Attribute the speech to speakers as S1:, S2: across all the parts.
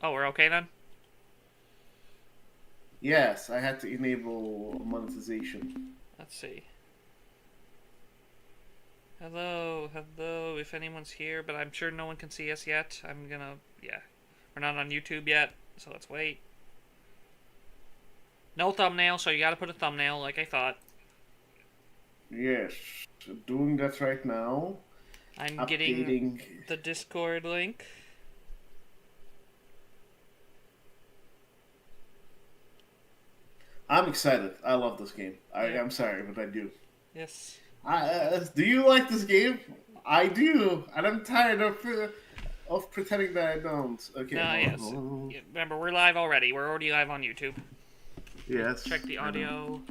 S1: Oh, we're okay then?
S2: Yes, I had to enable monetization.
S1: Let's see. Hello, hello, if anyone's here, but I'm sure no one can see us yet. Yeah. We're not on YouTube yet, so let's wait. No thumbnail, so you gotta put a thumbnail like I thought.
S2: Yes, doing that right now.
S1: I'm getting
S2: Updating.
S1: the Discord link.
S2: I'm excited. I love this game.
S1: Yep.
S2: I'm sorry, but I do.
S1: Yes.
S2: Do you like this game? I do, and I'm tired of pretending that I don't. Okay,
S1: No,
S2: hold on,
S1: yes.
S2: hold on.
S1: Yeah, remember, we're live already. We're already live on YouTube. Check
S2: Yes,
S1: the
S2: I know.
S1: audio.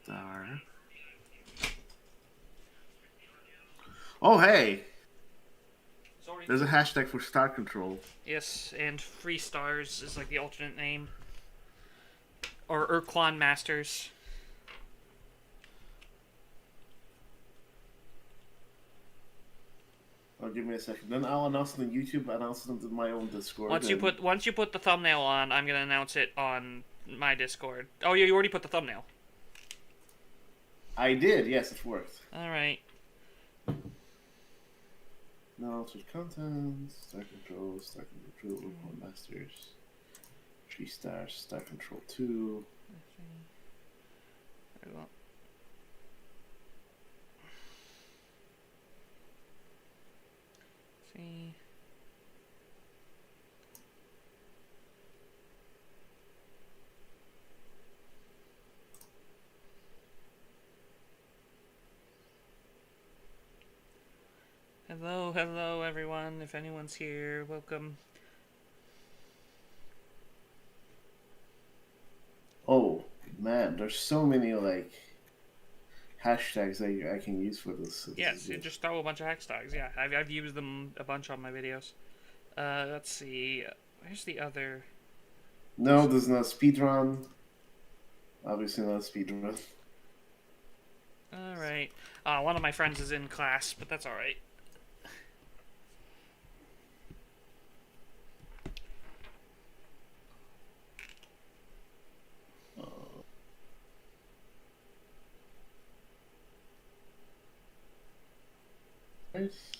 S2: Star. Oh, hey,
S1: Sorry.
S2: there's a hashtag for Star Control.
S1: Yes, and Free Stars is like the alternate name. Or Ur-Quan Masters.
S2: Oh, give me a second. Then I'll announce it on YouTube. Announce it on my own Discord.
S1: Once you put the thumbnail on, I'm gonna announce it on my Discord. Oh, you already put the thumbnail.
S2: I did. Yes, it worked.
S1: All right.
S2: Now to content. Star Control, Ur-Quan Masters. 3 stars. Star Control 2.
S1: Very well. See. Hello, hello, everyone. If anyone's here, welcome.
S2: Oh man, there's so many like hashtags that I can use for this. So this is
S1: Yes, you
S2: good.
S1: just throw a bunch of hashtags. Yeah, I've used them a bunch on my videos. Let's see. Where's the other?
S2: No, there's no speedrun. Obviously not a speedrun.
S1: All right. One of my friends is in class, but that's all right.
S2: Nice.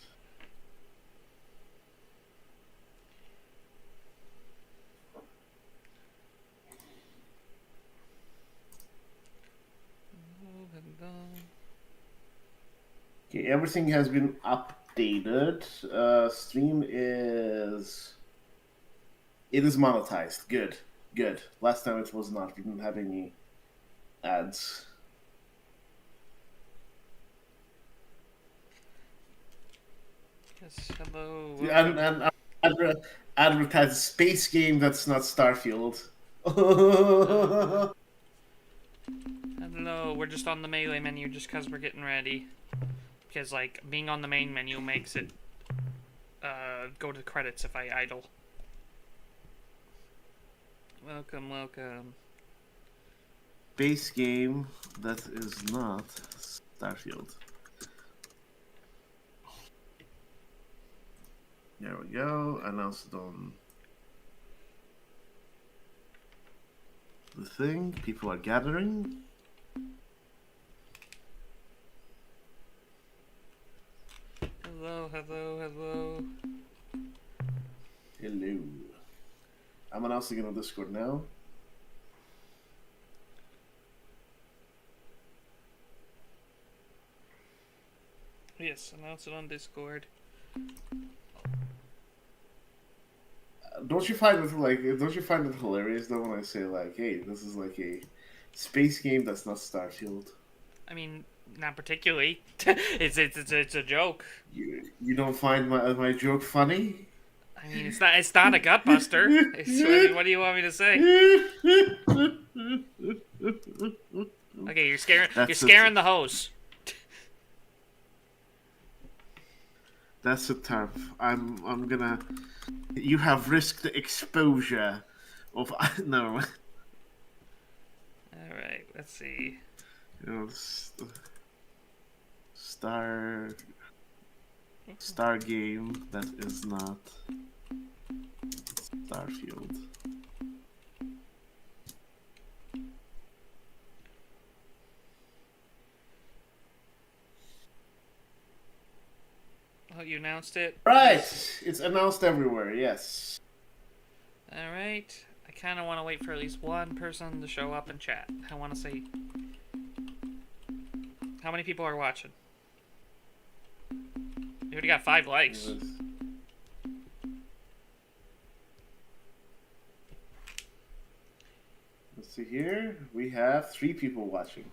S1: Hello, hello.
S2: Okay, everything has been updated. Stream is it is monetized. Good, good. Last time it was not. We didn't have any ads.
S1: Yes, hello,
S2: And
S1: welcome.
S2: advertise a space game that's not Starfield.
S1: Uh, hello, we're just on the melee menu just because we're getting ready. Because, like, being on the main menu makes it go to credits if I idle. Welcome, welcome.
S2: Base game that is not Starfield. There we go. Announced it on the thing. People are gathering.
S1: Hello, hello, hello.
S2: Hello. I'm announcing it on Discord now.
S1: Yes, announce it on Discord.
S2: Don't you find it like? Don't you find it hilarious though when I say like, "Hey, this is like a space game that's not Starfield."
S1: I mean, not particularly. It's a joke.
S2: You don't find my joke funny?
S1: I mean, it's not a gutbuster. What do you want me to say? Okay, you're
S2: That's it.
S1: scaring the hose.
S2: That's a Tarp. I'm gonna. You have risked the exposure of no.
S1: All right, let's see.
S2: You know, star. Star game that is not Starfield.
S1: Oh, you announced it?
S2: Right! It's announced everywhere, yes.
S1: Alright. I kind of want to wait for at least one person to show up and chat. I want to see. How many people are watching? You already got 5 likes.
S2: Let's see here. We have 3 people watching.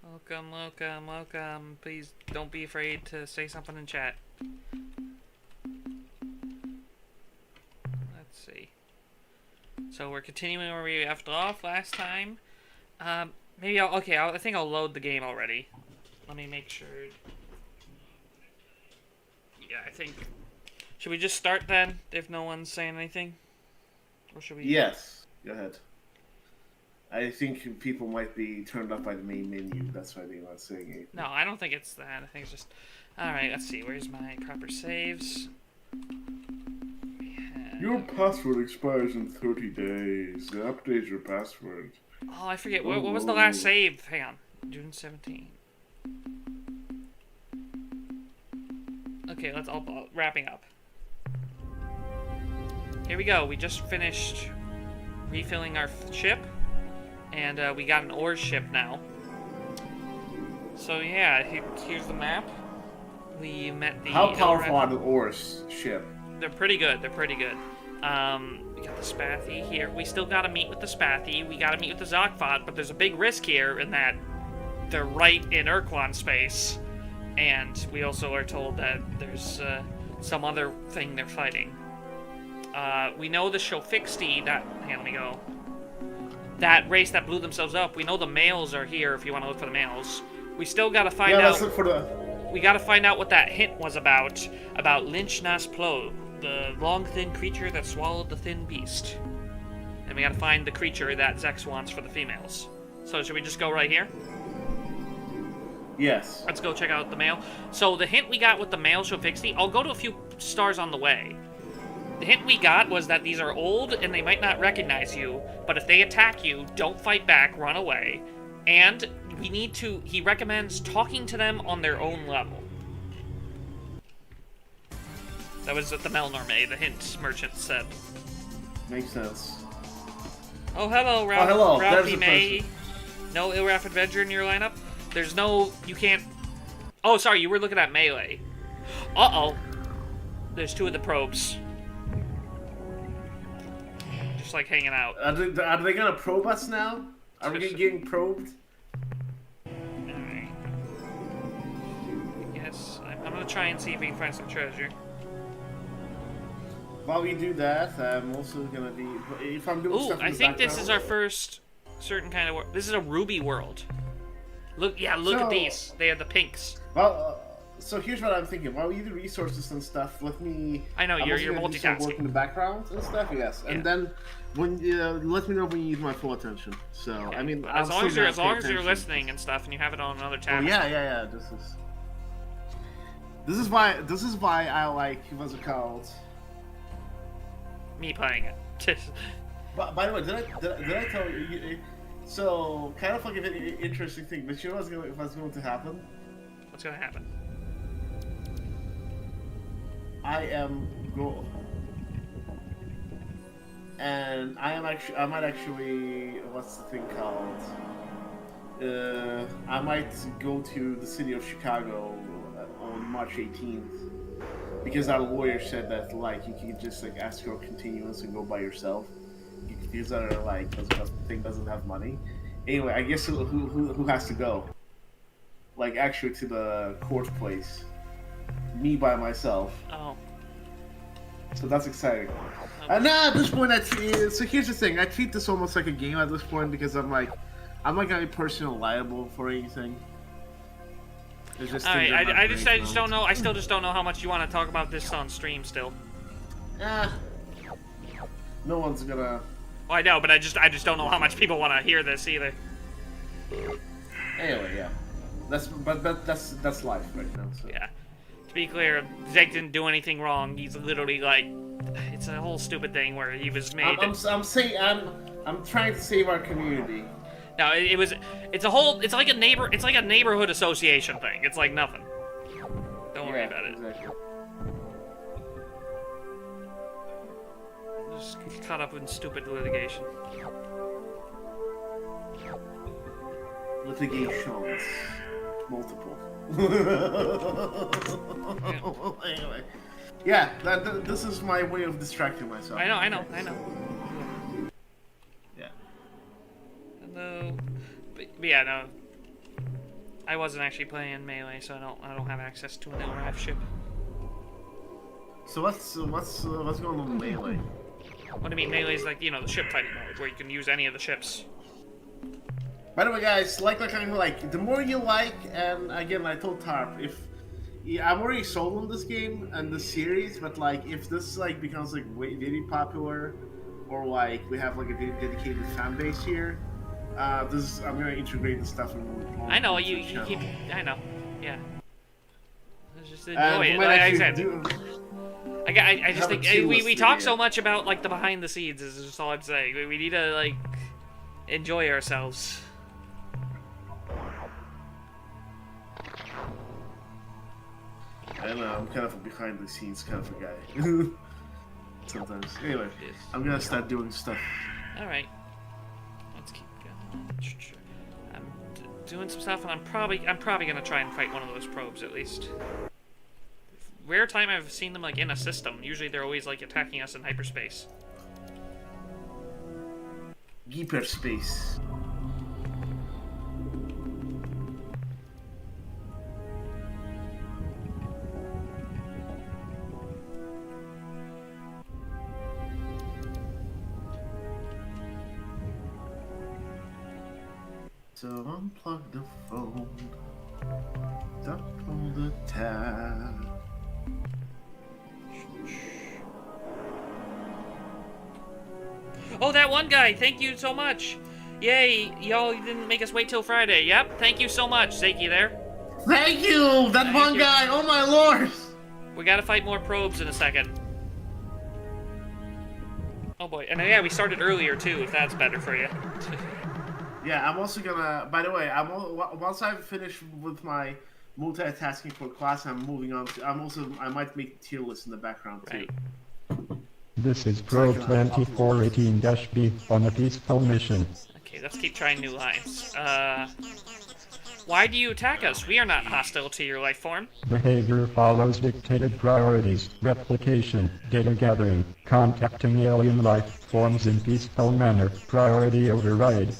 S1: Welcome, welcome, welcome. Please don't be afraid to say something in chat. Let's see. So we're continuing where we left off last time. Maybe I think I'll load the game already. Let me make sure. Yeah, I think. Should we just start then, if no one's saying anything? Or should we?
S2: Yes. Go ahead. I think people might be turned off by the main menu. That's why they're not saying anything.
S1: No, I don't think it's that. I think it's just... Alright, let's see. Where's my proper saves?
S2: Your password expires in 30 days. Update your password.
S1: Oh, I forget. What was the last save? Hang on. June 17. Okay, let's all wrapping up. Here we go. We just finished refilling our ship. And we got an ore ship now. So yeah, here's the map. We met the...
S2: How powerful are the ores ship?
S1: They're pretty good. They're pretty good. We got the Spathy here. We still gotta meet with the Spathy. We gotta meet with the Zokfot, but there's a big risk here in that they're right in Ur-Quan space. And we also are told that there's some other thing they're fighting. We know the Shofixti, that... Hang on, let me go. That race that blew themselves up. We know the males are here if you want to look for the males. We still gotta find out...
S2: Let's look for the...
S1: We gotta find out what that hint was about Lynch Nas Plo, the long, thin creature that swallowed the thin beast. And we gotta find the creature that Zex wants for the females. So should we just go right here?
S2: Yes.
S1: Let's go check out the male. So the hint we got with the male Shofixti, I'll go to a few stars on the way. The hint we got was that these are old and they might not recognize you, but if they attack you, don't fight back, run away. And we need to, he recommends talking to them on their own level. That was at the Melnorme, the hint merchant said.
S2: Makes sense.
S1: Oh, hello, Ralph.
S2: Oh, hello.
S1: Ralphie May. No Ilraf Adventure in your lineup? There's no, you can't... Oh, sorry, you were looking at Melee. Uh-oh. There's 2 of the probes. Just like hanging out.
S2: Are they gonna probe us now? Are we getting probed?
S1: Alright. Yes, I'm gonna try and see if we can find some treasure.
S2: While we do that, I'm also gonna be... If I'm doing stuff in
S1: I
S2: the
S1: think this
S2: background-
S1: is our first certain kind of... This is a ruby world. Look, yeah, look at these. They are the pinks.
S2: Well, so here's what I'm thinking. While we do resources and stuff, let me...
S1: I know, you're
S2: do some work
S1: multitasking.
S2: in the background and stuff, yes. And then, when let me know when you need my full attention. So,
S1: Okay.
S2: I mean,
S1: as long as you're listening and stuff, and you have it on another tab.
S2: Oh, yeah. This is why I like, what's it called?
S1: Me playing it.
S2: By the way, did I tell you? So, kind of like an interesting thing. But you know what's going to happen?
S1: What's gonna happen?
S2: I might actually, what's the thing called? I might go to the city of Chicago on March 18th because our lawyer said that like you can just like ask for a continuance and go by yourself because our like the thing doesn't have money. Anyway, I guess who has to go? Like actually to the court place. Me by myself.
S1: Oh.
S2: So that's exciting. Nah, at this point, so here's the thing. I treat this almost like a game at this point because I'm not gonna be personally liable for anything. Just
S1: Alright, I just don't know. I still just don't know how much you want to talk about this on stream still.
S2: No one's gonna.
S1: Well, I know, but I just don't know how much people want to hear this either.
S2: Anyway, yeah. That's life right now. So.
S1: Yeah. To be clear, Zeke didn't do anything wrong. He's literally like, it's a whole stupid thing where he was made.
S2: I'm trying to save our community.
S1: No, it's like a neighborhood association thing. It's like nothing. Don't worry about it.
S2: Exactly.
S1: Just caught up in stupid litigation.
S2: Litigations. Multiple. Anyway. Yeah, this is my way of distracting myself.
S1: I know.
S2: Yeah.
S1: No, but yeah, no. I wasn't actually playing Melee, so I don't have access to a new raft ship.
S2: So what's going on with Melee?
S1: What do you mean? Melee is like, you know, the ship fighting mode, where you can use any of the ships.
S2: By the way, guys, the more you like, and again, I told Tarp, I'm already sold on this game and the series, but like, if this like becomes like very popular, or like we have like a very dedicated fan base here, I'm gonna integrate this stuff in.
S1: I know you keep. I know, yeah. Just enjoy it. Like I said. I just think we talk so much about like the behind the scenes. Is just all I'm saying. We need to like enjoy ourselves.
S2: I know, I'm kind of a behind the scenes kind of a guy. Sometimes. Anyway, I'm gonna start doing stuff.
S1: Alright. Let's keep going. I'm doing some stuff, and I'm probably gonna try and fight one of those probes at least. Rare time I've seen them like in a system. Usually they're always like attacking us in hyperspace.
S2: Hyperspace. So unplug the phone, dump on the tab.
S1: Oh, that one guy! Thank you so much! Yay! Y'all didn't make us wait till Friday. Yep, thank you so much, Zeki there.
S2: Thank you! That one guy! Oh my lord!
S1: We gotta fight more probes in a second. Oh boy, and yeah, we started earlier too, if that's better for you.
S2: Yeah, I'm also gonna. By the way, once I finish with my multitasking for class, I'm moving on. I might make a tier list in the background too.
S1: Right.
S3: This is Probe 2418-B on a peaceful mission.
S1: Okay, let's keep trying new lines. Why do you attack us? We are not hostile to your life form.
S3: Behavior follows dictated priorities: replication, data gathering, contacting alien life forms in peaceful manner, priority override.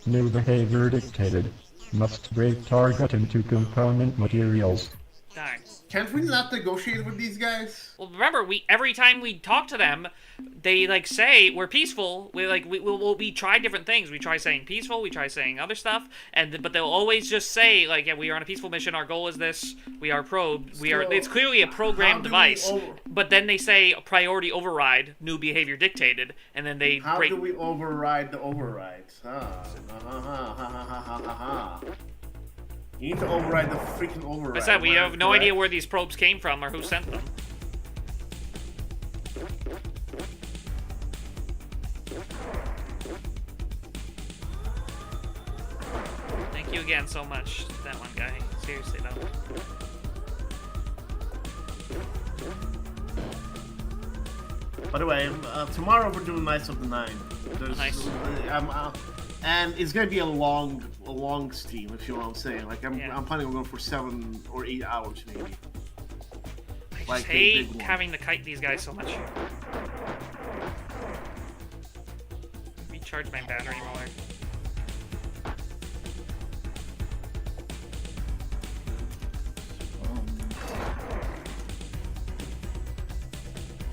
S3: New behavior dictated. Must break target into component materials.
S1: Darn.
S2: Can't we not negotiate with these guys?
S1: Well, remember, every time we talk to them, they like say we're peaceful. We try different things. We try saying peaceful. We try saying other stuff, but they'll always just say like, yeah, we are on a peaceful mission. Our goal is this. We are probed. It's clearly a programmed device. But then they say priority override, new behavior dictated, and then they
S2: How
S1: break.
S2: do we override the overrides? You need to override the freaking override.
S1: Like I said, we have no idea where these probes came from or who sent them. Thank you again so much, that one guy. Seriously, though.
S2: By the way, tomorrow we're doing Knights of the Nine.
S1: Nice.
S2: And it's gonna be a long stream, if you know what I'm saying. Like I'm planning on going for 7 or 8 hours maybe.
S1: I just hate having to kite these guys so much. Recharge my battery more.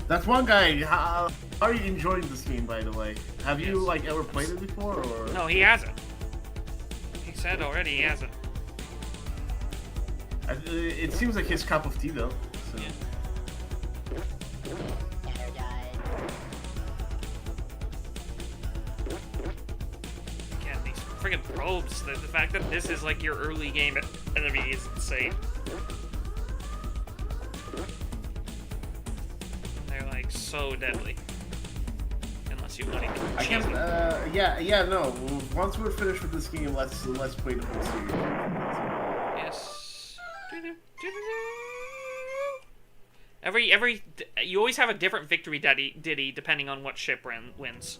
S2: That's one guy. How are you enjoying this game, by the way? Have you like ever played it before, or?
S1: No, he hasn't. He said already he hasn't.
S2: It seems like his cup of tea, though. So.
S1: Yeah. Again, these friggin' probes. The fact that this is like your early game enemy is insane. They're like so deadly. Unless you like.
S2: I can. Yeah. No. Once we're finished with this game, let's play the whole series.
S1: Yes. You always have a different victory ditty depending on what ship wins.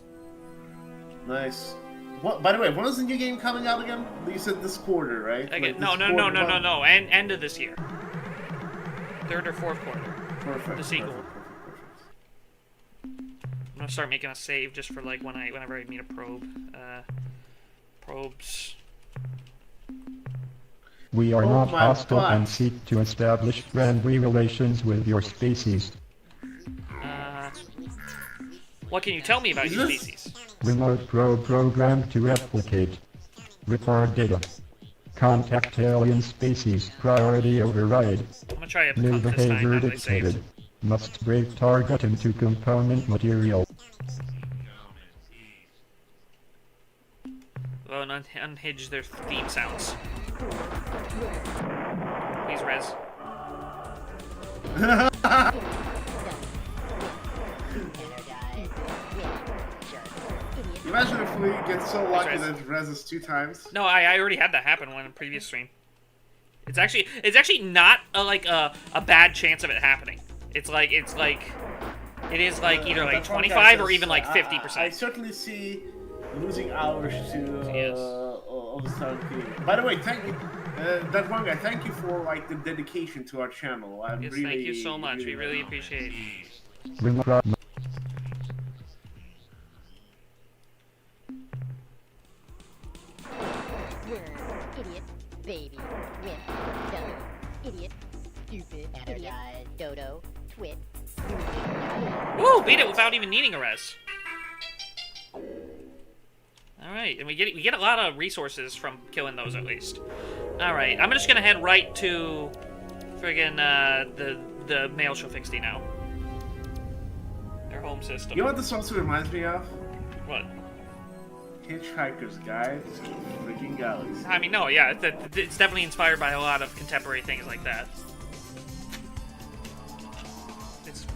S2: Nice. What? By the way, when is the new game coming out again? You said this quarter, right?
S1: Okay,
S2: Like
S1: no. End of this year. Third or fourth quarter.
S2: Perfect.
S1: The sequel.
S2: Perfect.
S1: I'm gonna start making a save just for like whenever I meet a probe. Probes.
S3: We are
S2: Oh
S3: not
S2: my
S3: hostile
S2: God.
S3: and seek to establish friendly relations with your species.
S1: What can you tell me about your
S2: this-
S1: species?
S3: Remote probe programmed to replicate. Record data. Contact alien species. Priority override.
S1: I'm gonna try a
S3: New
S1: punt this time
S3: behavior
S1: after I saved.
S3: dictated. Must break target into component material.
S1: Oh, and unhinge their theme sounds. Please, res.
S2: Imagine if we get so lucky
S1: Res.
S2: that it reses 2 times.
S1: No, I already had that happen on a previous stream. It's actually not a bad chance of it happening. It is like either like
S2: That one guy
S1: 25 or
S2: says,
S1: even like
S2: I
S1: 50%.
S2: certainly see losing hours to
S1: Yes.
S2: of the Sun King. By the way, thank you, that one guy. Thank you for like the dedication to our channel. I'm
S1: Yes,
S2: really,
S1: thank you so much. We really appreciate it.
S3: Remote
S4: Idiot, baby, win, dumb, idiot, stupid, idiot, dodo, twit,
S1: Woo! Beat it without even needing a res. Alright, and we get a lot of resources from killing those at least. Alright, I'm just gonna head right to friggin' the mail Shofixty now. Their home system.
S2: You know what this also reminds me of?
S1: What?
S2: Hitchhiker's Guide to the Freaking Galaxy.
S1: I mean, no, yeah, it's definitely inspired by a lot of contemporary things like that. It's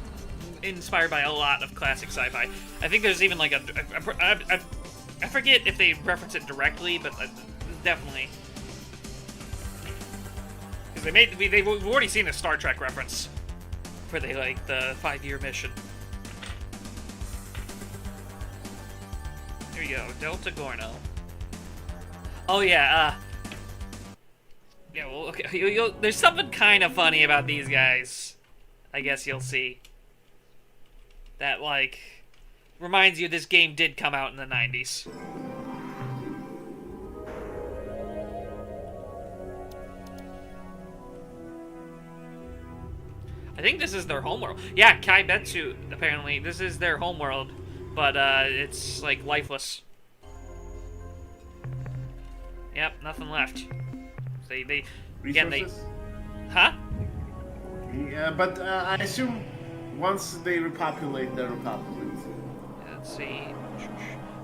S1: inspired by a lot of classic sci-fi. I think there's even like I forget if they reference it directly, but definitely. Because we've already seen a Star Trek reference where they like the 5-year mission. Here we go, Delta Gorno. Oh yeah, yeah, well, okay, there's something kind of funny about these guys. I guess you'll see. That, like, reminds you this game did come out in the 90s. I think this is their homeworld. Yeah, Kaibetsu, apparently. This is their homeworld. But, it's, like, lifeless. Yep, nothing left. Again,
S2: Resources?
S1: Huh?
S2: Yeah, but I assume once they repopulate, they're repopulated.
S1: Let's see.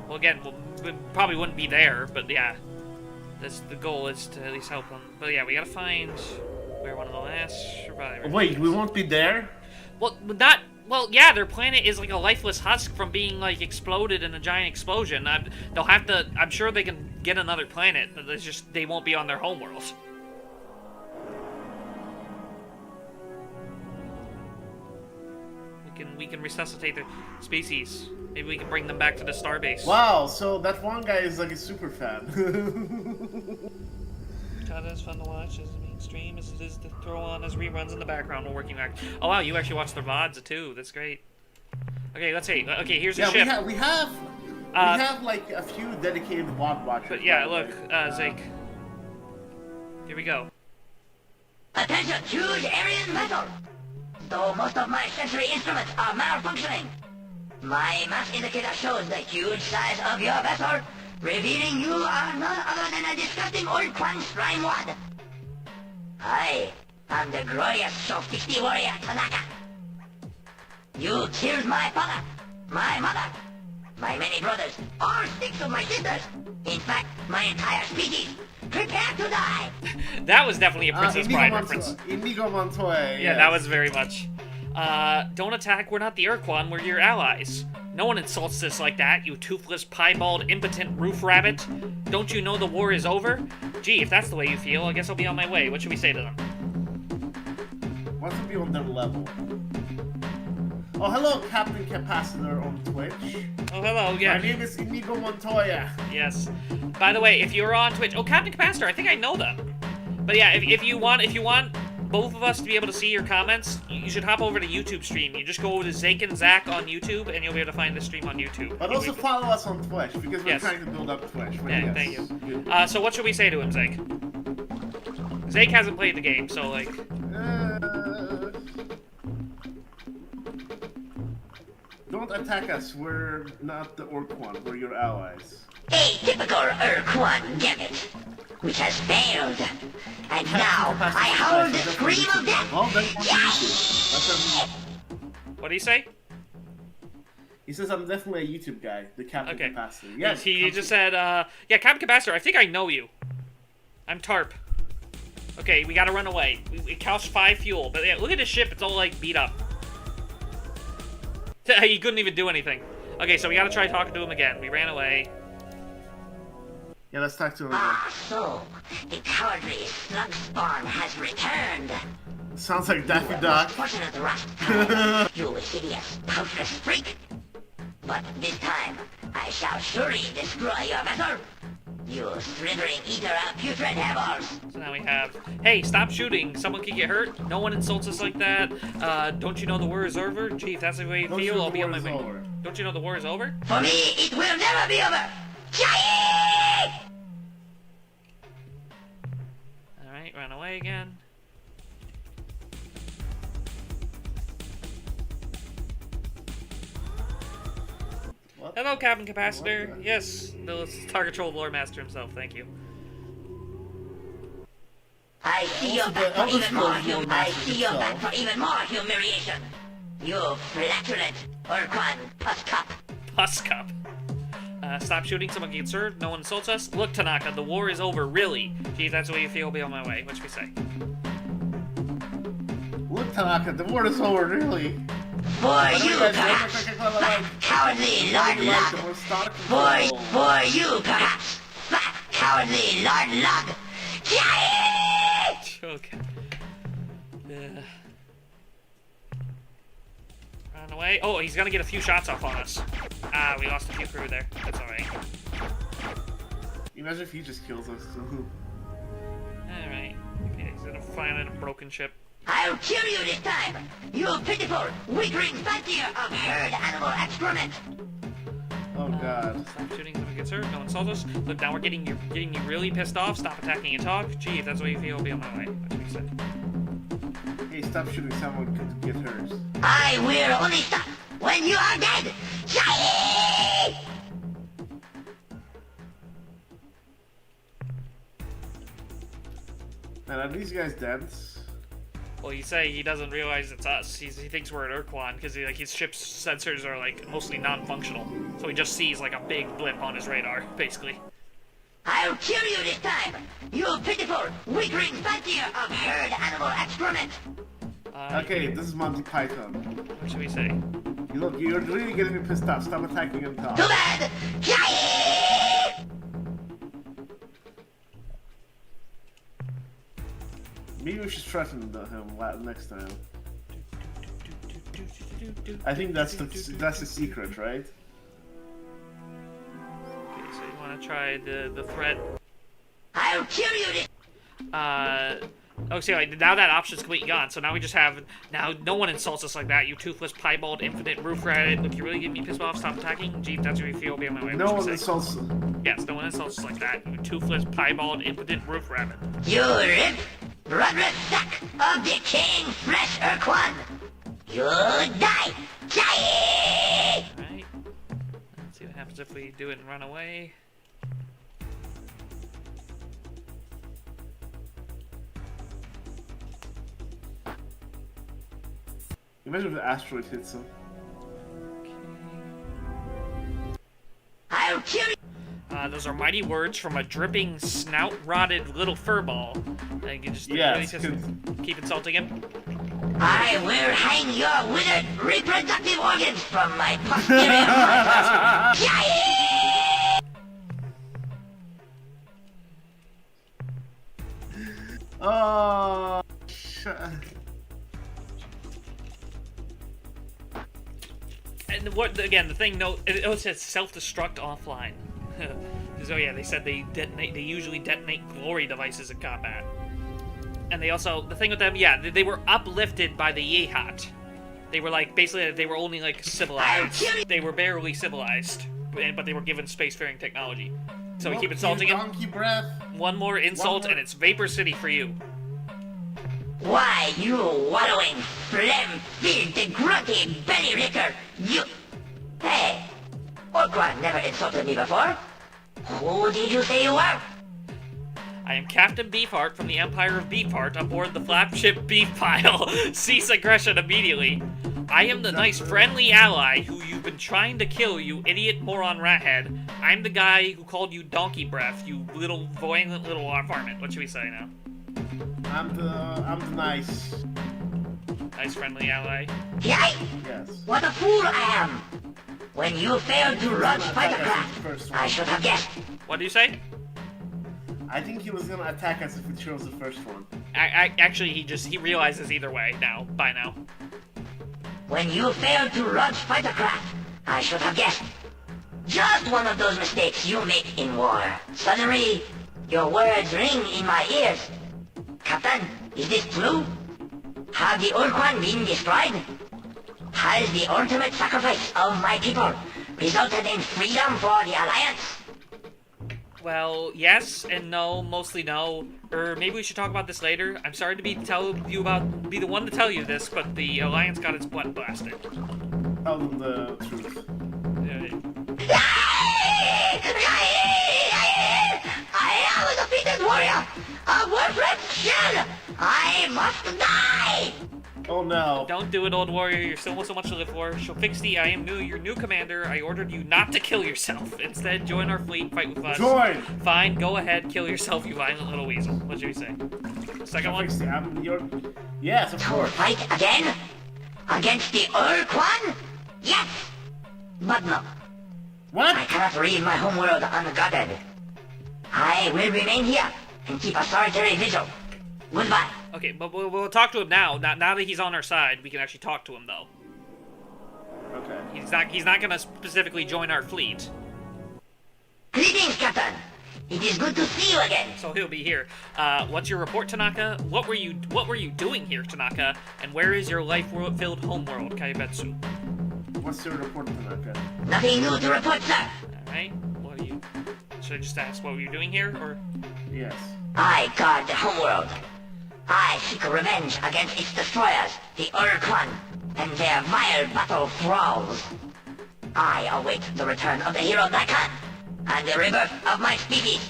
S1: Well, again, we probably wouldn't be there, but yeah. The goal is to at least help them. But yeah, we gotta find where one of the last survivors
S2: Wait,
S1: is.
S2: we won't be there?
S1: Well, well, yeah, their planet is like a lifeless husk from being, like, exploded in a giant explosion. They'll have to... I'm sure they can get another planet, but it's just... They won't be on their homeworld. We can resuscitate their species. Maybe we can bring them back to the starbase.
S2: Wow, so that one guy is like a super fan.
S1: God, that's fun to watch as the main stream as it is to throw on as reruns in the background while working back. Oh wow, you actually watch the VODs too. That's great. Okay, let's see. Okay, here's the ship.
S2: we have like a few dedicated VOD watchers.
S1: But yeah,
S2: by the
S1: look,
S2: way.
S1: Zeke. Here we go.
S5: Attention, huge Aryan vessel! Though most of my sensory instruments are malfunctioning, my mass indicator shows the huge size of your vessel, revealing you are none other than a disgusting Ur-Quan slime wad. I am the glorious Shofixty warrior Tanaka. You killed my father, my mother, my many brothers, or 6 of my sisters. In fact, my entire species. Prepare to die!
S1: That was definitely a Princess Bride reference.
S2: Inigo Montoya.
S1: Yeah, that was very much. Don't attack, we're not the Ur-Quan, we're your allies. No one insults us like that, you toothless, piebald, impotent roof rabbit. Don't you know the war is over? Gee, if that's the way you feel, I guess I'll be on my way. What should we say to them?
S2: Wants to be on their level. Oh, hello, Captain Capacitor on Twitch.
S1: Oh, hello, yeah.
S2: My name is Inigo Montoya.
S1: Yes. By the way, if you're on Twitch... Oh, Captain Capacitor, I think I know them. But yeah, if you want both of us to be able to see your comments, you should hop over to YouTube stream. You just go over to Zake and Zach on YouTube, and you'll be able to find the stream on YouTube.
S2: But also follow us on Twitch, because we're trying to build up Twitch. But
S1: yeah, thank you. So what should we say to him, Zake? Zake hasn't played the game, so like...
S2: Don't attack us, we're not the Ur-Quan, we're your allies.
S5: A typical Ur-Quan gimmick, which has failed. And now, I hold the scream of death!
S2: Well, then,
S5: Yes!
S1: What do you say?
S2: he says I'm definitely a YouTube guy, the Captain
S1: Okay.
S2: Capacitor. Yes,
S1: He just said, yeah, Captain Capacitor, I think I know you. I'm Tarp. Okay, we gotta run away. We couched 5 fuel, but yeah, look at his ship, it's all like beat up. He couldn't even do anything. Okay, so we gotta try talking to him again. We ran away.
S2: Yeah, let's talk to him again.
S5: Ah, so, the cowardly slug spawn has returned.
S2: Sounds like Daffy Duck.
S5: Unfortunate rat, you hideous, toothless freak. But this time, I shall surely destroy your vessel. You slithering eater of putrid hairballs.
S1: So now we have, hey, stop shooting. Someone could get hurt. No one insults us like that. Don't you know the war is over? Gee, if that's the way you feel, I'll be on my way. Don't you know the war is over?
S5: For me, it will never be over. Giant!
S1: Alright, run away again.
S2: What?
S1: Hello, Captain Capacitor. Yes, the Target Troll Lore Master himself, thank you.
S5: I see you back for even more I see you back for even more humiliation. You flatulent Ur-Quan puss cup.
S1: Pus Cup. Stop shooting, someone can get served, no one insults us. Look, Tanaka, the war is over, really. Gee, if that's the way you feel, I'll be on my way. What should we say?
S2: Look, Tanaka, the war is over, really.
S5: For you, perhaps. Fat, cowardly Lord Lug. For you, perhaps. Fat, cowardly Lord Lug. Giant!
S1: Okay. Run away. Oh, he's gonna get a few shots off on us. Ah, we lost a few crew there. That's alright.
S2: Imagine if he just kills us.
S1: Alright. Okay, he's gonna find a broken ship.
S5: I'll kill you this time! You pitiful, weakling fancier of herd animal excrement!
S2: Oh god.
S1: Stop shooting, someone gets hurt, no one insults us. Look, now we're getting you really pissed off. Stop attacking and talk. Gee, if that's the way you feel, I'll be on my way. What should we say?
S2: Hey, stop shooting, someone could get hurt.
S5: I will only stop when you are dead! Giant!
S2: Man, are these guys dense?
S1: Well, you say he doesn't realize it's us. He thinks we're at Ur-Quan because like his ship's sensors are like mostly non-functional. So he just sees like a big blip on his radar, basically.
S5: I'll kill you this time! You pitiful, weakling fancier of herd animal excrement!
S2: Okay, this is Monty Python.
S1: What should we say?
S2: Look, you're really getting me pissed off. Stop attacking and talk.
S5: Too bad! Giant!
S2: Maybe we should threaten him next time. I think that's the secret, right?
S1: Okay, so you want to try the threat?
S5: I'll kill you this.
S1: Oh, see, like, now that option's completely gone. So now we just have no one insults us like that. You toothless, piebald, infinite roof rabbit. Look, you really getting me pissed off. Stop attacking. Gee, if that's what you feel, I'll be on my way.
S2: No one insults.
S1: Yes, no one insults us like that. You toothless, piebald, impotent roof rabbit.
S5: You rip, bloodless sack of decaying flesh, Ur-Quan! You die! Die!
S1: Alright. Let's see what happens if we do it and run away.
S2: Imagine if the asteroid hits him.
S1: Okay.
S5: kill you!
S1: Those are mighty words from a dripping, snout-rotted little furball. You can just
S2: Yes,
S1: really just keep insulting him.
S5: I will hang your withered reproductive organs from my posterior cortex.
S2: Oh,
S1: And what again? The thing, no, it says self-destruct offline. So yeah, they said they detonate. They usually detonate glory devices in combat. And they also, the thing with them, yeah, they were uplifted by the Yehat. They were like, basically, they were only like civilized. They were barely civilized, but they were given spacefaring technology. So we keep insulting him.
S2: Donkey breath.
S1: One more insult, and it's Vapor City for you.
S5: Why, you wallowing, phlegm-filled, grunty belly ricker, you... Hey, Ur-Quan never insulted me before. Who did you say you were?
S1: I am Captain Beefheart from the Empire of Beefheart aboard the flagship Beef Pile. Cease aggression immediately. I am the nice friendly ally who you've been trying to kill, you idiot moron rathead. I'm the guy who called you donkey breath, you little violent little varmint. What should we say now?
S2: I'm the nice.
S1: Nice friendly ally.
S5: Yay!
S2: Yes.
S5: What a fool I am! When you failed to launch fightercraft, I should have guessed.
S1: What do you say?
S2: I think he was gonna attack us if we chose the first one.
S1: Actually, he realizes either way now, by now.
S5: When you failed to launch fightercraft, I should have guessed. Just one of those mistakes you make in war. Suddenly, your words ring in my ears. Captain, is this true? Have the Ur-Quan been destroyed? Has the ultimate sacrifice of my people resulted in freedom for the Alliance?
S1: Well, yes and no, mostly no. Or maybe we should talk about this later. I'm sorry to be the one to tell you this, but the Alliance got its butt blasted.
S2: Tell them the truth.
S5: I am a defeated warrior! A warframe shell! I must die!
S2: Oh no.
S1: Don't do it, old warrior. You're still so much to live for. Shofixty, I am your new commander. I ordered you not to kill yourself. Instead, join our fleet, fight with us.
S2: Join!
S1: Fine, go ahead, kill yourself, you violent little weasel. What should we say? Second one?
S2: I'm your... Yes, of
S5: To
S2: course.
S5: fight again? Against the Ur-Quan? Yes! But no.
S2: What?
S5: I cannot leave my homeworld unguarded. I will remain here and keep a solitary vigil. Goodbye.
S1: Okay, but we'll talk to him now. Now that he's on our side, we can actually talk to him, though.
S2: Okay.
S1: He's not gonna specifically join our fleet,
S5: Greetings, Captain. It is good to see you again.
S1: so he'll be here. What's your report, Tanaka? What were you doing here, Tanaka? And where is your life-filled homeworld, Kaibetsu?
S2: What's your report, Tanaka?
S5: Nothing new to report, sir.
S1: All right. What are you? Should I just ask what were you doing here, or?
S2: Yes.
S5: I guard the homeworld. I seek revenge against its destroyers, the Ur-Quan, and their vile battle thralls. I await the return of the hero Dakan, and the rebirth of my species.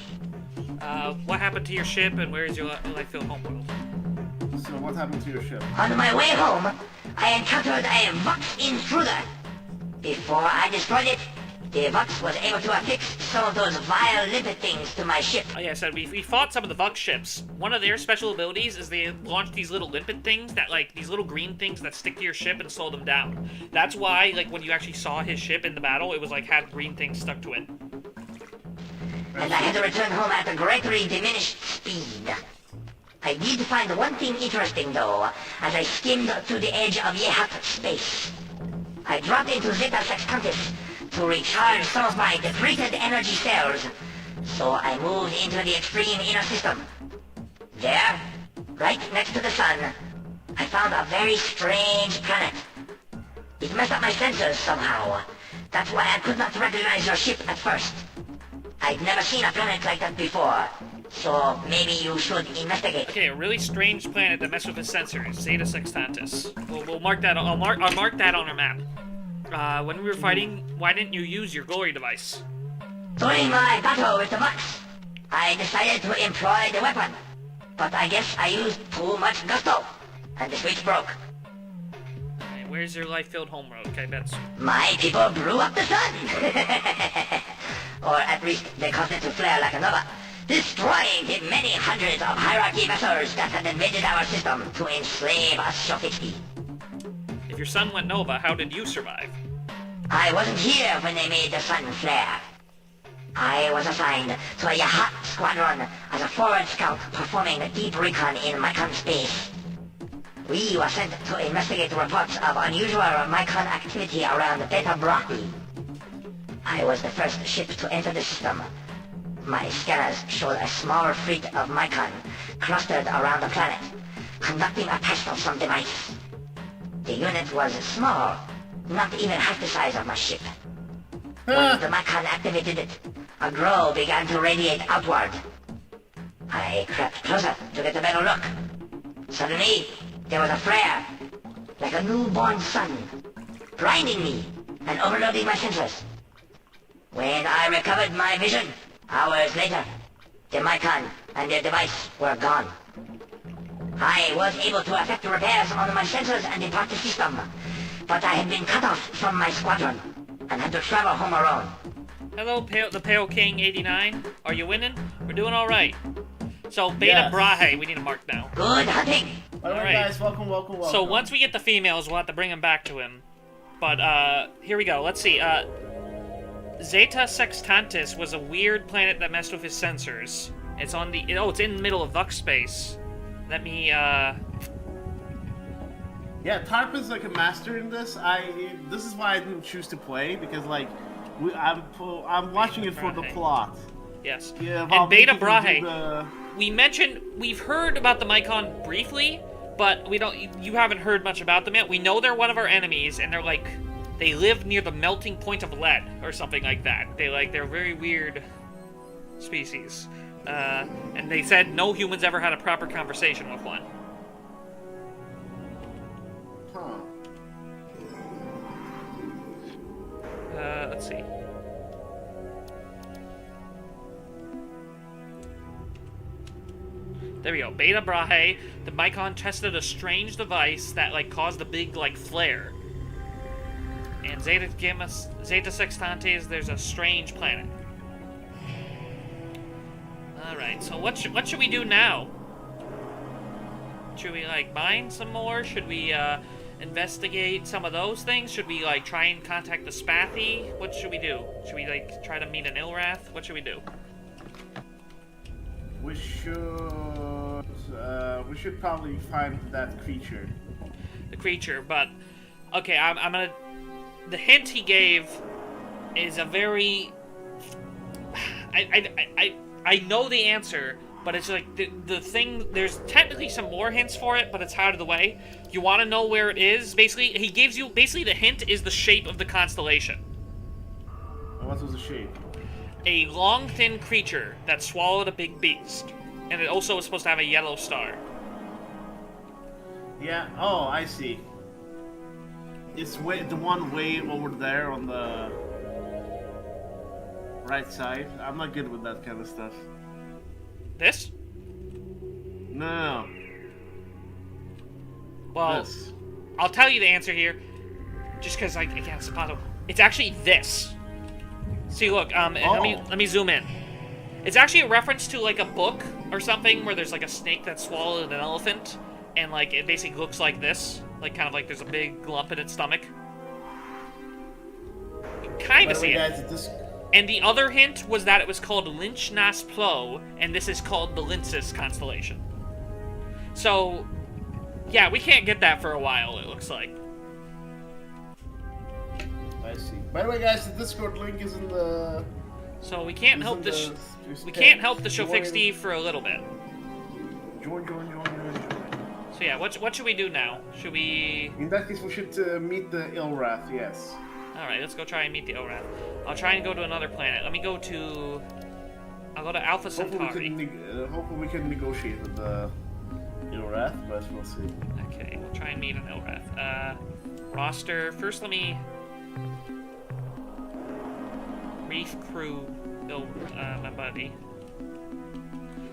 S1: What happened to your ship, and where is your life-filled homeworld?
S2: So what happened to your ship?
S5: On my way home, I encountered a Vox intruder. Before I destroyed it, the Vox was able to affix some of those vile limpet things to my ship.
S1: Oh yeah, I said we fought some of the Vux ships. One of their special abilities is they launch these little limpet things that, like, these little green things that stick to your ship and slow them down. That's why, like, when you actually saw his ship in the battle, it was like had green things stuck to it.
S5: And I had to return home at a greatly diminished speed. I did find one thing interesting, though, as I skimmed to the edge of Yehat space. I dropped into Zeta Sextantis to recharge some of my depleted energy cells, so I moved into the extreme inner system. There, right next to the sun, I found a very strange planet. It messed up my sensors somehow. That's why I could not recognize your ship at first. I'd never seen a planet like that before, so maybe you should investigate.
S1: Okay, a really strange planet that messed with his sensors, Zeta Sextantis. We'll mark that. I'll mark that on our map. When we were fighting, why didn't you use your glory device?
S5: During my battle with the Vox, I decided to employ the weapon, but I guess I used too much gusto, and the switch broke.
S1: Alright, where's your life-filled homeworld, Kaibetsu?
S5: My people blew up the sun! or at least they caused it to flare like a nova, destroying the many hundreds of hierarchy vessels that had invaded our system to enslave us Shofixi.
S1: If your sun went nova, how did you survive?
S5: I wasn't here when they made the sun flare. I was assigned to a Yahat squadron as a forward scout performing deep recon in Mycon space. We were sent to investigate reports of unusual Mycon activity around Beta Brahe. I was the first ship to enter the system. My scanners showed a small fleet of Mycon clustered around the planet, conducting a test of some device. The unit was small, not even half the size of my ship. When the Mycon activated it, a glow began to radiate outward. I crept closer to get a better look. Suddenly, there was a flare, like a newborn sun, blinding me and overloading my sensors. When I recovered my vision, hours later, the Mycon and their device were gone. I was able to effect repairs on my sensors and depart the system, but I had been cut off from my squadron and had to travel home alone.
S1: Hello, the Pale King 89. Are you winning? We're doing all right. So Beta Brahe, we need to mark now.
S5: Good hunting.
S2: All right, guys, welcome.
S1: So once we get the females, we'll have to bring them back to him. But here we go. Let's see. Zeta Sextantis was a weird planet that messed with his sensors. It's on the it's in the middle of Vux space. Let me
S2: Yeah, Tarp is like a master in this. This is why I didn't choose to play, because like I'm watching it for the plot.
S1: Yes.
S2: Yeah,
S1: and Beta Brahe. We've heard about the Mycon briefly, but you haven't heard much about them yet. We know they're one of our enemies, and they live near the melting point of lead, or something like that. They're very weird species. And they said no humans ever had a proper conversation with one.
S2: Huh.
S1: Let's see. There we go. Beta Brahe. The Mycon tested a strange device that caused a big flare. And Zeta Sextantes, there's a strange planet. Alright, so what should we do now? Should we mine some more? Should we investigate some of those things? Should we try and contact the Spathy? What should we do? Should we try to meet an Ilrath? What should we do?
S2: We should probably find that creature.
S1: The creature, but okay, I'm gonna. The hint he gave is a very. I know the answer, but it's the thing. There's technically some more hints for it, but it's out of the way. You want to know where it is? Basically, he gives you. Basically, the hint is the shape of the constellation.
S2: What was the shape?
S1: A long, thin creature that swallowed a big beast. And it also was supposed to have a yellow star.
S2: Yeah, oh, I see. It's the one way over there on the right side. I'm not good with that kind of stuff.
S1: This?
S2: No.
S1: Well,
S2: this.
S1: I'll tell you the answer here. Just because I can't spot it. It's actually this. See, look, let me zoom in. It's actually a reference to a book or something where there's a snake that swallowed an elephant, and it basically looks like this, there's a big lump in its stomach. You kind of see it. And the other hint was that it was called Lynch Nas Plo, and this is called the Lyncis constellation. So, yeah, we can't get that for a while. It looks like.
S2: I see. By the way, guys, the Discord link is in the.
S1: So we can't help the Shofixi for a little bit.
S2: Join.
S1: So yeah, what should we do now? Should we?
S2: In that case, we should meet the Ilrath. Yes.
S1: All right, let's go try and meet the Ilrath. I'll try and go to another planet. Let me go to. I'll go to Alpha Centauri.
S2: Hopefully we can negotiate with the Ilrath, but we'll see.
S1: Okay, we'll try and meet an Ilrath. Roster. First, let me. Reef crew, my buddy.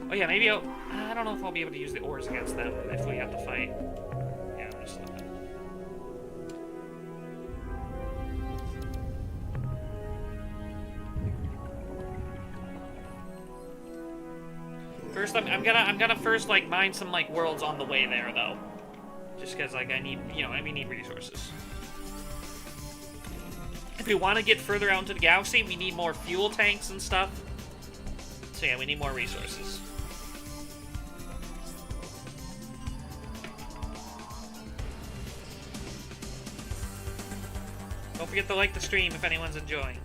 S1: Oh yeah, maybe I don't know if I'll be able to use the ores against them if we have to fight. Yeah, I'm just looking. First, I'm gonna first like mine some like worlds on the way there though, just because like I need we need resources. If we want to get further out into the galaxy, we need more fuel tanks and stuff. So yeah, we need more resources. Don't forget to like the stream if anyone's enjoying.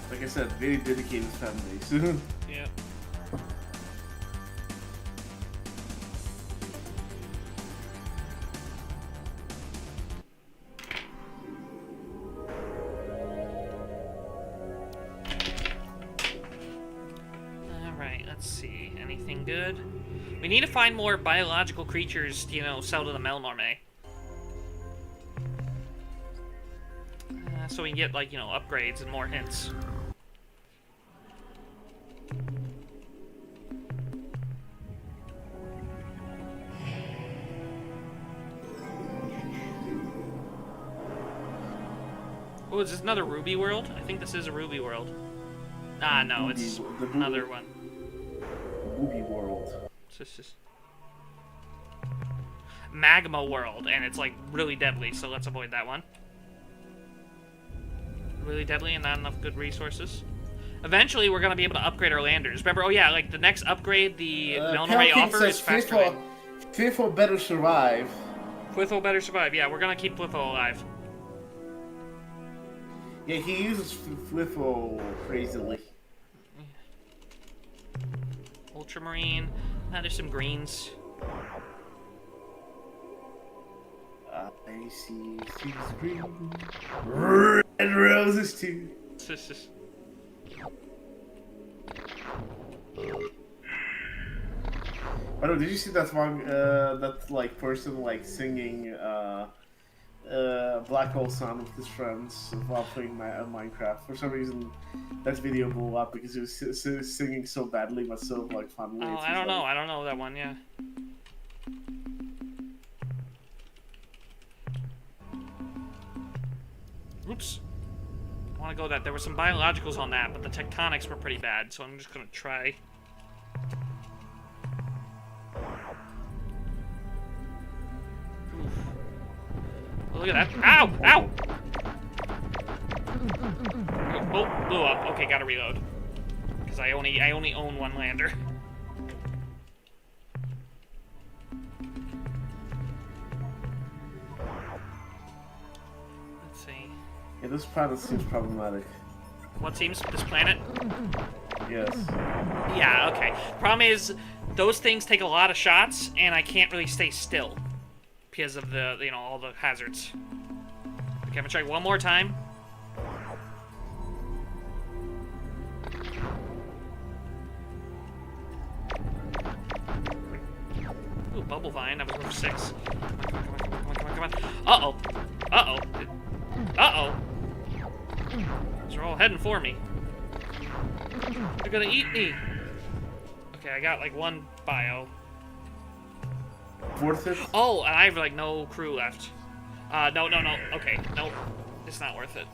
S2: Like I said, very dedicated fan base.
S1: Yeah. Alright, let's see. Anything good? We need to find more biological creatures to, sell to the Melnorme. So we can get, like, upgrades and more hints. Oh, is this another Ruby world? I think this is a Ruby world. Ah, no, it's another one.
S2: Ruby world.
S1: This is Magma world, and it's, like, really deadly, so let's avoid that one. Really deadly and not enough good resources. Eventually, we're going to be able to upgrade our landers. Remember, oh yeah, like, the next upgrade the Melnorme offer is faster lane.
S2: Fearful better survive.
S1: Plithol better survive. Yeah, we're going to keep Plithol alive.
S2: Yeah, he uses Flithol crazily.
S1: Ultramarine. Now there's some greens.
S2: I see things green. Red roses too. Oh no, did you see that one, that like person like singing Black Hole Sun with his friends while playing Minecraft? For some reason, that video blew up because he was singing so badly but so like fun.
S1: Oh, I don't know. I don't know that one. Yeah. Oops. I want to go that. There were some biologicals on that, but the tectonics were pretty bad, so I'm just gonna try. Oof. Oh, look at that. Ow! Ow! Oh, blew up. Okay, gotta reload. Because I only own one lander. Let's see.
S2: Yeah, this planet seems problematic.
S1: What seems? This planet?
S2: Yes.
S1: Yeah, okay. Problem is, those things take a lot of shots, and I can't really stay still. Because of the, all the hazards. Okay, I'm gonna try one more time. Ooh, Bubble Vine, that was worth 6. Come on. Uh-oh. Uh-oh. Uh-oh. These are all heading for me. They're gonna eat me. Okay, I got, like, one bio.
S2: Worth it?
S1: Oh, and I have, like, no crew left. No. Okay, nope. It's not worth it.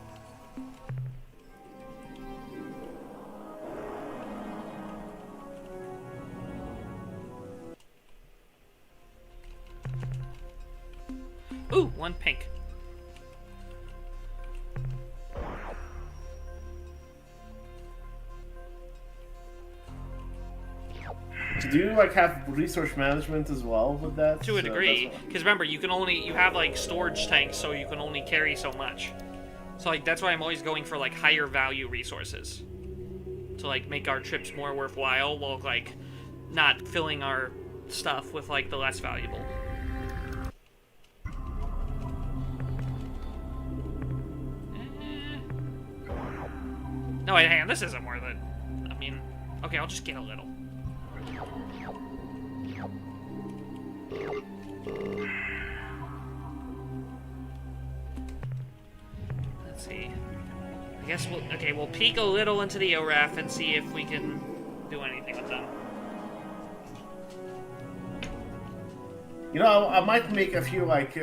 S1: Ooh, one pink.
S2: Do you like have resource management as well with that?
S1: To a degree, because remember, you have like storage tanks, so you can only carry so much. So like that's why I'm always going for like higher value resources to like make our trips more worthwhile, while like not filling our stuff with like the less valuable. No, wait, hang on, this isn't worth it. I mean, okay, I'll just get a little. Let's see. I guess we'll peek a little into the ORAF and see if we can do anything with them.
S2: You know, I might make a few like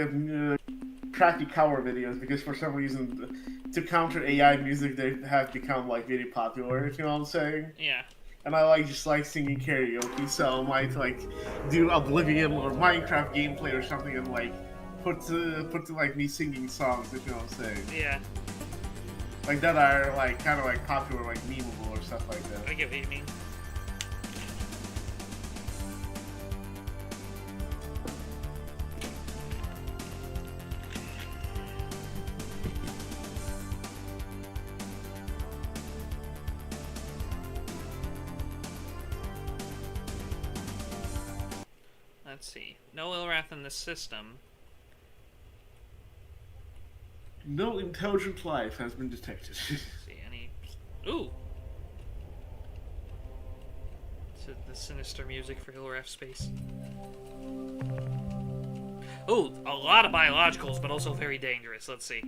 S2: crappy cover videos because for some reason, to counter AI music, they have become like really popular. If you know what I'm saying?
S1: Yeah.
S2: And I just like singing karaoke, so I might like do Oblivion or Minecraft gameplay or something and like put to like me singing songs. If you know what I'm saying?
S1: Yeah.
S2: Like that are like kind of like popular, like memeable or stuff like that.
S1: I get what you mean. Let's see. No Ilrath in the system.
S2: No intelligent life has been detected.
S1: Let's see any. Ooh. So the sinister music for Ilrath space. Ooh, a lot of biologicals, but also very dangerous. Let's see.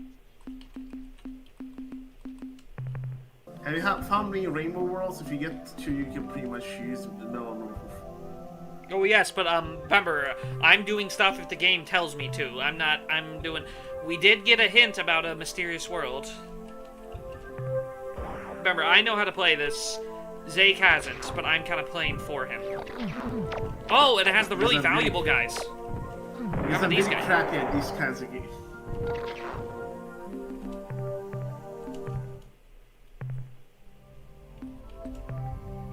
S2: Have you found any rainbow worlds? If you get to, you can pretty much use the middle.
S1: Oh yes, but remember, I'm doing stuff if the game tells me to. I'm doing. We did get a hint about a mysterious world. Remember, I know how to play this. Zake hasn't, but I'm kind of playing for him. Oh, and it has the really valuable guys.
S2: There's a big crack at these kinds of games.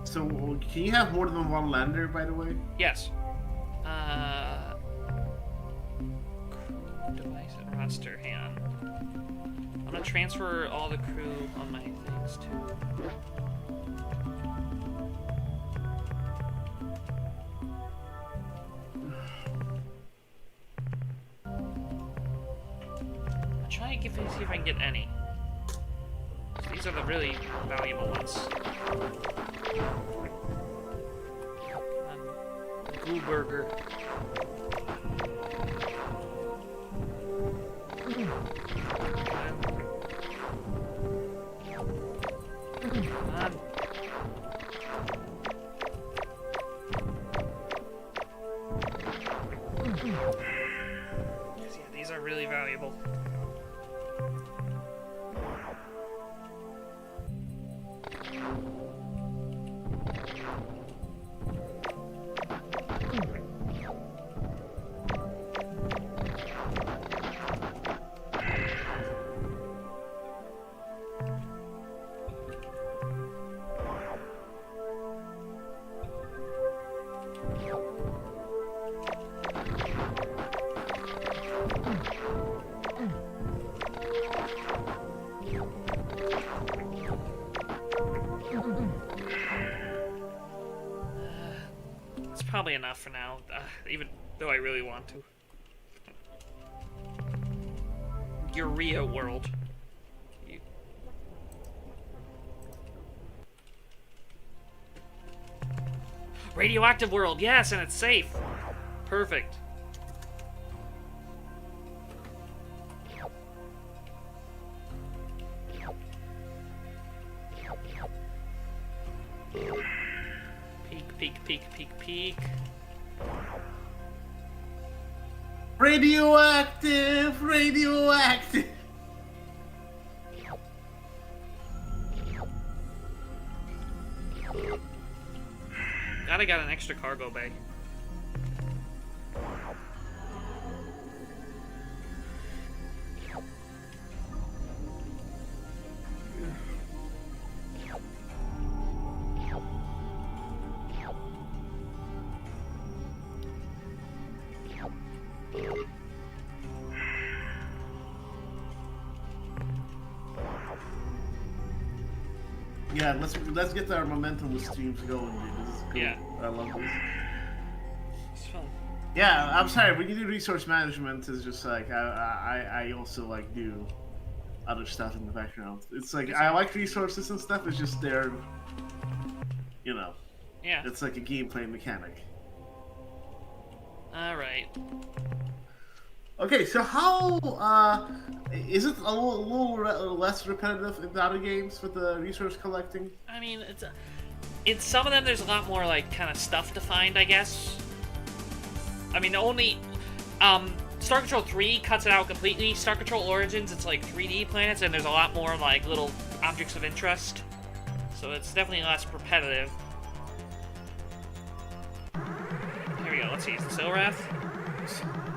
S2: So, can you have more than one lander, by the way?
S1: Yes. Crew device and roster hand. I'm gonna transfer all the crew on my things too. I'm trying to see if I can get any. These are the really valuable ones. Goo burger. Come on. Yeah, these are really valuable. Probably enough for now, even though I really want to. Urea world. Radioactive world, yes, and it's safe. Perfect. Peek.
S2: Radioactive!
S1: Glad I got an extra cargo bay.
S2: Yeah, let's get our momentum with streams going, dude. This is cool.
S1: Yeah.
S2: I love this.
S1: It's fun.
S2: Yeah, I'm sorry, when you do resource management, it's just like I also like do other stuff in the background. It's like I like resources and stuff. It's just they're, you know,
S1: Yeah.
S2: it's like a gameplay mechanic.
S1: All right.
S2: Okay, so how is it a little less repetitive in the other games with the resource collecting?
S1: I mean, it's some of them. There's a lot more like kind of stuff to find, I guess. I mean, the only Star Control 3 cuts it out completely. Star Control Origins, it's like 3D planets, and there's a lot more like little objects of interest. So it's definitely less repetitive. Here we go. Let's see. Is this Ilrath?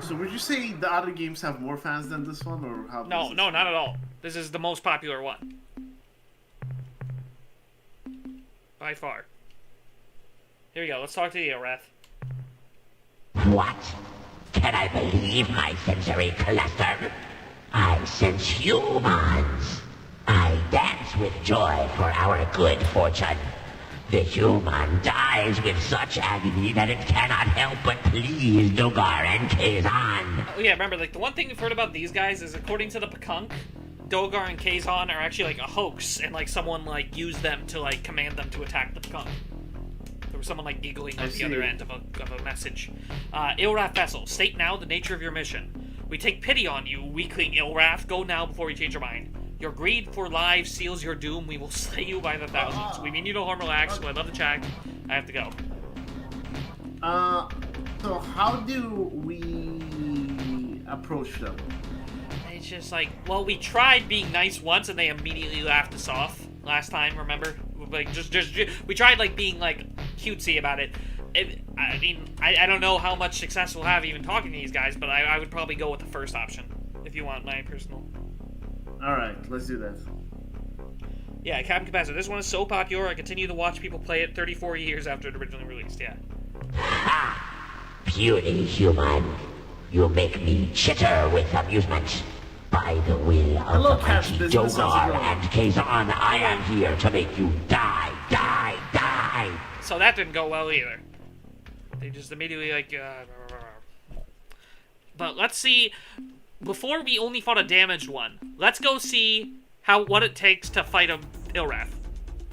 S2: So would you say the other games have more fans than this one, or how?
S1: No, no, not at all. This is the most popular one. By far. Here we go. Let's talk to the Ilrath.
S5: What? Can I believe my sensory cluster? I sense humans. I dance with joy for our good fortune. The human dies with such agony that it cannot help but please Dogar and Kazan.
S1: Oh yeah, remember, like, the one thing we've heard about these guys is, according to the Pakunk, Dogar and Kazan are actually, like, a hoax, and, like, someone, like, used them to, like, command them to attack the Pakunk. There was someone, like, giggling on the other end of a message. Ilrath Vessel, state now the nature of your mission. We take pity on you, weakling Ilrath. Go now before we change our mind. Your greed for lives seals your doom. We will slay you by the thousands. We mean you no harm, relax. So I love the chat. I have to go.
S2: So how do we approach them?
S1: It's just like, well, we tried being nice once, and they immediately laughed us off last time. Remember, like just we tried like being like cutesy about it. I mean, I don't know how much success we'll have even talking to these guys, but I would probably go with the first option if you want my personal.
S2: All right, let's do that.
S1: Yeah, Captain Capacitor. This one is so popular, I continue to watch people play it 34 years after it originally released. Yeah.
S5: Ha! Puny human. You make me chitter with amusement. By the will of
S2: Hello,
S5: the
S2: Cat's
S5: mighty
S2: Business. How's it
S5: Dogar
S2: going?
S5: and Kazan, I am here to make you die, die, die.
S1: So that didn't go well either. They just immediately like. But let's see. Before we only fought a damaged one, let's go see what it takes to fight a Ilrath.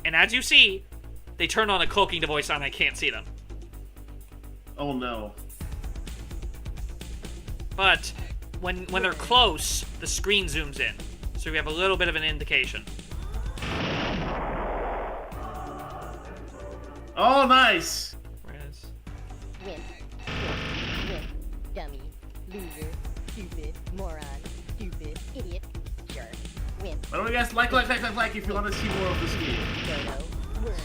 S1: And as you see, they turn on a cloaking device and I can't see them.
S2: Oh no.
S1: But when they're close, the screen zooms in, so we have a little bit of an indication.
S2: Oh, nice.
S1: Whereas,
S4: Wimp, dummy, loser, stupid, moron, stupid, idiot, jerk, wimp,
S2: By the way, guys, like if you want to see more of this game.
S4: dodo, worm,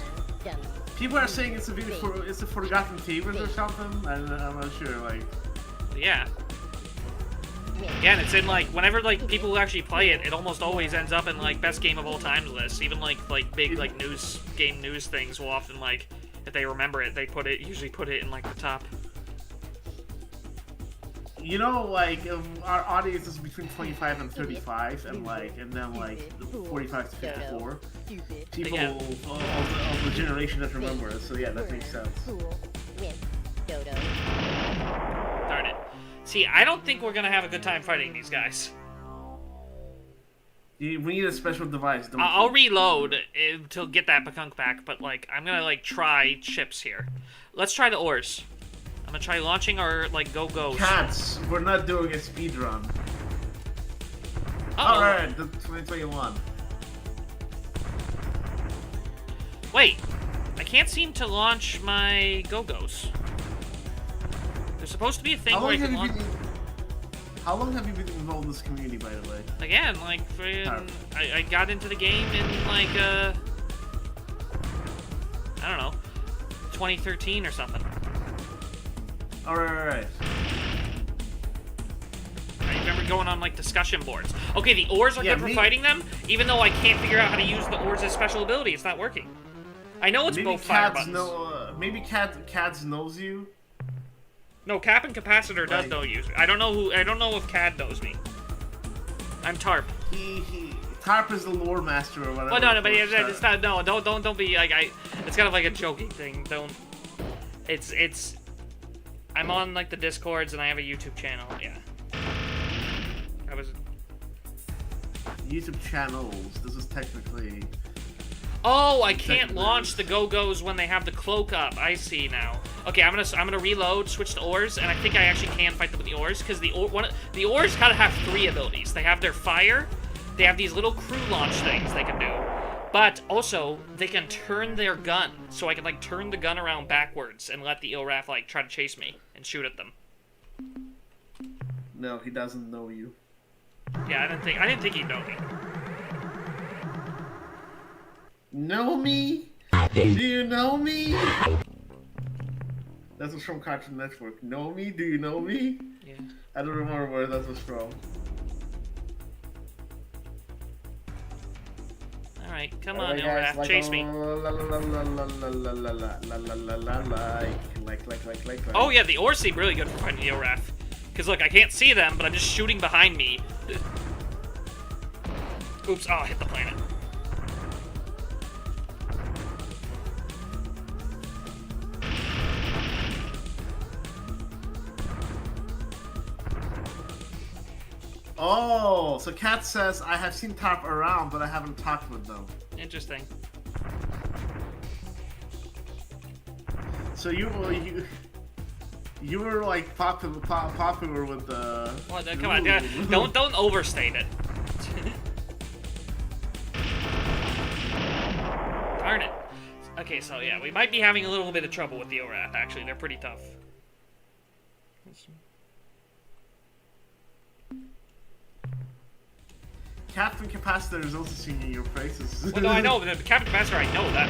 S4: dummy.
S2: People are saying it's a forgotten favorite or something, and I'm not sure. Like,
S1: yeah. Again, it's in like whenever like people who actually play it, it almost always ends up in like best game of all time lists. Even like big like news things will often like, if they remember it, they usually put it in like the top.
S2: you know, like our audience is between 25 and 35, and then like 45 to 54. People
S1: Yeah.
S2: of the generation that remember it. So yeah, that makes sense.
S1: Darn it. See, I don't think we're gonna have a good time fighting these guys.
S2: We need a special device. Don't
S1: I'll reload to get that Pakunk back, but like I'm gonna like try chips here. Let's try the ores. I'm gonna try launching our like go-go's.
S2: Cats, we're not doing a speed run.
S1: Uh-oh.
S2: Alright, the 2021.
S1: Wait, I can't seem to launch my go-go's. There's supposed to be a thing where I can launch.
S2: How long have you been involved in this community, by the way?
S1: Again, like, I got into the game in, like, I don't know, 2013 or something.
S2: Alright.
S1: I remember going on, like, discussion boards. Okay, the ores are good for
S2: me-
S1: fighting them, even though I can't figure out how to use the ores as special ability. It's not working. I know it's
S2: Maybe
S1: both fire
S2: Cats
S1: buttons.
S2: maybe Cats knows you.
S1: No, Cap and Capacitor does
S2: Like-
S1: know you. I don't know if Cad knows me. I'm Tarp.
S2: Tarp is the lore master or whatever.
S1: Well, no, but it's not. No, don't be like It's kind of like a joking thing. Don't. It's. I'm on like the Discords and I have a YouTube channel. Yeah. I was.
S2: YouTube channels. This is technically.
S1: Oh, I can't launch the Go-Go's when they have the cloak up. I see now. Okay, I'm gonna reload, switch to ores, and I think I actually can fight them with the ores because the ores kind of have 3 abilities. They have their fire, they have these little crew launch things they can do, but also they can turn their gun, so I can like turn the gun around backwards and let the Ilrath like try to chase me and shoot at them.
S2: No, he doesn't know you.
S1: Yeah, I didn't think he'd know me.
S2: Know me? Do you know me? That was from Cartoon Network. Know me? Do you know me?
S1: Yeah.
S2: I don't remember where that was from.
S1: Alright, come on, Ilrath, chase me.
S2: Like.
S1: Oh yeah, the ores seem really good for finding the Ilrath. Because look, I can't see them, but I'm just shooting behind me. Oops, oh, I hit the planet.
S2: Oh, so Kat says, I have seen Tarp around, but I haven't talked with them.
S1: Interesting.
S2: So you were like popular with the.
S1: Well, come on, don't overstate it. Darn it. Okay, so yeah, we might be having a little bit of trouble with the Ilrath. Actually, they're pretty tough.
S2: Captain Capacitor is also singing your praises.
S1: Well, no, I know, but the Captain Master, I know that.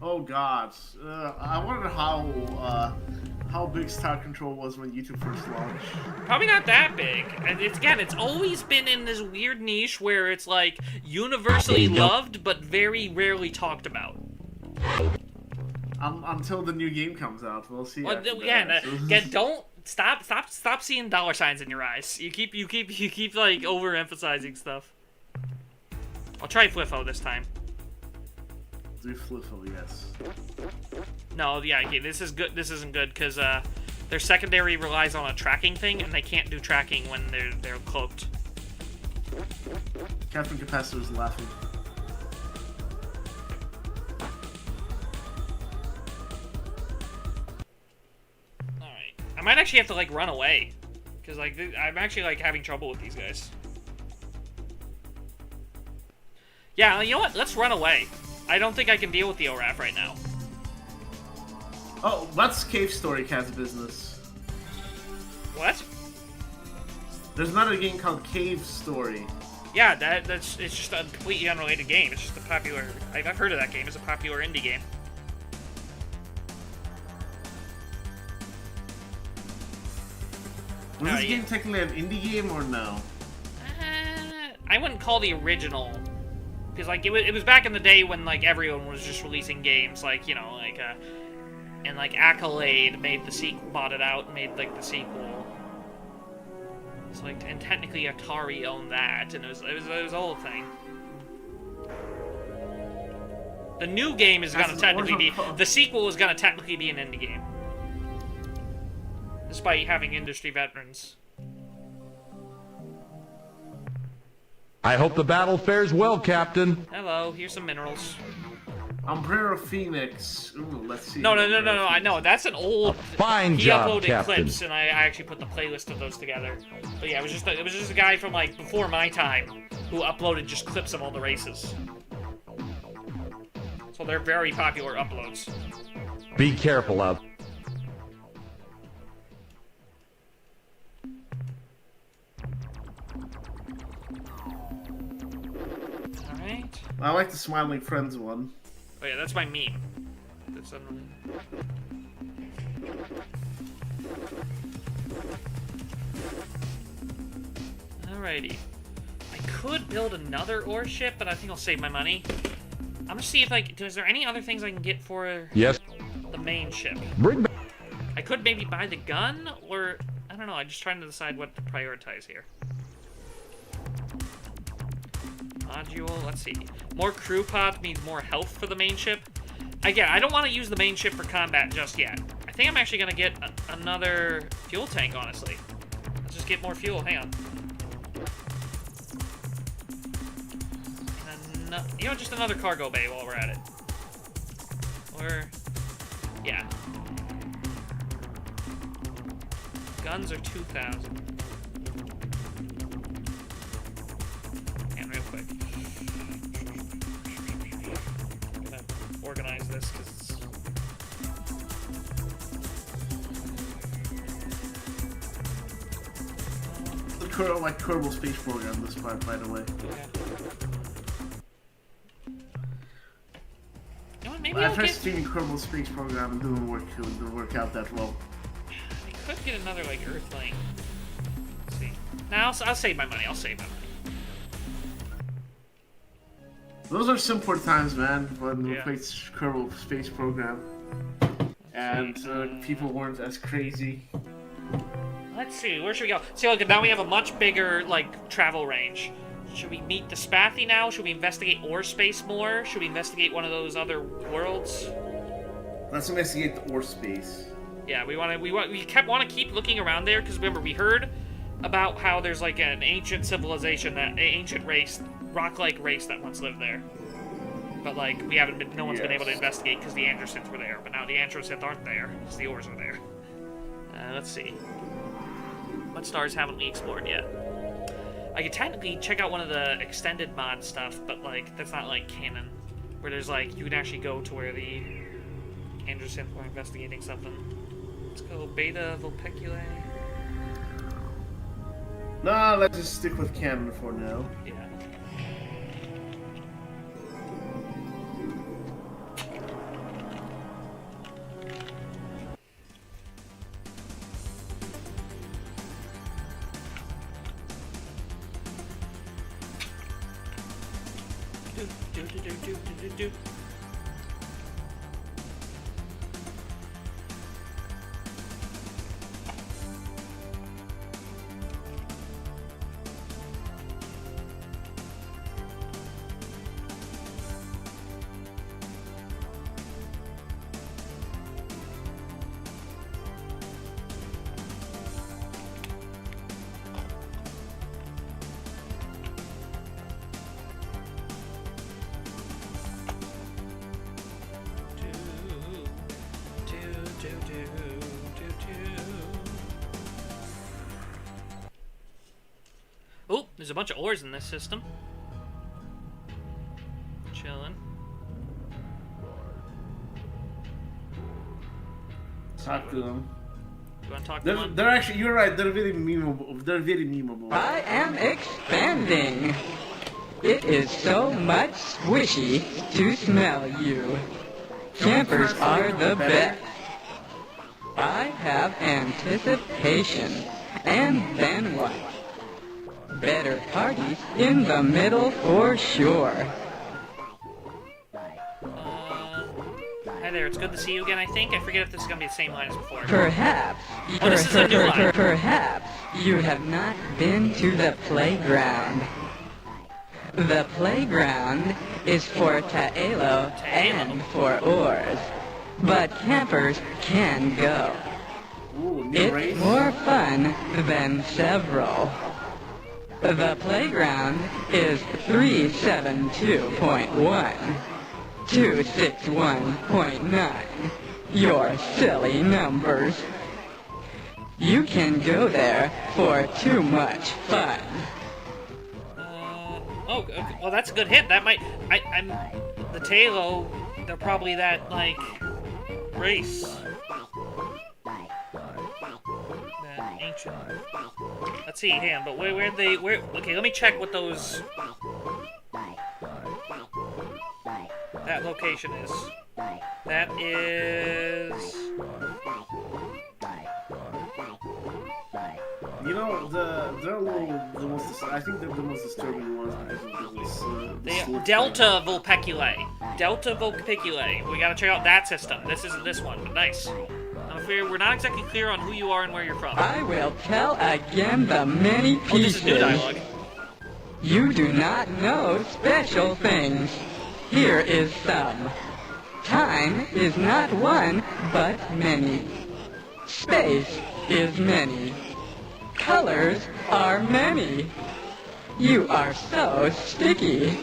S2: Oh God, I wonder how big Star Control was when YouTube first launched.
S1: Probably not that big. And it's always been in this weird niche where it's like universally loved, but very rarely talked about.
S2: Until the new game comes out, we'll see.
S1: Well, again, don't stop seeing dollar signs in your eyes. You keep like overemphasizing stuff. I'll try Fliffo this time.
S2: Do Fliffo, yes.
S1: No, yeah, okay, this is good. This isn't good because their secondary relies on a tracking thing, and they can't do tracking when they're cloaked.
S2: Captain Capacitor is laughing.
S1: Alright. I might actually have to, like, run away. Because, like, I'm actually, like, having trouble with these guys. Yeah, you know what? Let's run away. I don't think I can deal with the Ilrath right now.
S2: Oh, that's Cave Story Cat's business.
S1: What?
S2: There's another game called Cave Story.
S1: Yeah, it's just a completely unrelated game. It's just a popular... I've heard of that game. It's a popular indie game.
S2: Was this game technically an indie game or no?
S1: I wouldn't call the original... Because, like, it was back in the day when, like, everyone was just releasing games, like, you know, like, and, like, Accolade made the sequel, bought it out and made, like, the sequel. It's like, and technically Atari owned that, and it was a whole thing. The new game is gonna technically be, the sequel is gonna technically be an indie game. Despite having industry veterans.
S6: I hope the battle fares well, Captain.
S1: Hello, here's some minerals.
S2: Umbrella Phoenix. Ooh, let's see.
S1: No, I know. That's an old...
S6: Fine job,
S1: He uploaded
S6: Captain.
S1: clips, and I actually put the playlist of those together. But yeah, it was just a guy from, like, before my time who uploaded just clips of all the races. So they're very popular uploads.
S6: Be careful out.
S1: Alright.
S2: I like the Smiling Friends one.
S1: Oh yeah, that's my meme. That's unrelated. Alrighty. I could build another ore ship, but I think I'll save my money. I'm gonna see if, like, is there any other things I can get for
S6: Yes.
S1: the main ship?
S6: Bring back.
S1: I could maybe buy the gun, or... I don't know, I'm just trying to decide what to prioritize here. Module, let's see. More crew pods means more health for the main ship. Again, I don't want to use the main ship for combat just yet. I think I'm actually going to get another fuel tank, honestly. Let's just get more fuel, hang on. And you know, just another cargo bay while we're at it. Or, yeah. Guns are 2,000. And real quick. Order this because it's...
S2: Like Kerbal Space Program, this part, by the way.
S1: Yeah. You know what, maybe
S2: I
S1: I'll
S2: tried
S1: get...
S2: streaming Kerbal Space Program and didn't work out that well.
S1: I could get another, like, Earthling. Let's see. Now, I'll save my money. I'll save my money.
S2: Those are simpler times, man, when we
S1: Yeah.
S2: played Kerbal Space Program. And people weren't as crazy.
S1: Let's see, where should we go? See, look, now we have a much bigger, like, travel range. Should we meet the Spathy now? Should we investigate Ore Space more? Should we investigate one of those other worlds?
S2: Let's investigate the Ore Space.
S1: Yeah, we want to keep looking around there, because remember, we heard about how there's, like, an ancient civilization, an ancient race, rock-like race that once lived there. But, like, no one's been able to investigate because the Androsynths were there. But now the Androsynths aren't there, because the ores are there. Let's see. What stars haven't we explored yet? I could technically check out one of the extended mod stuff, but, like, that's not, like, canon. Where there's, like, you can actually go to where the Androsynths were investigating something. Let's go Beta Vulpeculae.
S2: Nah, let's just stick with canon for now.
S1: Yeah. Do. Oh, there's a bunch of ores in this system. Chilling.
S2: Talk to them.
S1: You want to talk to them?
S2: They're actually, you're right, they're very memeable. They're very memeable.
S7: I am expanding. It is so much squishy to smell you. Campers are the best. I have anticipation. And then what? Better parties in the middle for sure.
S1: Hi there, it's good to see you again, I think. I forget if this is going to be the same line as before.
S7: Perhaps,
S1: Oh, this is a new line.
S7: perhaps you have not been to the playground. The playground is for Taelo and for ores, but campers can go.
S2: Ooh, new
S7: It's
S2: race.
S7: more fun than several. The playground is 372.1, 261.9. Your silly numbers. You can go there for too much fun.
S1: Oh, okay, well, that's a good hint. That might... I'm... The Taelo, they're probably that, like... race. That ancient... Let's see, hang on, but where they... Okay, let me check what those... That location is. That is...
S2: You know, the most, I think they're the most disturbing ones because of this,
S1: Delta Vulpeculae. Delta Vulpeculae. We gotta check out that system. This isn't this one, but nice. We're not exactly clear on who you are and where you're from.
S7: I will tell again the many
S1: Oh, this is new
S7: pieces.
S1: dialogue.
S7: You do not know special things. Here is some. Time is not one, but many. Space is many. Colors are many. You are so sticky.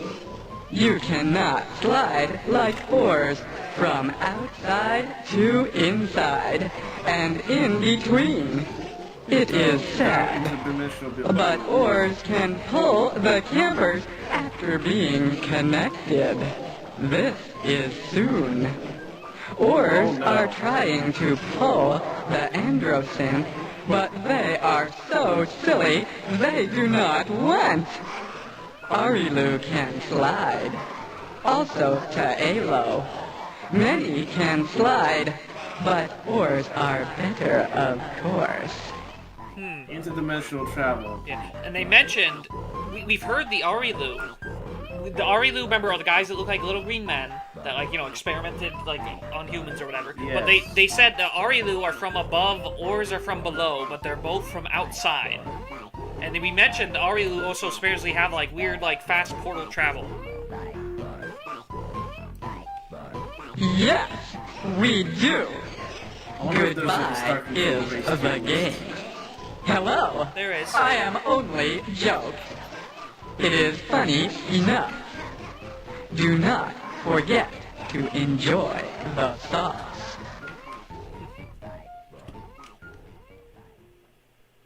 S7: You cannot slide like oars from outside to inside and in between. It is sad. But oars can pull the campers after being connected. This is soon. Oars are trying to pull the Androsynth, but they are so silly they do not want. Arilu can slide. Also Taelo. Many can slide, but oars are better, of course.
S2: Interdimensional travel.
S1: Yeah, and they mentioned we've heard the Arilu. The Arilu, remember, are the guys that look like little green men that, like, you know, experimented, like, on humans or whatever.
S2: Yes.
S1: But they said the Arilu are from above, oars are from below, but they're both from outside. And then we mentioned the Arilu also supposedly have, like, weird, like, fast portal travel.
S7: Yes, we do.
S2: I wonder if there's like a
S7: Goodbye
S2: start control
S7: is
S2: race
S7: the
S2: game.
S7: game. Hello.
S1: There is.
S7: I am only joke. It is funny enough. Do not forget to enjoy the sauce.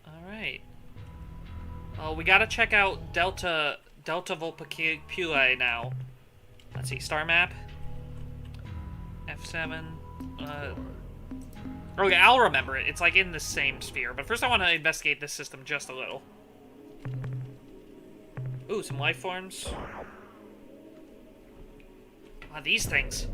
S1: Alright. Well, we gotta check out Delta Volpaculae now. Let's see, star map. F7. Okay, I'll remember it. It's like in the same sphere. But first I want to investigate this system just a little. Ooh, some life forms. Ah, these things.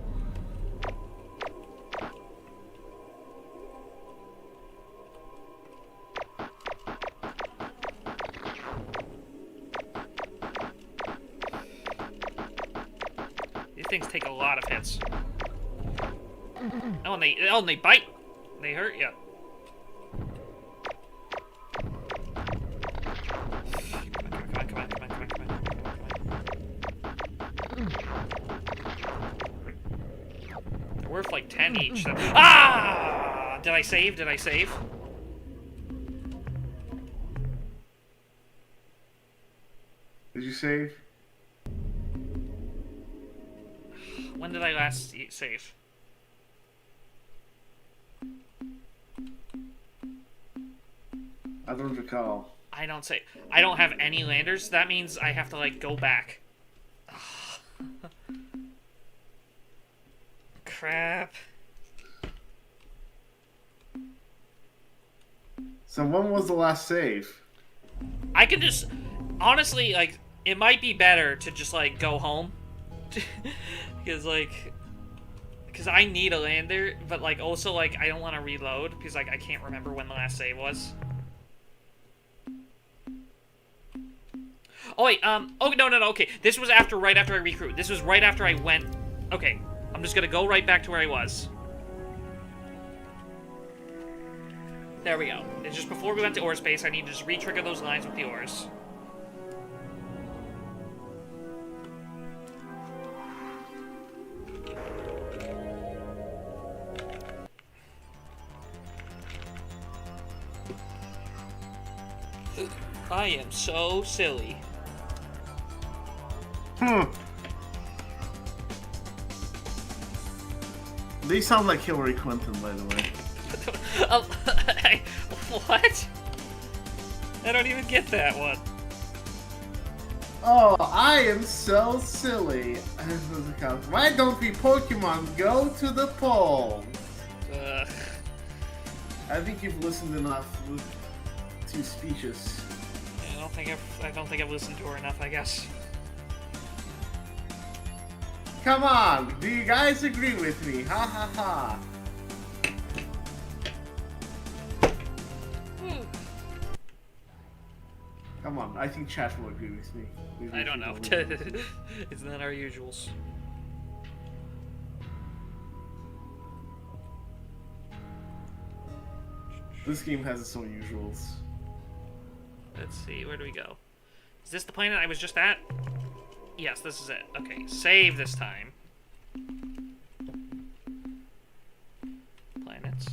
S1: These things take a lot of hits. Oh, and they bite. They hurt you. Come on. They're worth like 10 each. So... Ah! Did I save?
S2: Did you save?
S1: When did I last save?
S2: I don't recall.
S1: I don't say. I don't have any landers. That means I have to, like, go back. Crap.
S2: So when was the last save?
S1: I could just... Honestly, like, it might be better to just, like, go home. Because, like... Because I need a lander, but, like, also, like, I don't want to reload. Because, like, I can't remember when the last save was. Oh, wait, oh, no, okay. This was right after I recruited. This was right after I went... Okay, I'm just gonna go right back to where I was. There we go. It's just before we went to ore space, I need to just re-trigger those lines with the ores. I am so silly.
S2: They sound like Hillary Clinton, by the way.
S1: What? I don't even get that one.
S2: Oh, I am so silly. Why don't we Pokemon go to the pole?
S1: Ugh.
S2: I think you've listened enough to speeches.
S1: I don't think I've listened to her enough, I guess.
S2: Come on, do you guys agree with me? Ha ha ha. Come on, I think chat will agree with me.
S1: I don't know. It's not our usuals.
S2: This game has its own usuals.
S1: Let's see, where do we go? Is this the planet I was just at? Yes, this is it. Okay, save this time. Planets.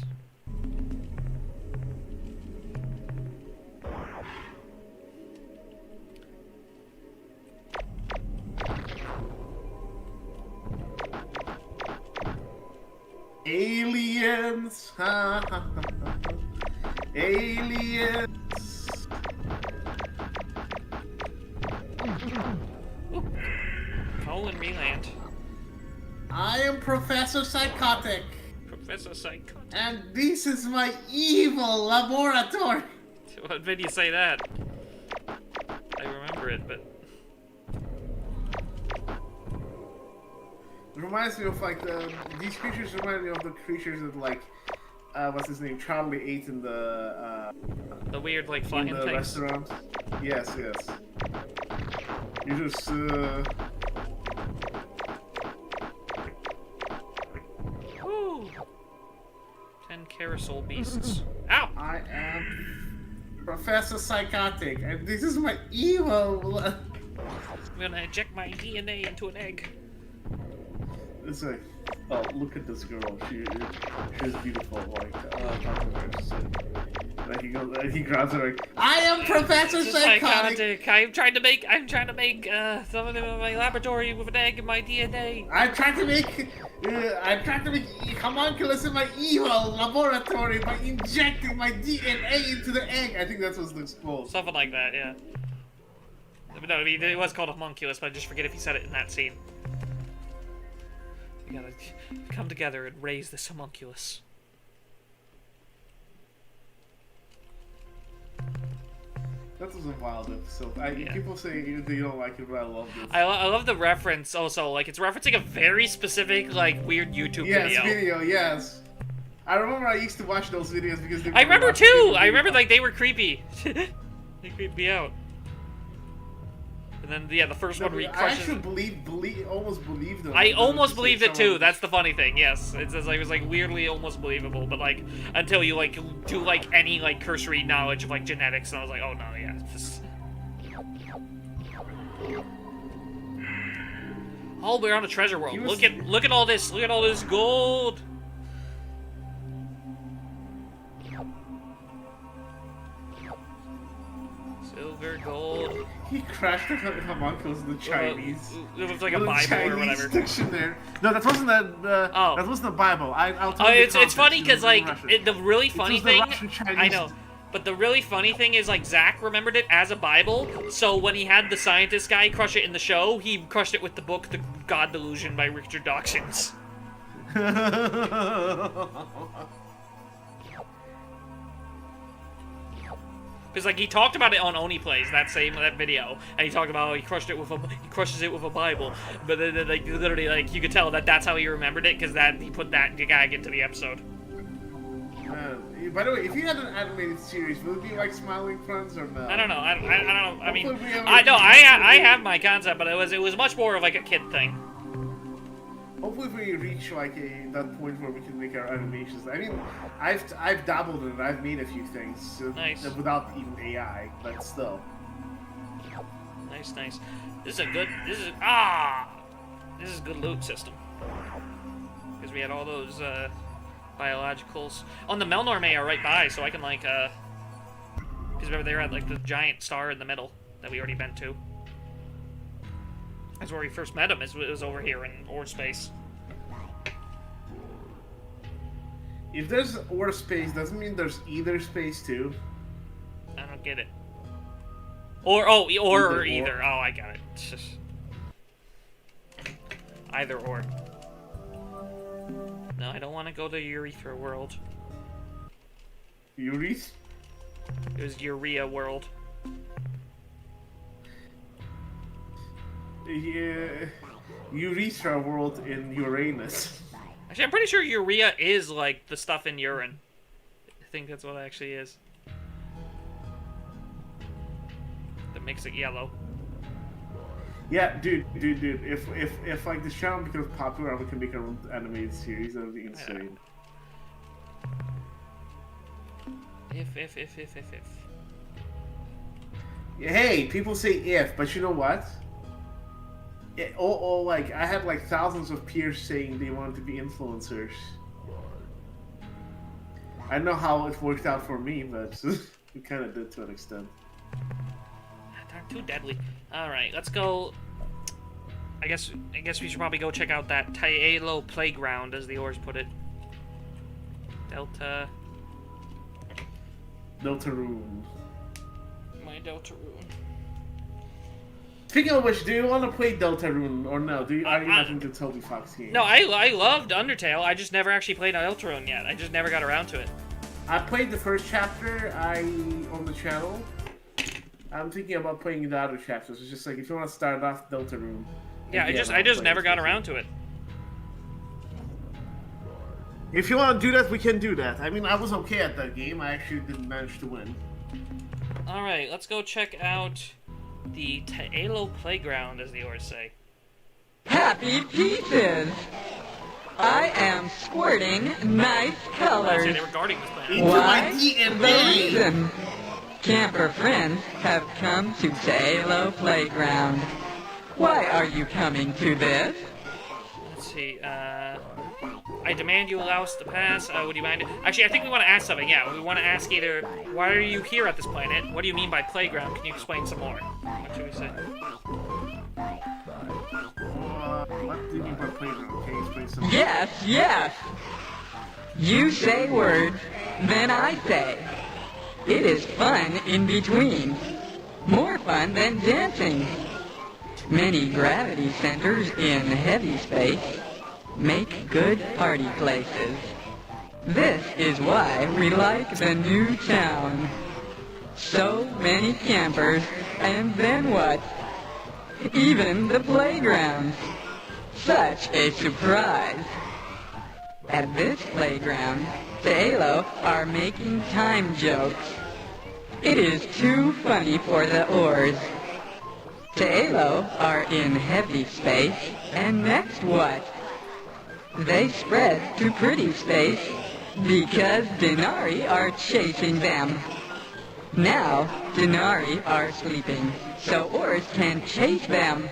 S2: Aliens! Ha ha ha ha. Aliens!
S1: Call and reland.
S2: I am Professor Psychotic,
S1: Professor Psycho.
S2: and this is my evil laboratory.
S1: What made you say that? I remember it, but
S2: It reminds me of like these creatures remind me of the creatures that like what's his name? Charlie ate in the
S1: weird like
S2: in
S1: flying
S2: the
S1: things.
S2: restaurant. Yes, yes. You just
S1: Woo! 10 carousel beasts. Ow!
S2: I am Professor Psychotic, and this is my evil.
S1: I'm gonna inject my DNA into an egg.
S2: It's like, oh, look at this girl. She's beautiful. Like, like he grabs her. Like, I am Professor Psychotic.
S1: I'm trying to make something in my laboratory with an egg in my DNA.
S2: I'm trying to make homunculus in my evil laboratory by injecting my DNA into the egg. I think that's what it's called.
S1: Something like that, yeah. No, I mean, it was called a homunculus, but I just forget if he said it in that scene. We gotta come together and raise this homunculus.
S2: That was a wild episode.
S1: Yeah.
S2: People say they don't like it, but I love this.
S1: I love the reference also. Like, it's referencing a very specific, like, weird YouTube video.
S2: Yes. I remember I used to watch those videos because they
S1: I remember too! I remember, like, they were creepy. They creeped me out. And then, yeah, the first one where he
S2: I
S1: crushes...
S2: actually almost believed them.
S1: I almost believed it too. That's the funny thing. Yes, it was like weirdly almost believable, but like until you like do like any like cursory knowledge of like genetics, and I was like, oh no, yeah. Oh, we're on a treasure world. Look at all this. Look at all this gold. Silver, gold.
S2: He crashed the homunculus in the Chinese.
S1: It was like a Bible or whatever.
S2: Dictionary. No, that wasn't that wasn't the Bible. I'll tell you.
S1: It's funny because like the really funny thing.
S2: Russian-Chinese.
S1: I know, but the really funny thing is like Zach remembered it as a Bible. So when he had the scientist guy crush it in the show, he crushed it with the book "The God Delusion" by Richard Dawkins. Because like he talked about it on Oni Plays that video, and he talked about how he crushes it with a Bible, but then like literally like you could tell that's how he remembered it because that he put that gag into the episode.
S2: By the way, if you had an animated series, would it be like Smiling Friends or no?
S1: I don't know. I don't know. I mean, I have my concept, but it was much more of like a kid thing.
S2: Hopefully we reach like that point where we can make our animations. I mean, I've dabbled in it. I've made a few things
S1: nice.
S2: Without even AI, but still.
S1: Nice. This is a good loot system. Because we had all those biologicals. On the Melnorme are right by, so I can like because remember they had like the giant star in the middle that we already been to. That's where we first met him. It was over here in Ore Space.
S2: If there's Ore Space, doesn't mean there's either space too.
S1: I don't get it. Or either. Oh, I got it. It's just either or. No, I don't want to go to Urethra World.
S2: It
S1: was Urea World.
S2: Yeah, Urethra World in Uranus.
S1: Actually, I'm pretty sure urea is like the stuff in urine. I think that's what it actually is. That makes it yellow.
S2: Yeah, dude. If like this channel becomes popular and we can make our own animated series, that would be insane.
S1: If.
S2: Hey, people say if, but you know what? Like I had like thousands of peers saying they wanted to be influencers. I don't know how it worked out for me, but it kind of did to an extent.
S1: They're too deadly. All right, let's go. I guess we should probably go check out that Taelo playground, as the Ors put it.
S2: Deltarune.
S1: My Deltarune.
S2: Speaking of which, do you want to play Deltarune or no? Are you not into Toby Fox games?
S1: No, I loved Undertale. I just never actually played Deltarune yet. I just never got around to it.
S2: I played the first chapter on the channel. I'm thinking about playing the other chapters. It's just like if you want to start off Deltarune.
S1: Yeah, I just never got around to it.
S2: If you want to do that, we can do that. I mean, I was okay at that game. I actually didn't manage to win.
S1: Alright, let's go check out the Taelo Playground, as the Ors say.
S7: Happy pieces! I am squirting nice colors.
S1: They were guarding this planet.
S2: Into my
S7: Why?
S2: DNA!
S7: The reason. Camper friends have come to Taelo Playground. Why are you coming to this?
S1: Let's see, I demand you allow us to pass. Would you mind? Actually, I think we want to ask something. Yeah, we want to ask either, why are you here at this planet? What do you mean by playground? Can you explain some more? What should we say?
S2: What do you mean by playground? Can you explain some?
S7: Yes, yes. You say words, then I say. It is fun in between. More fun than dancing. Many gravity centers in heavy space make good party places. This is why we like the new town. So many campers, and then what? Even the playground. Such a surprise. At this playground, Taelo are making time jokes. It is too funny for the Ors. Taelo are in heavy space, and next what? They spread to pretty space because Denari are chasing them. Now, Denari are sleeping, so Ors can chase them.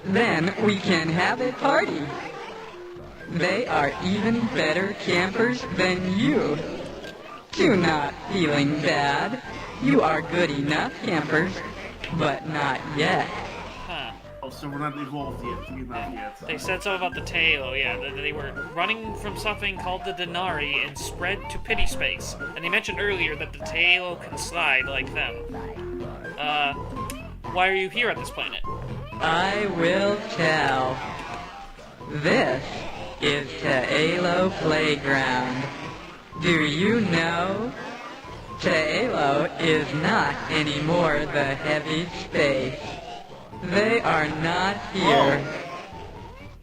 S7: Then we can have a party. They are even better campers than you. Do not feeling bad. You are good enough campers, but not yet.
S1: Huh.
S2: Oh, so we're not evolved yet. We're not yet.
S1: They said something about the Taelo, yeah. They were running from something called the Denari and spread to pity space. And they mentioned earlier that the Taelo can slide like them. Why are you here at this planet?
S7: I will tell. This is Taelo Playground. Do you know? Taelo is not anymore the heavy space. They are not here.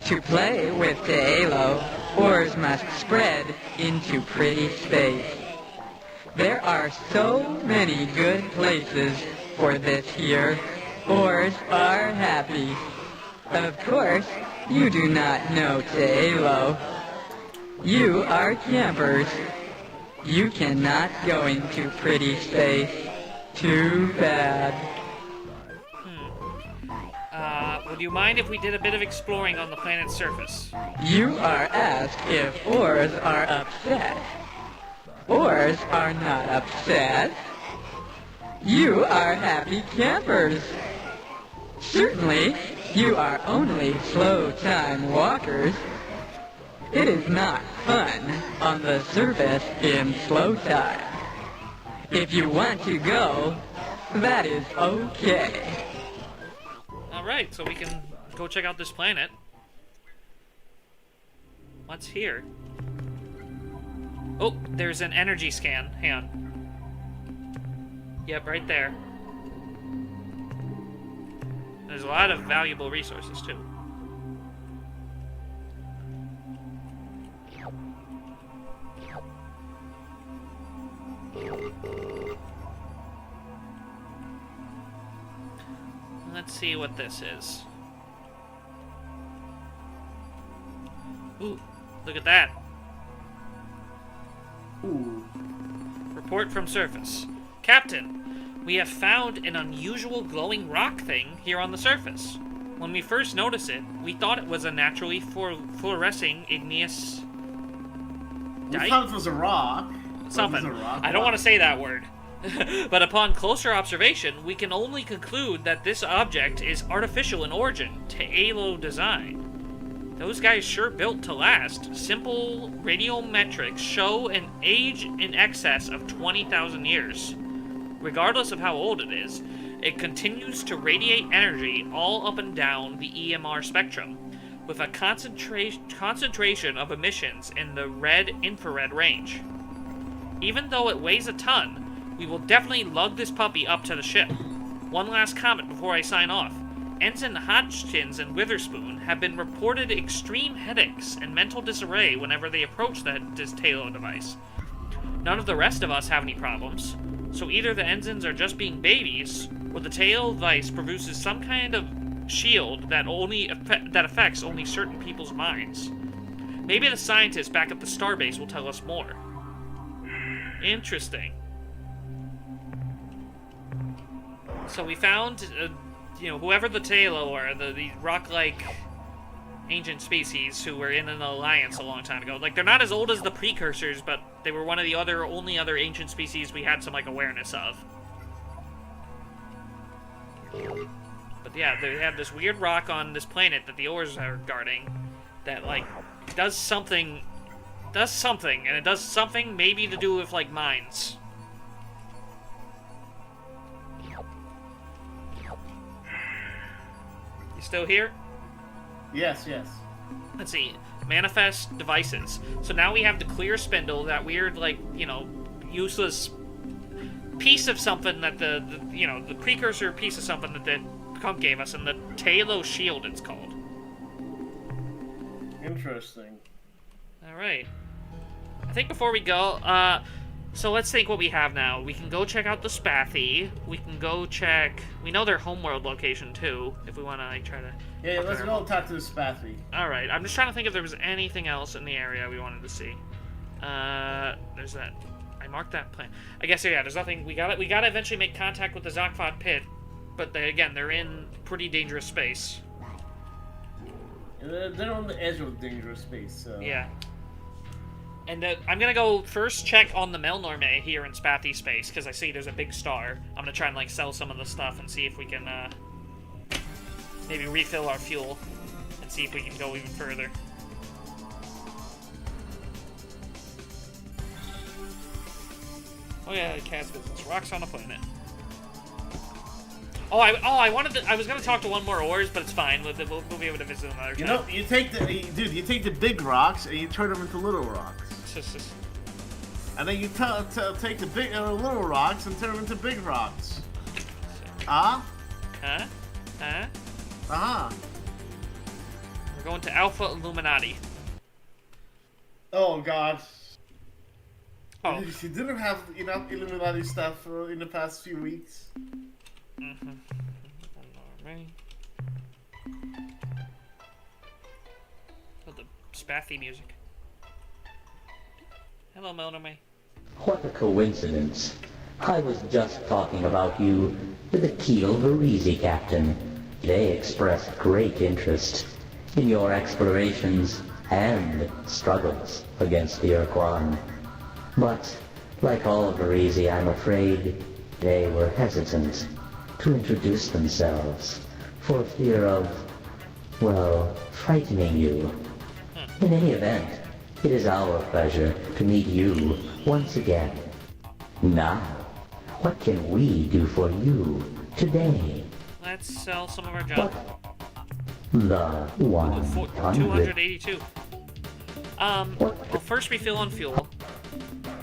S7: To play with Taelo, Ors must spread into pretty space. There are so many good places for this here. Ors are happy. Of course, you do not know Taelo. You are campers. You cannot go into pretty space. Too bad.
S1: Would you mind if we did a bit of exploring on the planet's surface?
S7: You are asked if Ors are upset. Ors are not upset. You are happy campers. Certainly, you are only slow-time walkers. It is not fun on the surface in slow time. If you want to go, that is okay.
S1: Alright, so we can go check out this planet. What's here? Oh, there's an energy scan. Hang on. Yep, right there. There's a lot of valuable resources, too. Let's see what this is. Ooh, look at that.
S2: Ooh.
S1: Report from surface. Captain, we have found an unusual glowing rock thing here on the surface. When we first noticed it, we thought it was a naturally fluorescing igneous...
S2: We thought it was a rock.
S1: Something.
S2: It was a rock.
S1: I don't want to say that word. But upon closer observation, we can only conclude that this object is artificial in origin, Taelo design. Those guys sure built to last. Simple radiometrics show an age in excess of 20,000 years. Regardless of how old it is, It continues to radiate energy all up and down the EMR spectrum, with a concentration of emissions in the red infrared range. Even though it weighs a ton, we will definitely lug this puppy up to the ship. One last comment before I sign off. Ensign Hodgkins and Witherspoon have been reported extreme headaches and mental disarray whenever they approach this Talo device. None of the rest of us have any problems, so either the ensigns are just being babies, or the Talo device produces some kind of shield that affects only certain people's minds. Maybe the scientists back at the starbase will tell us more. Interesting. So we found, whoever the Talo are, the rock-like ancient species who were in an alliance a long time ago. Like, they're not as old as the precursors, but they were one of the only other ancient species we had some, like, awareness of. But yeah, they have this weird rock on this planet that the Urs are guarding that, like, does something, and it does something maybe to do with, like, mines. You still here?
S2: Yes, yes.
S1: Let's see. Manifest devices. So now we have the clear spindle, that weird, like, useless piece of something that the precursor piece of something that the Kunk gave us, and the Talo shield it's called.
S2: Interesting.
S1: Alright. I think before we go, so let's think what we have now. We can go check out the Spathy. We can go check... We know their homeworld location, too, if we want to, like, try to...
S2: Yeah, let's go talk to the Spathy.
S1: Alright, I'm just trying to think if there was anything else in the area we wanted to see. There's that... I marked that plan. I guess, yeah, there's nothing... We gotta eventually make contact with the Zokfot pit, but they're in pretty dangerous space.
S2: They're on the edge of dangerous space, so...
S1: Yeah. And I'm gonna go first check on the Melnorme here in Spathy space, because I see there's a big star. I'm gonna try and, like, sell some of the stuff and see if we can, maybe refill our fuel, and see if we can go even further. Oh yeah, cat's business. Rocks on the planet. I was gonna talk to one more Urs, but it's fine. We'll be able to visit another time.
S2: You take the big rocks and you turn them into little rocks. And then you take the big little rocks and turn them into big rocks.
S1: Huh?
S2: Uh-huh.
S1: We're going to Alpha Illuminati.
S2: Oh, God.
S1: Oh.
S2: You didn't have enough Illuminati stuff in the past few weeks.
S1: Mm-hmm. Alright. Oh, the Spathy music. Hello, Melnorme.
S8: What a coincidence. I was just talking about you to the Keel Varese captain. They expressed great interest in your explorations and struggles against the Ur-Quan. But, like all of Varese, I'm afraid they were hesitant to introduce themselves for fear of, well, frightening you. In any event, it is our pleasure to meet you once again. Now, what can we do for you today?
S1: Let's sell some of our junk.
S8: The 100.
S1: 282. Well, first we fill on fuel.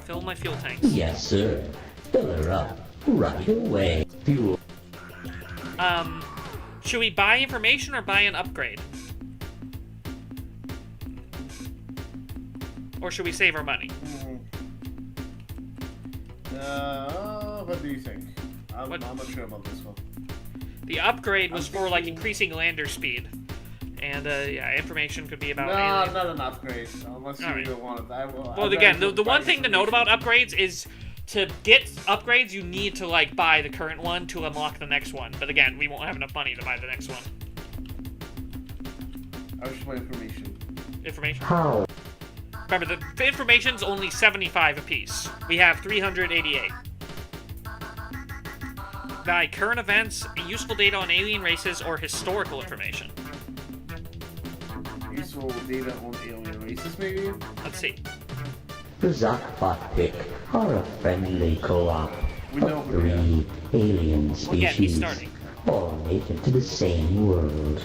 S1: Fill my fuel tanks.
S8: Yes, sir. Fill her up right away. Fuel.
S1: Should we buy information or buy an upgrade? Or should we save our money?
S2: What do you think? I'm not sure about this one.
S1: The upgrade was for, like, increasing lander speed. And, yeah, information could be about...
S2: No, not an upgrade. Unless you
S1: Alright.
S2: don't want it.
S1: Well, again, the one thing to note about upgrades is to get upgrades, you need to, like, buy the current one to unlock the next one. But again, we won't have enough money to buy the next one.
S2: I wish my information.
S1: Information?
S8: How?
S1: Remember, the information's only 75 apiece. We have 388. Buy current events, useful data on alien races, or historical information.
S2: Useful data on alien races, maybe?
S1: Let's see.
S8: The Zokfot pick are a friendly co-op
S2: We know who they are.
S8: 3 alien
S1: Well, yeah, he's
S8: species,
S1: starting.
S8: all native to the same world.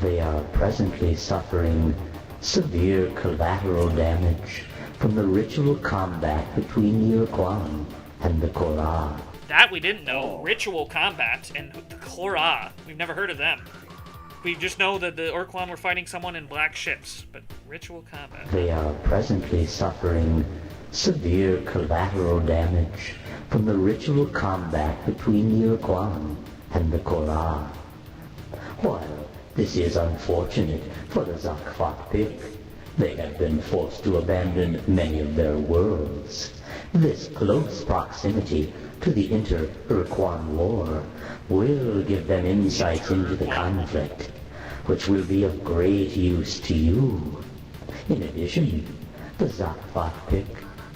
S8: They are presently suffering severe collateral damage from the ritual combat between the Ur-Quan and the Korra.
S1: That we didn't know. Ritual combat and the Korra. We've never heard of them. We just know that the Ur-Quan were fighting someone in black ships, but ritual combat.
S8: They are presently suffering severe collateral damage from the ritual combat between the Ur-Quan and the Korra. While this is unfortunate for the Zakfat-Pik, they have been forced to abandon many of their worlds. This close proximity to the inter-Ur-Quan war will give them insights into the conflict, which will be of great use to you. In addition, the Zakfat-Pik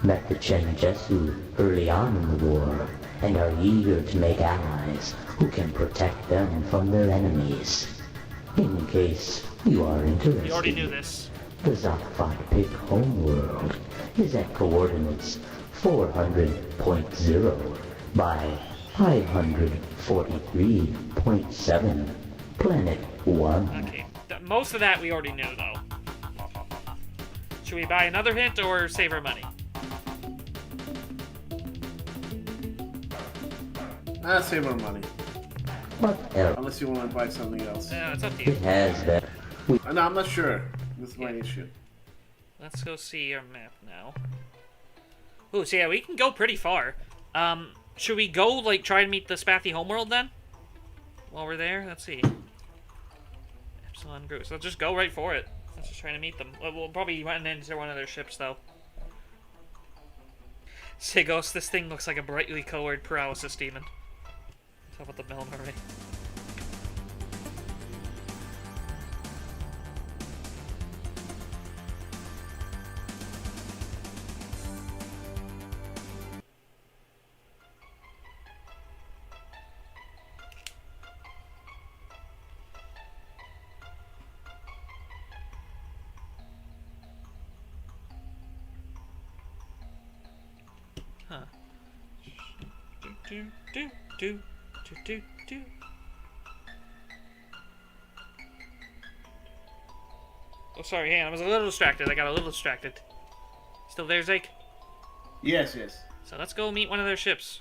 S8: met the Chenjesu early on in the war and are eager to make allies who can protect them from their enemies. In case you are interested,
S1: We already knew this.
S8: the Zakfat-Pik homeworld is at coordinates 400.0 by 543.7, Planet 1.
S1: Okay. Most of that we already knew, though. Should we buy another hint or save our money?
S2: Save our money.
S8: What else?
S2: Unless you want to buy something else.
S1: Yeah, it's up to you.
S8: It has that.
S2: No, I'm not sure. This is my issue.
S1: Let's go see our map now. Ooh, so yeah, we can go pretty far. Should we go, like, try and meet the Spathy homeworld then? While we're there? Let's see. Epsilon group. So let's just go right for it. Let's just try to meet them. We'll probably run into one of their ships, though. Sigos, this thing looks like a brightly colored paralysis demon. How about the Melmaray? Huh. Do do do do do do. Oh, sorry, hang on. I was a little distracted. I got a little distracted. Still there, Zake?
S2: Yes, yes.
S1: So let's go meet one of their ships.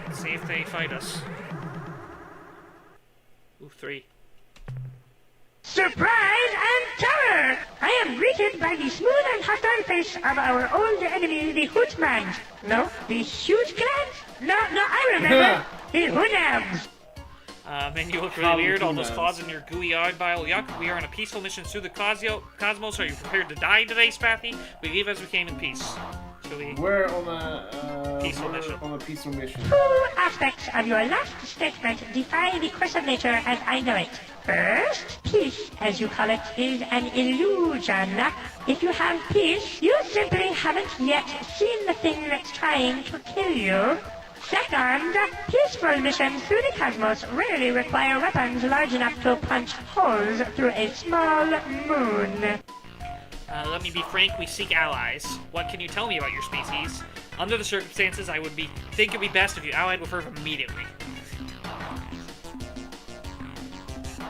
S1: Let's see if they fight us. Ooh, 3.
S9: Surprise and terror! I am greeted by the smooth and hostile face of our old enemy, the Hootman. No, the huge cat? No, I remember. The Hoonams.
S1: Man, you look really weird. All those claws in your gooey eyeball. Yuck. We are on a peaceful mission through the cosmos. Are you prepared to die today, Spathy? We leave as we came in peace. Shall we?
S2: We're on a
S1: Peaceful mission.
S2: On a peaceful mission.
S9: Two aspects of your last statement defy the course of nature as I know it. First, peace, as you call it, is an illusion. If you have peace, you simply haven't yet seen the thing that's trying to kill you. Second, peaceful missions through the cosmos rarely require weapons large enough to punch holes through a small moon.
S1: Let me be frank, we seek allies. What can you tell me about your species? Under the circumstances, I would think it'd be best if you allied with her immediately.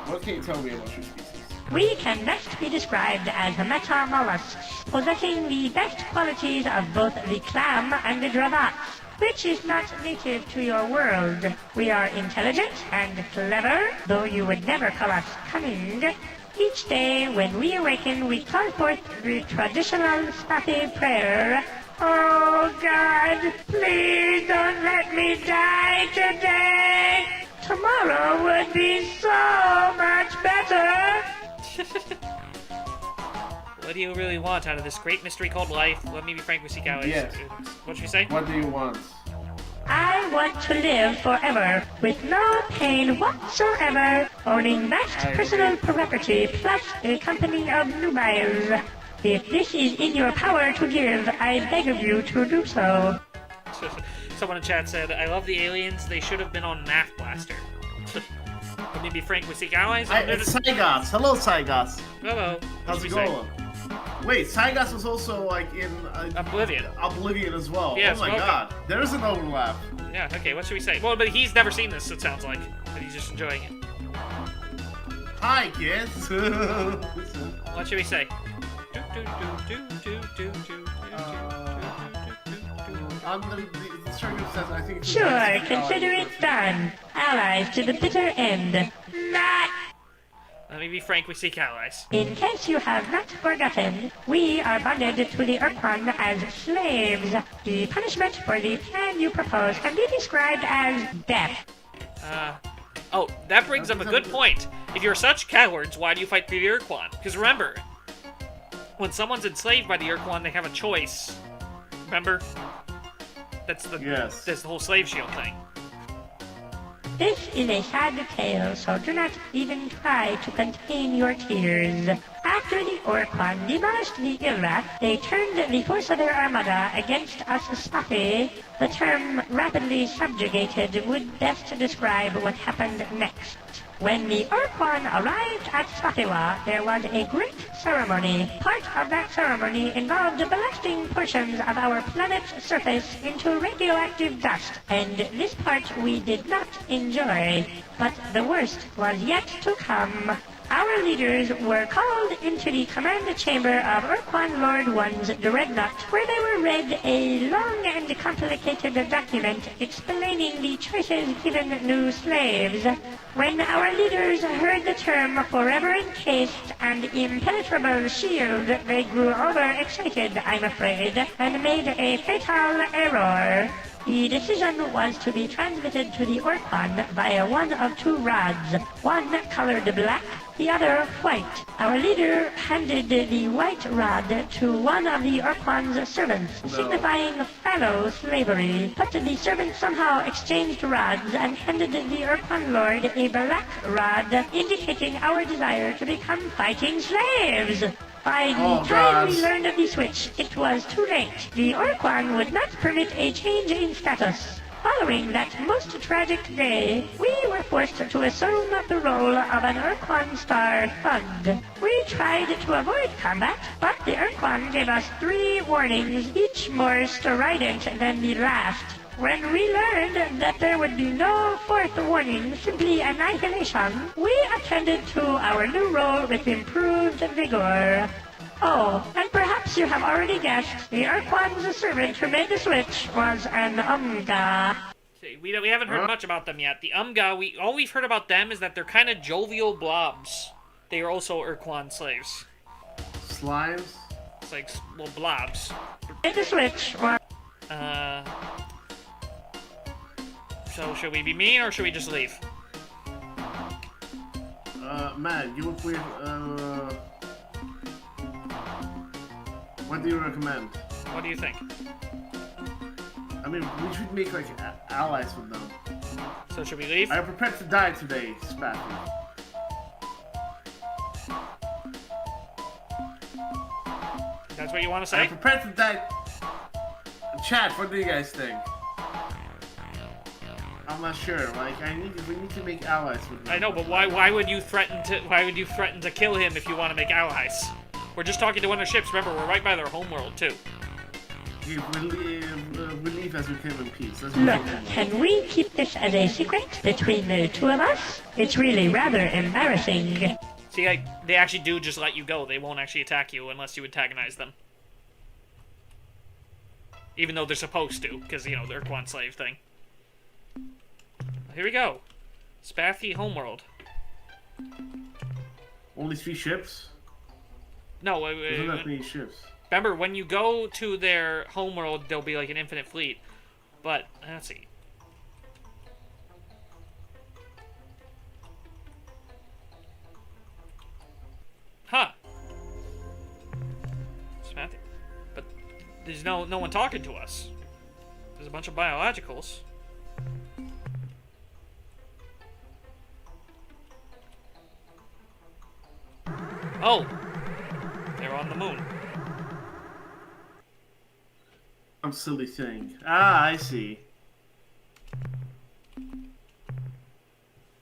S2: What can you tell me about your species?
S9: We can best be described as metamollusks, possessing the best qualities of both the clam and the dravat, which is not native to your world. We are intelligent and clever, though you would never call us cunning. Each day when we awaken, we call forth the traditional Spathy prayer. Oh God, please don't let me die today! Tomorrow would be so much better!
S1: What do you really want out of this great mystery called life? Let me be frank, we seek allies.
S2: Yes.
S1: What should we say?
S2: What do you want?
S9: I want to live forever, with no pain whatsoever, owning vast personal property, plus a company of nubiles. If this is in your power to give, I beg of you to do so.
S1: Someone in chat said, I love the aliens, they should have been on Math Blaster. Let me be frank, we seek allies?
S2: It's Saigots. Hello, Saigots.
S1: Hello.
S2: How's it
S1: What
S2: going? Wait, Sygas was also like in Oblivion as well.
S1: Yeah,
S2: oh my god, there's an overlap.
S1: Yeah. Okay. What should we say? Well, but he's never seen this. It sounds like, but he's just enjoying it.
S2: Hi, kids.
S1: What should we say?
S2: On the circumstance, I think.
S9: Sure, consider it done. Allies to the bitter end. Not.
S1: Let me be frank, we seek allies.
S9: In case you have not forgotten, we are bonded to the Ur-Quan as slaves. The punishment for the plan you propose can be described as death.
S1: Oh, that brings up a good point. If you're such cowards, why do you fight for the Ur-Quan? Because remember, when someone's enslaved by the Ur-Quan, they have a choice. Remember? That's the whole slave shield thing.
S9: This is a sad tale, so do not even try to contain your tears. After the Ur-Quan demolished the Illa, they turned the force of their armada against us Spathi. The term rapidly subjugated would best describe what happened next. When the Ur-Quan arrived at Spathiwa, there was a great ceremony. Part of that ceremony involved blasting portions of our planet's surface into radioactive dust, and this part we did not enjoy. But the worst was yet to come. Our leaders were called into the command chamber of Ur-Quan Lord One's dreadnought, where they were read a long and complicated document explaining the choices given new slaves. When our leaders heard the term forever encased and impenetrable shield, they grew overexcited, I'm afraid, and made a fatal error. The decision was to be transmitted to the Ur-Quan via one of two rods, one colored black, the other white. Our leader handed the white rod to one of the Ur-Quan's servants, signifying fallow slavery. But the servant somehow exchanged rods and handed the Ur-Quan lord a black rod, indicating our desire to become fighting slaves. By the time we learned of the switch, it was too late. The Ur-Quan would not permit a change in status. Following that most tragic day, we were forced to assume the role of an Ur-Quan star thug. We tried to avoid combat, but the Ur-Quan gave us 3 warnings, each more strident than the last. When we learned that there would be no 4th warning, simply annihilation, we attended to our new role with improved vigor. Oh, and perhaps you have already guessed, the Ur-Quan's servant who made the switch was an Umga.
S1: We haven't heard much about them yet. The Umga, all we've heard about them is that they're kind of jovial blobs. They are also Ur-Quan slaves.
S2: Slimes?
S1: It's like, well, blobs.
S9: Made the switch was...
S1: So, should we be mean, or should we just leave?
S2: Matt, you look weird, what do you recommend?
S1: What do you think?
S2: I mean, we should make, like, allies with them.
S1: So, should we leave?
S2: I am prepared to die today, Spaffy.
S1: That's what you want to say?
S2: I'm prepared to die. Chat, what do you guys think? I'm not sure. Like, we need to make allies with him.
S1: I know, but why would you threaten to kill him if you want to make allies? We're just talking to one of their ships. Remember, we're right by their homeworld too.
S2: We leave as we came in peace.
S9: Look, can we keep this as a secret between the two of us? It's really rather embarrassing.
S1: See, like, they actually do just let you go. They won't actually attack you unless you antagonize them. Even though they're supposed to, because, you know, they're a Quan slave thing. Here we go. Spathi homeworld.
S2: Only 3 ships?
S1: No,
S2: There's not that many ships.
S1: Remember, when you go to their homeworld, there'll be like an infinite fleet. But, let's see. Huh. Spathi. But there's no one talking to us. There's a bunch of biologicals. Oh! They're on the moon.
S2: Some silly thing. Ah, I see.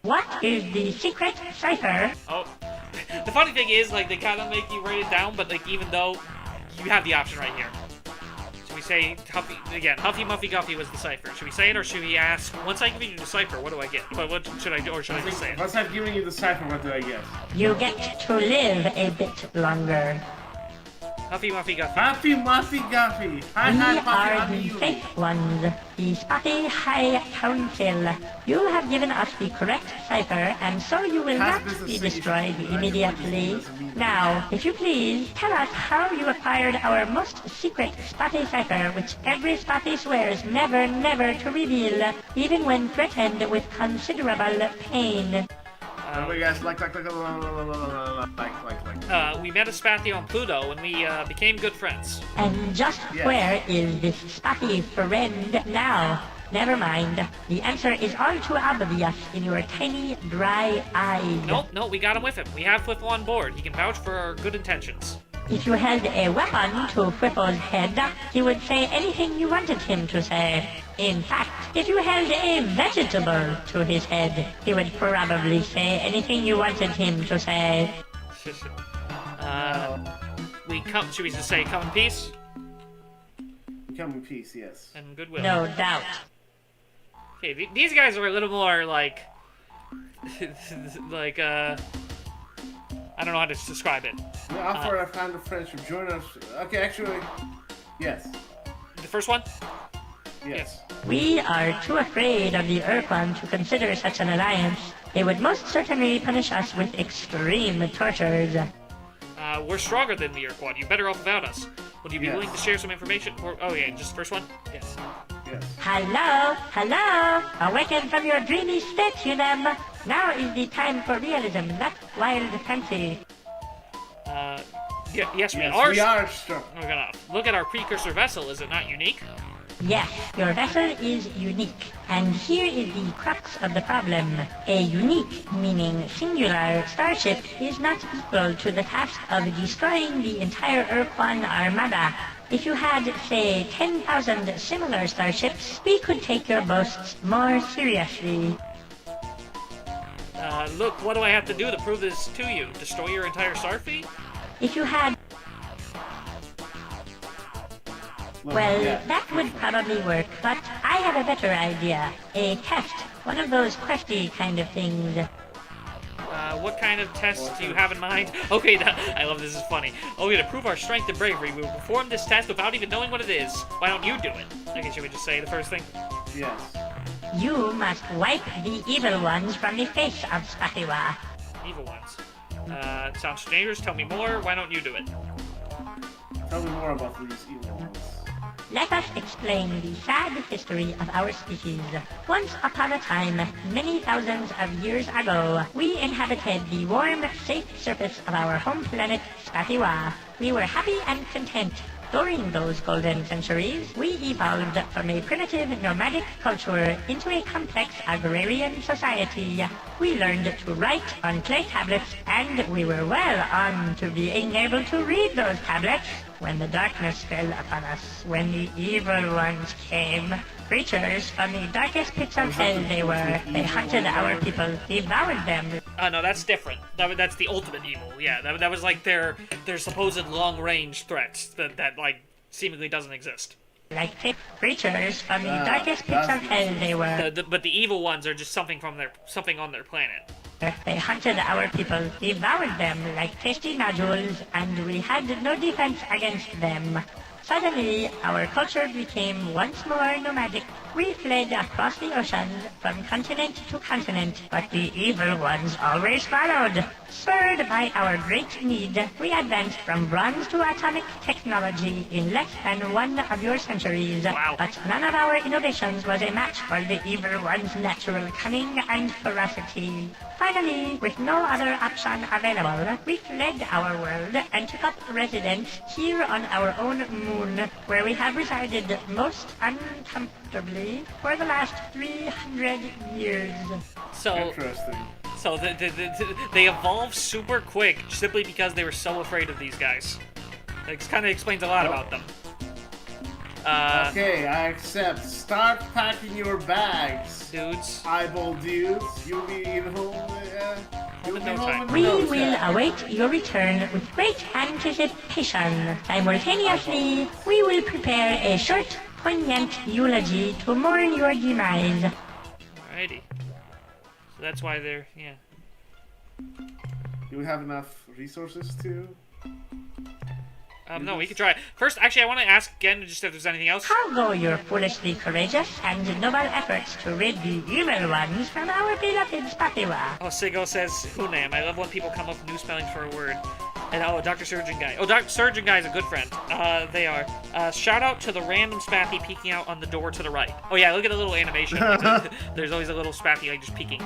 S9: What is the secret cipher?
S1: Oh. The funny thing is, like, they kind of make you write it down, but, like, even though you have the option right here. Should we say Huffy again? Huffy Muffy Guffy was the cipher. Should we say it or should we ask? Once I give you the cipher, what do I get? What should I do, or should I just say it?
S2: Once I've given you the cipher, what do I get?
S9: You get to live a bit longer.
S1: Huffy Muffy Guffy.
S2: Happy Muffy Guffy! Hi,
S9: We
S2: hi,
S9: are
S2: Muffy,
S9: the
S2: I'm you.
S9: Fake Ones, the Spotty High Council. You have given us the correct cipher, and so you will not be destroyed immediately. Now, if you please, tell us how you acquired our most secret Spotty cipher, which every Spotty swears never, never to reveal, even when threatened with considerable pain.
S2: Wait, guys, like.
S1: We met a Spathy on Pluto and we became good friends.
S9: And just where is this Spotty friend now? Never mind. The answer is all too obvious in your tiny, dry eyes.
S1: Nope, we got him with him. We have Flippo on board. He can vouch for our good intentions.
S9: If you held a weapon to Whipple's head, he would say anything you wanted him to say. In fact, if you held a vegetable to his head, he would probably say anything you wanted him to say.
S1: Should we just say come in peace?
S2: Come in peace, yes.
S1: And goodwill.
S9: No doubt.
S1: Okay, these guys are a little more like... I don't know how to describe it.
S2: We offer a kind of friendship. Join us. Okay, actually, yes.
S1: The first one?
S2: Yes.
S9: We are too afraid of the Ur-Quan to consider such an alliance. They would most certainly punish us with extreme tortures.
S1: We're stronger than the Ur-Quan. You better off without us. Would you be
S2: Yes.
S1: willing to share some information? Oh yeah, just the first one? Yes.
S2: Yes.
S9: Hello! Awaken from your dreamy state, you them! Now is the time for realism, not wild fancy.
S1: Yes, we
S2: Yes,
S1: are.
S2: we are strong.
S1: We're gonna look at our precursor vessel. Is it not unique?
S9: Yes, your vessel is unique. And here is the crux of the problem. A unique, meaning singular, starship is not equal to the task of destroying the entire Ur-Quan armada. If you had, say, 10,000 similar starships, we could take your boasts more seriously.
S1: Look, what do I have to do to prove this to you? Destroy your entire star fleet?
S9: If you had... Well, that would probably work, but I have a better idea. A test. One of those questy kind of things.
S1: What kind of test do you have in mind? Okay, I love this. Is funny. Okay, to prove our strength and bravery, we will perform this test without even knowing what it is. Why don't you do it? Okay, should we just say the first thing?
S2: Yes.
S9: You must wipe the evil ones from the face of Spatiwa.
S1: Evil ones. Sounds dangerous. Tell me more. Why don't you do it?
S2: Tell me more about these evil ones.
S9: Let us explain the sad history of our species. Once upon a time, many thousands of years ago, we inhabited the warm, safe surface of our home planet, Spatiwa. We were happy and content. During those golden centuries, we evolved from a primitive nomadic culture into a complex agrarian society. We learned to write on clay tablets, and we were well on to being able to read those tablets when the darkness fell upon us, when the evil ones came. Creatures from the darkest pits of hell they were. They hunted our people, devoured them.
S1: No, that's different. That's the ultimate evil. Yeah, that was like their supposed long-range threats that like seemingly doesn't exist.
S9: Like creatures from the darkest pits of hell they were.
S1: But the evil ones are just something on their planet.
S9: They hunted our people, devoured them like tasty nodules, and we had no defense against them. Suddenly, our culture became once more nomadic. We fled across the oceans, from continent to continent, but the evil ones always followed. Spurred by our great need, we advanced from bronze to atomic technology in less than one of your centuries.
S1: Wow.
S9: But none of our innovations was a match for the evil one's natural cunning and ferocity. Finally, with no other option available, we fled our world and took up residence here on our own moon, where we have resided most uncomfortably for the last 300 years.
S1: So,
S2: Interesting.
S1: so they evolved super quick simply because they were so afraid of these guys. It kind of explains a lot about them.
S2: Okay, I accept. Start packing your bags,
S1: Dudes.
S2: eyeball dudes. You'll be in home.
S1: Home in no time.
S9: We will await your return with great anticipation. Simultaneously, we will prepare a short, poignant eulogy to mourn your demise.
S1: Alrighty. So that's why they're, yeah.
S2: Do we have enough resources to?
S1: No, we could try. First, actually, I want to ask again just if there's anything else.
S9: How go your foolishly courageous and noble efforts to rid the evil ones from our beloved Spatiwa?
S1: Oh, Sigo says, Hunam. I love when people come up with new spellings for a word. And oh, Dr. Surgeon Guy. Oh, Dr. Surgeon Guy is a good friend. They are. Shout out to the random Spathy peeking out on the door to the right. Oh yeah, look at the little animation. There's always a little Spathy like just peeking.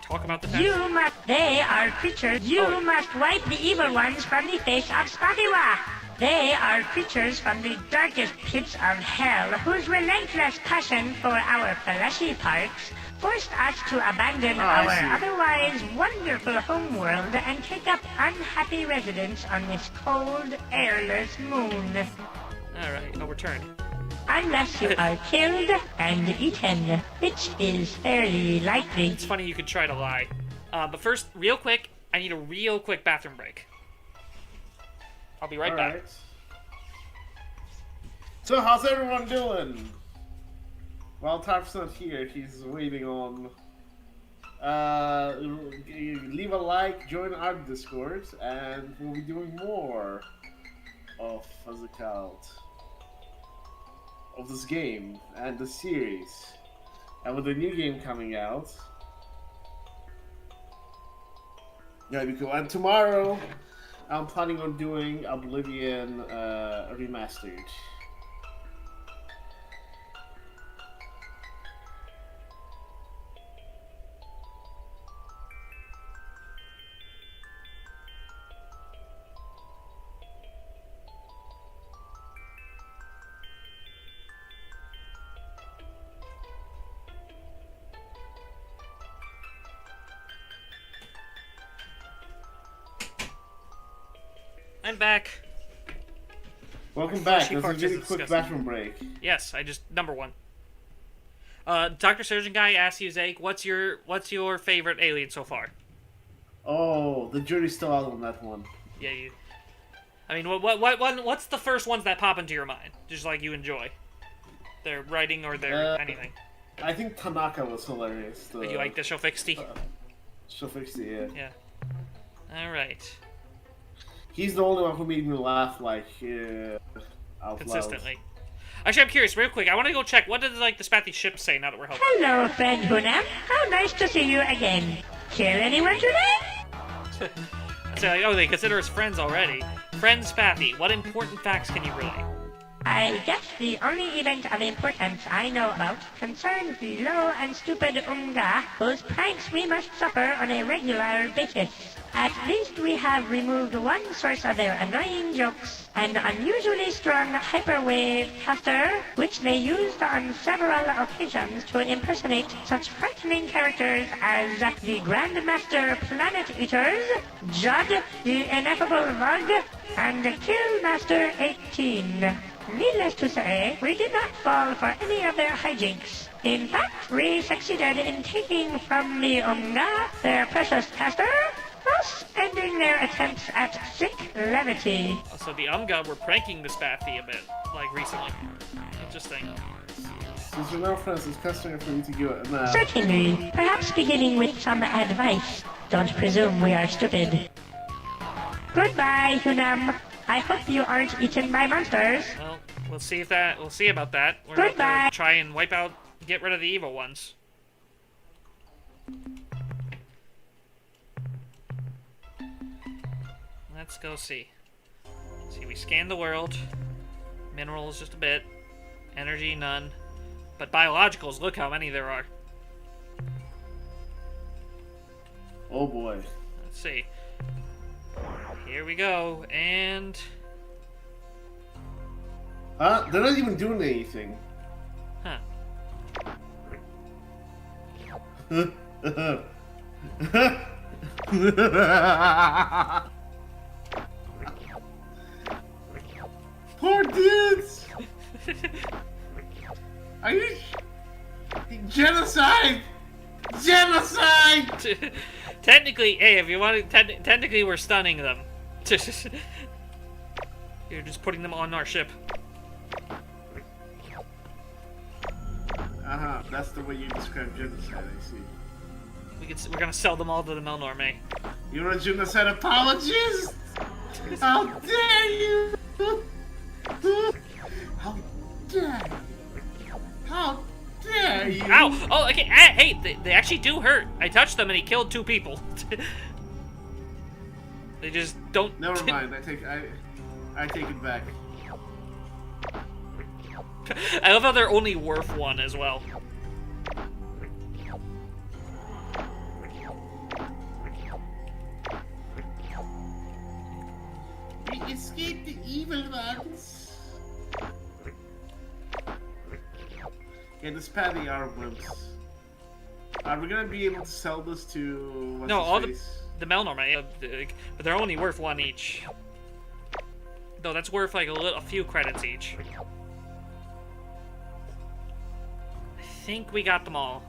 S1: Talk about the
S9: They are creatures. You must wipe the evil ones from the face of Spatiwa. They are creatures from the darkest pits of hell, whose relentless passion for our fleshy parts forced us to abandon our otherwise wonderful homeworld and take up unhappy residence on this cold, airless moon.
S1: Alright, no return.
S9: Unless you are killed and eaten, which is fairly likely.
S1: It's funny you could try to lie. But first, real quick, I need a real quick bathroom break. I'll be right back.
S2: So, how's everyone doing? While Tarp's not here, he's waiting on... leave a like, join our Discord, and we'll be doing more of, what's it called? Of this game and the series. And with the new game coming out... Yeah, it'd be cool. And tomorrow, I'm planning on doing Oblivion Remastered.
S1: I'm back.
S2: Welcome back. That's a really quick bathroom break.
S1: Yes, number one. Dr. Surgeon Guy asks you, Zake, what's your favorite alien so far?
S2: Oh, the jury's still out on that one.
S1: Yeah, I mean, what's the first ones that pop into your mind? Just like you enjoy, their writing or their anything.
S2: I think Tanaka was hilarious.
S1: You like the Shofixty?
S2: Shofixty, yeah.
S1: Yeah. All right.
S2: He's the only one who made me laugh like out
S1: consistently.
S2: Loud.
S1: Actually, I'm curious, real quick. I want to go check. What did the Spathy ship say now that we're home?
S9: Hello, friend Hunam. How nice to see you again. Kill anyone today?
S1: So, they consider us friends already. Friend Spathy, what important facts can you relay?
S9: I guess the only event of importance I know about concerns the low and stupid Unga, whose pranks we must suffer on a regular basis. At least we have removed one source of their annoying jokes, an unusually strong hyperwave caster, which they used on several occasions to impersonate such frightening characters as the Grandmaster Planet Eaters, Judd, the Ineffable Vug, and Killmaster 18. Needless to say, we did not fall for any of their hijinks. In fact, we succeeded in taking from the Unga their precious caster, thus ending their attempts at sick levity.
S1: So the Umga were pranking the Spathy a bit, like recently. Interesting.
S2: Since you're now friends, it's customary for you to give it a
S9: Certainly. Perhaps beginning with some advice. Don't presume we are stupid. Goodbye, Hunam. I hope you aren't eaten by monsters.
S1: Well, we'll see about that. We're
S9: Goodbye.
S1: about to try and get rid of the evil ones. Let's go see. See, we scanned the world. Minerals, just a bit. Energy, none. But biologicals, look how many there are.
S2: Oh boy.
S1: Let's see. Here we go, and...
S2: They're not even doing anything.
S1: Huh.
S2: Poor dudes! Are you... Genocide! Genocide!
S1: Technically, hey, if you want to, technically we're stunning them. You're just putting them on our ship.
S2: Uh-huh, that's the way you describe genocide, I see.
S1: We're gonna sell them all to the Melnorme.
S2: You're a genocide apologist? How dare you! How dare you! How dare you!
S1: Ow! Oh, okay. Hey, they actually do hurt. I touched them and he killed 2 people. They just don't.
S2: Never mind. I take it back.
S1: I love how they're only worth 1 as well.
S2: We escaped the evil ones. Yeah, this patty are wimps. Are we gonna be able to sell this to what's
S1: No, all
S2: his face?
S1: the Melnorme, but they're only worth 1 each. No, that's worth like a few credits each. I think we got them all.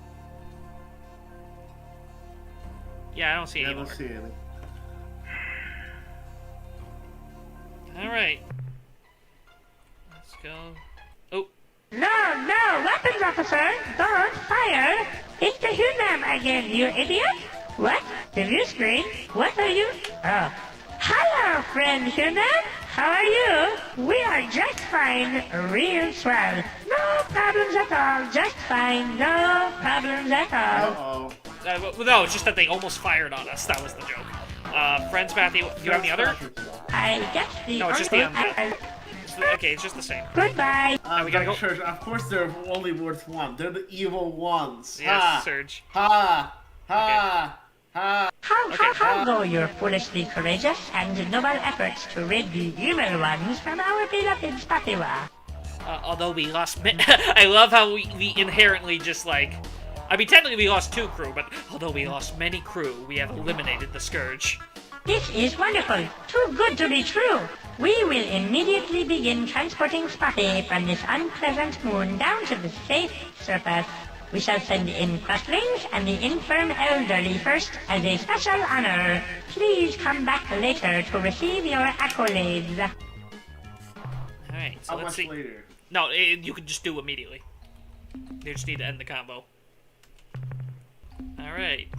S1: Yeah, I don't see any more.
S2: I don't see any.
S1: Alright. Let's go. Oh.
S9: No, weapons officer! Don't fire! It's the human again, you idiot! What? The view screen? What are you? Oh. Hello, friend human! How are you? We are just fine, real swell. No problems at all, just fine, no problems at all.
S2: Uh-oh.
S1: No, it's just that they almost fired on us. That was the joke. Friends, Matthew, do you have any other?
S9: I guess the
S1: No, it's just
S9: only-
S1: the okay, it's just the same.
S9: Goodbye.
S1: We gotta go.
S2: Church, of course they're only worth 1. They're the evil ones.
S1: Yes,
S2: Ha!
S1: Surge.
S2: Ha! Ha! Ha!
S9: How go your foolishly courageous and noble efforts to rid the evil ones from our beloved Spatiwa?
S1: Although we lost... I love how we inherently just like... I mean, technically we lost 2 crew, but although we lost many crew, we have eliminated the Scourge.
S9: This is wonderful. Too good to be true. We will immediately begin transporting Spotty from this unpleasant moon down to the safe surface. We shall send in crustlings and the infirm elderly first as a special honor. Please come back later to receive your accolades.
S1: Alright, so
S2: How
S1: let's
S2: much
S1: see.
S2: later?
S1: No, you can just do immediately. You just need to end the combo. Alright.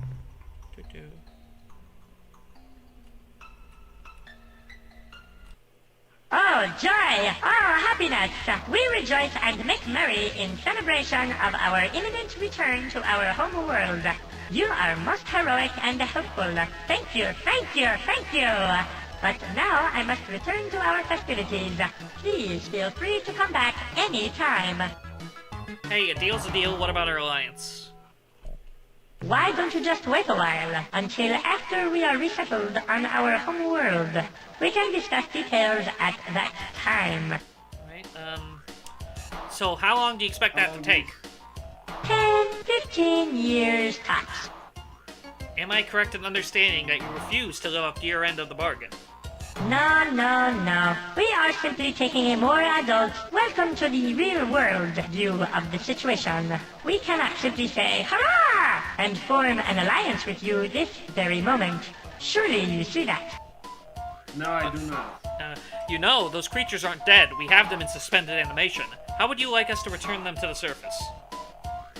S9: Oh, joy! Oh, happiness! We rejoice and make merry in celebration of our imminent return to our home world. You are most heroic and helpful. Thank you, thank you, thank you! But now I must return to our festivities. Please feel free to come back any time.
S1: Hey, a deal's a deal. What about our alliance?
S9: Why don't you just wait a while until after we are resettled on our home world? We can discuss details at that time.
S1: Right, so how long do you expect that to take?
S9: 10, 15 years tops.
S1: Am I correct in understanding that you refuse to live up to your end of the bargain?
S9: No. We are simply taking a more adult, welcome to the real world view of the situation. We cannot simply say, hurrah! And form an alliance with you this very moment. Surely you see that.
S2: No, I do not.
S1: You know, those creatures aren't dead. We have them in suspended animation. How would you like us to return them to the surface?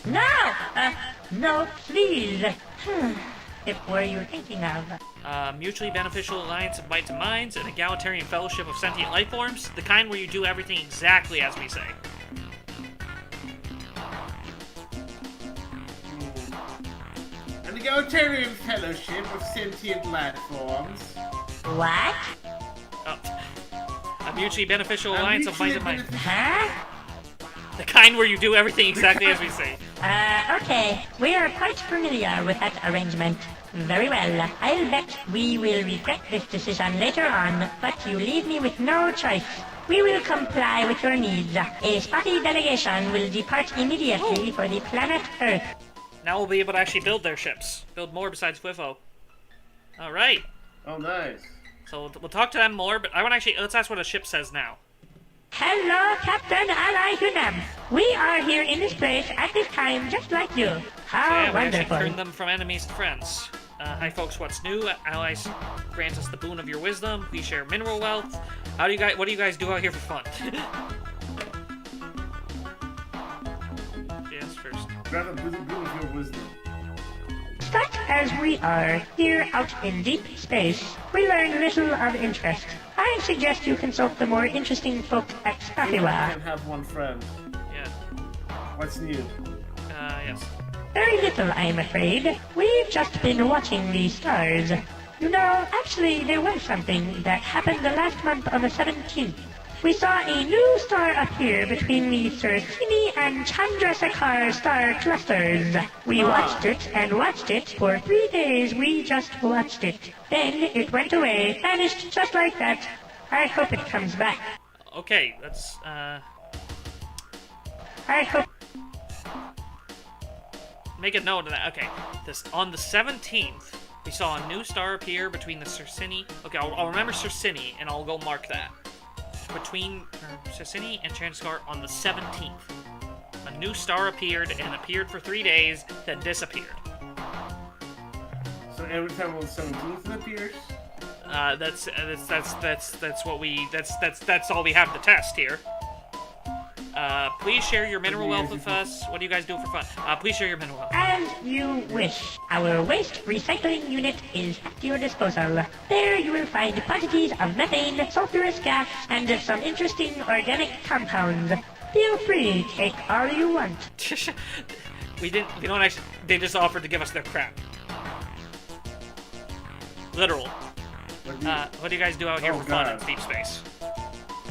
S9: No, please. If were you thinking of?
S1: Mutually beneficial alliance of mights and minds, an egalitarian fellowship of sentient life forms, the kind where you do everything exactly as we say.
S2: An egalitarian fellowship of sentient life forms.
S9: What?
S1: Oh. A mutually beneficial alliance of mights and minds.
S9: Huh?
S1: The kind where you do everything exactly as we say.
S9: Okay. We are quite familiar with that arrangement. Very well. I'll bet we will regret this decision later on, but you leave me with no choice. We will comply with your needs. A spotty delegation will depart immediately for the planet Earth.
S1: Now we'll be able to actually build their ships. Build more besides Whiffo. Alright.
S2: Oh, nice.
S1: So we'll talk to them more, but I want to actually... Let's ask what a ship says now.
S9: Hello, Captain Ally Hunam. We are here in this place at this time, just like you. How
S1: Yeah, we actually
S9: wonderful.
S1: turned them from enemies to friends. Hi folks, what's new? Allies grant us the boon of your wisdom. We share mineral wealth. What do you guys do out here for fun? Yes, first.
S2: Grant a boon of your wisdom.
S9: Stuck as we are here out in deep space, we learn little of interest. I suggest you consult the more interesting folk at
S2: You
S9: Spahiwa.
S2: can have one friend.
S1: Yeah.
S2: What's new?
S1: Yes.
S9: Very little, I'm afraid. We've just been watching the stars. You know, actually, there was something that happened the last month on the 17th. We saw a new star appear between the Sursini and Chandrasekhar star clusters. We watched it and watched it for 3 days. We just watched it. Then it went away, vanished just like that. I hope it comes back.
S1: Okay, that's
S9: I hope.
S1: make a note of that. Okay, on the 17th, we saw a new star appear between the Sursini. Okay, I'll remember Sursini, and I'll go mark that. Between Sursini and Chandrasekhar on the 17th, a new star appeared and appeared for 3 days, then disappeared.
S2: So every time on the 17th it appears?
S1: That's all we have to test here. Please share your mineral wealth with us. What do you guys do for fun? Please share your mineral wealth.
S9: As you wish. Our waste recycling unit is at your disposal. There you will find quantities of methane, sulfurous gas, and some interesting organic compounds. Feel free, take all you want.
S1: We don't actually, they just offered to give us their crap. Literal. What do you guys do out here for fun in deep space?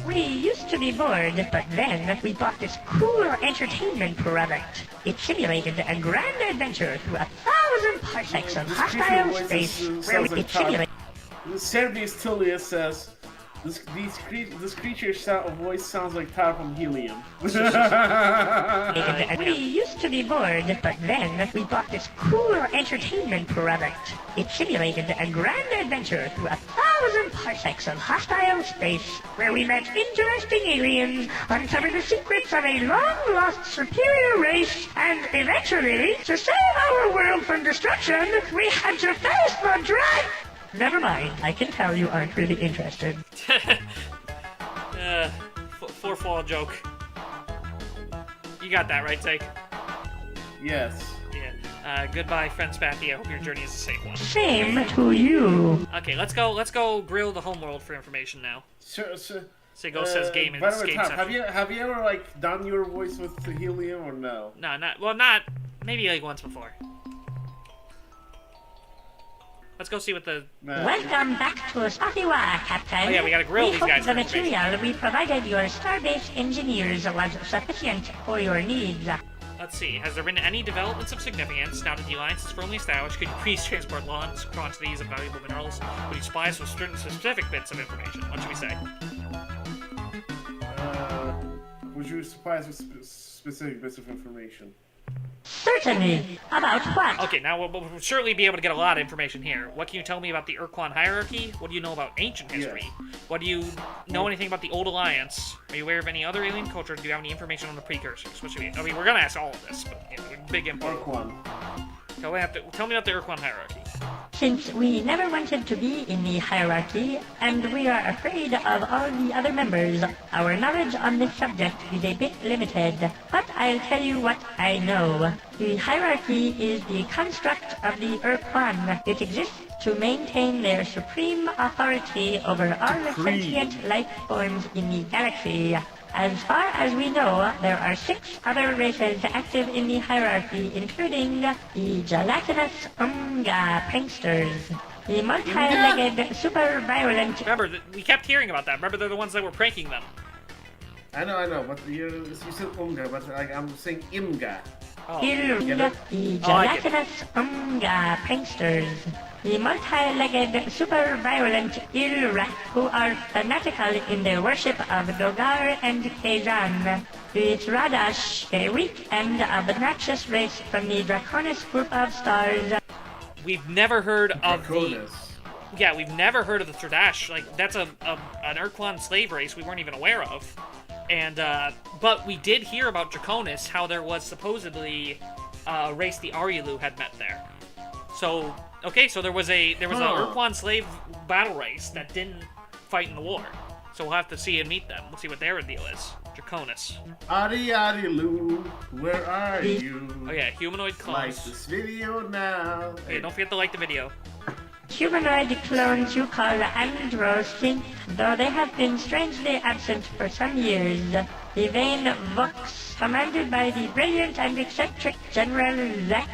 S9: We used to be bored, but then we bought this cool entertainment product. It simulated a grand adventure through 1,000 parsecs of hostile space, where it simulated...
S2: Serbius Tullius says, this creature's voice sounds like Tarp from Helium.
S9: We used to be bored, but then we bought this cool entertainment product. It simulated a grand adventure through 1,000 parsecs of hostile space, where we met interesting aliens, uncovered the secrets of a long-lost superior race, and eventually, to save our world from destruction, we had to face the dragon. Never mind, I can tell you aren't really interested.
S1: Four-fall joke. You got that right, Zake?
S2: Yes.
S1: Yeah. Goodbye, friend Spathy. I hope your journey is a safe one.
S9: Same to you.
S1: Okay, let's go grill the homeworld for information now. Seago says game and
S2: by the way,
S1: game
S2: Tarp,
S1: session.
S2: have you ever like done your voice with the Helium or no?
S1: No, maybe like once before. Let's go see what the...
S9: Welcome back to Spahiwa, Captain.
S1: Oh yeah, we gotta grill these guys
S9: We
S1: for
S9: hope the material we provided your starbase engineers was sufficient for your needs.
S1: Let's see, has there been any developments of significance now that the Alliance is firmly established? Could you please transport large quantities of valuable minerals? Would you supply us with certain specific bits of information? What should we say?
S2: Would you supply us with specific bits of information?
S9: Certainly. About what?
S1: Okay, now we'll surely be able to get a lot of information here. What can you tell me about the Ur-Quan hierarchy? What do you know about ancient history?
S2: Yes.
S1: What do you know anything about the Old Alliance? Are you aware of any other alien culture? Do you have any information on the precursors? What should we... I mean, we're gonna ask all of this, but big info.
S2: Ur-Quan.
S1: Tell me about the Ur-Quan hierarchy.
S9: Since we never wanted to be in the hierarchy, and we are afraid of all the other members, our knowledge on this subject is a bit limited. But I'll tell you what I know. The hierarchy is the construct of the Ur-Quan. It exists to maintain their supreme authority over all sentient life forms in the galaxy. As far as we know, there are 6 other races active in the hierarchy, including the gelatinous Umga pranksters, the multi-legged, super-violent...
S1: Remember, we kept hearing about that. Remember, they're the ones that were pranking them.
S2: I know, but you said Umga, but I'm saying Imga.
S1: Oh.
S9: The gelatinous Umga pranksters, the multi-legged, super-violent Ilra, who are fanatical in their worship of Dogar and Kazan. The Tradash, a weak and obnoxious race from the Draconis group of stars.
S1: We've never heard of the...
S2: Draconis.
S1: Yeah, we've never heard of the Tradash. Like, that's an Ur-Quan slave race we weren't even aware of. And, but we did hear about Draconis, how there was supposedly a race the Arielu had met there. So, okay, so there was a Ur-Quan slave battle race that didn't fight in the war. So we'll have to see and meet them. We'll see what their deal is. Draconis.
S2: Arielu, where are you?
S1: Oh yeah, humanoid clones.
S2: Like this video now.
S1: Okay, don't forget to like the video.
S9: Humanoid clones you call Andros think, though they have been strangely absent for some years. The vain Vox, commanded by the brilliant and eccentric General Lex,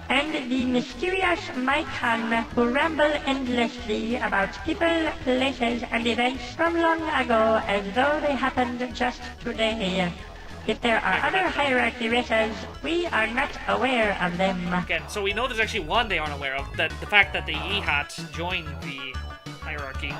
S9: and the mysterious Mycon, who ramble endlessly about people, places, and events from long ago as though they happened just today. If there are other hierarchy races, we are not aware of them.
S1: Again, so we know there's actually one they aren't aware of, that the fact that the Ehats joined the hierarchy.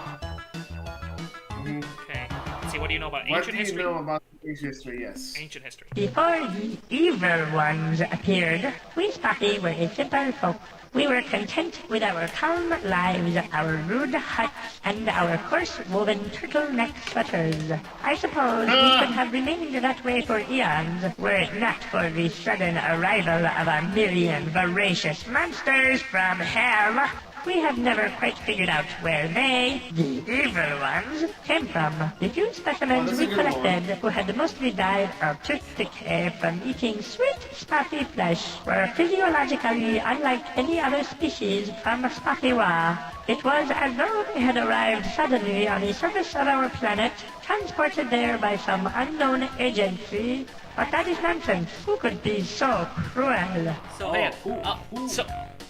S1: Okay, let's see, what do you know about ancient history?
S2: What do you know about ancient history, yes.
S1: Ancient history.
S9: Before the evil ones appeared, we Spocky were a simple folk. We were content with our calm lives, our rude huts, and our coarse-woven turtleneck sweaters. I suppose we could have remained that way for eons, were it not for the sudden arrival of a million voracious monsters from hell. We have never quite figured out where they, the evil ones, came from. The few specimens we collected, who had mostly died of tooth decay from eating sweet, spicy flesh, were physiologically unlike any other species from Spottywa. It was as though they had arrived suddenly on the surface of our planet, transported there by some unknown agency. But that is nonsense. Who could be so cruel?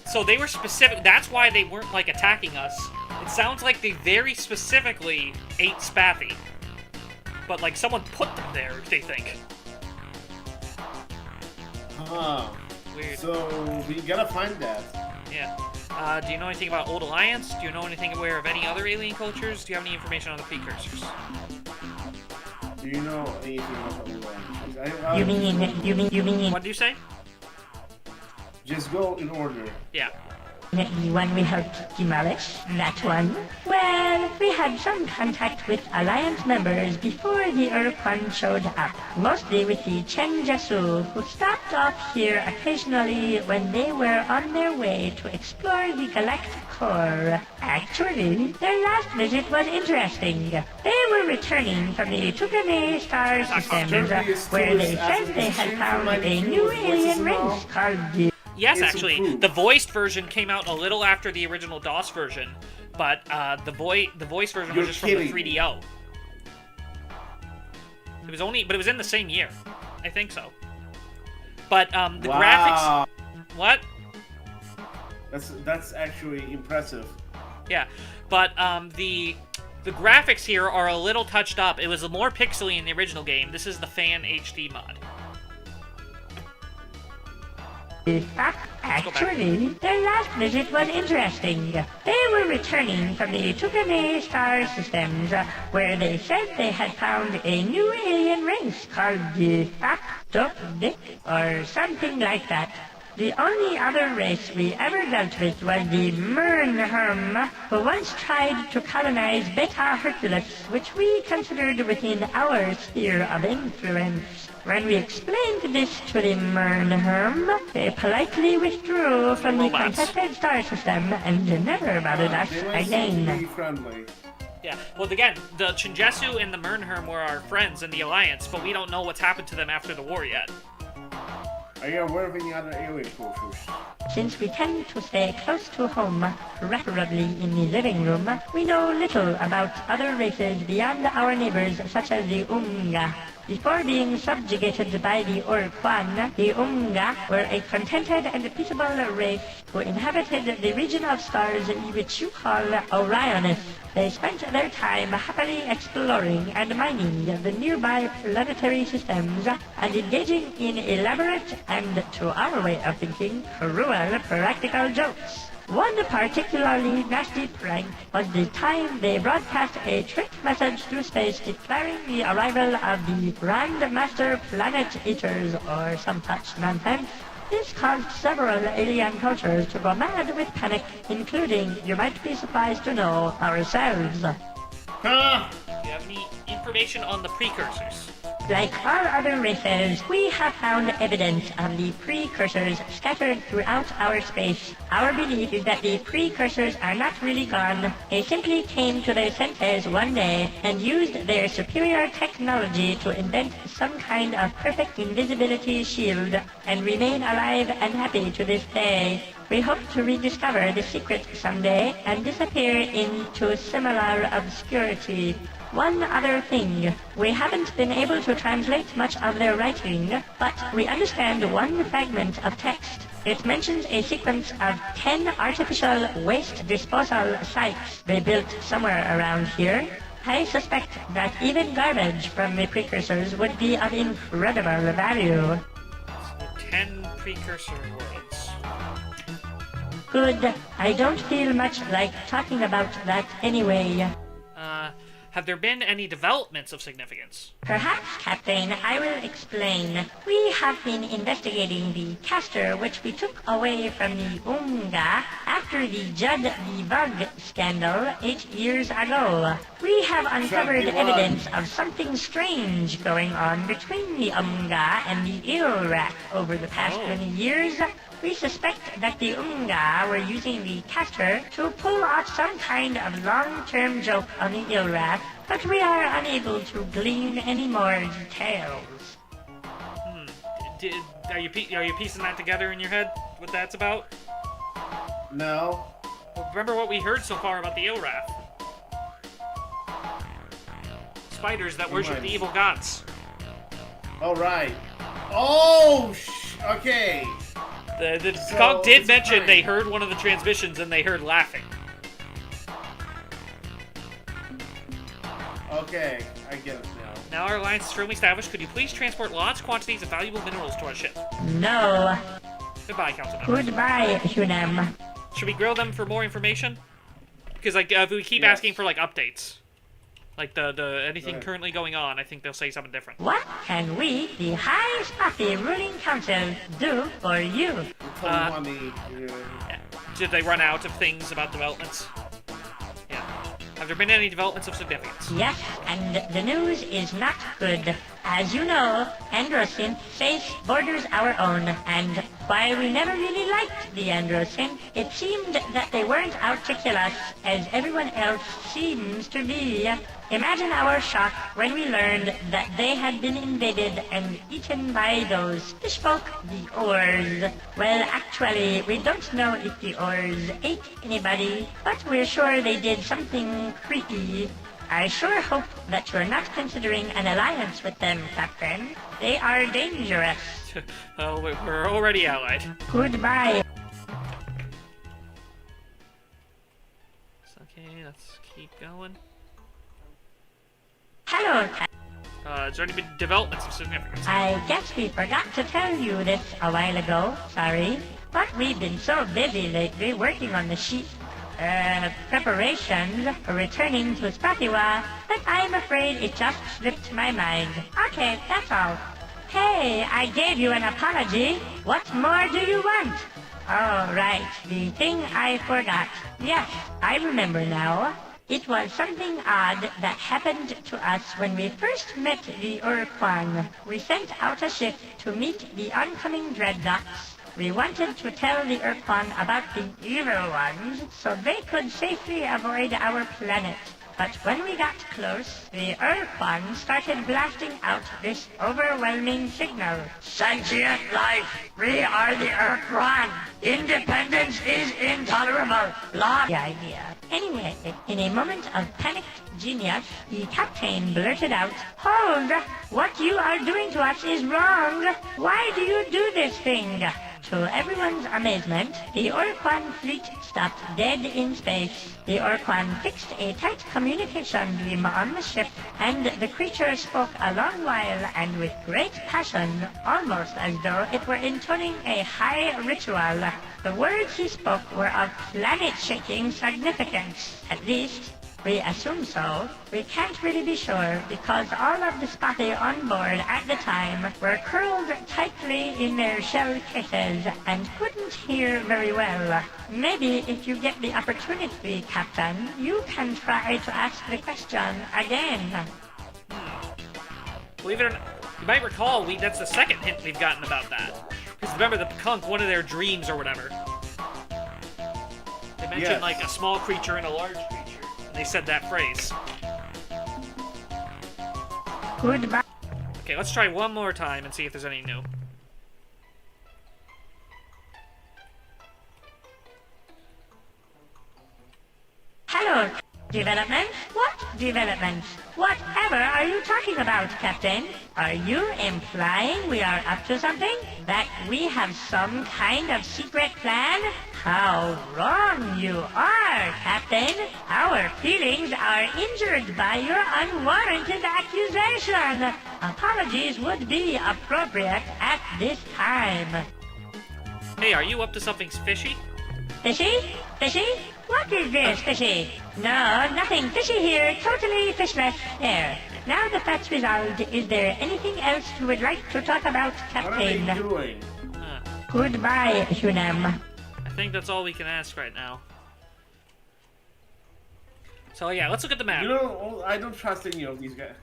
S1: So they were specific. That's why they weren't like attacking us. It sounds like they very specifically ate Spathy, but like someone put them there. They think. Weird.
S2: So we gotta find that.
S1: Yeah. Do you know anything about Old Alliance? Do you know anything aware of any other alien cultures? Do you have any information on the precursors?
S2: Do you know anything about Old Alliance?
S9: You mean?
S1: What do you say?
S2: Just go in order.
S1: Yeah.
S9: The one we helped demolish? That one? Well, we had some contact with Alliance members before the Ur-Quan showed up. Mostly with the Chenjasu, who stopped off here occasionally when they were on their way to explore the galactic core. Actually, their last visit was interesting. They were returning from the Tukane star systems, where they said they had found a new alien race called the...
S1: Yes, actually, the voiced version came out a little after the original DOS version, but the voice version was just from the 3DO. It was but it was in the same year, I think so. But the graphics. What?
S2: That's actually impressive.
S1: Yeah, but the graphics here are a little touched up. It was more pixely in the original game. This is the Fan HD mod.
S9: Actually, their last visit was interesting. They were returning from the Tukane star systems, where they said they had found a new alien race called the Dick or something like that. The only other race we ever dealt with was the Mernherm, who once tried to colonize Beta Hercules, which we considered within our sphere of influence. When we explained this to the Mernherm, they politely withdrew from the contested star system and never bothered us again.
S1: Yeah, well, again, the Chinjesu and the Mernherm were our friends in the Alliance, but we don't know what's happened to them after the war yet.
S2: Are you aware of any other alien cultures?
S9: Since we tend to stay close to home, preferably in the living room, we know little about other races beyond our neighbors, such as the Unga. Before being subjugated by the Ur-Quan, the Unga were a contented and peaceable race who inhabited the region of stars which you call Orionis. They spent their time happily exploring and mining the nearby planetary systems and engaging in elaborate and, to our way of thinking, cruel practical jokes. One particularly nasty prank was the time they broadcast a trick message through space declaring the arrival of the Grandmaster Planet Eaters or some such nonsense. This caused several alien cultures to go mad with panic, including, you might be surprised to know, ourselves.
S1: Do you have any information on the precursors?
S9: Like all other races, we have found evidence of the precursors scattered throughout our space. Our belief is that the precursors are not really gone. They simply came to their senses one day and used their superior technology to invent some kind of perfect invisibility shield and remain alive and happy to this day. We hope to rediscover the secret someday and disappear into similar obscurity. One other thing, we haven't been able to translate much of their writing, but we understand one fragment of text. It mentions a sequence of 10 artificial waste disposal sites they built somewhere around here. I suspect that even garbage from the precursors would be of incredible value.
S1: 10 precursor worlds.
S9: Good. I don't feel much like talking about that anyway.
S1: Have there been any developments of significance?
S9: Perhaps, Captain, I will explain. We have been investigating the caster which we took away from the Unga after the Judd the Bug scandal 8 years ago. We have uncovered evidence of something strange going on between the Unga and the Ur-Rat over the past 20 years. We suspect that the Unga were using the caster to pull off some kind of long-term joke on the Ur-Rat, but we are unable to glean any more details.
S1: Are you piecing that together in your head? What that's about?
S2: No.
S1: Well, remember what we heard so far about the Ur-Rat? Spiders that worship the evil gods.
S2: All right. Oh, okay.
S1: The Skunk did mention they heard one of the transmissions and they heard laughing.
S2: Okay, I get it now.
S1: Now our alliance is firmly established. Could you please transport large quantities of valuable minerals to our ship?
S9: No.
S1: Goodbye, Council members.
S9: Goodbye, Hunem.
S1: Should we grill them for more information? Because if we keep asking for updates, like the anything currently going on, I think they'll say something different.
S9: What can we, the High Spoffy Ruling Council, do for you?
S1: Did they run out of things about developments? Yeah. Have there been any developments of significance?
S9: Yes, and the news is not good. As you know, Androsynth space borders our own, and while we never really liked the Androsynth, it seemed that they weren't out to kill us, as everyone else seems to be. Imagine our shock when we learned that they had been invaded and eaten by those fishfolk, the Urs. Well, actually, we don't know if the Urs ate anybody, but we're sure they did something creepy. I sure hope that you're not considering an alliance with them, Captain. They are dangerous.
S1: Well, we're already allied.
S9: Goodbye.
S1: Okay, let's keep going.
S9: Hello,
S1: Has there any been developments of significance?
S9: I guess we forgot to tell you this a while ago. Sorry. But we've been so busy lately working on the sheet preparations for returning to Spatiwa that I'm afraid it just slipped my mind. Okay, that's all. Hey, I gave you an apology. What more do you want? Oh, right, the thing I forgot. Yes, I remember now. It was something odd that happened to us when we first met the Ur-Quan. We sent out a ship to meet the oncoming dreadnoughts. We wanted to tell the Ur-Quan about the evil ones so they could safely avoid our planet. But when we got close, the Ur-Quan started blasting out this overwhelming signal. Sentient life! We are the Ur-Quan! Independence is intolerable! Blah! The idea. Anyway, in a moment of panicked genius, the captain blurted out, "Hold! What you are doing to us is wrong! Why do you do this thing?" To everyone's amazement, the Ur-Quan fleet stopped dead in space. The Ur-Quan fixed a tight communication beam on the ship, and the creature spoke a long while and with great passion, almost as though it were intoning a high ritual. The words he spoke were of planet-shaking significance. At least, we assume so. We can't really be sure because all of the spotty on board at the time were curled tightly in their shell cases and couldn't hear very well. Maybe if you get the opportunity, Captain, you can try to ask the question again.
S1: Believe it or not, You might recall, that's the second hint we've gotten about that. Because remember, the Pekunk, one of their dreams or whatever. They mentioned, like, a small creature and a large creature. And they said that phrase.
S9: Goodbye.
S1: Okay, let's try one more time and see if there's any new.
S9: Hello, development? What development? Whatever are you talking about, Captain? Are you implying we are up to something? That we have some kind of secret plan? How wrong you are, Captain! Our feelings are injured by your unwarranted accusation! Apologies would be appropriate at this time.
S1: Hey, are you up to something fishy?
S9: Fishy? Fishy? What is this, fishy? No, nothing fishy here. Totally fishless. There. Now that that's resolved, is there anything else you would like to talk about, Captain?
S2: What are they doing?
S9: Goodbye, Hunem.
S1: I think that's all we can ask right now. So yeah, let's look at the map.
S2: You know, I don't trust any of these guys.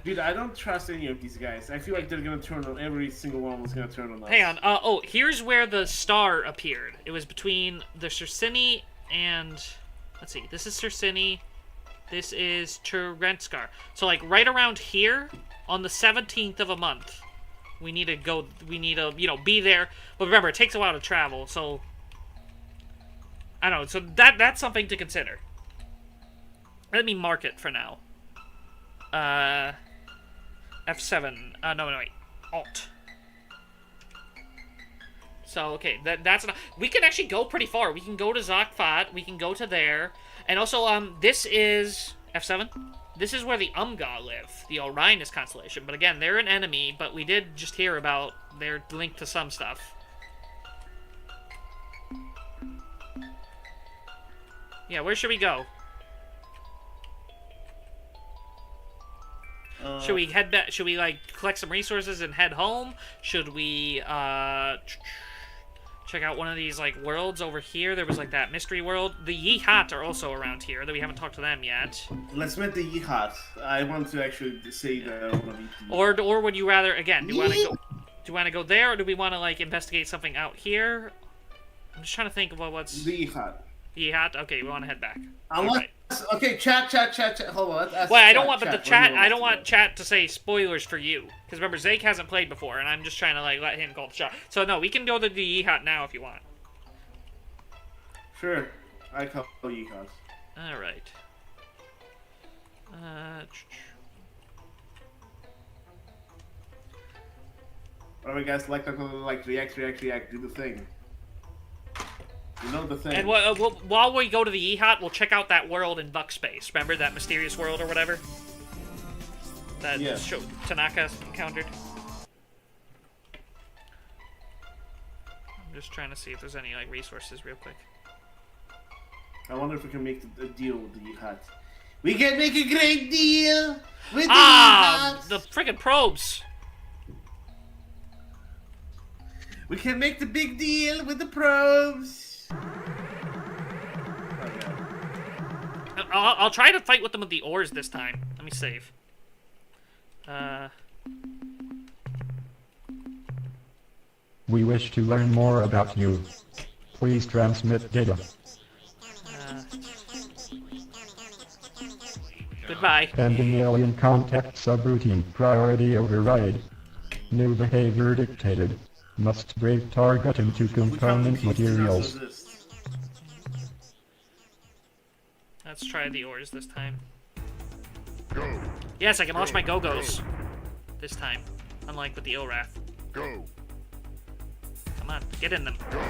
S2: Dude, I don't trust any of these guys. I feel like they're gonna turn on every single one was gonna turn on us.
S1: Hang on. Oh, here's where the star appeared. It was between the Circini and... Let's see. This is Circini. This is Turenskar. So, like, right around here, on the 17th of a month, we need to go... We need to, you know, be there. But remember, it takes a while to travel, so... I don't know. So that's something to consider. Let me mark it for now. F7. No, wait. Alt. So, okay, that's enough. We can actually go pretty far. We can go to Zakfat. We can go to there. And also, this is... F7? This is where the Umga live. The Orionus constellation. But again, they're an enemy, but we did just hear about their link to some stuff. Yeah, where should we go? Should we head back? Should we, like, collect some resources and head home? Should we, check out one of these, like, worlds over here? There was, like, that mystery world. The Yihat are also around here, though we haven't talked to them yet.
S2: Let's meet the Yihat. I want to actually say that.
S1: Or would you rather, again, do you want to go there, or do we want to, like, investigate something out here? I'm just trying to think of what's...
S2: The Yihat.
S1: Yihat? Okay, we want to head back.
S2: Unless, okay, chat. Hold on.
S1: Well, I don't want, but the chat. I don't want chat to say spoilers for you, because remember, Zake hasn't played before, and I'm just trying to like let him call the shot. So no, we can go to the Yeehaw now if you want.
S2: Sure, I call Yeehaw.
S1: All right.
S2: Alright, guys, like, react, do the thing. You know the thing.
S1: And while we go to the Yeehaw, we'll check out that world in Buck Space. Remember that mysterious world or whatever? That Tanaka encountered? I'm just trying to see if there's any, like, resources real quick.
S2: I wonder if we can make a deal with the Yeehaw. We can make a great deal with the Yeehaw!
S1: The friggin' probes!
S2: We can make the big deal with the probes!
S1: I'll try to fight with them with the ores this time. Let me save.
S3: We wish to learn more about you. Please transmit data.
S1: Goodbye.
S3: Ending alien contact subroutine. Priority override. New behavior dictated. Must break target into component materials.
S1: Let's try the ores this time. Go. Yes, I can launch my Go-Go's. This time. Unlike with the Ilrath. Go. Come on, get in them. Go.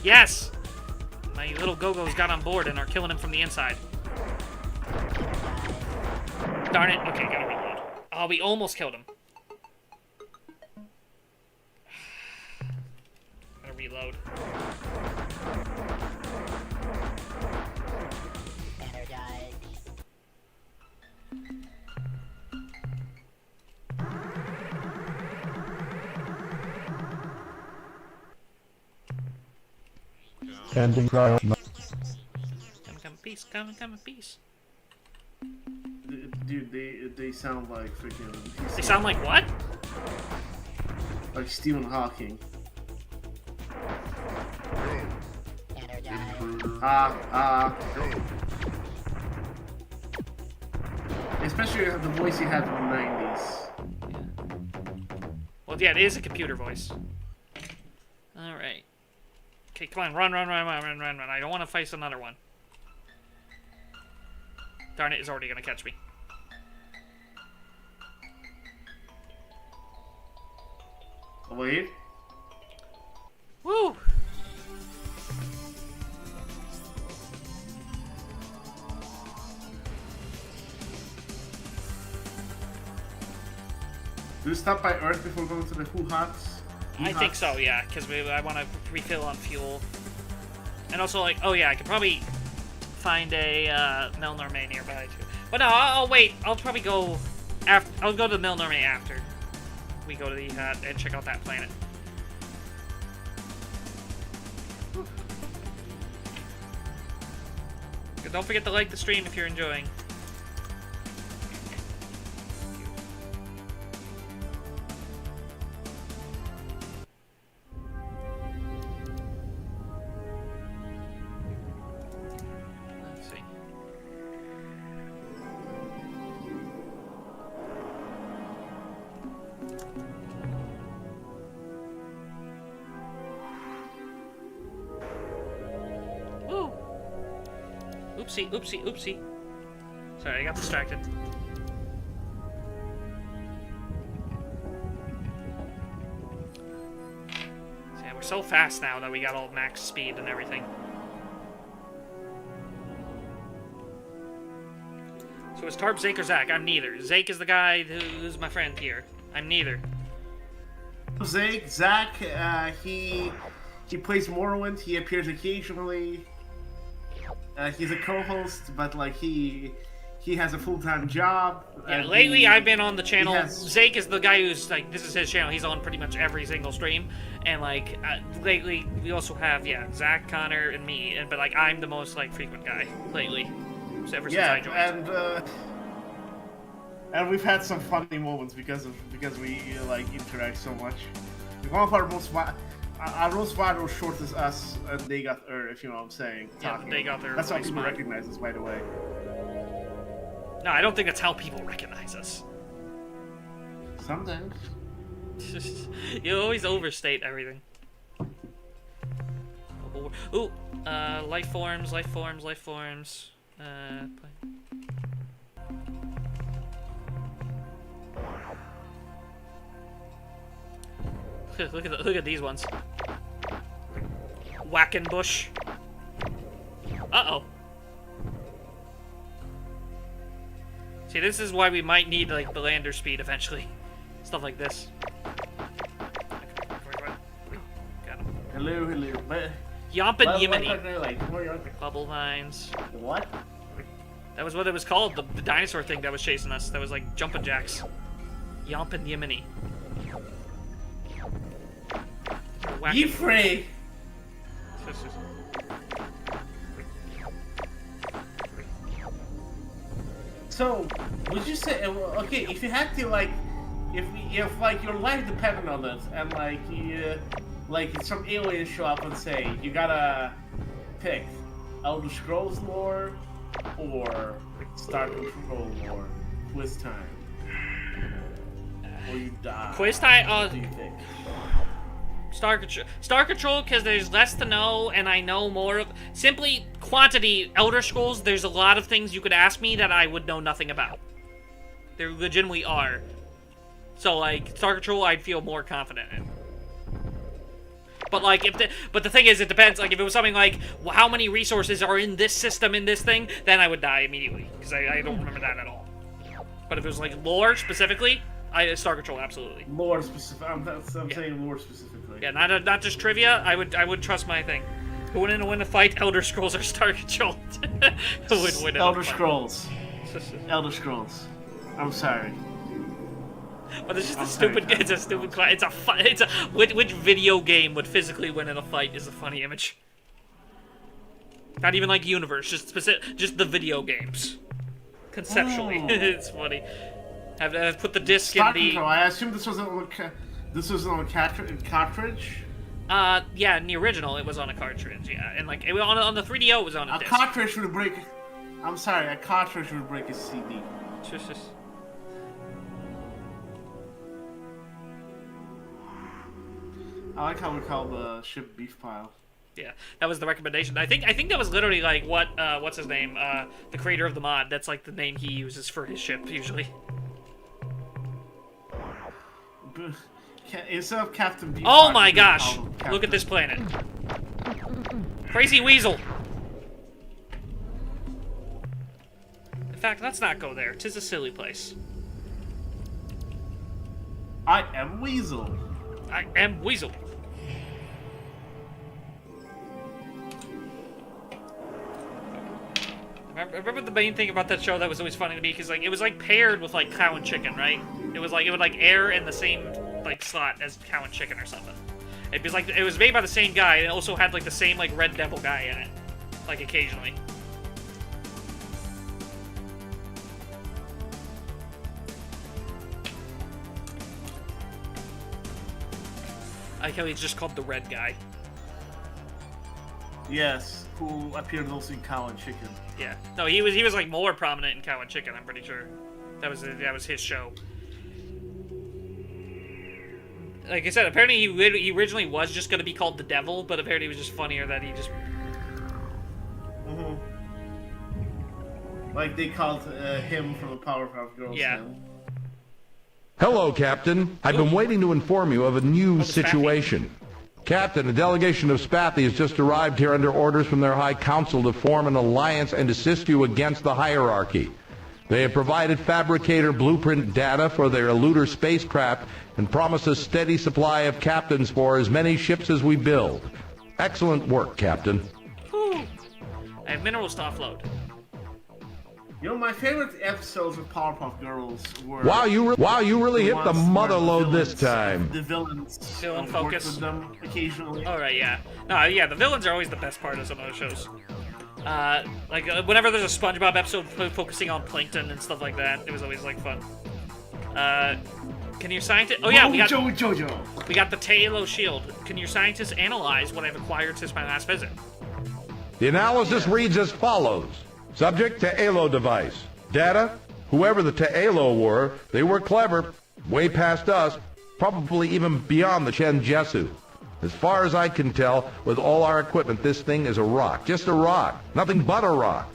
S1: Yes! My little Go-Go's got on board and are killing him from the inside. Darn it. Okay, gotta reload. Oh, we almost killed him. Gotta reload.
S3: Ending trial.
S1: peace, come, peace.
S2: Dude, they sound like freaking.
S1: They sound like what?
S2: Like Stephen Hawking. Especially the voice he had in the 90s.
S1: Well, yeah, it is a computer voice. Alright. Okay, come on, run. I don't want to face another one. Darn it, it's already gonna catch me.
S2: Wait.
S1: Woo!
S2: Do we stop by Earth before going to the hoo-hots?
S1: I think so, yeah, because I want to refill on fuel. And also, like, oh yeah, I could probably find a Melnorme nearby, too. But no, I'll wait. I'll probably go after. I'll go to the Melnorme after we go to the and check out that planet. Don't forget to like the stream if you're enjoying. Let's see. Woo! Oopsie. Sorry, I got distracted. So yeah, we're so fast now that we got all max speed and everything. So is Tarp, Zake, or Zach? I'm neither. Zake is the guy who's my friend here. I'm neither.
S2: Zach, he plays Morrowind. He appears occasionally. He's a co-host, but like he has a full-time job.
S1: Yeah, lately I've been on the channel.
S2: Zake
S1: Zake is the guy who's like, this is his channel. He's on pretty much every single stream. And like lately we also have Zach, Connor, and me. But like I'm the most like frequent guy lately. So ever since I joined.
S2: And we've had some funny moments because we like interact so much. One of our most viral short is us, and they got if you know what I'm saying. Talking.
S1: Yeah, they got their.
S2: That's how people recognize us, by the way.
S1: No, I don't think that's how people recognize us.
S2: Sometimes.
S1: You always overstate everything. Ooh, life forms. Look at these ones. Whackenbush. Uh-oh. See, this is why we might need, like, the lander speed eventually. Stuff like this. Got him.
S2: Hello.
S1: Yompin'
S2: What
S1: Yiminy. Bubble vines.
S2: What?
S1: That was what it was called, the dinosaur thing that was chasing us. That was like jumpin' jacks. Yompin' Yiminy.
S2: Yifrey! So, would you say, okay, if you had to, like, if like your life depended on it, and like some aliens show up and say you gotta pick Elder Scrolls lore or Star Control lore, quiz time, or you die.
S1: Quiz time.
S2: What do you think?
S1: Star Control, because there's less to know, and I know more of... Simply, quantity, Elder Scrolls, there's a lot of things you could ask me that I would know nothing about. There legitimately are. So, like, Star Control, I'd feel more confident in. But, like, but the thing is, it depends. Like, if it was something like, well, how many resources are in this system, in this thing, then I would die immediately, because I don't remember that at all. But if it was, like, lore, specifically, Star Control, absolutely.
S2: Lore specific. I'm saying lore specifically.
S1: Yeah, not just trivia. I would trust my thing. Who would win a fight? Elder Scrolls or Star Control? Who would win?
S2: Elder Scrolls. Elder Scrolls. I'm sorry.
S1: But it's just a stupid. It's a stupid. It's a. Which video game would physically win in a fight? Is a funny image. Not even like universe, just the video games. Conceptually,
S2: Oh.
S1: it's funny. Have put the disc in
S2: Star
S1: the.
S2: Control. I assume this was on a cartridge.
S1: Yeah, in the original it was on a cartridge. Yeah, and like on the 3DO it was on a
S2: A
S1: disc.
S2: cartridge would break. I'm sorry, a cartridge would break a CD.
S1: Just-
S2: I like how we call the ship beef pile.
S1: Yeah, that was the recommendation. I think that was literally like what's his name? The creator of the mod. That's like the name he uses for his ship usually.
S2: Instead of Captain Beef.
S1: Oh my gosh! Look at this planet. Crazy Weasel. In fact, let's not go there. 'Tis a silly place.
S2: I am Weasel.
S1: I am Weasel. Remember the main thing about that show that was always funny to me, because like it was like paired with like cow and chicken, right? It would like air in the same like slot as cow and chicken or something. It was like it was made by the same guy. It also had like the same like Red Devil guy in it, like occasionally. I like how he's just called the Red Guy.
S2: Yes, who appeared also in Cow and Chicken.
S1: Yeah. No, he was like more prominent in Cow and Chicken, I'm pretty sure. That was his show. Like I said, apparently he originally was just going to be called the Devil, but apparently it was just funnier that he just...
S2: Like they called him from the Powerpuff Girls.
S1: Yeah.
S2: Now.
S6: Hello, Captain. I've been waiting to inform you of a new situation. Captain, a delegation of Spathi has just arrived here under orders from their High Council to form an alliance and assist you against the hierarchy. They have provided fabricator blueprint data for their eluder spacecraft and promise a steady supply of captains for as many ships as we build. Excellent work, Captain.
S1: Whew. I have minerals to offload.
S2: You know, my favorite episodes of Powerpuff Girls were...
S6: Wow, you really hit the
S2: ones
S6: mother
S2: where
S6: load
S2: the
S6: this time.
S2: The villains
S1: Villain
S2: worked
S1: focus.
S2: with them occasionally.
S1: Alright, yeah. No, yeah, the villains are always the best part of some of those shows. Whenever there's a SpongeBob episode focusing on plankton and stuff like that, it was always, like, fun. Can your scientist... Oh, yeah, we got the Tailo shield. Can your scientists analyze what I've acquired since my last visit?
S6: The analysis reads as follows. Subject to Tailo device. Data, whoever the Tailo were, they were clever, way past us, probably even beyond the Shenjesu. As far as I can tell, with all our equipment, this thing is a rock. Just a rock. Nothing but a rock.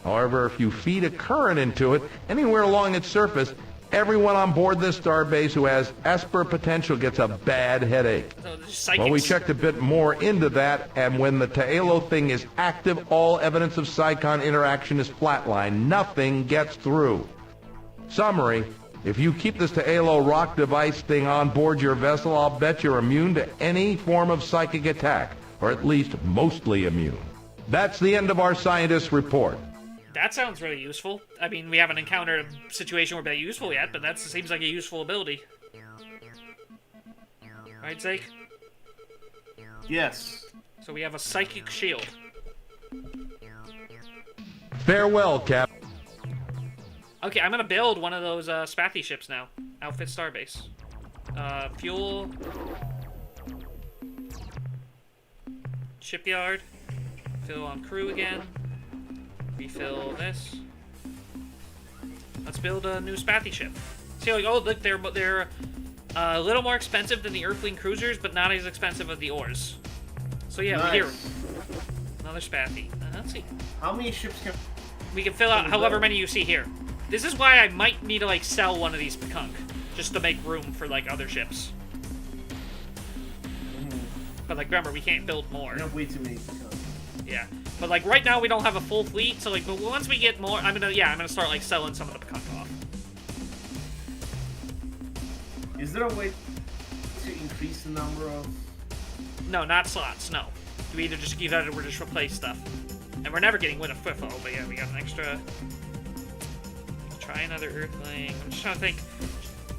S6: However, if you feed a current into it, anywhere along its surface, everyone on board this starbase who has Esper potential gets a bad headache.
S1: So,
S6: Well, we checked a bit more into that, and when the Tailo thing is active, all evidence of Psychon interaction is flatlined. Nothing gets through. Summary, if you keep this Tailo rock device thing on board your vessel, I'll bet you're immune to any form of psychic attack, or at least mostly immune. That's the end of our scientist's report.
S1: That sounds really useful. I mean, we haven't encountered a situation where that's useful yet, but that seems like a useful ability. Right, Zake?
S2: Yes.
S1: So we have a psychic shield.
S6: Farewell, Cap.
S1: Okay, I'm gonna build one of those Spathi ships now. Outfit Starbase. Fuel. Shipyard. Fill on crew again. Refill this. Let's build a new Spathi ship. See, like, oh, look, they're a little more expensive than the Earthling cruisers, but not as expensive as the ores. So yeah,
S2: Nice.
S1: here, another Spathi. Let's see.
S2: How many ships can...
S1: We can fill out however many you see here. This is why I might need to, like, sell one of these Pekunk, just to make room for, like, other ships. But, like, remember, we can't build more.
S2: You have way too many.
S1: Yeah. But, like, right now we don't have a full fleet, so, like, but once we get more, I'm gonna start, like, selling some of the Pekunk off.
S2: Is there a way to increase the number of...
S1: No, not slots, no. We're just replace stuff. And we're never getting rid of FIFO, but yeah, we got an extra... Try another Earthling. I'm just trying to think.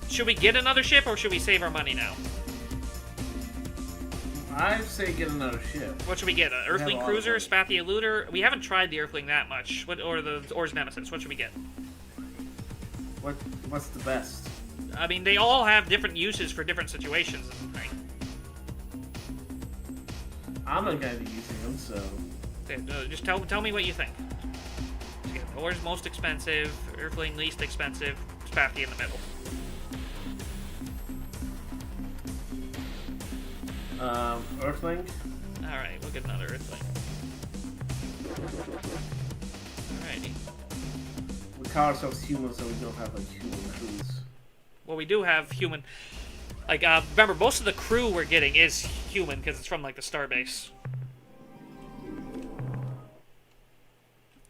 S1: Should we get another ship, or should we save our money now?
S2: I'd say get another ship.
S1: What should we get? An Earthling
S2: Yeah,
S1: Cruiser,
S2: well,
S1: Spathia Looter? We haven't tried the Earthling that much. Or the Or's Nemesis. What should we get?
S2: What's the best?
S1: I mean, they all have different uses for different situations, right?
S2: I'm not gonna be using them, so.
S1: Okay, just tell me what you think. Yeah, Or's most expensive, Earthling least expensive, Spathia in the middle.
S2: Earthling.
S1: Alright, we'll get another Earthling. Alrighty.
S2: We call ourselves humans, so we don't have like human crews.
S1: Well, we do have human... Like, remember, most of the crew we're getting is human, because it's from, like, the starbase.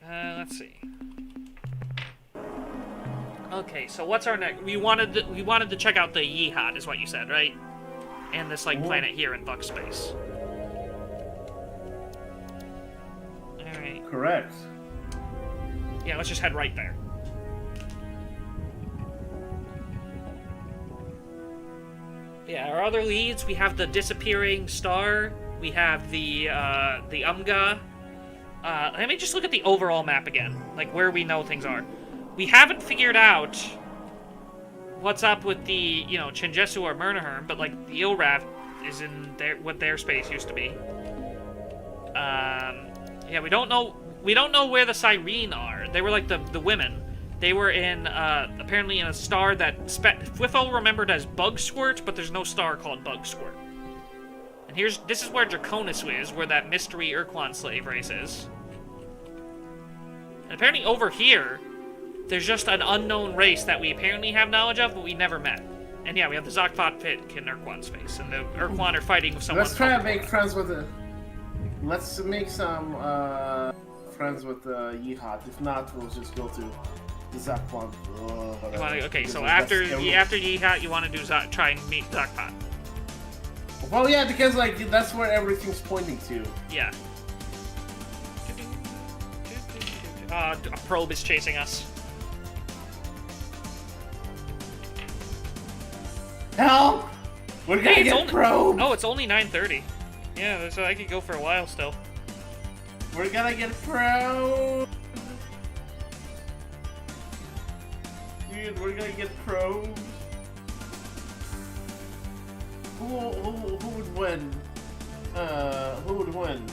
S1: Let's see. Okay, so what's our next... We wanted to check out the Yeehaw, is what you said, right? And this, like, planet here in Buck space. Alright.
S2: Correct.
S1: Yeah, let's just head right there. Yeah, our other leads, we have the disappearing star, we have the Umga. Let me just look at the overall map again, like where we know things are. We haven't figured out what's up with the, you know, Chinjesu or Murnaherm, but like the Ilrath is in their, what their space used to be. Yeah, we don't know where the Cyrene are. They were like the women. They were in, apparently in a star that Whiffle remembered as Bug Squirt, but there's no star called Bug Squirt. And this is where Draconis is, where that mystery Ur-Quan slave race is. And apparently over here, there's just an unknown race that we apparently have knowledge of, but we never met. And yeah, we have the Zokfot Pit in Ur-Quan space, and the Ur-Quan are fighting with someone.
S2: Let's try to make friends with the... Let's make some, friends with Yeehaw. If not, we'll just go to... Zokfot.
S1: Okay, so after Yeehaw, you want to do try and meet Zokfot.
S2: Well, yeah, because like that's where everything's pointing to.
S1: Yeah. A probe is chasing us.
S2: Help! We're gonna get probed!
S1: Oh, it's only 9:30. Yeah, so I could go for a while still.
S2: We're gonna get probed! Dude, we're gonna get probed. Who would win? Who would win?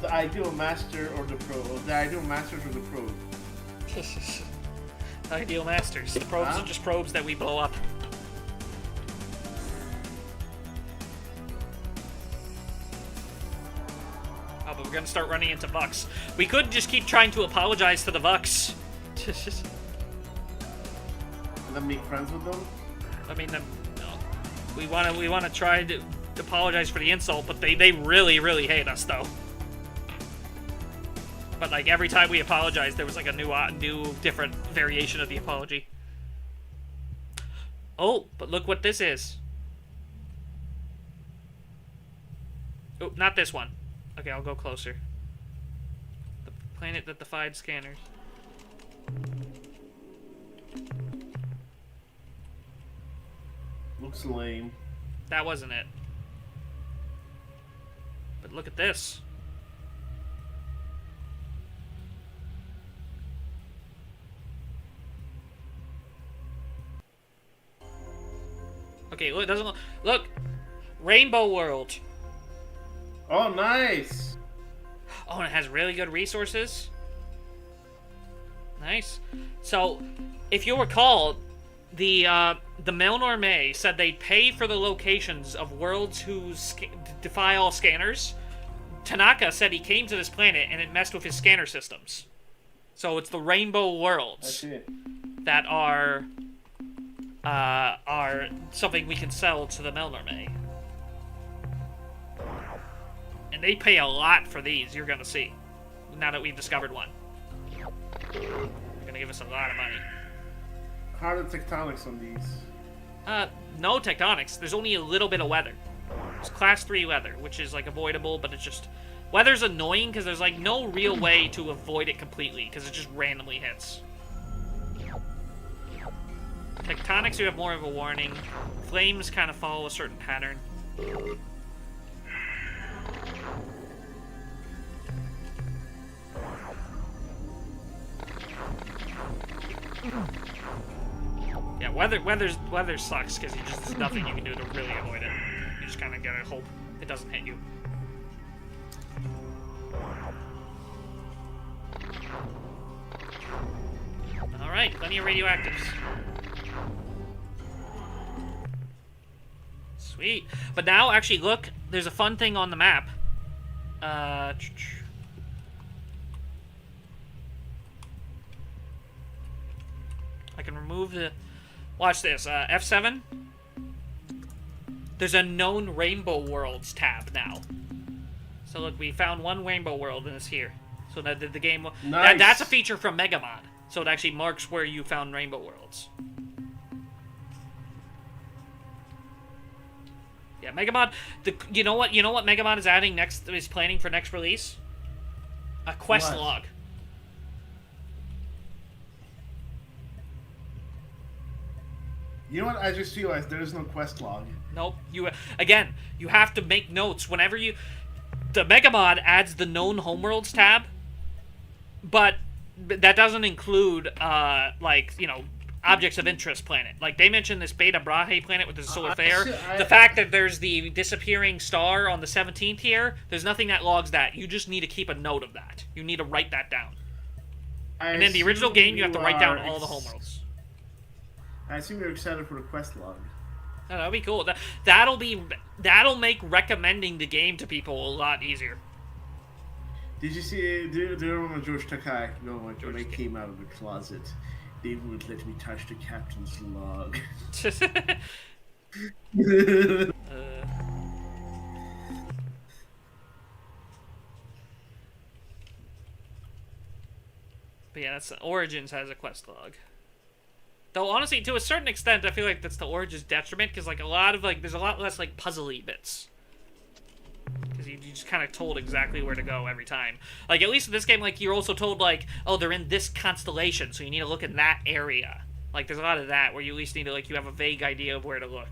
S2: The ideal master or the pro? The ideal masters or the probe?
S1: Ideal masters. The probes are just probes that we blow up. Oh, but we're gonna start running into Vux. We could just keep trying to apologize to the Vux.
S2: And then make friends with them?
S1: I mean, no. We wanna try to apologize for the insult, but they really, really hate us, though. But like every time we apologize, there was like a new, different variation of the apology. Oh, but look what this is. Oh, not this one. Okay, I'll go closer. The planet that defied scanners.
S2: Looks lame.
S1: That wasn't it. But look at this. Okay, look, it doesn't look. Rainbow World.
S2: Oh, nice.
S1: Oh, and it has really good resources. Nice. So, if you'll recall, the Melnor May said they'd pay for the locations of worlds who defy all scanners. Tanaka said he came to this planet and it messed with his scanner systems. So it's the Rainbow Worlds that are something we can sell to the Melnor May. And they pay a lot for these, you're gonna see. Now that we've discovered one. They're gonna give us a lot of money.
S2: How are the tectonics on these?
S1: No tectonics. There's only a little bit of weather. It's class 3 weather, which is like avoidable, but it's just... Weather's annoying because there's like no real way to avoid it completely, because it just randomly hits. Tectonics, you have more of a warning. Flames kind of follow a certain pattern. Yeah, weather sucks because there's nothing you can do to really avoid it. You just kind of gotta hope it doesn't hit you. All right, plenty of radioactives. Sweet. But now, actually, look, there's a fun thing on the map. I can remove the... Watch this. F7. There's a known Rainbow Worlds tab now. So look, we found one Rainbow World and it's here. So that the game...
S2: Nice.
S1: That's a feature from Megamod. So it actually marks where you found Rainbow Worlds. Yeah, Megamod. You know what Megamod is adding next? Is planning for next release? A quest
S2: What?
S1: log.
S2: You know what? I just realized there is no quest log.
S1: Nope. You have to make notes whenever you. The Megamod adds the known homeworlds tab, but that doesn't include objects of interest planet. Like they mentioned this Beta Brahe planet with the solar flare. The fact that there's the disappearing star on the 17th here, there's nothing that logs that. You just need to keep a note of that. You need to write that down. And in the original game, you have to write down all the homeworlds.
S2: I assume you're excited for the quest log.
S1: Oh, that'll be cool. That'll make recommending the game to people a lot easier.
S2: Did you see? Do you remember George Takai? No, when they came out of the closet, they wouldn't let me touch the captain's log.
S1: But yeah, that's Origins has a quest log. Though honestly, to a certain extent, I feel like that's the Origins' detriment because like there's a lot less like puzzly bits. Because you just kind of told exactly where to go every time. Like at least in this game, like you're also told like, oh, they're in this constellation, so you need to look in that area. Like there's a lot of that where you at least need to you have a vague idea of where to look.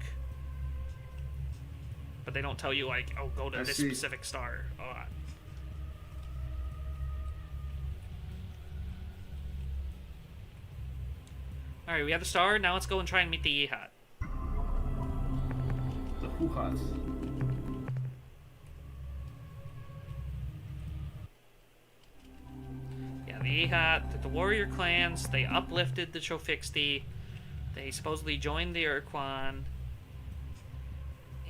S1: But they don't tell you like, oh, go to this specific star a lot. Alright, we have the star, now let's go and try and meet the Yehat.
S2: The Huhas.
S1: Yeah, the Yehat, the warrior clans, they uplifted the Chofixti, they supposedly joined the Ur-Quan.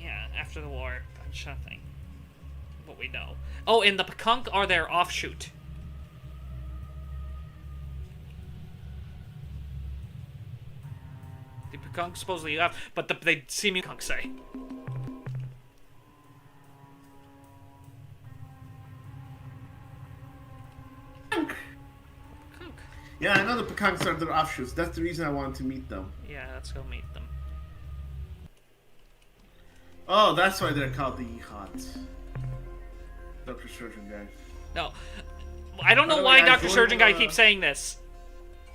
S1: Yeah, after the war, bunch of thing. What we know. Oh, and the Pakunk are their offshoot. The Pakunk supposedly left, but they seem to say.
S2: Yeah, I know the Pakanks are their offshoots. That's the reason I wanted to meet them.
S1: Yeah, let's go meet them.
S2: Oh, that's why they're called the Yehots. Dr. Surgeon Guy.
S1: No, I don't know why Dr. Surgeon Guy keeps saying this.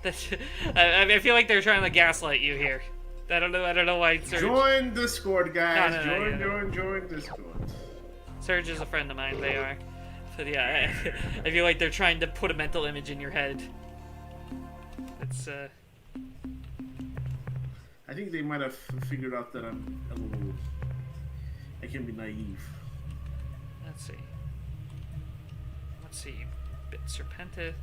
S1: I feel like they're trying to gaslight you here. I don't know why. Surge...
S2: Join Discord, guys.
S1: No,
S2: join Discord.
S1: Surge is a friend of mine. They are. But yeah, I feel like they're trying to put a mental image in your head. It's
S2: I think they might have figured out that I'm a little. I can be naive.
S1: Let's see. Bit Serpentis.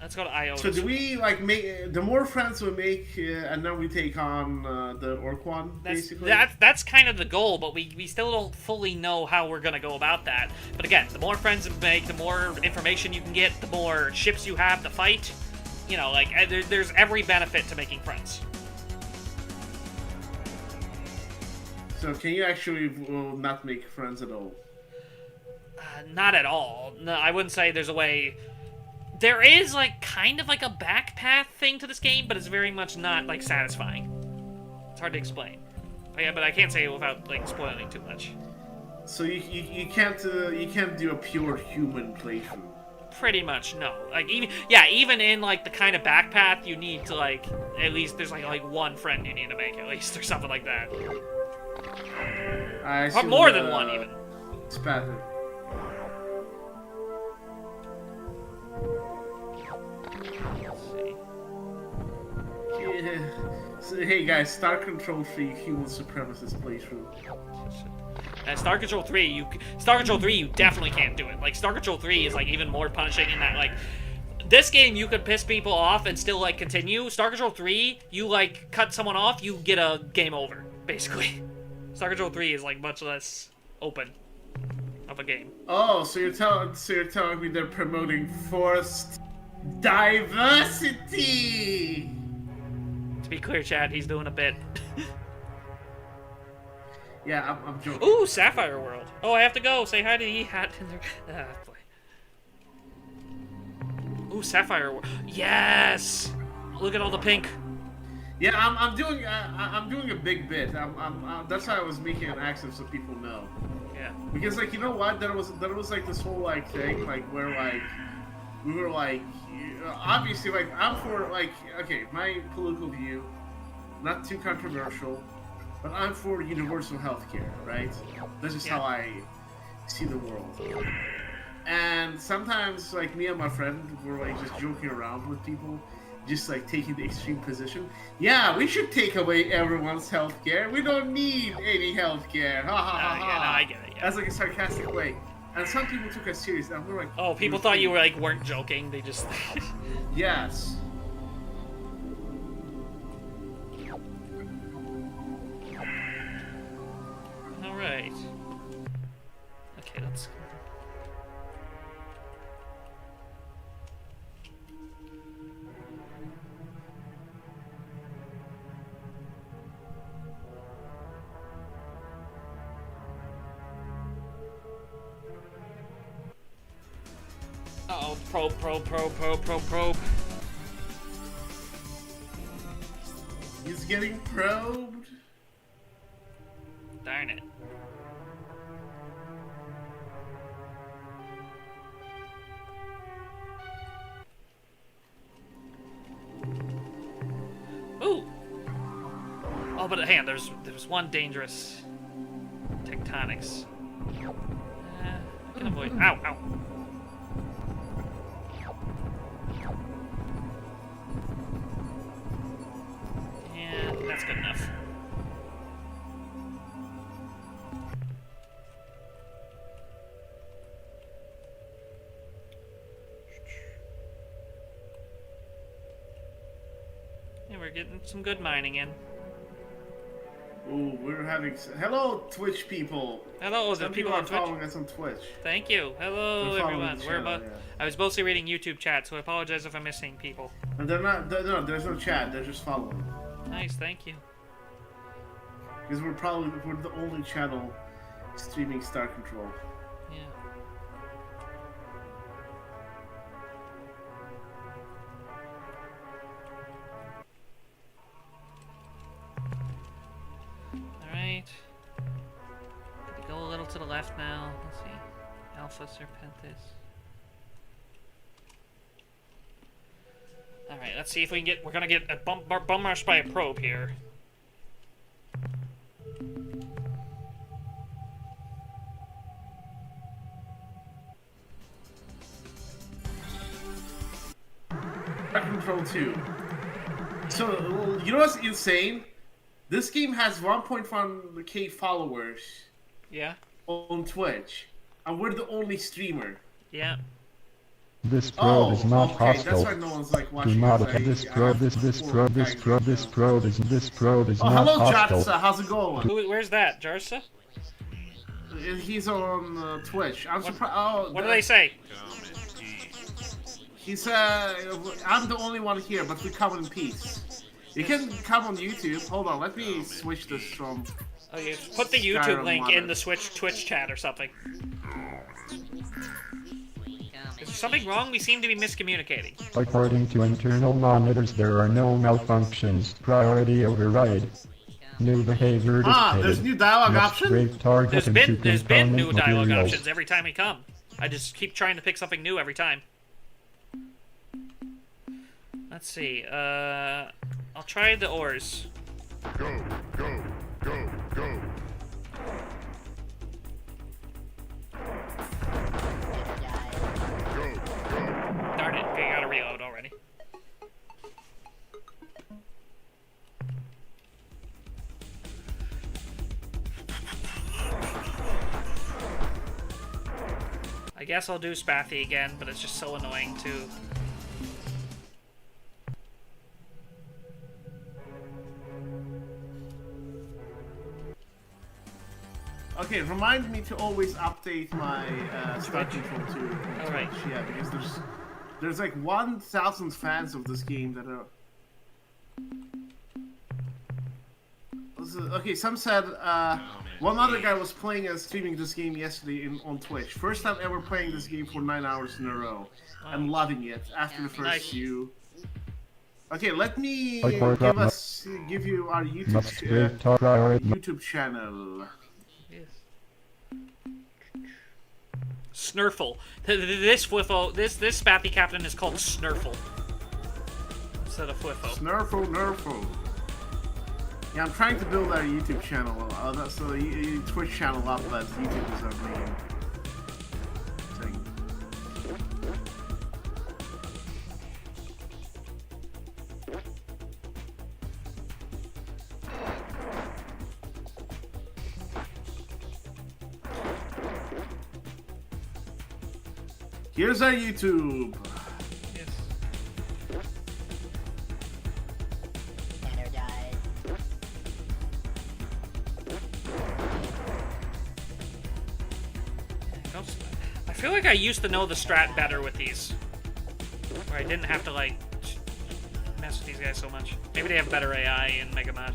S1: Let's go to Io.
S2: So do we make the more friends we make, and then we take on the Ur-Quan, basically?
S1: That's kind of the goal, but we still don't fully know how we're gonna go about that. But again, the more friends you make, the more information you can get, the more ships you have to fight. You know, like there's every benefit to making friends.
S2: So can you actually not make friends at all?
S1: Not at all. No, I wouldn't say there's a way. There is kind of like a back path thing to this game, but it's very much not satisfying. It's hard to explain. Oh, yeah, but I can't say it without spoiling too much.
S2: So you can't do a pure human playthrough.
S1: Pretty much no. Even in the kind of back path, you need to at least there's one friend you need to make at least or something like that. Or more than one even.
S2: Spatter.
S1: Let's see.
S2: Hey guys, Star Control 3 human supremacist playthrough.
S1: Star Control 3, you definitely can't do it. Like, Star Control 3 is, like, even more punishing in that, like, this game, you could piss people off and still, like, continue. Star Control 3, you, like, cut someone off, you get a game over, basically. Star Control 3 is, like, much less open of a game.
S2: Oh, so you're telling me they're promoting forced diversity?
S1: To be clear, Chad, he's doing a bit.
S2: Yeah, I'm joking.
S1: Ooh, Sapphire World. Oh, I have to go. Say hi to E-Hat. Boy. Ooh, Sapphire World. Yes! Look at all the pink.
S2: Yeah, I'm doing a big bit. That's why I was making an accent so people know.
S1: Yeah.
S2: Because like, you know what? There was like this whole like thing like where like we were like obviously like I'm for like okay, my political view, not too controversial, but I'm for universal healthcare, right? That's just how I see the world. And sometimes like me and my friend were like just joking around with people. Just like taking the extreme position. Yeah, we should take away everyone's healthcare. We don't need any healthcare. Ha ha ha ha.
S1: Yeah, no, I get it. Yeah.
S2: That's like a sarcastic way. And some people took us serious. And we're like,
S1: oh, people thought you were like weren't joking. They just.
S2: Yes.
S1: All right. Okay, let's. Uh-oh, probe.
S2: He's getting probed.
S1: Darn it. Ooh. Oh, but hang on, there's one dangerous tectonics. I can avoid. Ow, ow. Yeah, that's good enough. Yeah, we're getting some good mining in.
S2: Ooh, we're having. Hello, Twitch people.
S1: Hello, the
S2: Some
S1: people
S2: are
S1: on Twitch.
S2: following us on Twitch.
S1: Thank you. Hello,
S2: They're following
S1: everyone.
S2: the
S1: We're
S2: channel,
S1: about.
S2: yeah.
S1: I was mostly reading YouTube chat, so I apologize if I'm missing people.
S2: And they're not. No, there's no chat. They're just following.
S1: Nice, thank you.
S2: Because we're the only channel streaming Star Control.
S1: Yeah. Alright. Gonna go a little to the left now. Let's see. Alpha Serpentis. Alright, let's see if we can get. We're gonna get a bum rush by a probe here.
S2: Star Control 2. So, you know what's insane? This game has 1.1k followers.
S1: Yeah.
S2: On Twitch, and we're the only streamer.
S1: Yeah.
S3: This probe is not
S2: okay,
S3: hostile.
S2: that's why no one's like
S3: Do
S2: watching.
S3: not attack this probe. This probe is
S2: Oh,
S3: not
S2: hello,
S3: hostile.
S2: Jatsa. How's it going?
S1: Where's that, Jarsa?
S2: He's on Twitch. I'm surprised. Oh,
S1: What do they say?
S2: He said, "I'm the only one here, but we come in peace." You can come on YouTube. Hold on, let me switch this from.
S1: Okay, put the YouTube link in the Twitch chat or something. Is there something wrong? We seem to be miscommunicating.
S3: According to internal monitors, there are no malfunctions. Priority override. New behavior dictated.
S2: There's new dialogue
S3: Must
S2: option?
S3: break target into
S1: There's been new
S3: component
S1: dialogue
S3: materials.
S1: options every time we come. I just keep trying to pick something new every time. Let's see. I'll try the ores.
S6: Go, go, go, go.
S1: Darn it, I gotta reload already. I guess I'll do Spathy again, but it's just so annoying to...
S2: Okay, remind me to always update my start control too.
S1: All right.
S2: Yeah, because there's like 1,000 fans of this game that are. Okay, some said one other guy was playing and streaming this game yesterday on Twitch. First time ever playing this game for 9 hours in a row. I'm loving it. After the first few. Okay, let me give you our YouTube channel.
S1: Snurfle. This Spathy Captain is called Snurfle. Instead of Fliffo.
S2: Snurfle, Nurfle. Yeah, I'm trying to build our YouTube channel. So Twitch channel up, but YouTube is our main thing. Here's our YouTube.
S1: Yes. I feel like I used to know the strat better with these. Where I didn't have to, like, mess with these guys so much. Maybe they have better AI in Megamod.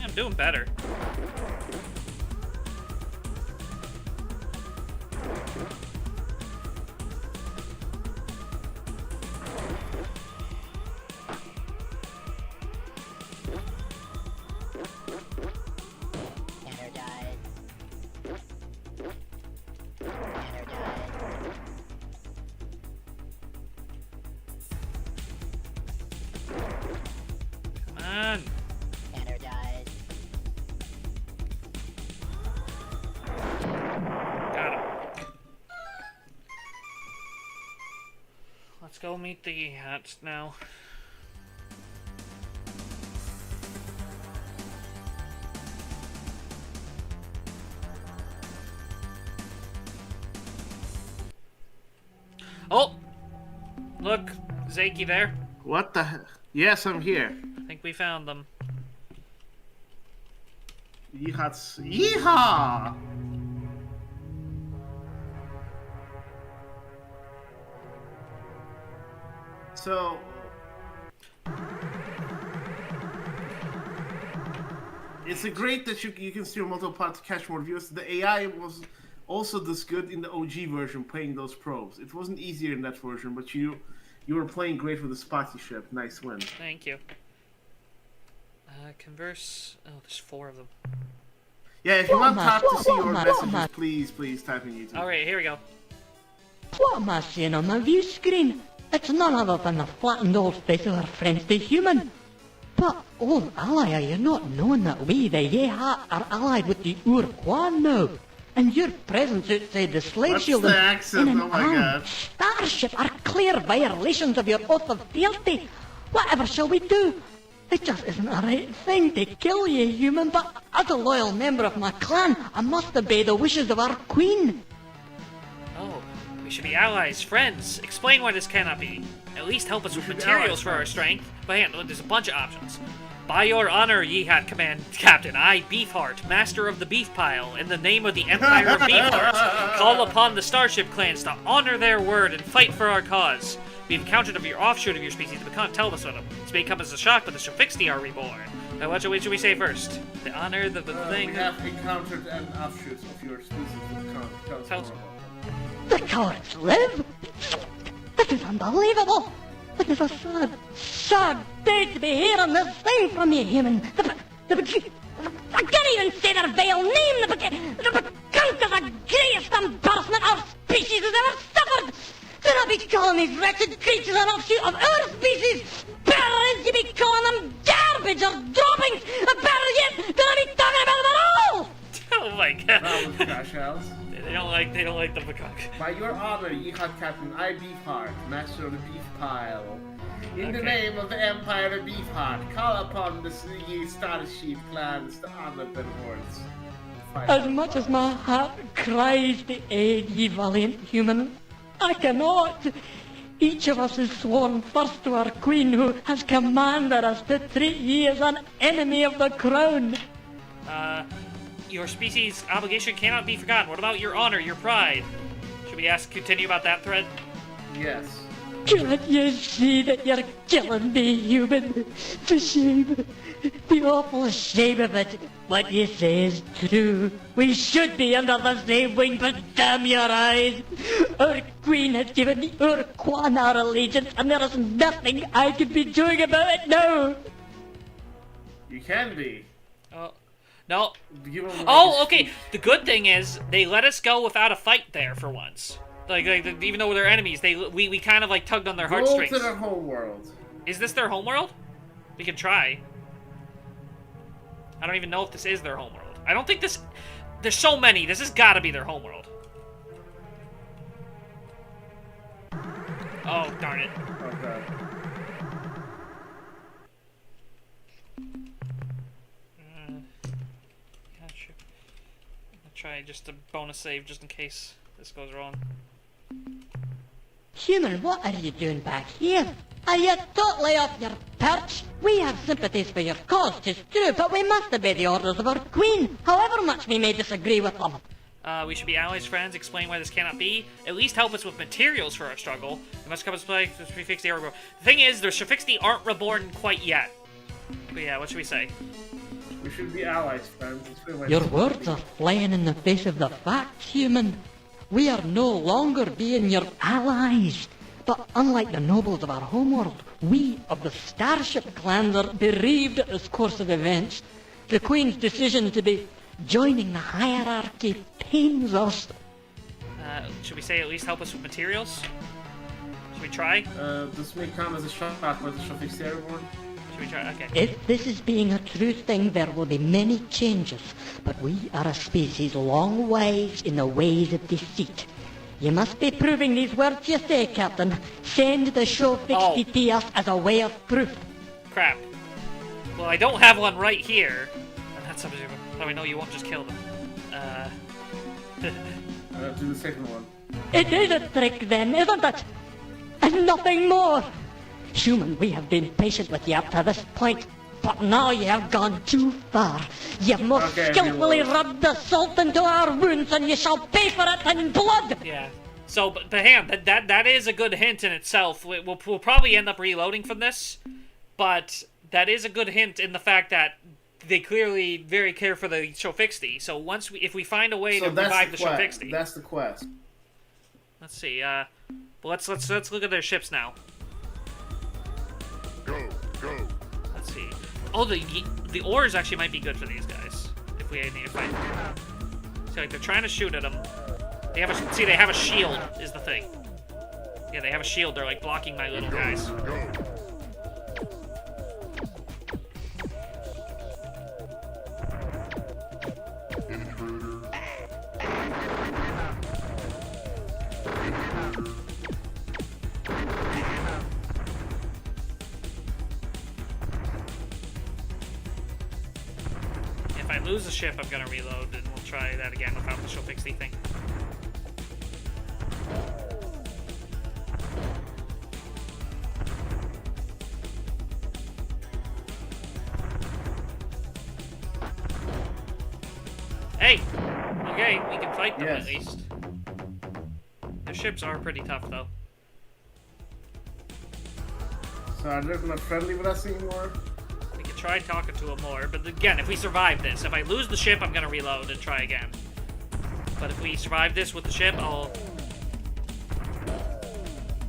S1: I'm doing better. Come on. Let's go meet the hats now. Oh! Look, Zaki there.
S2: What the heck? Yes, I'm here.
S1: I think we found them.
S2: Yeehaw! So, it's a great that you can stream multiple parts to catch more views. The AI was also this good in the OG version, playing those probes. It wasn't easier in that version, but you were playing great with the Spotty ship. Nice win.
S1: Thank you. Converse. Oh, there's 4 of them.
S2: Yeah, if you want Tarp to see your messages, please type in YouTube.
S1: Alright, here we go.
S10: What am I seeing on my view screen? It's none other than the flattened old face of our friends the human. But, old ally, are you not knowing that we, the Yehat, are allied with the Ur-Quan now? And your presence outside the slave
S2: What's
S10: shield
S2: the accent?
S10: in an
S2: Oh my God.
S10: starship are clear violations of your oath of fealty. Whatever shall we do? It just isn't a right thing to kill you, human, but as a loyal member of my clan, I must obey the wishes of our queen.
S1: Oh, we should be allies, friends. Explain why this cannot be. At least help us with materials for our strength. But hang on, there's a bunch of options. By your honor, Yehat Command Captain, I, Beefheart, master of the beef pile, in the name of the Empire of Beefheart, call upon the Starship clans to honor their word and fight for our cause. We've encountered of your offshoot of your species, but can't tell us what them. This may come as a shock, but the Shafixti are reborn. Now, what should we say first? The honor, the thing.
S2: We have encountered an offshoot of your species that
S1: Tell us.
S10: The cowards live? This is unbelievable! It is a sad day to be hearing this thing from you, human. I can't even say their vile name. The cunt is the greatest embarrassment our species has ever suffered. Do not be calling these wretched creatures an offshoot of our species. Better is to be calling them garbage or droppings.
S2: By your honor, Yeehaw Captain, I Beefheart, master of the beef pile. In the
S1: Okay.
S2: name of the Empire of Beefheart, call upon the ye Starsheep clans to honor their lords.
S10: As much as my heart cries to aid ye valiant human, I cannot. Each of us is sworn first to our queen, who has commanded us to treat ye as an enemy of the crown.
S1: Your species' obligation cannot be forgotten. What about your honor, your pride? Should we continue about that thread?
S2: Yes.
S10: Can't you see that you're killing me, human? The shame, the awful shame of it. What you say is true. We should be under the same wing, but damn your eyes. Our queen has given the Ur-Quan our allegiance, and there is nothing I can be doing about it now.
S2: You can be.
S1: Oh, no.
S2: Give them
S1: Oh, okay. The good thing is they let us go without a fight there for once. Like even though they're enemies, we kind of like tugged on their
S2: Go
S1: heartstrings.
S2: to their homeworld.
S1: Is this their homeworld? We can try. I don't even know if this is their homeworld. I don't think this... There's so many. This has got to be their homeworld. Oh, darn it.
S2: Okay.
S1: Gotcha. I'll try just a bonus save just in case this goes wrong.
S10: Human, what are you doing back here? Are you totally off your perch? We have sympathies for your cause, 'tis true, but we must obey the orders of our queen, however much we may disagree with them.
S1: We should be allies, friends, explain why this cannot be, at least help us with materials for our struggle. We must come to play to fix the reborn. The thing is, the Shafixti aren't reborn quite yet. But yeah, what should we say?
S2: We should be allies, friends. It's pretty much-
S10: Your words are flying in the face of the facts, human. We are no longer being your allies. But unlike the nobles of our homeworld, we of the Starship clans are bereaved at this course of events. The Queen's decision to be joining the hierarchy pains us.
S1: Should we say at least help us with materials? Should we try?
S2: This may come as a shock, but it shall fix everyone.
S1: Should we try? Okay.
S10: If this is being a true thing, there will be many changes. But we are a species long wise in the ways of deceit. You must be proving these words you say, Captain. Send the show fixie to us as a way of proof.
S1: Crap. Well, I don't have one right here. And that's something. So I know you won't just kill them.
S2: Do the second one.
S10: It is a trick then, isn't it? And nothing more. Human, we have been patient with you up to this point. But now you have gone too far. You've most skillfully rubbed the salt into our wounds, and you shall pay for it in blood!
S1: Yeah. So, but hang on, that is a good hint in itself. We'll probably end up reloading from this, but that is a good hint in the fact that they clearly very care for the Shofixti. So if we find a way to revive the Shofixti,
S2: that's the quest.
S1: Let's see. Well, let's look at their ships now.
S6: Go.
S1: Let's see. Oh, the ores actually might be good for these guys if we need to fight. See, like they're trying to shoot at them. They have a shield is the thing. Yeah, they have a shield. They're like blocking my little guys. If I lose the ship, I'm gonna reload, and we'll try that again without the Shofixi thing. Hey! Okay, we can fight them at least. Their ships are pretty tough, though.
S2: So are they not friendly with us anymore?
S1: We can try talking to them more, but again, if we survive this, if I lose the ship, I'm gonna reload and try again. But if we survive this with the ship, I'll...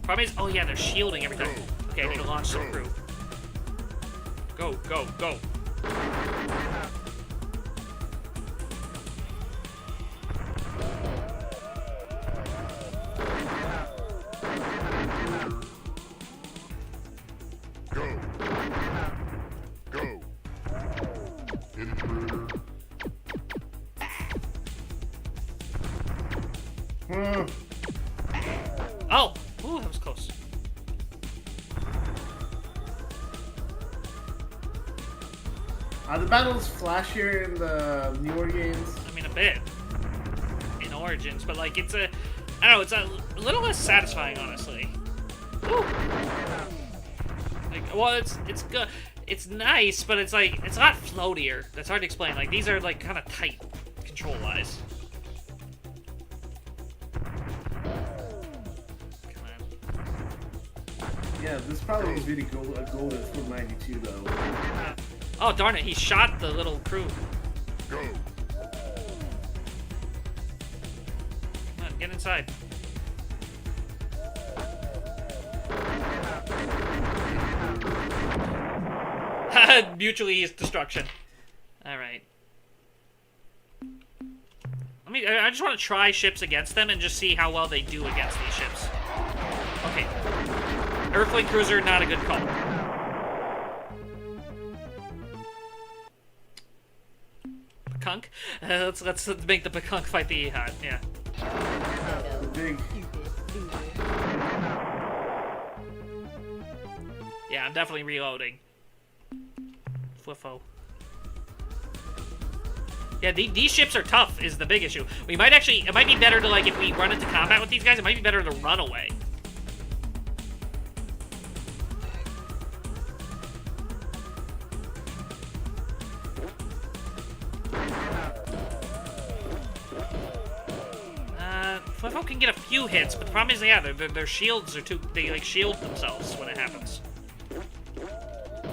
S1: Problem is, oh yeah, they're shielding every time. Okay, I need to launch some crew. Go, go, go.
S2: Are the battles flashier in the newer games?
S1: I mean, a bit in Origins, but like it's a, I don't know, it's a little less satisfying, honestly. Woo. Like, well, it's good. It's nice, but it's like it's a lot floatier. That's hard to explain. Like these are like kind of tight control-wise. Come on.
S2: Yeah, this probably is really gold at 492 though.
S1: Oh darn it! He shot the little crew.
S6: Go.
S1: Come on, get inside. Mutually destruction. All right. I just want to try ships against them and just see how well they do against these ships. Okay. Earthling cruiser, not a good call. Pekunk? Let's make the Pekunk fight the Ehad. Yeah.
S2: The big.
S1: Yeah, I'm definitely reloading. Fliffo. Yeah, these ships are tough is the big issue. We might actually, it might be better to, like, if we run into combat with these guys, it might be better to run away. Fliffo can get a few hits, but the problem is, yeah, their shields are too, they, like, shield themselves when it happens.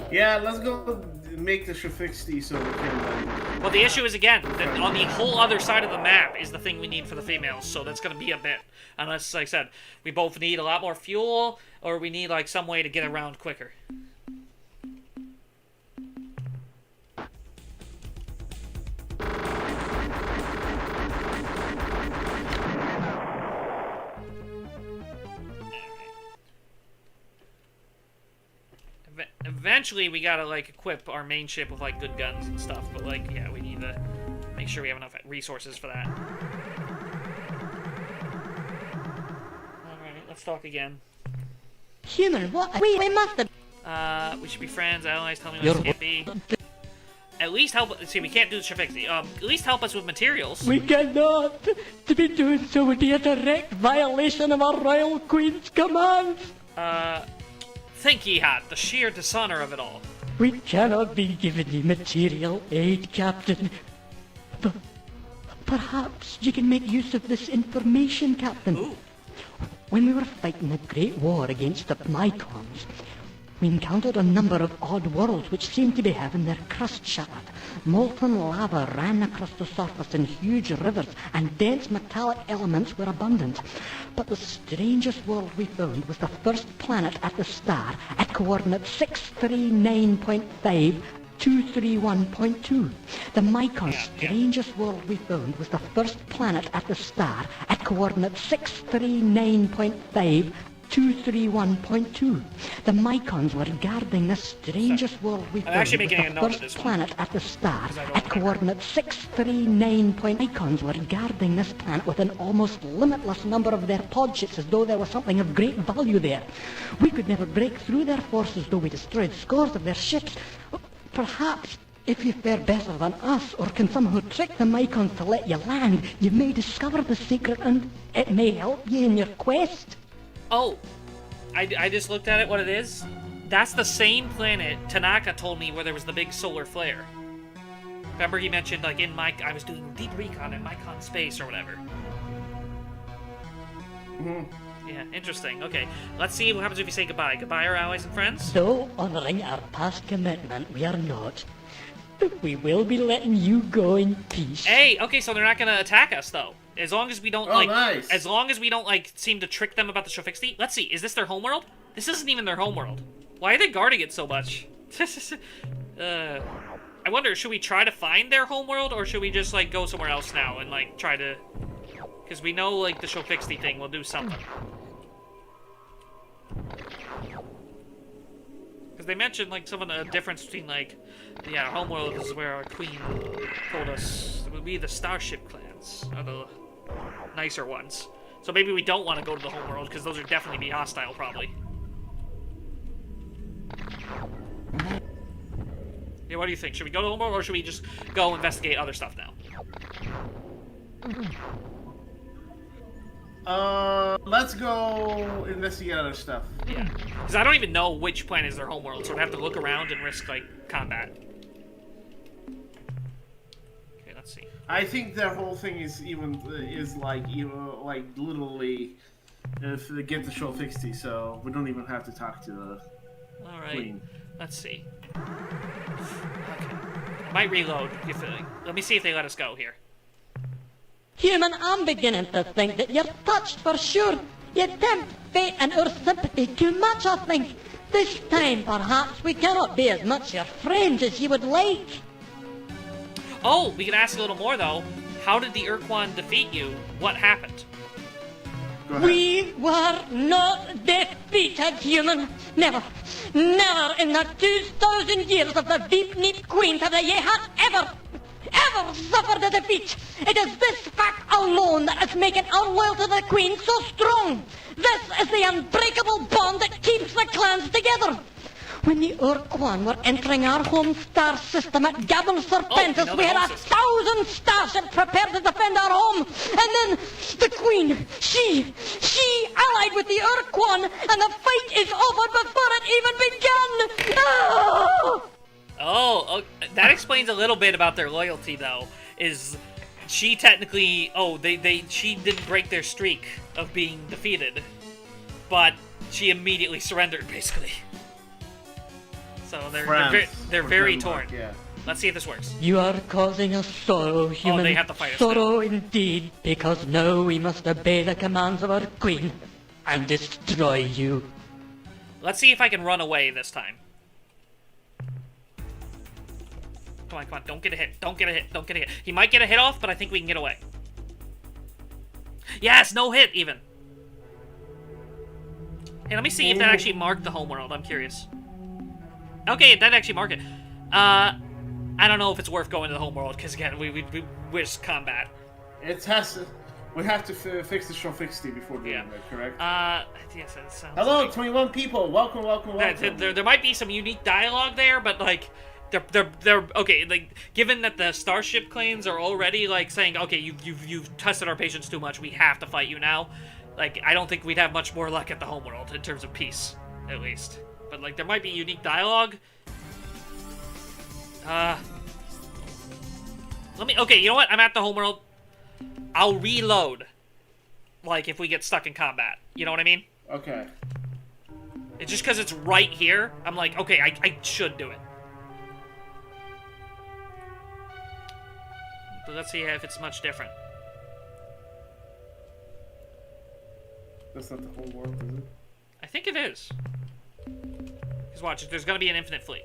S2: Yeah, let's go make the Shafixty so we can...
S1: Well, the issue is, again, that on the whole other side of the map is the thing we need for the females, so that's going to be a bit. Unless, like I said, we both need a lot more fuel, or we need, like, some way to get around quicker. Eventually, we gotta, like, equip our main ship with, like, good guns and stuff. But, like, yeah, we need to make sure we have enough resources for that. Alright, let's talk again.
S10: Human, what? We must have...
S1: We should be friends, allies, tell me what this can't be. At least help... See, we can't do the Shafixty. At least help us with materials.
S10: We cannot! To be doing so would be a direct violation of our Royal Queen's commands!
S1: Think, Ehad, the sheer dishonor of it all.
S10: We cannot be given you material aid, Captain. But perhaps you can make use of this information, Captain.
S1: Ooh.
S10: When we were fighting the Great War against the Mycons, we encountered a number of odd worlds which seemed to be having their crust shattered. Molten lava ran across the surface in huge rivers, and dense metallic elements were abundant. But the strangest world we found was the first planet at the star at coordinate 639.5 231.2. The Mycon's strangest world we found was the first planet at the star at coordinate 639.5 231.2. The Mycons were guarding the strangest world we found
S1: actually
S10: with
S1: making
S10: the
S1: a note of
S10: first
S1: this one,
S10: planet at the star at coordinate 639. Mycons were guarding this planet with an almost limitless number of their pod ships as though there was something of great value there. We could never break through their forces though we destroyed scores of their ships. Perhaps if you fare better than us, or can somehow trick the Mycons to let you land, you may discover the secret and it may help you in your quest.
S1: Oh, I just looked at it, what it is. That's the same planet Tanaka told me where there was the big solar flare. Remember he mentioned, like, I was doing deep recon in Mycon space or whatever.
S2: Mm-hmm.
S1: Yeah, interesting. Okay, let's see what happens if you say goodbye. Goodbye, our allies and friends?
S10: Though honouring our past commitment, we are not. We will be letting you go in peace.
S1: Hey, okay, so they're not gonna attack us, though. As long as we don't,
S2: nice.
S1: As long as we don't, like, seem to trick them about the Shafixty. Let's see, is this their homeworld? This isn't even their homeworld. Why are they guarding it so much? I wonder, should we try to find their homeworld, or should we just, like, go somewhere else now and, like, try to... Because we know, like, the Shafixty thing will do something. Because they mentioned, like, some of the difference between, like, yeah, our homeworld is where our queen told us it would be the Starship clans, or the nicer ones. So maybe we don't want to go to the homeworld, because those would definitely be hostile, probably. Yeah, what do you think? Should we go to the homeworld, or should we just go investigate other stuff now?
S2: Let's go investigate other stuff.
S1: Yeah. Because I don't even know which planet is their homeworld, so I'd have to look around and risk, like, combat. Okay, let's see.
S2: I think their whole thing is like literally if they get the show 60, so we don't even have to talk to the Queen.
S1: Let's see. Okay. I might reload. Let me see if they let us go here.
S10: Human, I'm beginning to think that you're touched for sure. You tempt fate and our sympathy too much, I think. This time, perhaps, we cannot be as much your friends as you would like.
S1: Oh, we can ask a little more, though. How did the Ur-Quan defeat you? What happened?
S10: We were not defeated, human. Never, never in the 2,000 years of the Deep-Neat Queens have they had ever suffered a defeat. It is this fact alone that is making our loyalty to the Queen so strong. This is the unbreakable bond that keeps the clans together. When the Ur-Quan were entering our home star system at Gabon Serpentis, we had 1,000 starships prepared to defend our home. And then the Queen, she allied with the Ur-Quan, and the fight is over before it even began.
S1: Oh, that explains a little bit about their loyalty, though. Is she technically? Oh, she didn't break their streak of being defeated, but she immediately surrendered, basically. So they're very torn.
S2: Yeah.
S1: Let's see if this works.
S10: You are causing us sorrow, human.
S1: Oh, they have to fight us
S10: sorrow indeed, because now we must obey the commands of our Queen and destroy you.
S1: Let's see if I can run away this time. Come on, come on. Don't get a hit. Don't get a hit. Don't get a hit. He might get a hit off, but I think we can get away. Yes, no hit, even. Hey, let me see if that actually marked the homeworld. I'm curious. Okay, it did actually mark it. I don't know if it's worth going to the homeworld, because, again, we wish combat.
S2: We have to fix the show 60 before doing that, correct?
S1: Yes, that sounds
S2: Hello,
S1: like...
S2: 21 people. Welcome.
S1: There might be some unique dialogue there, but, like... They're okay. Like, given that the starship clans are already like saying, okay, you've tested our patience too much, we have to fight you now. Like, I don't think we'd have much more luck at the homeworld in terms of peace, at least. But like, there might be unique dialogue. Okay, you know what? I'm at the homeworld. I'll reload. Like, if we get stuck in combat, you know what I mean?
S2: Okay.
S1: It's just because it's right here. I'm like, okay, I should do it. But let's see if it's much different.
S2: That's not the whole world, is it?
S1: I think it is. Because watch, there's gonna be an infinite fleet.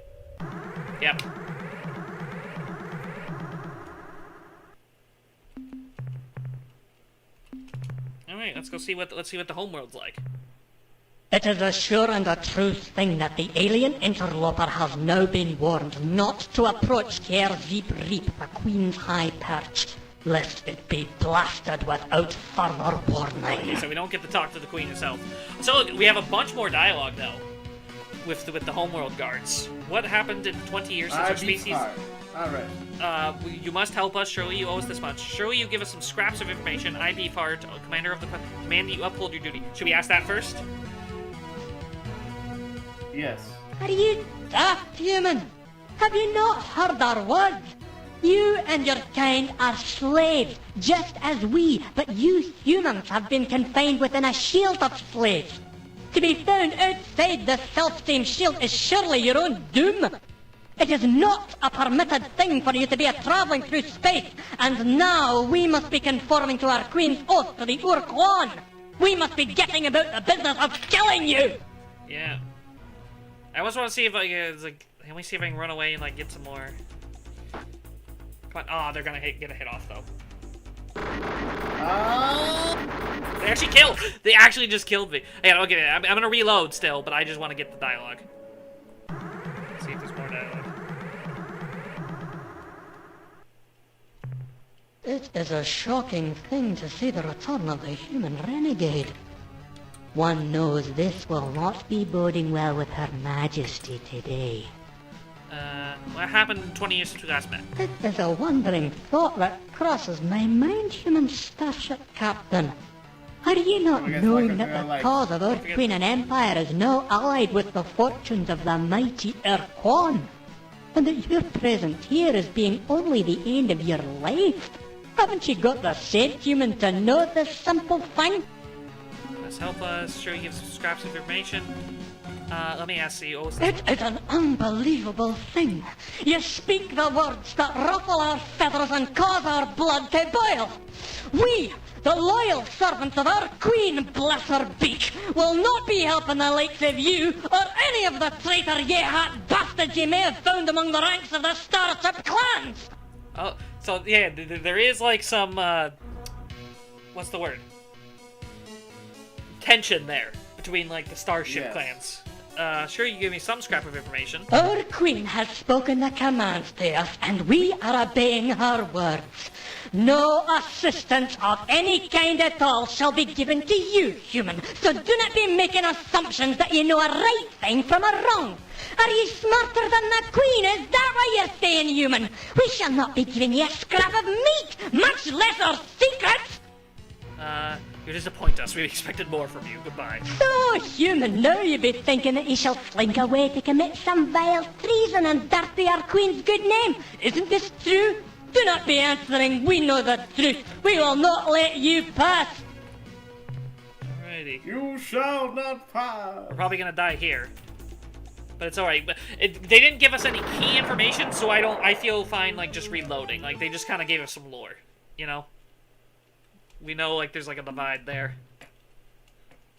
S1: Yep. Alright, let's see what the homeworld's like.
S10: It is a sure and a true thing that the alien interloper has now been warned not to approach Ker Zeep Reap, the Queen's high perch, lest it be blasted without further warning.
S1: Okay, so we don't get to talk to the Queen herself. So look, we have a bunch more dialogue though, with the homeworld guards. What happened in 20 years since our species?
S2: Alright.
S1: You must help us. Surely you owe us this much. Surely you give us some scraps of information. I be Fart, commander of the command that you uphold your duty. Should we ask that first?
S2: Yes.
S10: Are you daft, human? Have you not heard our words? You and your kind are slaves, just as we, but you humans have been confined within a shield of slaves. To be found outside this self-same shield is surely your own doom. It is not a permitted thing for you to be traveling through space, and now we must be conforming to our Queen's oath to the Ur-Quan. We must be getting about the business of killing you.
S1: Yeah. I always want to see if let me see if I can run away and like get some more. Come on. Oh, they're gonna get a hit off though. They actually killed. They actually just killed me. Yeah, okay. I'm gonna reload still, but I just want to get the dialogue. Let's see if there's more dialogue.
S10: It is a shocking thing to see the return of the human renegade. One knows this will not be boding well with Her Majesty today.
S1: What happened in 20 years since we last met?
S10: It is a wondering thought that crosses my mind, human starship captain. Are you not knowing that the cause of Ur-Quan and Empire is now allied with the fortunes of the mighty Ur-Quan? And that your presence here is being only the end of your life? Haven't you got the sense, human, to know this simple thing?
S1: Let's help us. Sure, you give some scraps of information. Let me ask you.
S10: It is an unbelievable thing. You speak the words that ruffle our feathers and cause our blood to boil. We, the loyal servants of our queen, bless her beak, will not be helping the likes of you or any of the traitor ye-hat bastards you may have found among the ranks of the Starship clans.
S1: Oh, so yeah, there is like some, what's the word? Tension there between like the Starship clans. Sure, you give me some scrap of information.
S10: Our queen has spoken the commands to us, and we are obeying her words. No assistance of any kind at all shall be given to you, human, so do not be making assumptions that you know a right thing from a wrong. Are you smarter than the queen? Is that why you're saying, human? We shall not be giving you a scrap of meat, much less our secrets.
S1: You disappoint us. We expected more from you. Goodbye.
S10: So, human, now you be thinking that you shall slink away to commit some vile treason and dirty our queen's good name. Isn't this true? Do not be answering. We know the truth. We will not let you pass.
S1: Alrighty.
S2: You shall not pass.
S1: We're probably gonna die here. But it's alright. But they didn't give us any key information, so I feel fine, like, just reloading. Like, they just kind of gave us some lore. You know? We know, like, there's, like, a divide there.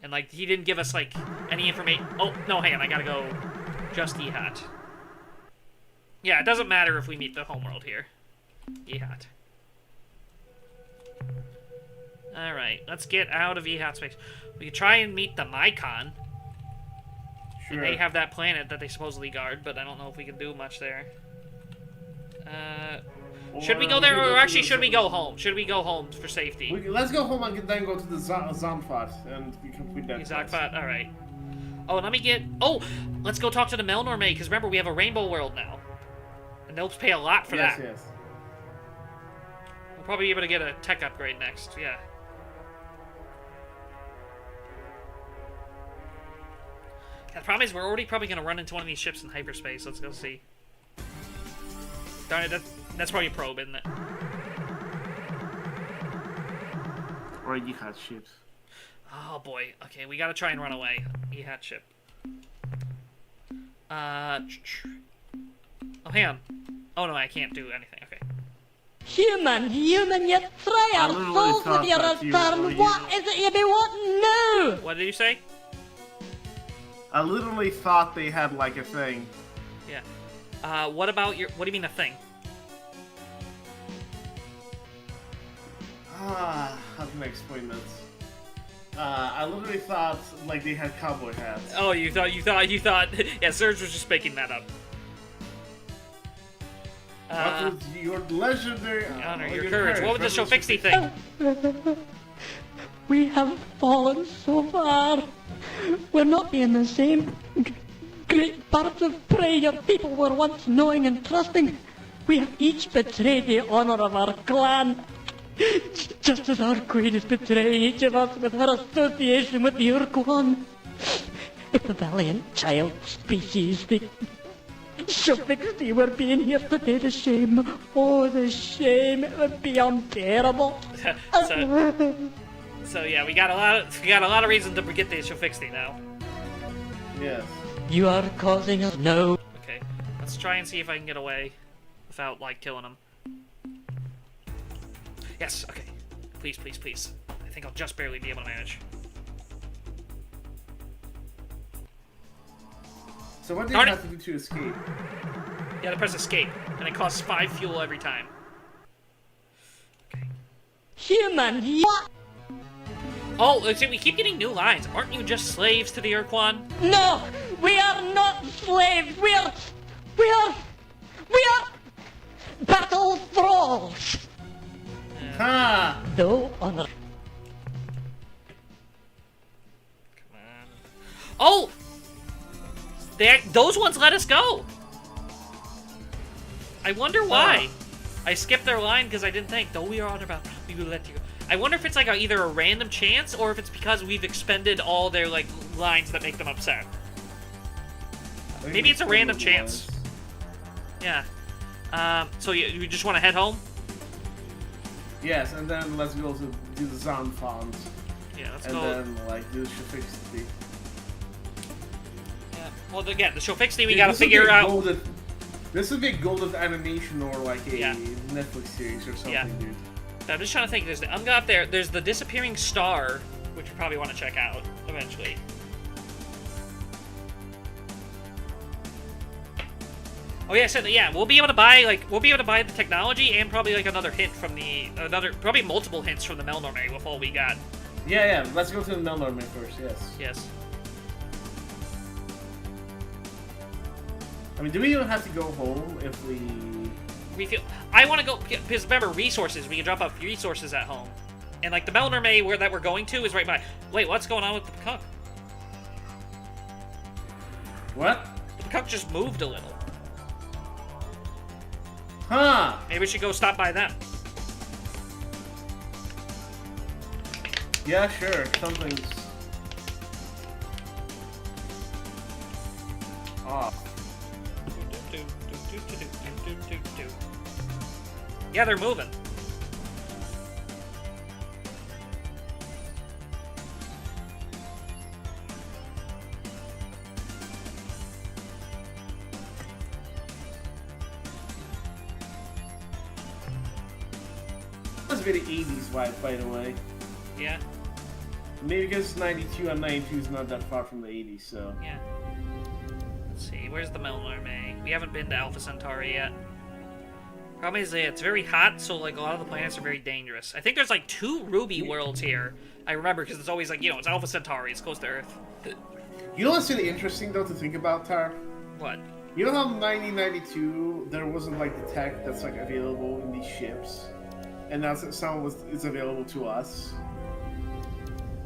S1: And, like, he didn't give us, like, any information. Oh, no, hang on, I gotta go just E-Hat. Yeah, it doesn't matter if we meet the homeworld here. E-Hat. Alright, let's get out of E-Hat space. We could try and meet the Mycon.
S2: Sure.
S1: And they have that planet that they supposedly guard, but I don't know if we can do much there. Should we go there, or actually should we go home? Should we go home for safety?
S2: Let's go home and then go to the Zonfat and we complete that.
S1: Zogfat, alright. Oh, let me get... Oh! Let's go talk to the Melnor Maid, because remember, we have a Rainbow World now. And they'll pay a lot for that.
S2: Yes.
S1: We'll probably be able to get a tech upgrade next, yeah. The problem is we're already probably going to run into one of these ships in hyperspace. Let's go see. Darn it, that's probably a probe, isn't it?
S2: Or a E-Hat ship.
S1: Oh boy. Okay, we gotta try and run away. E-Hat ship. Oh, hang on. Oh no, I can't do anything. Okay.
S10: Human, you try our souls with your return. What is it you be wanting now?
S1: What did you say?
S2: I literally thought they had like a thing.
S1: Yeah. What about your... What do you mean a thing?
S2: How can I explain this? I literally thought like they had cowboy hats.
S1: Oh, you thought... Yeah, Serge was just making that up.
S2: What was your legendary...
S1: Honor your courage. What was the Shofixi thing?
S10: We have fallen so far. We're not being the same great birds of prey your people were once knowing and trusting. We have each betrayed the honor of our clan. Just as our queen is betraying each of us with her association with the Ur-Quan. If the valiant child species, the Shofixi were being here today, the shame. Oh, the shame. It would be unbearable.
S1: So yeah, we got a lot of reason to forget the Shofixi now.
S2: Yes.
S10: You are causing us no.
S1: Okay, let's try and see if I can get away without like killing him. Yes. Okay. Please, please, please. I think I'll just barely be able to manage.
S2: So what do you have to do to escape?
S1: You gotta press escape, and it costs 5 fuel every time. Okay.
S10: Human, what?
S1: Oh, see, we keep getting new lines. Aren't you just slaves to the Ur-Quan?
S10: No, we are not slaves. We are battle thralls.
S2: Ha!
S10: No honor.
S1: Come on. Oh! Those ones let us go! I wonder why. I skipped their line because I didn't think, though we are honored, we will let you go. I wonder if it's like either a random chance or if it's because we've expended all their like lines that make them upset. Maybe it's a random chance. Yeah. So you just want to head home?
S2: Yes, and then let's go to do the Zan Font.
S1: Yeah, let's
S2: and
S1: go.
S2: And then, like, do the Shafixity.
S1: Yeah. Well, again, the Shafixity we gotta figure out.
S2: This would be a golden animation or, like, a Netflix series or something, dude.
S1: I'm just trying to think. I'm going up there. There's the Disappearing Star, which we probably want to check out eventually. Oh yeah, so yeah, we'll be able to buy the technology and probably like another hint from probably multiple hints from the Melnorme with all we got.
S2: Yeah. Let's go to the Melnorme first. Yes.
S1: Yes.
S2: I mean, do we even have to go home if we?
S1: I want to go because remember resources. We can drop off resources at home, and like the Melnorme that we're going to is right by. Wait, what's going on with the Pekunk?
S2: What?
S1: The Pekunk just moved a little.
S2: Huh.
S1: Maybe we should go stop by them.
S2: Yeah, sure. Something's off.
S1: Yeah, they're moving.
S2: That's very 80s vibe, by the way.
S1: Yeah.
S2: Maybe because it's 92 and 92 is not that far from the 80s, so.
S1: Yeah. Let's see, where's the Melnorme? We haven't been to Alpha Centauri yet. Problem is, it's very hot, so like a lot of the planets are very dangerous. I think there's like 2 Ruby worlds here. I remember because it's always like, you know, it's Alpha Centauri, it's close to Earth.
S2: You know what's really interesting though to think about, Tarp?
S1: What?
S2: You know how in 1992 there wasn't like the tech that's like available in these ships, and now some is available to us.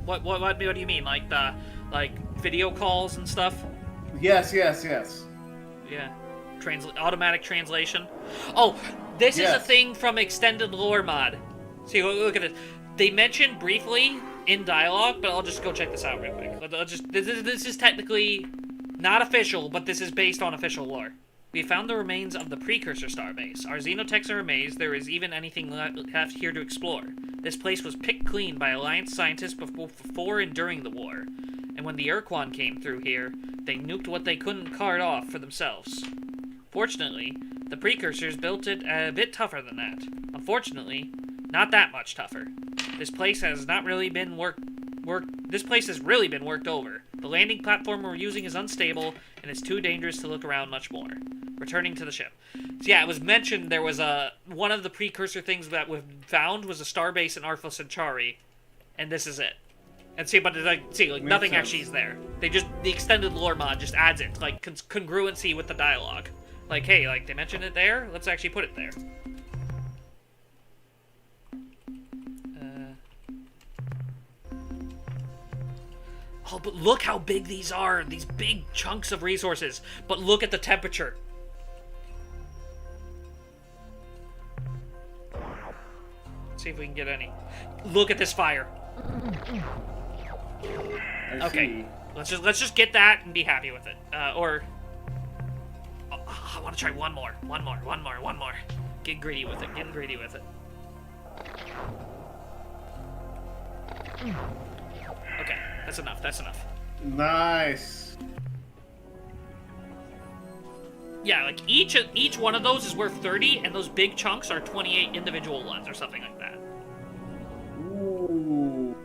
S1: What do you mean? Like the video calls and stuff?
S2: Yes.
S1: Yeah. Automatic translation. Oh, this is a thing from Extended Lore Mod. See, look at it. They mentioned briefly in dialogue, but I'll just go check this out real quick. This is technically not official, but this is based on official lore. We found the remains of the precursor starbase. Our xenotechs are amazed there is even anything left here to explore. This place was picked clean by Alliance scientists before and during the war. And when the Ur-Quan came through here, they nuked what they couldn't cart off for themselves. Fortunately, the precursors built it a bit tougher than that. Unfortunately, not that much tougher. This place has not really been This place has really been worked over. The landing platform we're using is unstable, and it's too dangerous to look around much more. Returning to the ship. So yeah, it was mentioned there was one of the precursor things that we found was a starbase in Alpha Centauri, and this is it. And see, but nothing actually is there. The extended lore mod just adds it, like congruency with the dialogue. Like, hey, like they mentioned it there, let's actually put it there. Oh, but look how big these are, these big chunks of resources. But look at the temperature. Let's see if we can get any. Look at this fire. Okay, let's just get that and be happy with it. I want to try one more. Get greedy with it. Okay, that's enough.
S2: Nice.
S1: Yeah, like each one of those is worth 30, and those big chunks are 28 individual ones or something like that.
S2: Ooh.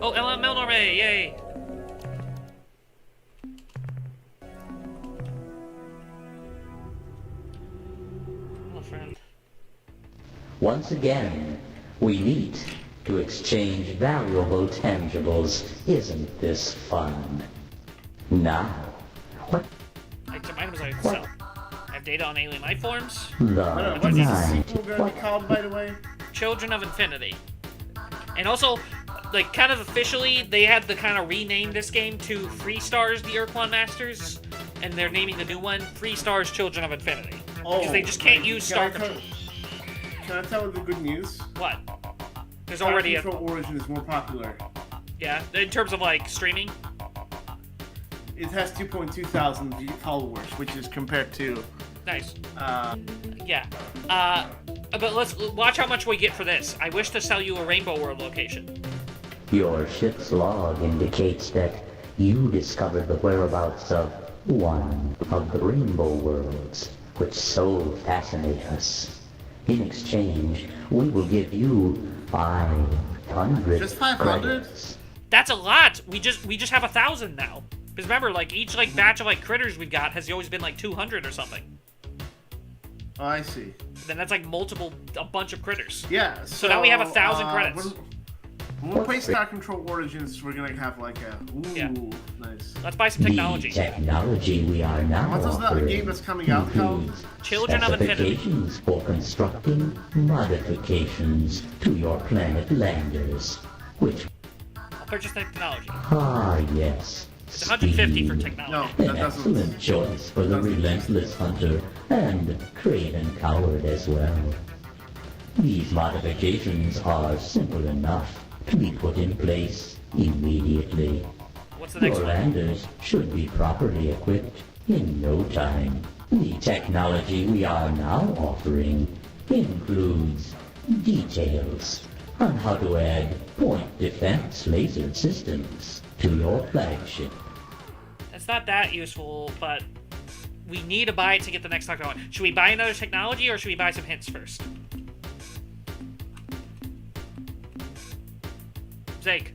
S1: Oh, Melnorme, yay! Hello, friend.
S8: Once again, we meet to exchange valuable tangibles. Isn't this fun? Now, what?
S1: Like some items I can sell. I have data on alien life forms.
S8: The
S2: What's the
S8: night.
S2: sequel going to be called, by the way?
S1: Children of Infinity. And also, like, kind of officially, they had to kind of rename this game to Free Stars, the Ur-Quan Masters, and they're naming the new one Free Stars, Children of Infinity. Because they just can't use Star Control.
S2: Can I tell you the good news?
S1: What? There's
S2: Star
S1: already
S2: Control Origin is more popular.
S1: Yeah, in terms of, like, streaming?
S2: It has 2.2 thousand followers, which is compared to...
S1: Nice. Yeah. But let's watch how much we get for this. I wish to sell you a Rainbow World location.
S8: Your ship's log indicates that you discovered the whereabouts of one of the Rainbow Worlds, which so fascinate us. In exchange, we will give you 500
S2: Just 500?
S8: credits.
S1: That's a lot. We just have 1,000 now. Because remember, like, each, like, batch of, like, critters we've got has always been, like, 200 or something.
S2: Oh, I see.
S1: Then that's, like, a bunch of critters.
S2: Yeah,
S1: So now we have 1,000 credits.
S2: When we play Star Control Origins, we're gonna have, like, a... Ooh,
S1: Yeah.
S2: nice.
S1: Let's buy some technology.
S8: The technology we are now
S2: What is that
S8: offering
S2: game that's coming out called?
S8: includes
S1: Children of Infinity.
S8: specifications for constructing modifications to your planet landers, which
S1: I'll purchase technology.
S8: yes.
S1: It's 150 for
S8: speed.
S1: technology.
S2: No,
S8: An
S2: that doesn't...
S8: excellent choice for the relentless hunter and craven coward as well. These modifications are simple enough to be put in place immediately.
S1: What's the next
S8: Your
S1: one?
S8: landers should be properly equipped in no time. The technology we are now offering includes details on how to add point defense laser systems to your flagship.
S1: It's not that useful, but we need to buy it to get the next technology. Should we buy another technology, or should we buy some hints first? Zake,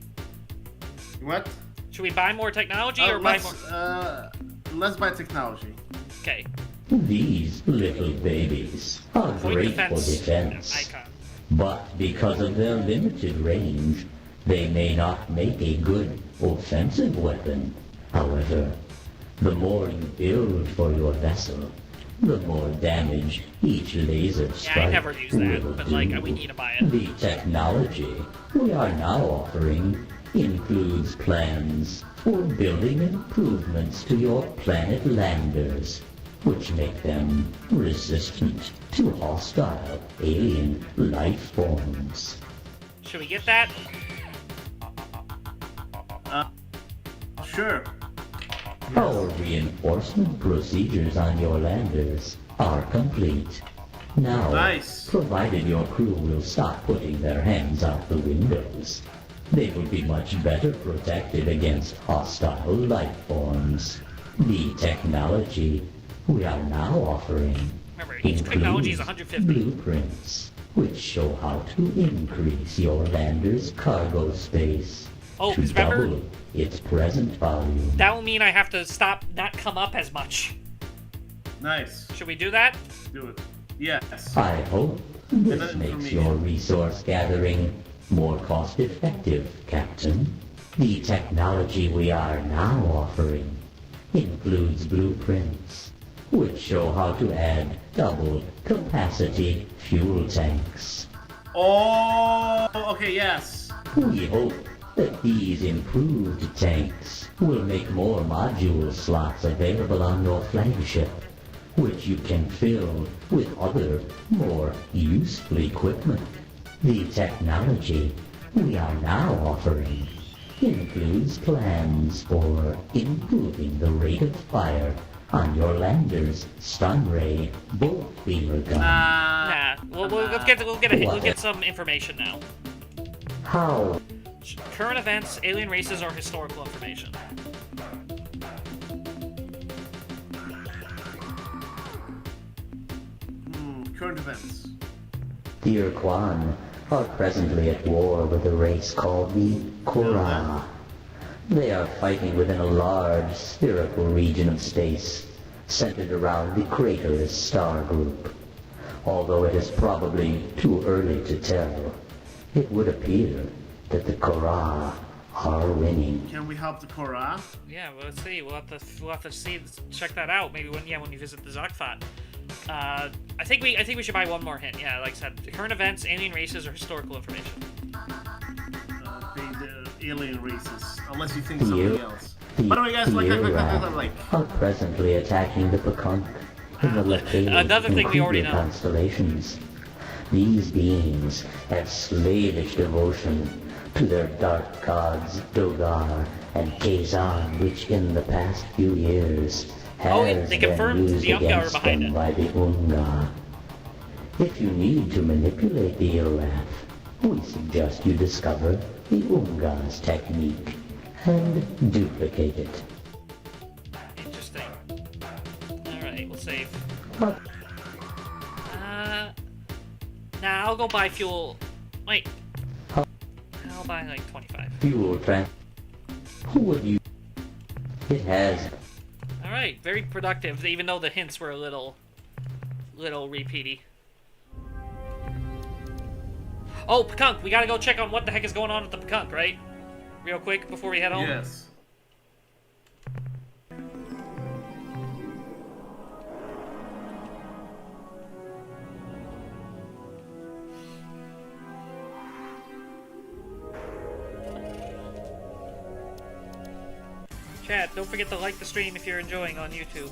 S2: What?
S1: should we buy more technology, or buy more...
S2: Let's buy technology.
S1: Okay.
S8: These little babies are
S1: Point
S8: great for
S1: defense
S8: defense,
S1: icon.
S8: but because of their limited range, they may not make a good offensive weapon. However, the more you build for your vessel, the more damage each laser strike
S1: Yeah, I never use that,
S8: will
S1: but,
S8: do.
S1: like, we need to buy it.
S8: The technology we are now offering includes plans for building improvements to your planet landers, which make them resistant to hostile alien life forms.
S1: Should we get that?
S2: Sure.
S8: Our reinforcement procedures on your landers are complete. Now,
S2: Nice.
S8: provided your crew will stop putting their hands out the windows, they will be much better protected against hostile life forms. The technology we are now offering
S1: Remember, each technology is
S8: includes
S1: 150.
S8: blueprints, which show how to increase your lander's cargo space
S1: Oh,
S8: to
S1: remember?
S8: double its present volume.
S1: That will mean I have to stop not come up as much.
S2: Nice.
S1: Should we do that?
S2: Do it. Yes.
S8: I hope this
S2: Enough
S8: makes
S2: information.
S8: your resource gathering more cost-effective, Captain. The technology we are now offering includes blueprints, which show how to add double capacity fuel tanks.
S2: Oh, okay, yes.
S8: We hope that these improved tanks will make more module slots available on your flagship, which you can fill with other, more useful equipment. The technology we are now offering includes plans for improving the rate of fire on your lander's stun ray bullet feeler gun.
S1: Nah. We'll get some information now.
S8: How
S1: Current events, alien races, or historical information.
S2: Current events.
S8: the Ur-Quan are presently at war with a race called the Korra. They are fighting within a large spherical region of space centered around the craterous star group. Although it is probably too early to tell, it would appear that the Korra are winning.
S2: Can we help the Korra?
S1: Yeah, well, let's see. We'll have to see, check that out. Maybe when you visit the Zogfot. I think we should buy one more hint. Yeah, like I said, current events, alien races, or historical information.
S2: They alien races, unless you think something else.
S8: The
S2: By the way, guys, like,
S8: are presently attacking the Pekunk in the Latalian
S1: Another thing we already know.
S8: constellations. These beings have slavish devotion to their dark gods Dogar and Kazan, which in the past few years has
S1: they
S8: been
S1: confirmed
S8: used
S1: the Unga are
S8: against
S1: behind
S8: them
S1: it.
S8: by the Unga. If you need to manipulate the Ur-Rat, we suggest you discover the Unga's technique and duplicate it.
S1: Interesting. Alright, we'll save.
S8: But
S1: Nah, I'll go buy fuel. Wait. I'll buy like 25.
S8: fuel trap. Who would you? It has.
S1: Alright, very productive, even though the hints were a little repeaty. Oh, Pekunk, we gotta go check on what the heck is going on with the Pekunk, right? Real quick, before we head home?
S2: yes.
S1: Chat, don't forget to like the stream if you're enjoying on YouTube.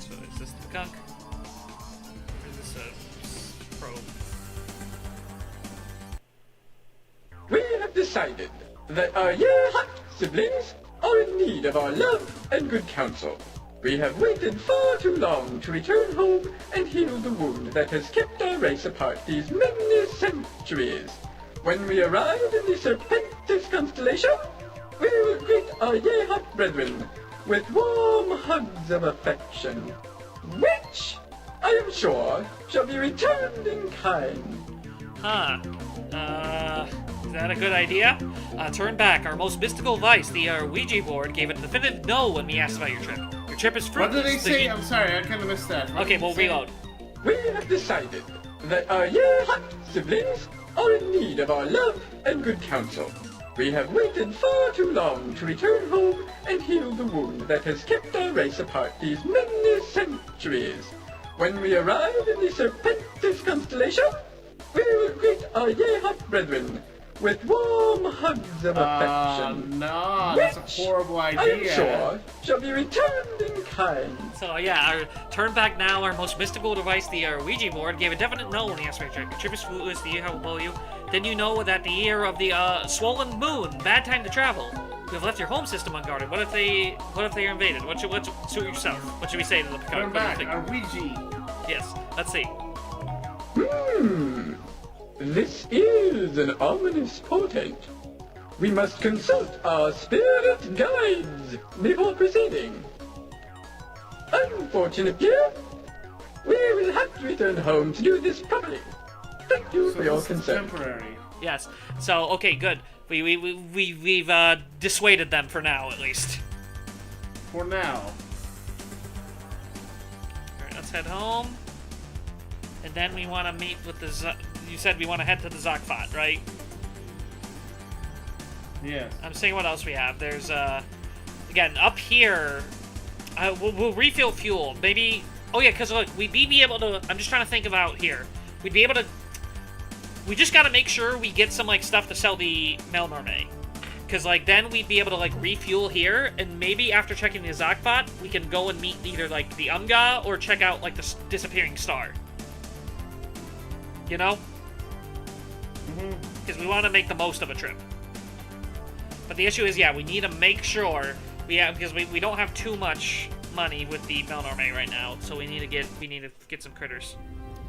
S1: So is this the Pekunk? Or is this a probe?
S11: We have decided that our Yearhut siblings are in need of our love and good counsel. We have waited far too long to return home and heal the wound that has kept our race apart these many centuries. When we arrive in the Serpentis constellation, we will greet our Yearhut brethren with warm hugs of affection, which, I am sure, shall be returned in kind.
S1: Huh. Is that a good idea? Turn back. Our most mystical vice, the Ouija board, gave a definitive no when we asked about your trip. Your trip is
S2: What
S1: fruitless.
S2: did they say? I'm sorry, I kind of missed that. What
S1: Okay,
S2: did
S1: we'll
S2: they say?
S1: reload.
S11: We have decided that our Yearhut siblings are in need of our love and good counsel. We have waited far too long to return home and heal the wound that has kept our race apart these many centuries. When we arrive in the Serpentis constellation, we will greet our Yearhut brethren with warm hugs of affection.
S2: No, that's a horrible
S11: I am
S2: idea.
S11: sure shall be returned in kind.
S1: So yeah, our turn back now. Our most mystical device, the Ouija board, gave a definite no when the aspect check. Your trip is fruitless. The year how below you. Then you know that the year of the swollen moon, bad time to travel. You have left your home system unguarded. What if they are invaded? What should suit yourself? What should we say to the
S2: Turn back, our Ouija.
S1: Yes, let's see.
S11: This is an ominous portent. We must consult our spirit guides before proceeding. Unfortunately, we will have to return home to do this properly. Thank you
S2: So
S11: for your
S2: this is
S11: consent.
S2: temporary.
S1: Yes. So okay, good. We've dissuaded them for now, at least.
S2: For now.
S1: Alright, let's head home. And then we want to meet with the you said we want to head to the Zokfot, right?
S2: Yes.
S1: I'm seeing what else we have. There's, again, up here, we'll refill fuel. Maybe, oh yeah, because look, we'd be able to, I'm just trying to think about here. We'd be able to, we just got to make sure we get some, like, stuff to sell the Melnorme. Because, like, then we'd be able to, like, refuel here, and maybe after checking the Zokfot, we can go and meet either, like, the Unga, or check out, like, the disappearing star. You know? Because we want to make the most of a trip. But the issue is, yeah, we need to make sure because we don't have too much money with the Melnorme right now, so we need to get some critters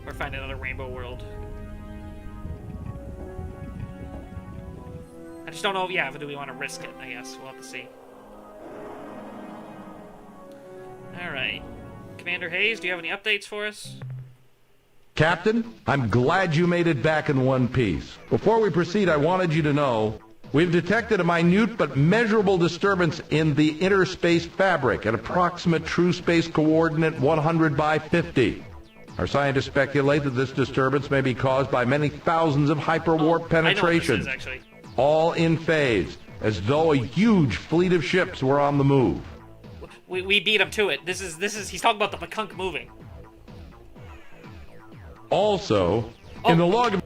S1: or find another rainbow world. I just don't know. Yeah, but do we want to risk it? I guess we'll have to see. All right, Commander Hayes, do you have any updates for us?
S6: Captain, I'm glad you made it back in one piece. Before we proceed, I wanted you to know we've detected a minute but measurable disturbance in the inner space fabric, an approximate true space coordinate 100 by 50. Our scientists speculate that this disturbance may be caused by many thousands of hyperwarp penetrations,
S1: I know what this is, actually.
S6: all in phase, as though a huge fleet of ships were on the move.
S1: We beat him to it. This is he's talking about the Pekunk moving.
S6: Also, in the log of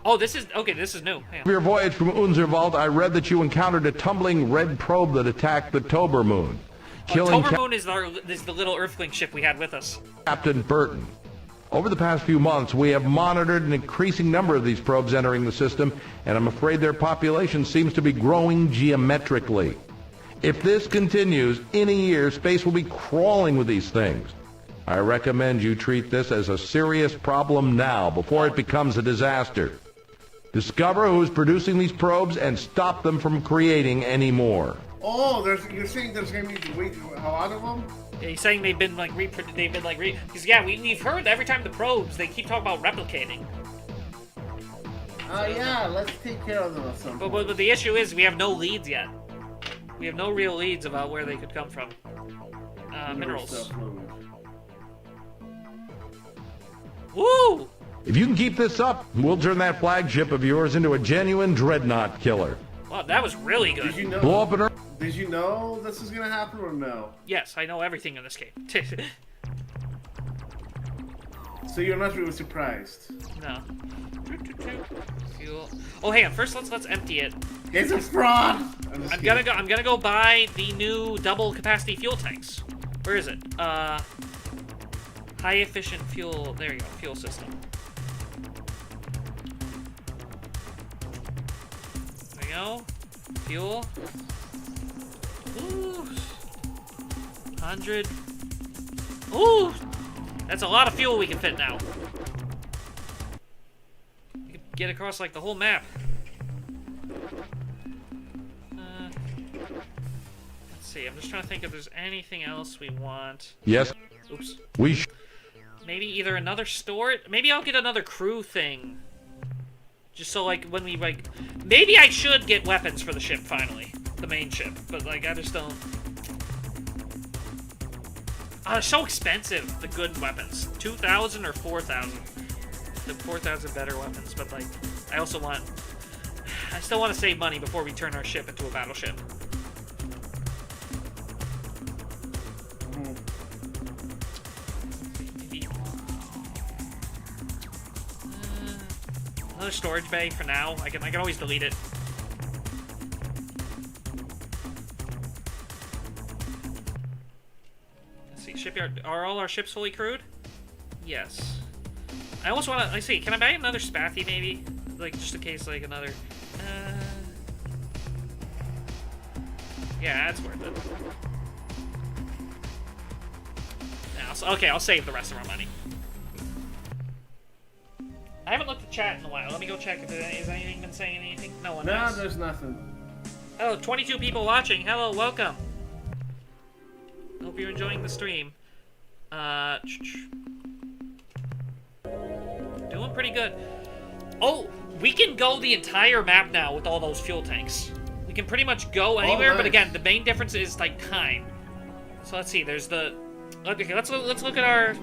S1: Oh, this is okay. This is new. Hang on.
S6: your voyage from Unserwald, I read that you encountered a tumbling red probe that attacked the Tober Moon, killing
S1: Tober Moon is the little Earthling ship we had with us.
S6: Captain Burton. Over the past few months, we have monitored an increasing number of these probes entering the system, and I'm afraid their population seems to be growing geometrically. If this continues, in a year, space will be crawling with these things. I recommend you treat this as a serious problem now, before it becomes a disaster. Discover who is producing these probes and stop them from creating any more.
S2: Oh, you're saying there's going to be a lot of them?
S1: Yeah, he's saying they've been like because yeah, we've heard every time the probes they keep talking about replicating.
S2: Yeah, let's take care of them at some point.
S1: But the issue is we have no leads yet. We have no real leads about where they could come from. Minerals. Woo!
S6: If you can keep this up, we'll turn that flagship of yours into a genuine dreadnought killer.
S1: Wow, that was really good.
S2: Did you know?
S6: Blow up an
S2: Did you know this is gonna happen or no?
S1: Yes, I know everything in this game.
S2: So you're not really surprised?
S1: No. Fuel. Oh, hang on. First, let's empty it.
S2: It's a fraud.
S1: I'm gonna go buy the new double capacity fuel tanks. Where is it? High efficient fuel. There you go. Fuel system. There we go. Fuel. Ooh. 100. Ooh. That's a lot of fuel we can fit now. We can get across like the whole map. Let's see. I'm just trying to think if there's anything else we want.
S6: Yes.
S1: Oops.
S6: We
S1: Maybe either another store. Maybe I'll get another crew thing. Just so like when we like, maybe I should get weapons for the ship finally, the main ship. But like I just don't. They're so expensive, the good weapons. 2,000 or 4,000. The 4,000 better weapons, but like, I also want... I still want to save money before we turn our ship into a battleship. Maybe... another storage bay for now. I can always delete it. Shipyard. Are all our ships fully crewed? Yes. I almost want to. I see. Can I buy another Spathy maybe? Like just in case, like another. Yeah, that's worth it. Yeah, okay, I'll save the rest of our money. I haven't looked at chat in a while. Let me go check if has anything been saying anything. No one.
S2: No,
S1: has.
S2: there's nothing.
S1: Oh, 22 people watching. Hello, welcome. Hope you're enjoying the stream. Doing pretty good. Oh, we can go the entire map now with all those fuel tanks. We can pretty much go anywhere,
S2: nice.
S1: But again, the main difference is like time. So let's see. There's the. Okay, let's look at our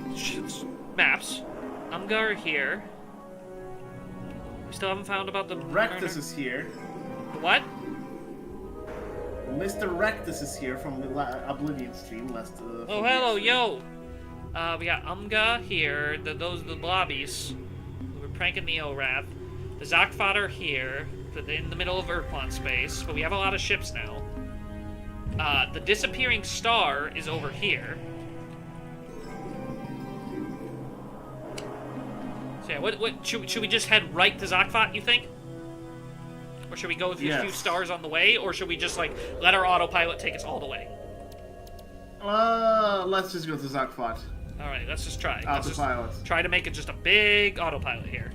S1: maps. Umgar here. We still haven't found about the.
S2: Rectus is here.
S1: What?
S2: Mr. Rectus is here from the Oblivion stream last.
S1: Oh, hello, yo. We got Umga here. Those are the lobbies. We're pranking the Orath. The Zakfod are here, in the middle of Ur-Quan space. But we have a lot of ships now. The disappearing star is over here. So yeah, what should we just head right to Zakfod? You think? Or should we go with these few stars on the way, or should we just like let our autopilot take us all the way?
S2: Let's just go to Zakfod.
S1: All right, let's just try.
S2: Autopilot.
S1: Let's just try to make it just a big autopilot here.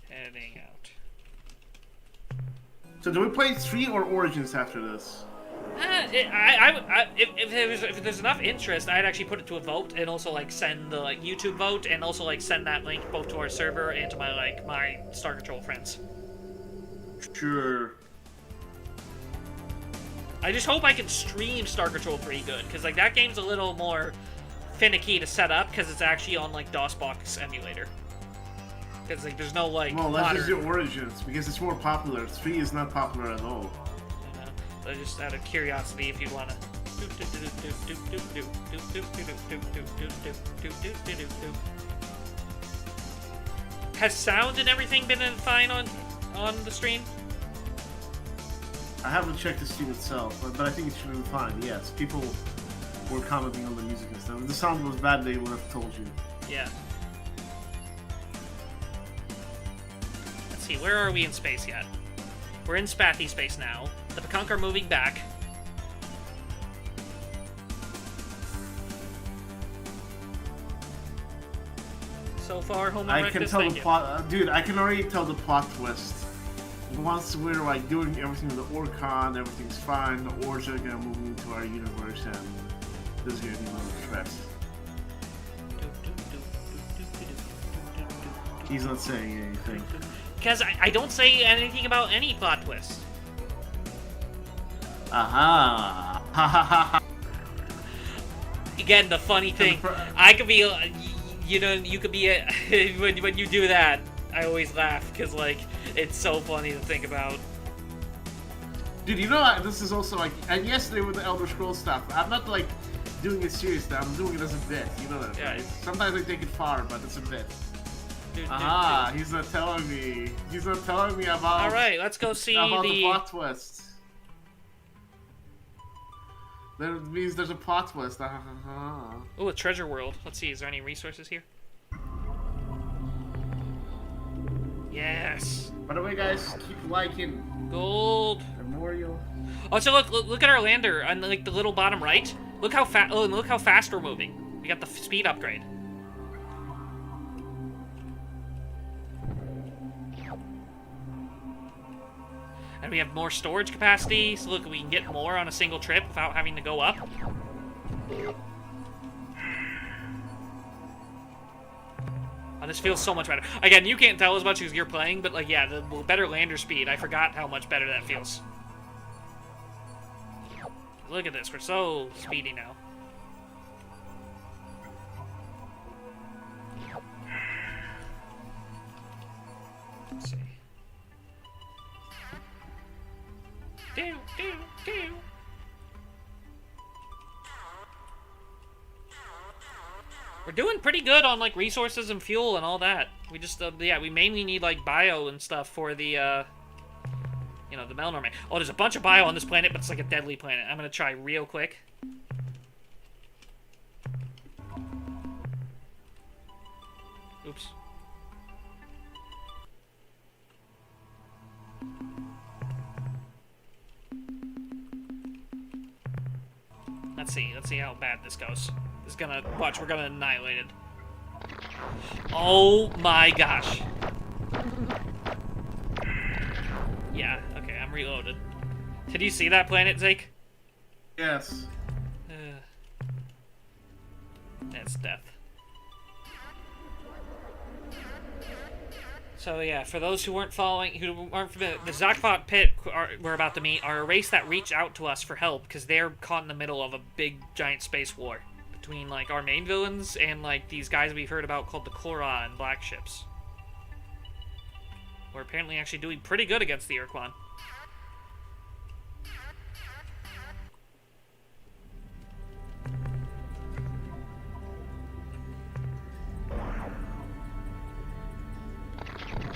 S1: Heading out.
S2: So do we play 3 or Origins after this?
S1: If there's enough interest, I'd actually put it to a vote and also like send the like YouTube vote and also like send that link both to our server and to my Star Control friends.
S2: Sure.
S1: I just hope I can stream Star Control 3 good, because like that game's a little more finicky to set up because it's actually on like DOSBox emulator. Because like there's no like.
S2: Well, let's just do Origins because it's more popular. 3 is not popular at all.
S1: just out of curiosity, if you want to. Has sound and everything been fine on the stream?
S2: I haven't checked the stream itself, but I think it should be fine. Yes, people were commenting on the music and stuff. If the sound was bad, they would have told you.
S1: Yeah. Let's see, where are we in space yet? We're in Spathy space now. The Pecanque are moving back. So far, Homo
S2: I
S1: erectus,
S2: can tell
S1: thank
S2: the
S1: you.
S2: plot, dude. I can already tell the plot twist. Once we're like doing everything with the Ur-Quan, everything's fine. The Ors are gonna move into our universe, and there's gonna be no threat. He's not saying anything.
S1: Because I don't say anything about any plot twist.
S2: Aha! Ha ha ha!
S1: Again, the funny thing, I could be, you know, you could be when you do that. I always laugh because like it's so funny to think about.
S2: Dude, you know this is also like, and yesterday with the Elder Scrolls stuff, I'm not like doing it seriously. I'm doing it as a bit. You know that, right? Sometimes I take it far, but it's a bit. Aha! He's not telling me. He's not telling me about.
S1: All right, let's go see
S2: about the plot twist. That means there's a plot twist.
S1: Oh, a treasure world. Let's see. Is there any resources here? Yes.
S2: By the way, guys, keep liking.
S1: Gold.
S2: Memorial.
S1: Oh, so look at our lander on like the little bottom right. Look how fast. Oh, and look how fast we're moving. We got the speed upgrade. And we have more storage capacity, so look, we can get more on a single trip without having to go up. Oh, this feels so much better. Again, you can't tell as much as you're playing, but like, yeah, the better lander speed. I forgot how much better that feels. Look at this, we're so speedy now. Let's see. Do. We're doing pretty good on like resources and fuel and all that. We just yeah, we mainly need like bio and stuff for the you know, the Melnor Man. Oh, there's a bunch of bio on this planet, but it's like a deadly planet. I'm gonna try real quick. Oops. Let's see how bad this goes. It's gonna, watch, we're gonna annihilate it. Oh my gosh. Yeah, okay, I'm reloaded. Did you see that planet, Zeke?
S2: Yes.
S1: That's death. So yeah, for those who weren't following, who aren't familiar, the Zakvat pit we're about to meet are a race that reach out to us for help because they're caught in the middle of a big giant space war between like our main villains and like these guys we've heard about called the Korra and Black Ships. We're apparently actually doing pretty good against the Ur-Quan.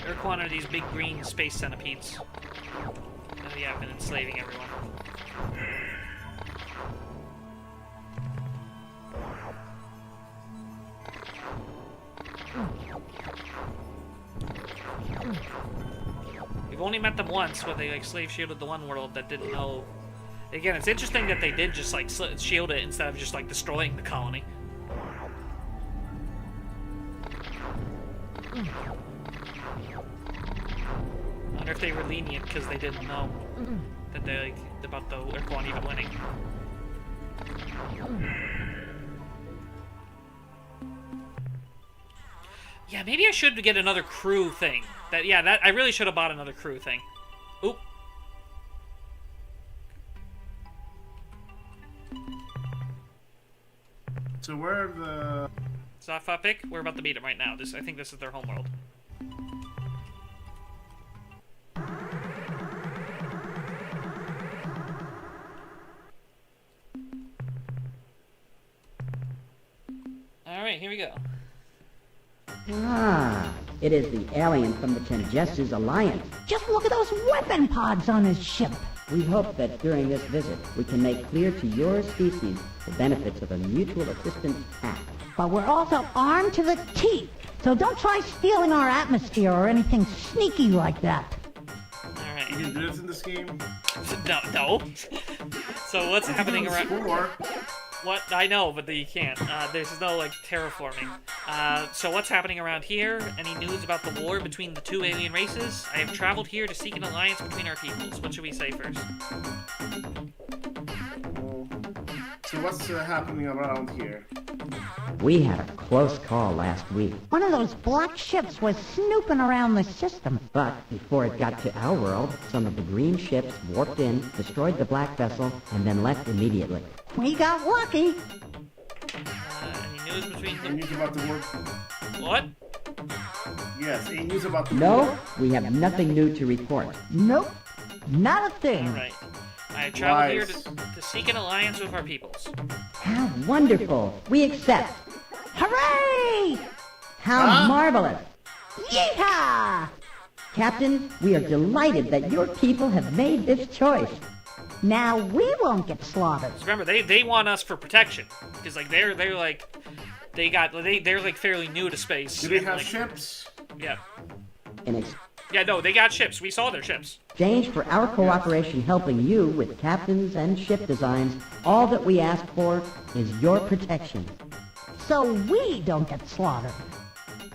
S1: Ur-Quan are these big green space centipedes. Oh yeah, I've been enslaving everyone. We've only met them once where they like slave shielded the one world that didn't know. Again, it's interesting that they did just like shield it instead of just like destroying the colony. I wonder if they were lenient because they didn't know that they like about the Ur-Quan even winning. Yeah, maybe I should get another crew thing. That I really should have bought another crew thing. Oop.
S2: So where are the
S1: Zafa pick? We're about to beat them right now. I think this is their homeworld. Alright, here we go.
S12: Ah, it is the alien from the Tenjessu's Alliance.
S10: Just look at those weapon pods on his ship.
S12: We hope that during this visit, we can make clear to your species the benefits of a mutual assistance pact.
S10: But we're also armed to the teeth. So don't try stealing our atmosphere or anything sneaky like that.
S1: Alright.
S2: You can do this in this game?
S1: No. So what's happening around...
S2: Score.
S1: What? I know, but you can't. There's no, like, terraforming. So what's happening around here? Any news about the war between the two alien races? I have traveled here to seek an alliance between our peoples. What should we say first?
S2: So what's happening around here?
S12: We had a close call last week.
S10: One of those black ships was snooping around the system.
S12: But before it got to our world, some of the green ships warped in, destroyed the black vessel, and then left immediately.
S10: We got lucky.
S1: Any news between
S2: Any
S1: them?
S2: news about the war?
S1: What?
S2: Yes, any news about the
S12: No,
S2: war?
S12: we have nothing new to report.
S10: Nope. Not a thing.
S1: Alright. I have traveled here to seek an alliance with our peoples.
S12: How wonderful! We accept!
S10: Hooray!
S12: How marvelous!
S10: Yeehaw!
S12: Captain, we are delighted that your people have made this choice.
S10: Now we won't get slaughtered.
S1: So remember, they want us for protection. Because, like, they're like... They're like fairly new to space.
S2: Do they
S1: and,
S2: have
S1: like,
S2: ships?
S1: Yeah.
S12: In
S1: Yeah, no, they got ships. We saw their ships.
S12: exchange for our cooperation helping you with captains and ship designs, all that we ask for is your protection.
S10: So we don't get slaughtered.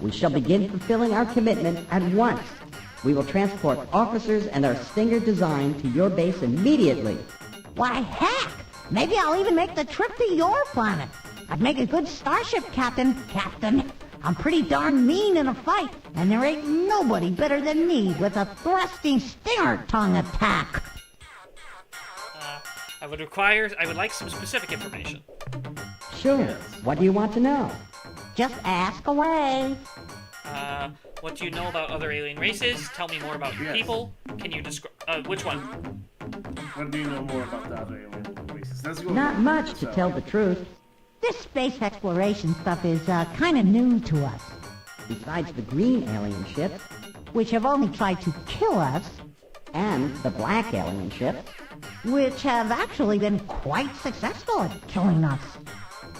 S12: We shall begin fulfilling our commitment at once. We will transport officers and our Stinger design to your base immediately.
S10: Why, heck! Maybe I'll even make the trip to your planet. I'd make a good starship captain. Captain, I'm pretty darn mean in a fight, and there ain't nobody better than me with a thrusting Stinger tongue attack.
S1: I would like some specific information.
S12: Sure. What do you want to know?
S10: Just ask away.
S1: What do you know about other alien races? Tell me more about your people. Can you describe... which one?
S2: What do you know more about the other alien races? Let's go.
S12: Not much, to tell the truth.
S10: This space exploration stuff is kind of new to us.
S12: Besides the green alien ships,
S10: which have only tried to kill us,
S12: and the black alien ships,
S10: which have actually been quite successful at killing us.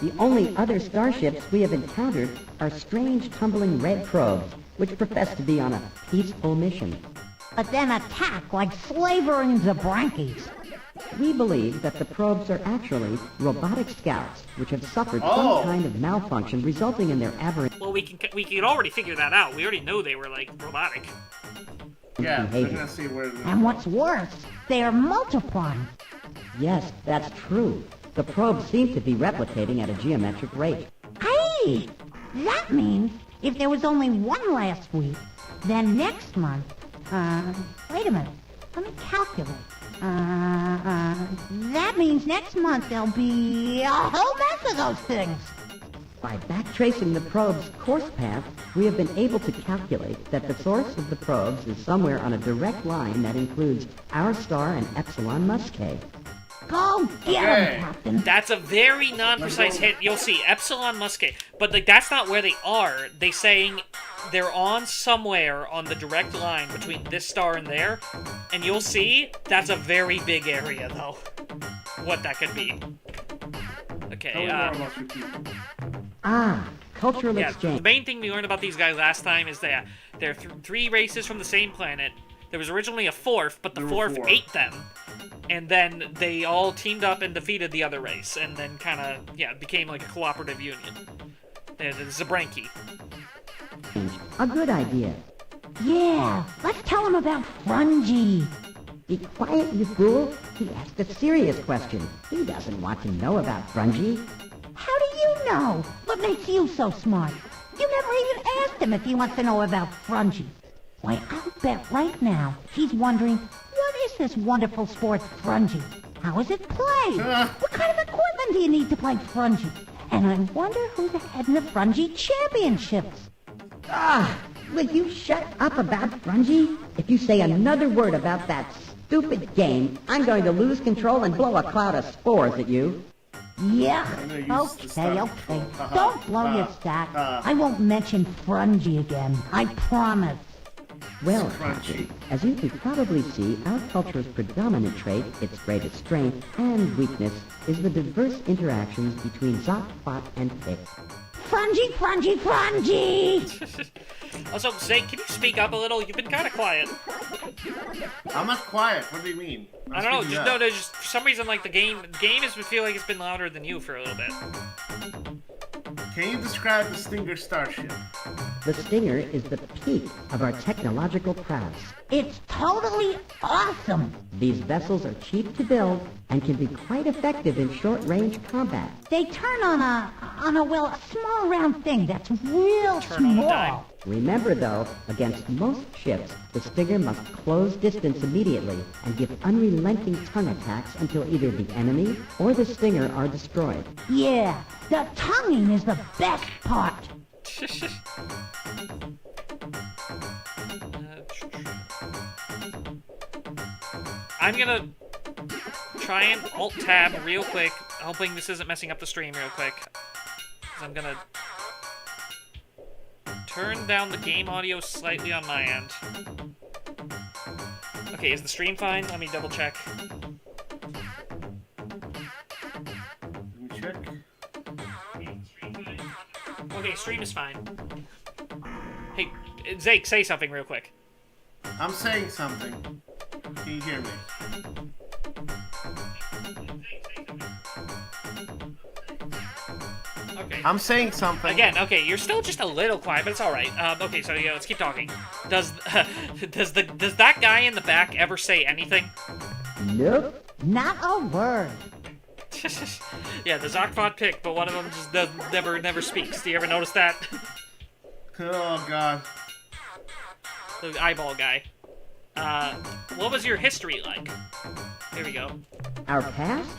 S12: The only other starships we have encountered are strange tumbling red probes, which profess to be on a peaceful mission.
S10: But then attack like slavering Zabrankis.
S12: We believe that the probes are actually robotic scouts, which have suffered some kind of malfunction resulting in their aberrant...
S1: Well, we can already figure that out. We already know they were, like, robotic.
S2: Yeah,
S12: behavior.
S2: they're gonna see where...
S10: And what's worse, they are multiplying.
S12: Yes, that's true. The probes seem to be replicating at a geometric rate.
S10: Hey! That means if there was only one last week, then next month... wait a minute. Let me calculate. That means next month there'll be a whole mess of those things.
S12: By backtracing the probe's course path, we have been able to calculate that the source of the probes is somewhere on a direct line that includes our star and Epsilon Muscae.
S10: Go get 'em, Captain.
S1: That's a very non-precise hint. You'll see Epsilon Muscae, but like that's not where they are. They saying they're on somewhere on the direct line between this star and there, and you'll see that's a very big area though. What that could be. Okay.
S12: Cultural
S1: yeah,
S12: exchange.
S1: The main thing we learned about these guys last time is that they're three races from the same planet. There was originally a fourth, but the fourth ate them. And then they all teamed up and defeated the other race, and then kind of, yeah, became like a cooperative union. The Zabranki.
S12: A good idea.
S10: Yeah, let's tell them about Frungy.
S12: Be quiet, you fool. He asked a serious question. He doesn't want to know about Frungy.
S10: How do you know? What makes you so smart? You never even asked him if he wants to know about Frungy. Why, I'll bet right now he's wondering, what is this wonderful sport, Frungy? How is it played? What kind of equipment do you need to play Frungy? And I wonder who's ahead in the Frungy championships.
S12: Will you shut up about Frungy? If you say another word about that stupid game, I'm going to lose control and blow a cloud of spores at you.
S10: Yeah,
S2: I'm gonna use the
S10: okay,
S2: stuff.
S10: okay. Don't blow your stack. I won't mention Frungy again. I promise.
S12: Well,
S2: Crunchy.
S12: Captain, as you can probably see, our culture's predominant trait, its greatest strength and weakness, is the diverse interactions between Zoc, Fot, and Pick.
S10: Frungy, Frungy, Frungy!
S1: Also, Zake, can you speak up a little? You've been kind of quiet.
S2: I'm not quiet. What do you mean?
S1: I don't know. Just, no, just for some reason, like the game is feel like it's been louder than you for a little bit.
S2: Can you describe the Stinger starship?
S12: The Stinger is the peak of our technological prowess.
S10: It's totally awesome!
S12: These vessels are cheap to build and can be quite effective in short-range combat.
S10: They turn on a small round thing that's real small.
S12: Remember, though, against most ships, the Stinger must close distance immediately and give unrelenting tongue attacks until either the enemy or the Stinger are destroyed.
S10: Yeah, the tonguing is the best part.
S1: I'm gonna try and Alt-Tab real quick, hoping this isn't messing up the stream real quick. 'Cause I'm gonna turn down the game audio slightly on my end. Okay, is the stream fine? Let me double check.
S2: Let me check.
S1: Okay, stream is fine. Hey, Zake, say something real quick.
S2: I'm saying something. Can you hear me?
S1: Okay.
S2: I'm saying something.
S1: Again, okay, you're still just a little quiet, but it's all right. Okay, so yeah, let's keep talking. Does that guy in the back ever say anything?
S12: Nope.
S10: Not a word.
S1: Yeah, the Zocfod pick, but one of them just never speaks. Do you ever notice that?
S2: Oh God.
S1: The eyeball guy. What was your history like? Here we go.
S12: Our past?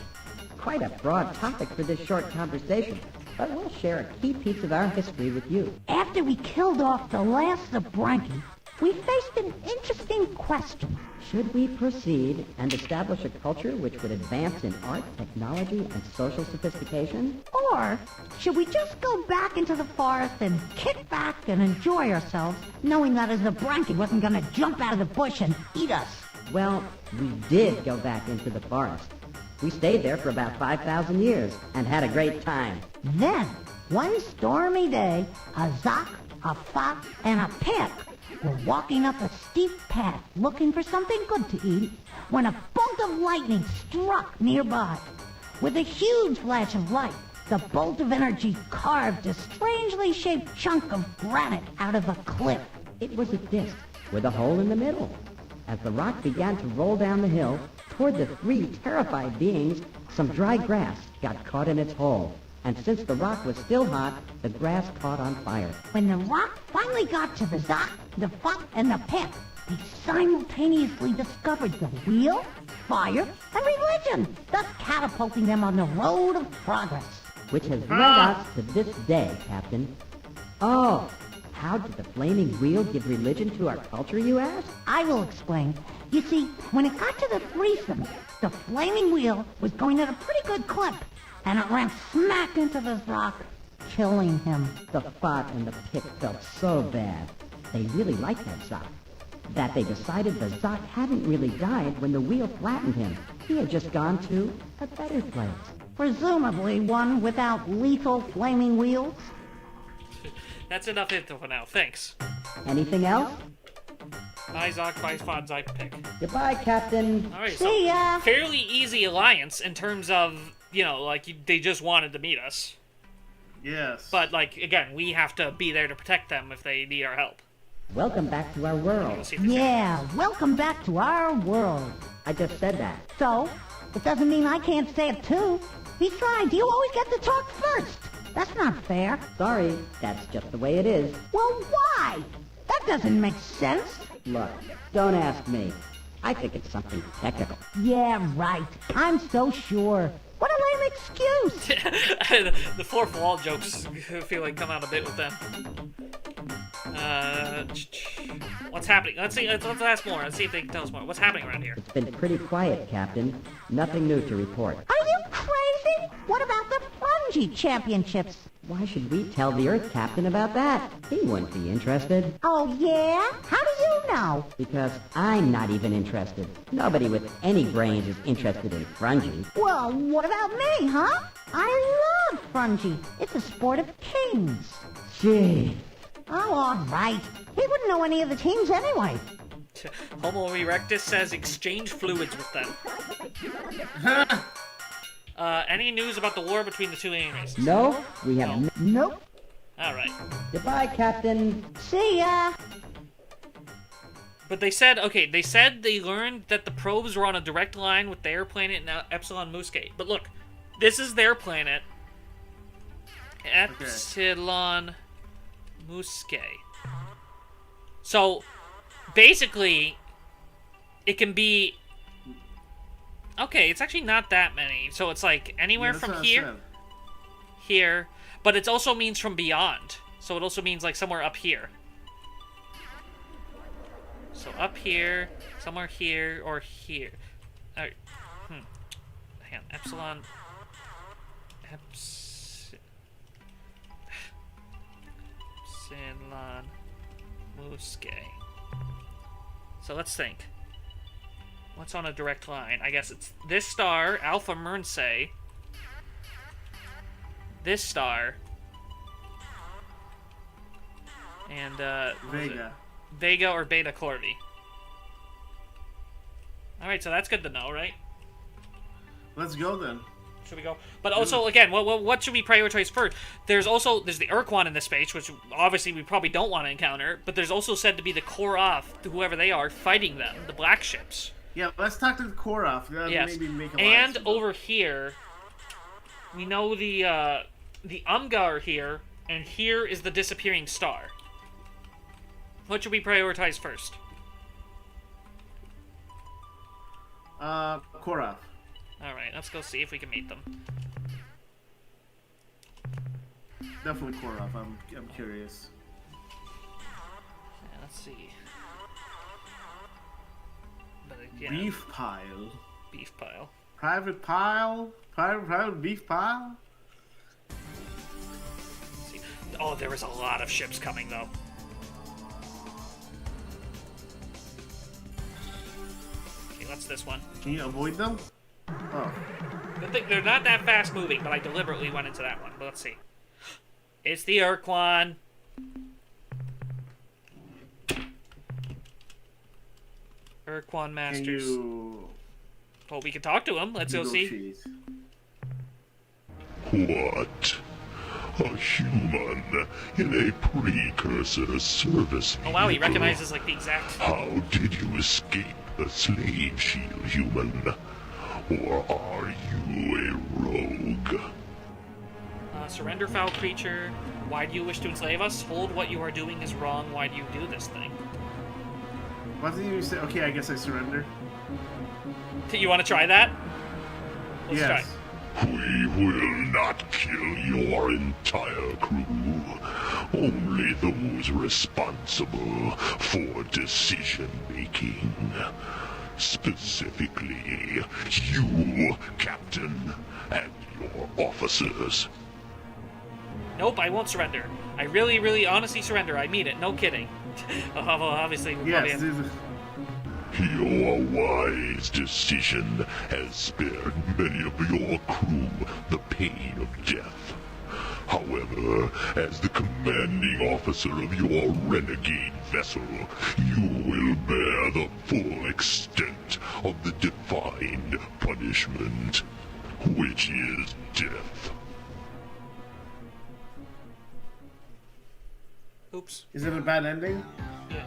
S12: Quite a broad topic for this short conversation, but we'll share a key piece of our history with you.
S10: After we killed off the last of Branky, we faced an interesting question.
S12: Should we proceed and establish a culture which would advance in art, technology, and social sophistication?
S10: Or should we just go back into the forest and kick back and enjoy ourselves, knowing that as the Branky wasn't going to jump out of the bush and eat us?
S12: Well, we did go back into the forest. We stayed there for about 5,000 years and had a great time.
S10: Then, one stormy day, a Zoc, a Fot, and a Pick were walking up a steep path looking for something good to eat when a bolt of lightning struck nearby. With a huge flash of light, the bolt of energy carved a strangely shaped chunk of granite out of a cliff.
S12: It was a disc with a hole in the middle. As the rock began to roll down the hill toward the three terrified beings, some dry grass got caught in its hole. And since the rock was still hot, the grass caught on fire.
S10: When the rock finally got to the Zoc, the Fot, and the Pick, they simultaneously discovered the wheel, fire, and religion, thus catapulting them on the road of progress.
S12: Which has led us to this day, Captain. Oh, how did the flaming wheel give religion to our culture, you ask?
S10: I will explain. You see, when it got to the threesome, the flaming wheel was going at a pretty good clip, and it ran smack into the Zoc, killing him.
S12: The Fot and the Pick felt so bad. They really liked that Zoc. That they decided the Zoc hadn't really died when the wheel flattened him. He had just gone to a better place.
S10: Presumably one without lethal flaming wheels.
S1: That's enough info for now, thanks.
S12: Anything else?
S1: Bye, Zoc, bye, Fod, Zoc, Pick.
S12: Goodbye, Captain.
S1: Alright,
S10: See ya!
S1: Fairly easy alliance in terms of, you know, like, they just wanted to meet us.
S2: Yes.
S1: But, like, again, we have to be there to protect them if they need our help.
S12: Welcome back to our world.
S10: Yeah, welcome back to our world.
S12: I just said that.
S10: So, it doesn't mean I can't say it too. Besides, you always get to talk first. That's not fair.
S12: Sorry, that's just the way it is.
S10: Well, why? That doesn't make sense.
S12: Look, don't ask me. I think it's something technical.
S10: Yeah, right. I'm so sure. What a lame excuse.
S1: The fourth wall jokes feel like come out a bit with them. What's happening? Let's see. Let's ask more. Let's see if they can tell us more. What's happening around here?
S12: It's been pretty quiet, Captain. Nothing new to report.
S10: Are you crazy? What about the Fungi Championships.
S12: Why should we tell the Earth Captain about that? He wouldn't be interested.
S10: Oh, yeah? How do you know?
S12: Because I'm not even interested. Nobody with any brains is interested in fungi.
S10: Well, what about me, huh? I love fungi. It's a sport of kings.
S12: Gee.
S10: Oh, all right. He wouldn't know any of the teams anyway.
S1: Homo erectus says exchange fluids with them. Any news about the war between the two alien races?
S12: No, we have
S10: Nope.
S1: Alright.
S12: Goodbye, Captain.
S10: See ya.
S1: But they said, okay, they said they learned that the probes were on a direct line with their planet and Epsilon Muscae. But look, this is their planet. Epsilon Muscae. So, basically, it can be... Okay, it's actually not that many. So it's like anywhere from here, but it also means from beyond. So it also means like somewhere up here. So up here, somewhere here, or here. Alright. Hang on. Epsilon. Epsilon Muscae. So let's think. What's on a direct line? I guess it's this star, Alpha Mernsae. This star. And,
S2: Vega.
S1: Vega or Beta Corvi. Alright, so that's good to know, right?
S2: Let's go then.
S1: Should we go? But also, again, what should we prioritize first? There's the Ur-Quan in this space, which obviously we probably don't want to encounter, but there's also said to be the Koroth, whoever they are, fighting them, the black ships.
S2: Yeah, let's talk to the Koroth.
S1: Yes.
S2: Maybe make a
S1: and over here, we know the Umga are here, and here is the disappearing star. What should we prioritize first?
S2: Koroth.
S1: Alright, let's go see if we can meet them.
S2: Definitely Koroth. I'm curious.
S1: Yeah, let's see. But again,
S2: Beef pile.
S1: Beef pile.
S2: Private pile. Private beef pile.
S1: Let's see. Oh, there was a lot of ships coming though. Okay, what's this one?
S2: Can you avoid them? Oh.
S1: Good thing they're not that fast moving, but I deliberately went into that one. But let's see. It's the Ur-Quan. Ur-Quan Masters. Well, we can talk to him. Let's go see.
S13: What? A human in a precursor service
S1: Oh wow, he
S13: vehicle?
S1: recognizes like the exact...
S13: How did you escape the slave shield, human? Or are you a rogue?
S1: Surrender, foul creature. Why do you wish to enslave us? Hold, what you are doing is wrong. Why do you do this thing?
S2: What did you say? Okay, I guess I surrender.
S1: You want to try that? Let's
S2: yes.
S1: try.
S13: We will not kill your entire crew. Only those responsible for decision-making. Specifically, you, Captain, and your officers.
S1: Nope, I won't surrender. I really, really, honestly surrender. I mean it. No kidding. Well, obviously, we're
S2: yes,
S13: Your wise decision has spared many of your crew the pain of death. However, as the commanding officer of your renegade vessel, you will bear the full extent of the defined punishment, which is death.
S1: Oops.
S2: Is it a bad ending?
S1: Yeah.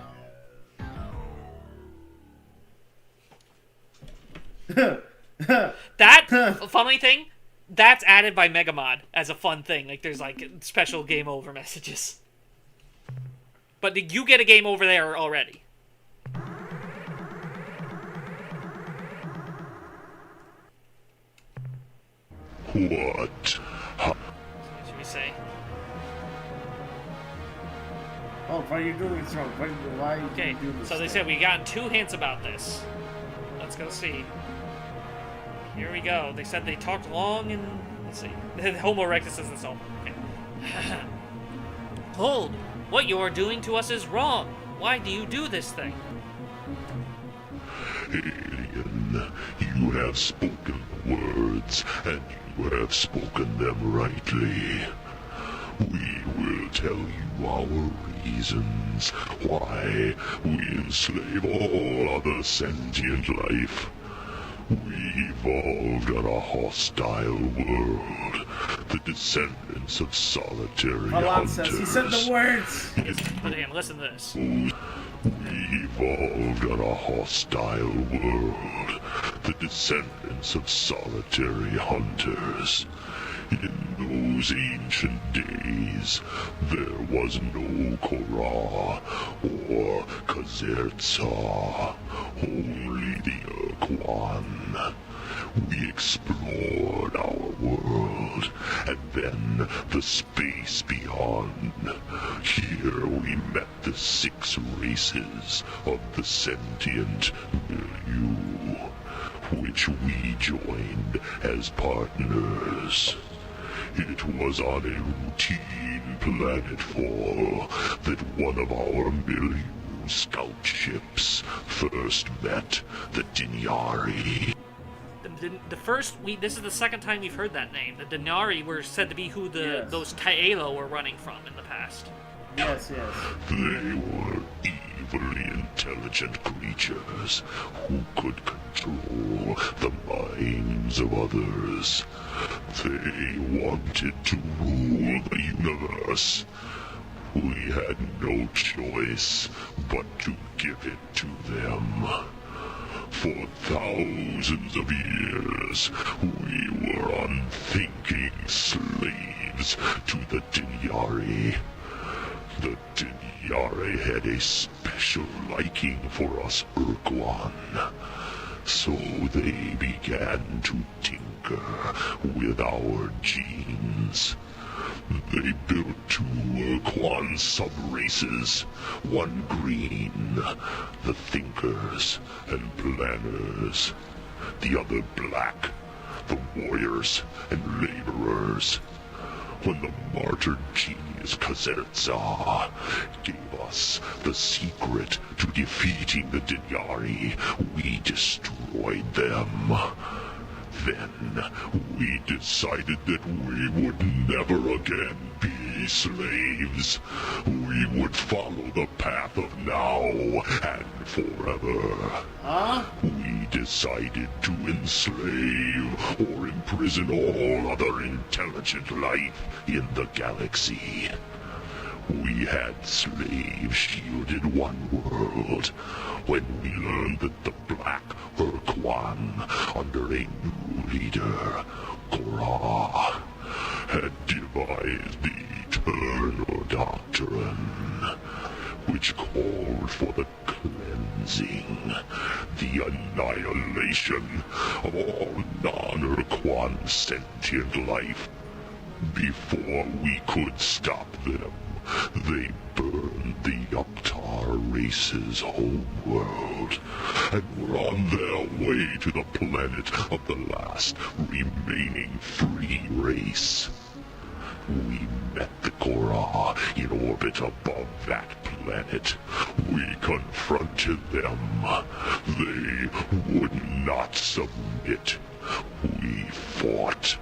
S1: That funny thing, that's added by Megamod as a fun thing. Like there's like special game over messages. But you get a game over there already.
S13: What?
S1: Should we say?
S2: Oh, why are you doing this wrong? Why
S1: Okay,
S2: do this
S1: so they said we got 2 hints about this. Let's go see. Here we go. They said they talked long and Let's see. Homo erectus isn't so. Okay. Hold! What you are doing to us is wrong. Why do you do this thing?
S13: Alien, you have spoken the words, and you have spoken them rightly. We will tell you our reasons why we enslave all other sentient life. We evolved on a hostile world, the descendants of solitary hunters.
S2: He said the words!
S1: But again, listen to this.
S13: We evolved on a hostile world, the descendants of solitary hunters. In those ancient days, there was no Korra or Kazertsa, only the Ur-Quan. We explored our world, and then the space beyond. Here we met the 6 races of the sentient milieu, which we joined as partners. It was on a routine planetfall that one of our milieu scout ships first met the Dinyari.
S1: The first, this is the second time we've heard that name. The Denari were said to be who those Taelo were running from in the past.
S2: Yes, yes.
S13: They were evilly intelligent creatures who could control the minds of others. They wanted to rule the universe. We had no choice but to give it to them. For thousands of years, we were unthinking slaves to the Dinyari. The Dinyari had a special liking for us Ur-Quan, so they began to tinker with our genes. They built 2 Ur-Quan sub-races, one green, the Thinkers and Planners, the other black, the Warriors and Laborers. When the martyred genius Kazertsa gave us the secret to defeating the Dinyari, we destroyed them. Then we decided that we would never again be slaves. We would follow the path of now and forever. We decided to enslave or imprison all other intelligent life in the galaxy. We had slaves shielded one world when we learned that the Black Ur-Quan, under a new leader, Korra, had devised the Eternal Doctrine, which called for the cleansing, the annihilation of all non-Ur-Quan sentient life. Before we could stop them, they burned the Yoktar race's home world, and were on their way to the planet of the last remaining free race. We met the Korra in orbit above that planet. We confronted them. They would not submit. We fought.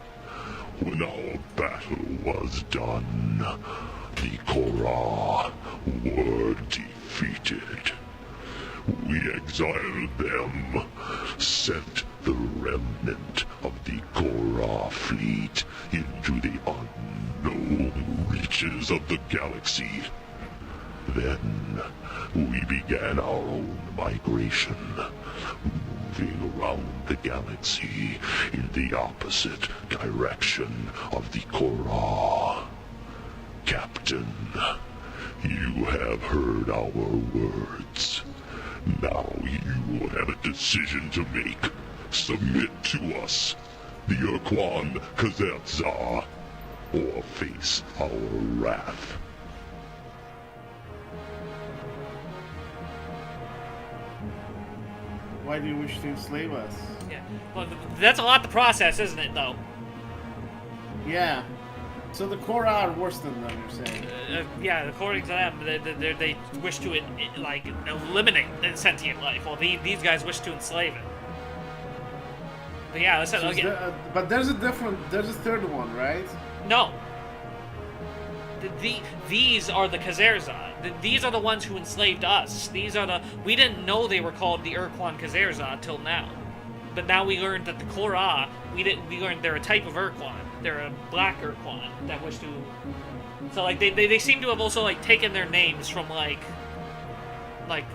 S13: When our battle was done, the Korra were defeated. We exiled them, sent the remnant of the Korra fleet into the unknown reaches of the galaxy. Then we began our own migration, moving around the galaxy in the opposite direction of the Korra. Captain, you have heard our words. Now you have a decision to make. Submit to us, the Ur-Quan Kazertsa, or face our wrath.
S2: Why do you wish to enslave us?
S1: Yeah. Well, that's a lot to process, isn't it, though?
S2: Yeah. So the Korra are worse than them, you're saying?
S1: Yeah, according to them, they wish to like eliminate sentient life. Well, these guys wish to enslave it. But yeah, let's
S2: So but there's a third one, right?
S1: No. These are the Kazerza. These are the ones who enslaved us. We didn't know they were called the Ur-Quan Kazerza until now. But now we learned that the Korra, we learned they're a type of Ur-Quan. They're a black Ur-Quan that wish to... So, like, they seem to have also, like, taken their names from, like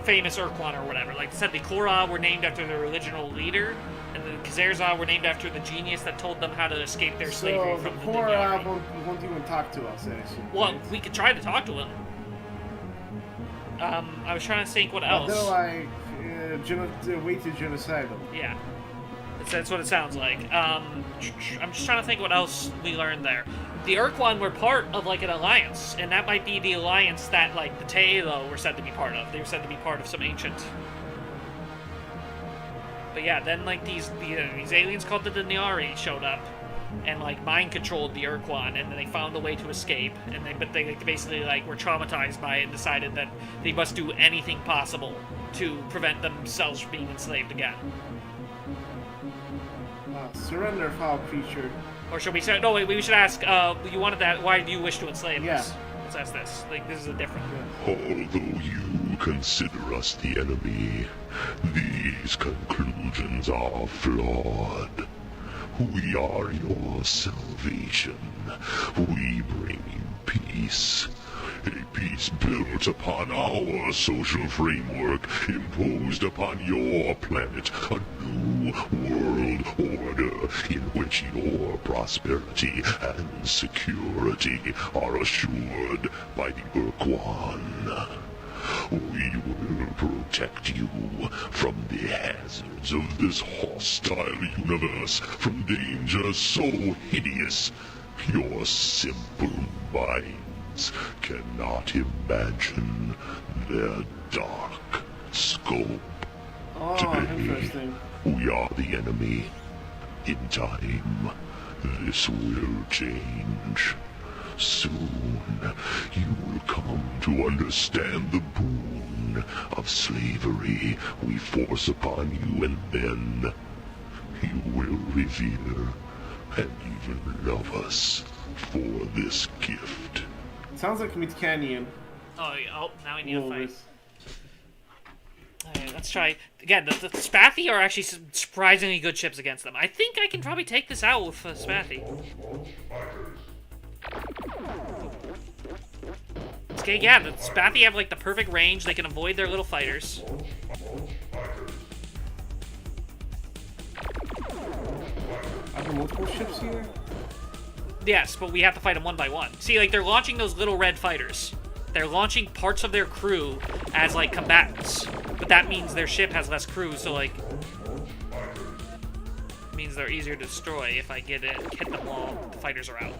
S1: famous Ur-Quan or whatever. Like, said the Korra were named after their original leader, and the Kazerza were named after the genius that told them how to escape their slavery from the
S2: Korra won't even talk to us, actually.
S1: Well, we could try to talk to them. I was trying to think what else.
S2: They're like, way too genocidal.
S1: Yeah. That's what it sounds like. I'm just trying to think what else we learned there. The Ur-Quan were part of, like, an alliance, and that might be the alliance that, like, the Taelo were said to be part of. They were said to be part of some ancient... But yeah, then, like, these aliens called the Denari showed up, and, like, mind-controlled the Ur-Quan, and then they found a way to escape, but they basically, like, were traumatized by it and decided that they must do anything possible to prevent themselves from being enslaved again.
S2: Surrender, foul creature.
S1: Or should we say... No, wait, we should ask, you wanted that, why do you wish to enslave us?
S2: Yeah.
S1: Let's ask this. Like, this is a different...
S13: Although you consider us the enemy, these conclusions are flawed. We are your salvation. We bring peace. A peace built upon our social framework, imposed upon your planet, a new world order in which your prosperity and security are assured by the Ur-Quan. We will protect you from the hazards of this hostile universe, from dangers so hideous your simple minds cannot imagine their dark scope. Today, we are the enemy. In time, this will change. Soon, you will come to understand the boon of slavery we force upon you, and then you will revere and even love us for this gift.
S2: Sounds like Meat Canyon.
S1: Oh, now we need a fight. Alright, let's try. Again, the Spathi are actually surprisingly good ships against them. I think I can probably take this out with Spathi. Okay, yeah, the Spathi have, like, the perfect range. They can avoid their little fighters.
S2: Are there multiple ships here?
S1: Yes, but we have to fight them one by one. See, like, they're launching those little red fighters. They're launching parts of their crew as, like, combatants. But that means their ship has less crew, so, like... means they're easier to destroy if I hit them while the fighters are out.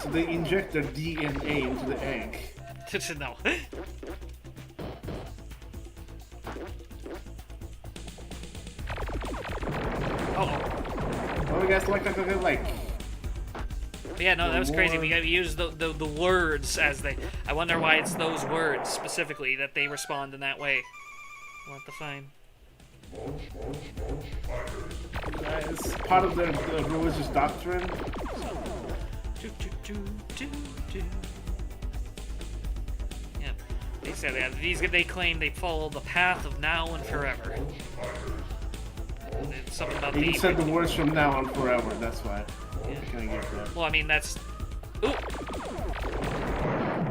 S2: So they inject their DNA into the egg.
S1: No.
S2: Oh, you guys like.
S1: But yeah, no, that was crazy. We used the words as they... I wonder why it's those words, specifically, that they respond in that way. We'll have to find.
S2: It's part of their religious doctrine.
S1: Yeah, they said that they claim they follow the path of now and forever. And something about
S2: you said the words from now on forever. That's why.
S1: Yeah.
S2: Can I get that?
S1: Well, I mean that's. Ooh.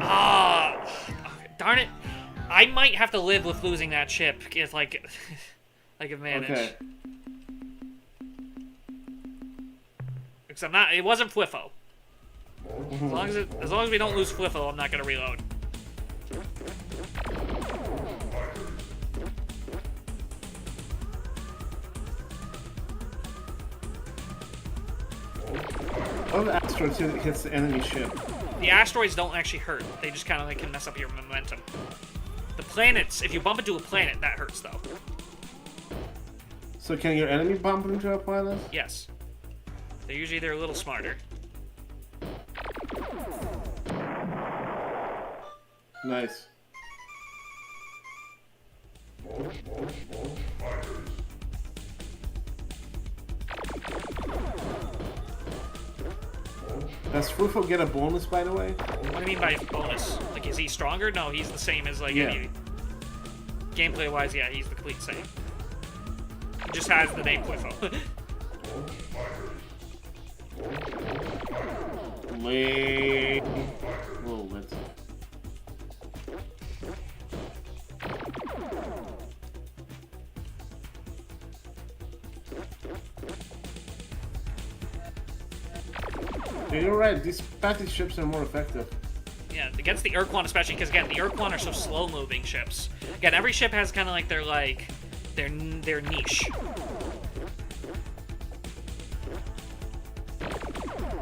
S1: Ah, darn it! I might have to live with losing that ship if like I can manage.
S2: Okay.
S1: Because I'm not. It wasn't Fliffo. As long as we don't lose Fliffo, I'm not gonna reload.
S2: Oh, the asteroid hits the enemy ship.
S1: The asteroids don't actually hurt. They just kind of like can mess up your momentum. The planets, if you bump into a planet, that hurts though.
S2: So can your enemy bump into our pilot?
S1: Yes. They're a little smarter.
S2: Nice. Does Frufo get a bonus, by the way?
S1: What do you mean by bonus? Like, is he stronger? No, he's the same as, like, any... Gameplay-wise, yeah, he's the complete same. He just has the name Frufo.
S2: Wait. Whoa, let's... You're right, these patty ships are more effective.
S1: Yeah, against the Ur-Quan especially, because again, the Ur-Quan are so slow-moving ships. Again, every ship has kind of like their niche.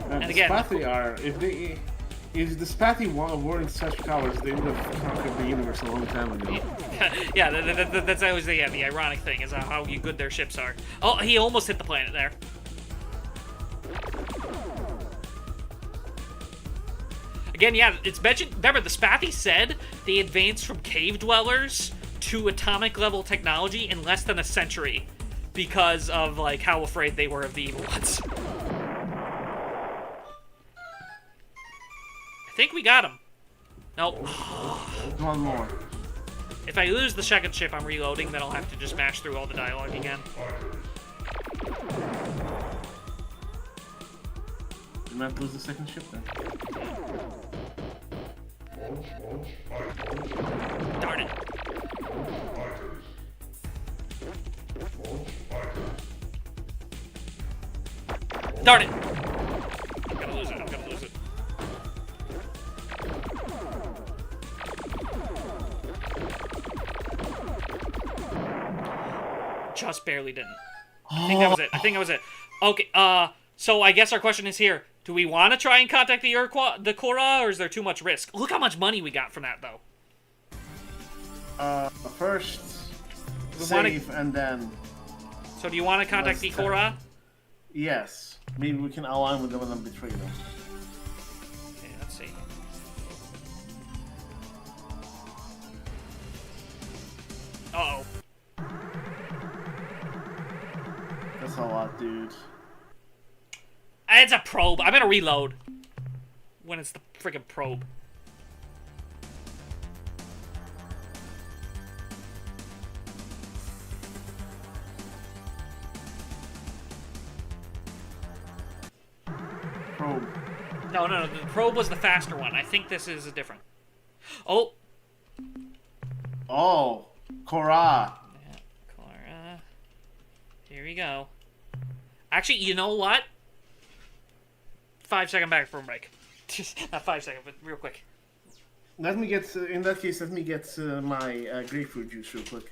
S2: And
S1: again,
S2: the Spathi are, if the Spathi weren't such cowards, they would have conquered the universe a long time ago.
S1: Yeah, that's always the ironic thing, is how good their ships are. Oh, he almost hit the planet there. Again, yeah, it's mentioned. Remember, the Spathi said they advanced from cave dwellers to atomic level technology in less than a century because of like how afraid they were of the evil ones. I think we got him. Nope.
S2: One more.
S1: If I lose the second ship I'm reloading, then I'll have to just mash through all the dialogue again.
S2: You might lose the second ship then.
S1: Darn it. Darn it! I'm gonna lose it. Just barely didn't. I think that was it. Okay, so I guess our question is here. Do we want to try and contact the Korra, or is there too much risk? Look how much money we got from that, though.
S2: First, save, and then...
S1: So do you want to contact the Korra?
S2: Yes. Maybe we can align with them and then betray them.
S1: Okay, let's see. Uh-oh.
S2: That's a lot, dude.
S1: It's a probe. I'm gonna reload. When it's the friggin' probe.
S2: Probe.
S1: No, the probe was the faster one. I think this is a different. Oh.
S2: Oh. Korra.
S1: Yeah, Korra. Here we go. Actually, you know what? 5-second back from break. Not 5 seconds, but real quick.
S2: Let me get, in that case, let me get my grapefruit juice real quick.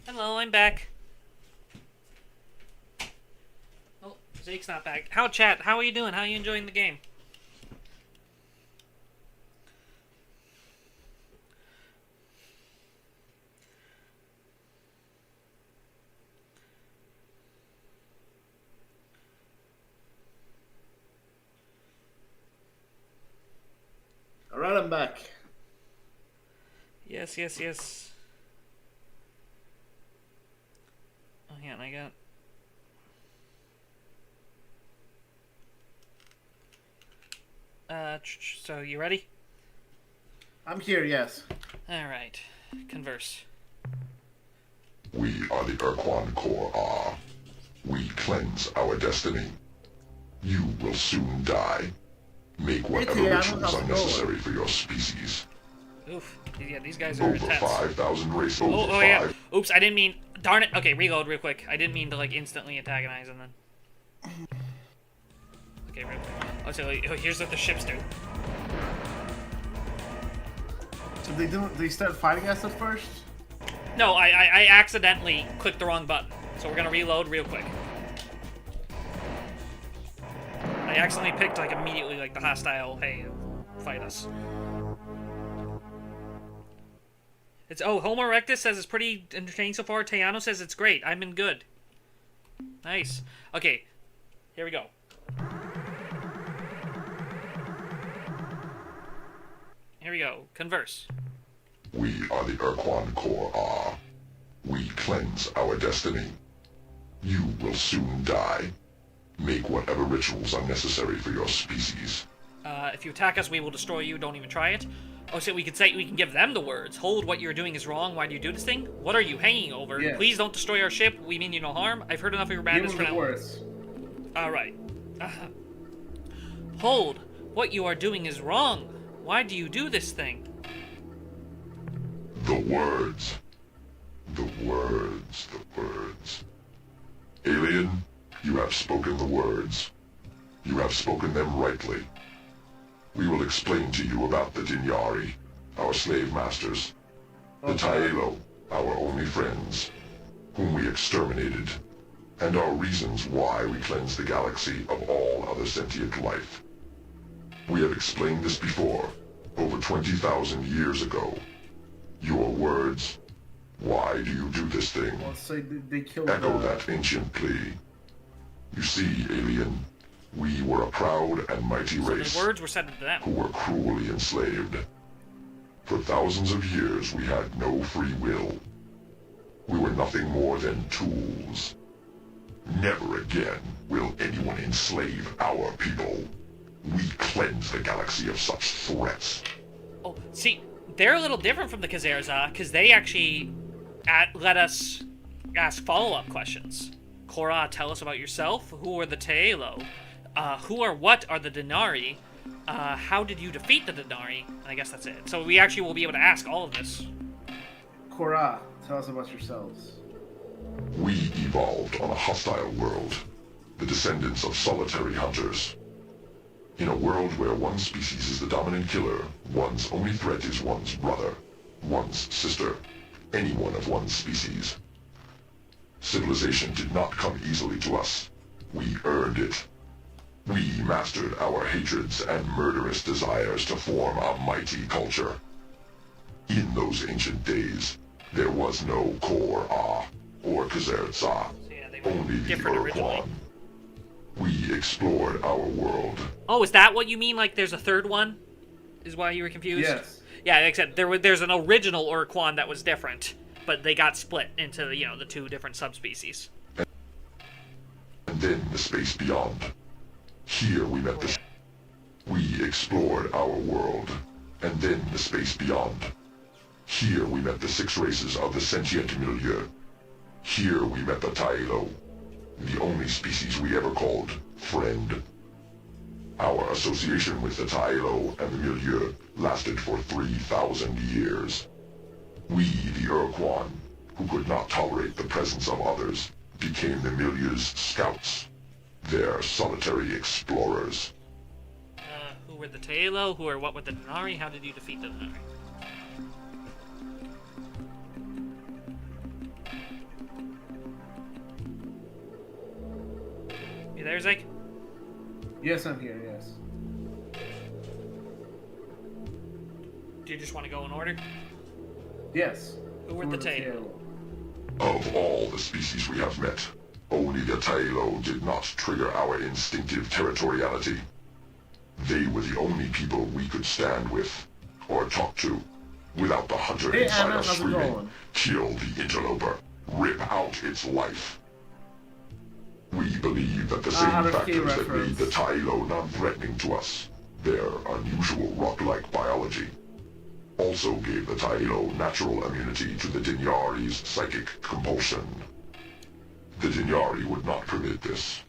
S1: Hello, I'm back. Oh, Zake's not back. Chat? How are you doing? How are you enjoying the game?
S2: Alright, I'm back.
S1: Yes, yes, yes. Oh, yeah, and I got... So you ready?
S2: I'm here, yes.
S1: Alright. Converse.
S13: We are the Ur-Quan Core. We cleanse our destiny. You will soon die. Make whatever rituals are necessary for your species.
S1: Oof. Yeah, these guys are
S13: Over
S1: intense.
S13: 5,000 races.
S1: Oh, yeah. Oops, I didn't mean... Darn it. Okay, reload real quick. I didn't mean to, like, instantly antagonize and then... Okay, real quick. Oh, so, here's what the ships do.
S2: So they started fighting us at first?
S1: No, I accidentally clicked the wrong button. So we're gonna reload real quick. I accidentally picked, like, immediately, like, the hostile, hey, fight us. It's, oh, Homo erectus says it's pretty entertaining so far. Tayano says it's great. I'm in good. Nice. Okay, here we go. Here we go. Converse.
S13: We are the Ur-Quan Core. We cleanse our destiny. You will soon die. Make whatever rituals are necessary for your species.
S1: If you attack us, we will destroy you. Don't even try it. Oh, so we can give them the words. Hold, what you're doing is wrong. Why do you do this thing? What are you hanging over?
S2: Yes.
S1: Please don't destroy our ship. We mean you no harm. I've heard enough of your madness for now.
S2: Words.
S1: Alright. Hold, what you are doing is wrong. Why do you do this thing?
S13: The words. The words. The words. Alien, you have spoken the words. You have spoken them rightly. We will explain to you about the Dinyari, our slave masters, the Taelo, our only friends, whom we exterminated, and our reasons why we cleanse the galaxy of all other sentient life. We have explained this before, over 20,000 years ago. Your words, why do you do this thing?
S2: Well, say they killed
S13: Echo that ancient plea. You see, alien, we were a proud and mighty race.
S1: The words were said to them.
S13: Who were cruelly enslaved. For thousands of years we had no free will. We were nothing more than tools. Never again will anyone enslave our people. We cleanse the galaxy of such threats.
S1: Oh, see, they're a little different from the Kazerza, because they actually let us ask follow-up questions. Korra, tell us about yourself. Who are the Taelo? Who or what are the Denari? How did you defeat the Denari? And I guess that's it. So we actually will be able to ask all of this.
S2: Korra, tell us about yourselves.
S13: We evolved on a hostile world, the descendants of solitary hunters. In a world where one species is the dominant killer, one's only threat is one's brother, one's sister, anyone of one's species. Civilization did not come easily to us. We earned it. We mastered our hatreds and murderous desires to form a mighty culture. In those ancient days, there was no Korra or Kazerza, only the Ur-Quan. We explored our world.
S1: Oh, is that what you mean? Like there's a third one? Is why you were confused?
S2: Yes.
S1: Yeah, except there's an original Ur-Quan that was different, but they got split into the two different subspecies.
S13: And then the space beyond. Here we met the... We explored our world, and then the space beyond. Here we met the 6 races of the sentient milieu. Here we met the Taelo, the only species we ever called friend. Our association with the Taelo and the milieu lasted for 3,000 years. We, the Ur-Quan, who could not tolerate the presence of others, became the milieu's scouts. They're solitary explorers.
S1: Who were the Taelo? Who or what were the Denari? How did you defeat the Denari? You there, Zeke?
S2: Yes, I'm here, yes.
S1: Do you just want to go in order?
S2: Yes.
S1: Who were the Taelo?
S13: Of all the species we have met, only the Taelo did not trigger our instinctive territoriality. They were the only people we could stand with, or talk to. Without the hunter
S2: Hey,
S13: inside
S2: Anna,
S13: us
S2: how's it
S13: screaming,
S2: going?
S13: kill the interloper, rip out its life. We believe that the same
S2: RFK
S13: factors that made
S2: reference.
S13: the Tailo non-threatening to us, their unusual rock-like biology, also gave the Tailo natural immunity to the Dinyari's psychic compulsion. The Dinyari would not permit this.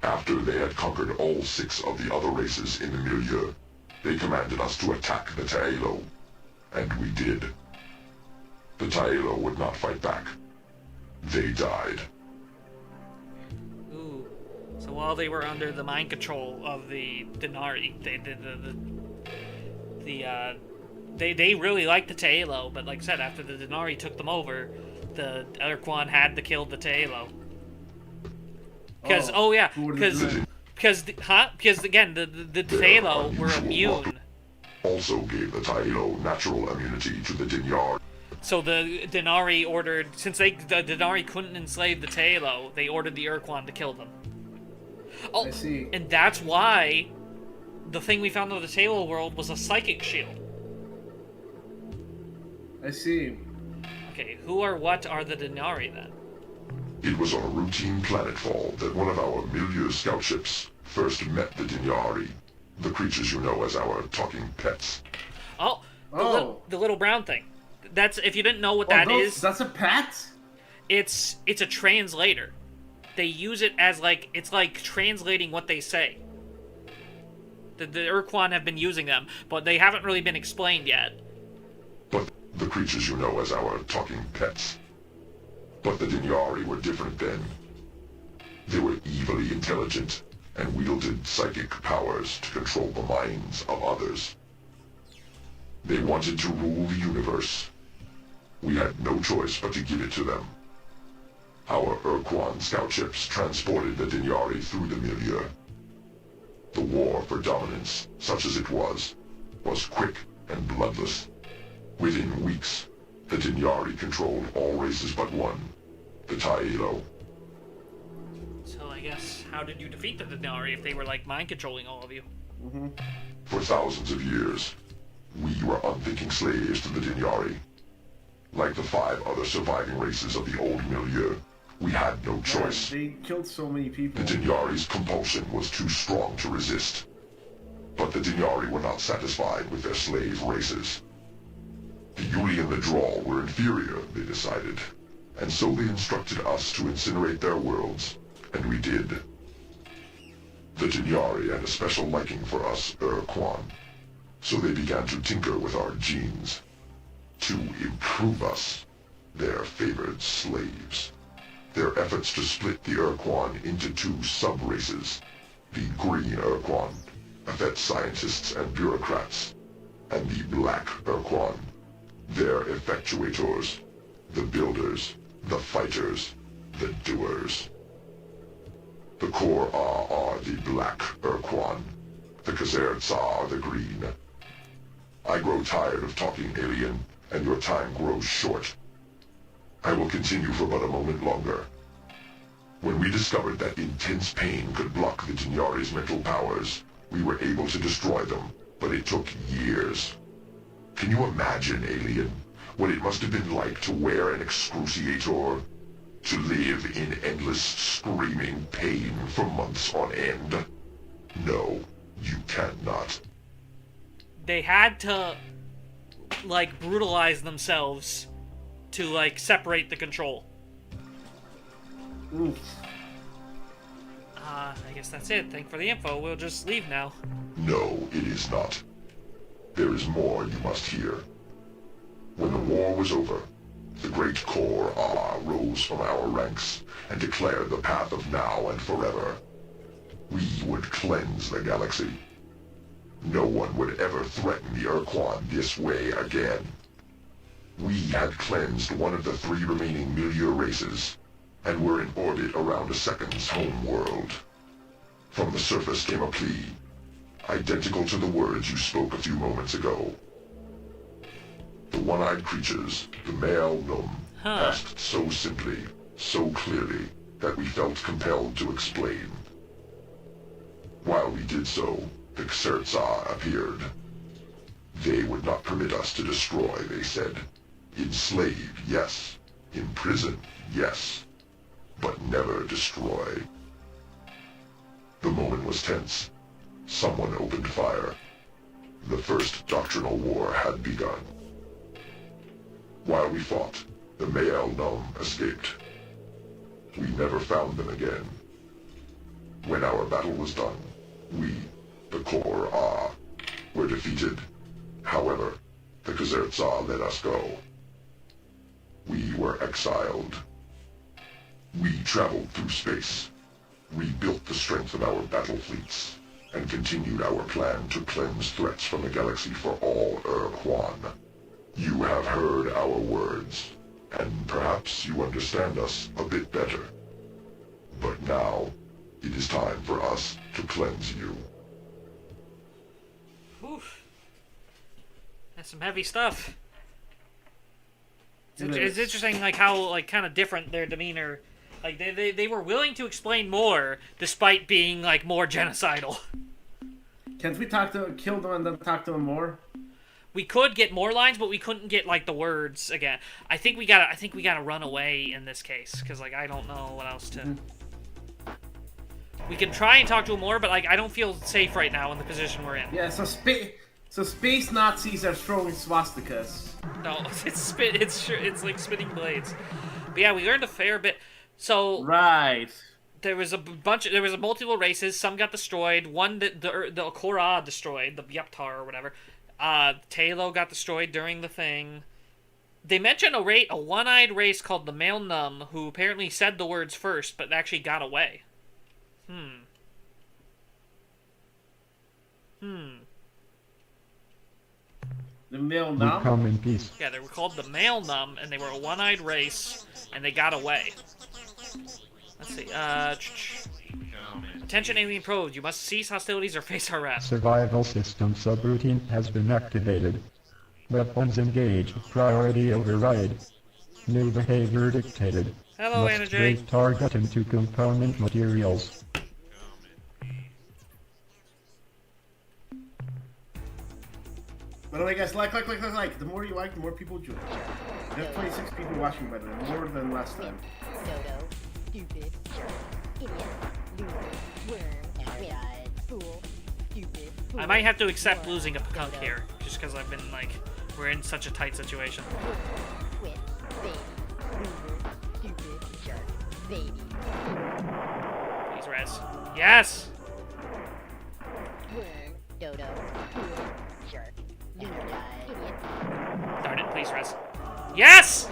S13: After they had conquered all 6 of the other races in the milieu, they commanded us to attack the Tailo, and we did. The Tailo would not fight back. They died.
S1: Ooh. So while they were under the mind control of the Denari, they really liked the Tailo, but like I said, after the Denari took them over, the Ur-Quan had to kill the Tailo. Because because again the Tailo were immune.
S13: Also gave the Tailo natural immunity to the Dinyari.
S1: So the Denari ordered, since the Denari couldn't enslave the Tailo, they ordered the Ur-Quan to kill them. Oh,
S2: I see.
S1: And that's why the thing we found in the Tailo world was a psychic shield.
S2: I see.
S1: Okay, who or what are the Denari then?
S13: It was on a routine planetfall that one of our milieu scout ships first met the Dinyari, the creatures you know as our talking pets.
S1: Oh, the little brown thing. That's, if you didn't know what that is.
S2: That's a pet?
S1: It's a translator. They use it as like, it's like translating what they say. The Ur-Quan have been using them, but they haven't really been explained yet.
S13: But the creatures you know as our talking pets. But the Dinyari were different then. They were evilly intelligent and wielded psychic powers to control the minds of others. They wanted to rule the universe. We had no choice but to give it to them. Our Ur-Quan scout ships transported the Dinyari through the milieu. The war for dominance, such as it was quick and bloodless. Within weeks, the Dinyari controlled all races but one, the Tailo.
S1: So I guess, how did you defeat the Denari if they were like mind-controlling all of you?
S13: For thousands of years, we were unthinking slaves to the Dinyari. Like the 5 other surviving races of the old milieu, we had no choice.
S2: They killed so many people.
S13: The Dinyari's compulsion was too strong to resist. But the Dinyari were not satisfied with their slave races. The Yuli and the Drawl were inferior, they decided, and so they instructed us to incinerate their worlds, and we did. The Dinyari had a special liking for us, Ur-Quan, so they began to tinker with our genes, to improve us, their favored slaves. Their efforts to split the Ur-Quan into 2 sub-races, the Green Ur-Quan, Effet scientists and bureaucrats, and the Black Ur-Quan, their effectuators, the builders, the fighters, the doers. The core are the Black Ur-Quan, the Kazertsa are the Green. I grow tired of talking, alien, and your time grows short. I will continue for but a moment longer. When we discovered that intense pain could block the Dinyari's mental powers, we were able to destroy them, but it took years. Can you imagine, alien, what it must have been like to wear an excruciator? To live in endless screaming pain for months on end? No, you cannot.
S1: They had to, like, brutalize themselves to, like, separate the control.
S2: Oof.
S1: I guess that's it. Thank you for the info. We'll just leave now.
S13: No, it is not. There is more you must hear. When the war was over, the great core rose from our ranks and declared the path of now and forever. We would cleanse the galaxy. No one would ever threaten the Ur-Quan this way again. We had cleansed one of the 3 remaining milieu races, and were in orbit around a second's home world. From the surface came a plea, identical to the words you spoke a few moments ago. The one-eyed creatures, the male Num, asked so simply, so clearly, that we felt compelled to explain. While we did so, the Xertsa appeared. They would not permit us to destroy, they said. Enslave, yes. Imprison, yes. But never destroy. The moment was tense. Someone opened fire. The first doctrinal war had begun. While we fought, the Mael Num escaped. We never found them again. When our battle was done, we, the Kor-Ah, were defeated. However, the Kazertza let us go. We were exiled. We traveled through space. We built the strength of our battle fleets, and continued our plan to cleanse threats from the galaxy for all Ur-Quan. You have heard our words, and perhaps you understand us a bit better. But now, it is time for us to cleanse you.
S1: Oof. That's some heavy stuff.
S2: It
S1: It's
S2: is.
S1: interesting, like, how, like, kind of different their demeanor. Like, they were willing to explain more, despite being, like, more genocidal.
S2: Can't we kill them and then talk to them more?
S1: We could get more lines, but we couldn't get, like, the words again. I think we gotta run away in this case, because, like, I don't know what else to... We can try and talk to them more, but, like, I don't feel safe right now in the position we're in.
S2: Yeah, so space Nazis are throwing swastikas.
S1: No, it's like spinning blades. But yeah, we learned a fair bit. So
S2: right,
S1: there was multiple races. Some got destroyed. One the Korra destroyed, the Yaptar or whatever. Talo got destroyed during the thing. They mention a one-eyed race called the Male Num, who apparently said the words first, but actually got away.
S2: The Male
S3: We
S2: Num?
S3: come in peace.
S1: Yeah, they were called the Male Num, and they were a one-eyed race, and they got away. Let's see. Attention alien probes. You must cease hostilities or face arrest.
S3: Survival system subroutine has been activated. Weapons engaged. Priority override. New behavior dictated.
S1: Hello,
S3: Must
S1: Energy.
S3: break target into component materials.
S2: By the way, guys, like. The more you like, the more people join. We have 26 people watching, by the way, more than last time.
S4: Dodo, stupid, jerk, idiot, loser, worm, wimp, fool, stupid, fool.
S1: I might have to accept losing a punk here, just because I've been, like, we're in such a tight situation.
S4: Quit, baby, loser, stupid, jerk, baby.
S1: Please res. Yes!
S4: Worm, dodo, fool, jerk, loser, idiot.
S1: Darn it, please res. Yes!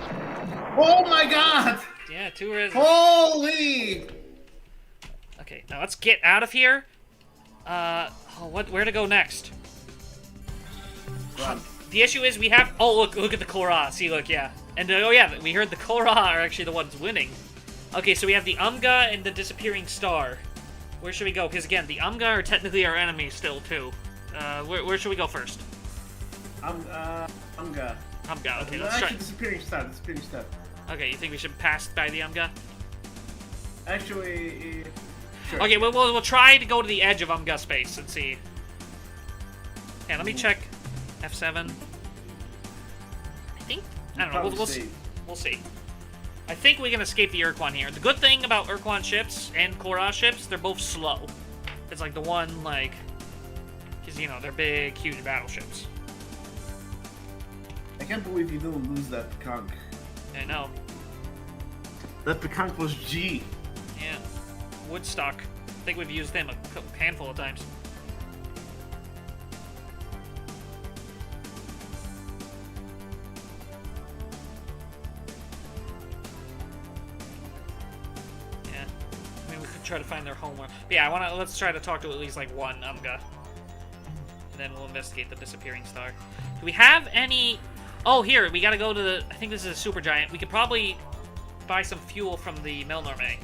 S2: Oh my god!
S1: Yeah, 2 res.
S2: Holy!
S1: Okay, now let's get out of here. Where to go next?
S2: Run.
S1: The issue is we have... Oh, look at the Korra. See, look, yeah. And, oh yeah, we heard the Korra are actually the ones winning. Okay, so we have the Umga and the Disappearing Star. Where should we go? Because, again, the Umga are technically our enemies still, too. Where should we go first?
S2: Umga.
S1: Umga, okay, let's try.
S2: Actually, disappearing star.
S1: Okay, you think we should pass by the Umga?
S2: Actually, sure.
S1: Okay, we'll try to go to the edge of Umga space and see. Yeah, let me check F7. I don't know, we'll see. I think we can escape the Ur-Quan here. The good thing about Ur-Quan ships and Korra ships, they're both slow. It's like the one, like... Because, you know, they're big, huge battleships.
S2: I can't believe you didn't lose that Pekank.
S1: I know.
S2: That Pekank was G.
S1: Yeah. Woodstock. I think we've used them a handful of times. Yeah. I mean, we could try to find their home. But yeah, let's try to talk to at least like one Umga. And then we'll investigate the Disappearing Star. Do we have any... Oh, here, we gotta go to the... I think this is a supergiant. We could probably buy some fuel from the Melnorme.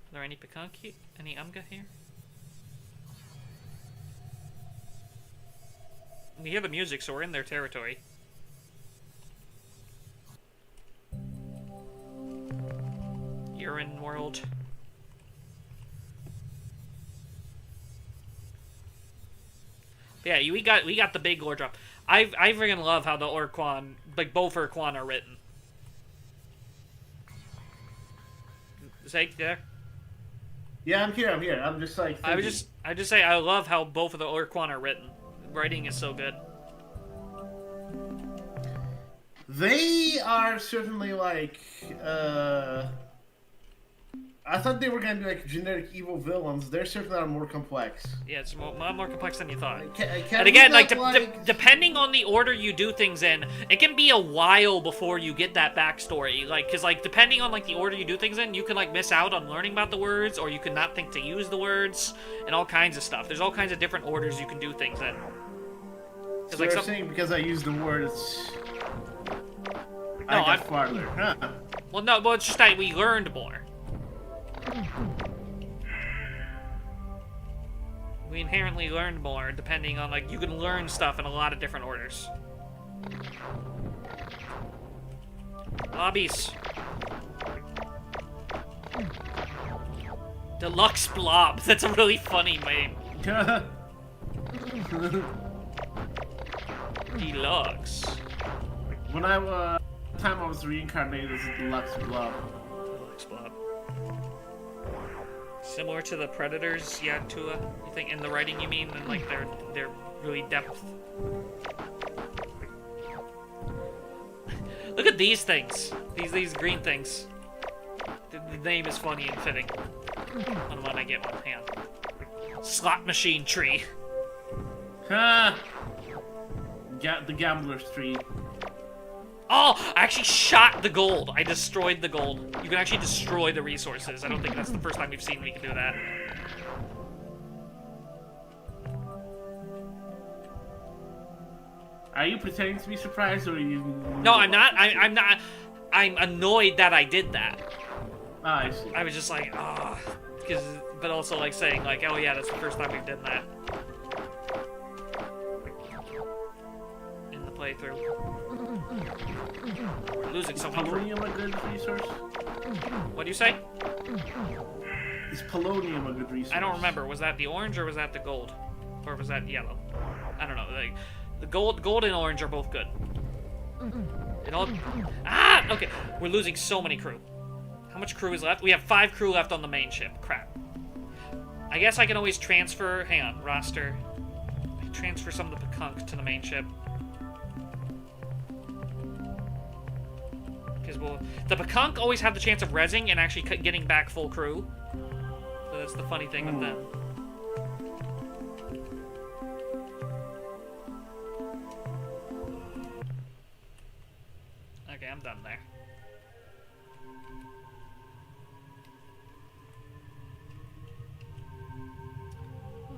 S1: Are there any Pekanki? Any Umga here? We hear the music, so we're in their territory. Urine world. Yeah, we got the big lore drop. I freaking love how the Ur-Quan, like both Ur-Quan are written. Say there.
S2: Yeah, I'm here. I'm just like. Thinking.
S1: I just say I love how both of the Ur-Quan are written. Writing is so good.
S2: They are certainly like. I thought they were gonna be like generic evil villains. They're certainly more complex.
S1: Yeah, it's a lot more complex than you thought.
S2: And
S1: again, like, depending on the order you do things in, it can be a while before you get that backstory. Like, cause like depending on like the order you do things in, you can like miss out on learning about the words, or you can not think to use the words, and all kinds of stuff. There's all kinds of different orders you can do things in.
S2: So like, you're saying because I used the words, I got farther. Huh.
S1: Well, no, well it's just that we learned more. We inherently learned more, depending on, like, you can learn stuff in a lot of different orders. Lobbies. Deluxe Blob. That's a really funny name. Deluxe.
S2: When time I was reincarnated as a Deluxe Blob.
S1: Deluxe Blob. Similar to the Predators, yeah, Tua. You think in the writing you mean, and like they're really depth. Look at these things. These green things. The name is funny and fitting. When I get one hand. Slot machine tree.
S2: Ha! The gambler's tree.
S1: Oh, I actually shot the gold. I destroyed the gold. You can actually destroy the resources. I don't think that's the first time we've seen we can do that.
S2: Are you pretending to be surprised, or are you...
S1: No, I'm not. I'm not. I'm annoyed that I did that.
S2: Ah, I see.
S1: I was just like, ah. But also like saying like, oh yeah, that's the first time we've done that. In the playthrough. We're losing so much.
S2: Is polonium a good resource?
S1: What do you say?
S2: Is polonium a good resource?
S1: I don't remember. Was that the orange or was that the gold? Or was that yellow? I don't know. Like, the gold and orange are both good. It all... Ah! Okay. We're losing so many crew. How much crew is left? We have 5 crew left on the main ship. Crap. I guess I can always transfer... Hang on. Roster. I can transfer some of the Pekunk to the main ship. Because the Pekunk always have the chance of rezzing and actually getting back full crew. So that's the funny thing with them. Okay, I'm done there.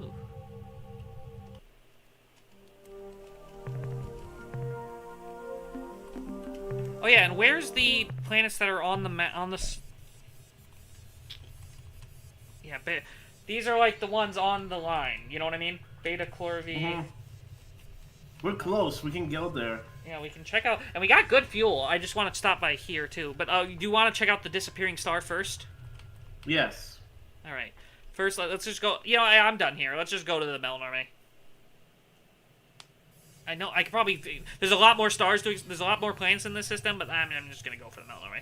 S1: Ooh. Oh yeah, and where's the planets that are on the Yeah, these are like the ones on the line. You know what I mean? Beta Chlorvi.
S2: We're close. We can go there.
S1: Yeah, we can check out, and we got good fuel. I just want to stop by here too. But do you want to check out the disappearing star first?
S2: Yes.
S1: All right. First, let's just go. You know, I'm done here. Let's just go to the Melnorme. I know I could probably. There's a lot more stars. There's a lot more planets in this system, but I'm just gonna go for the Melnorme.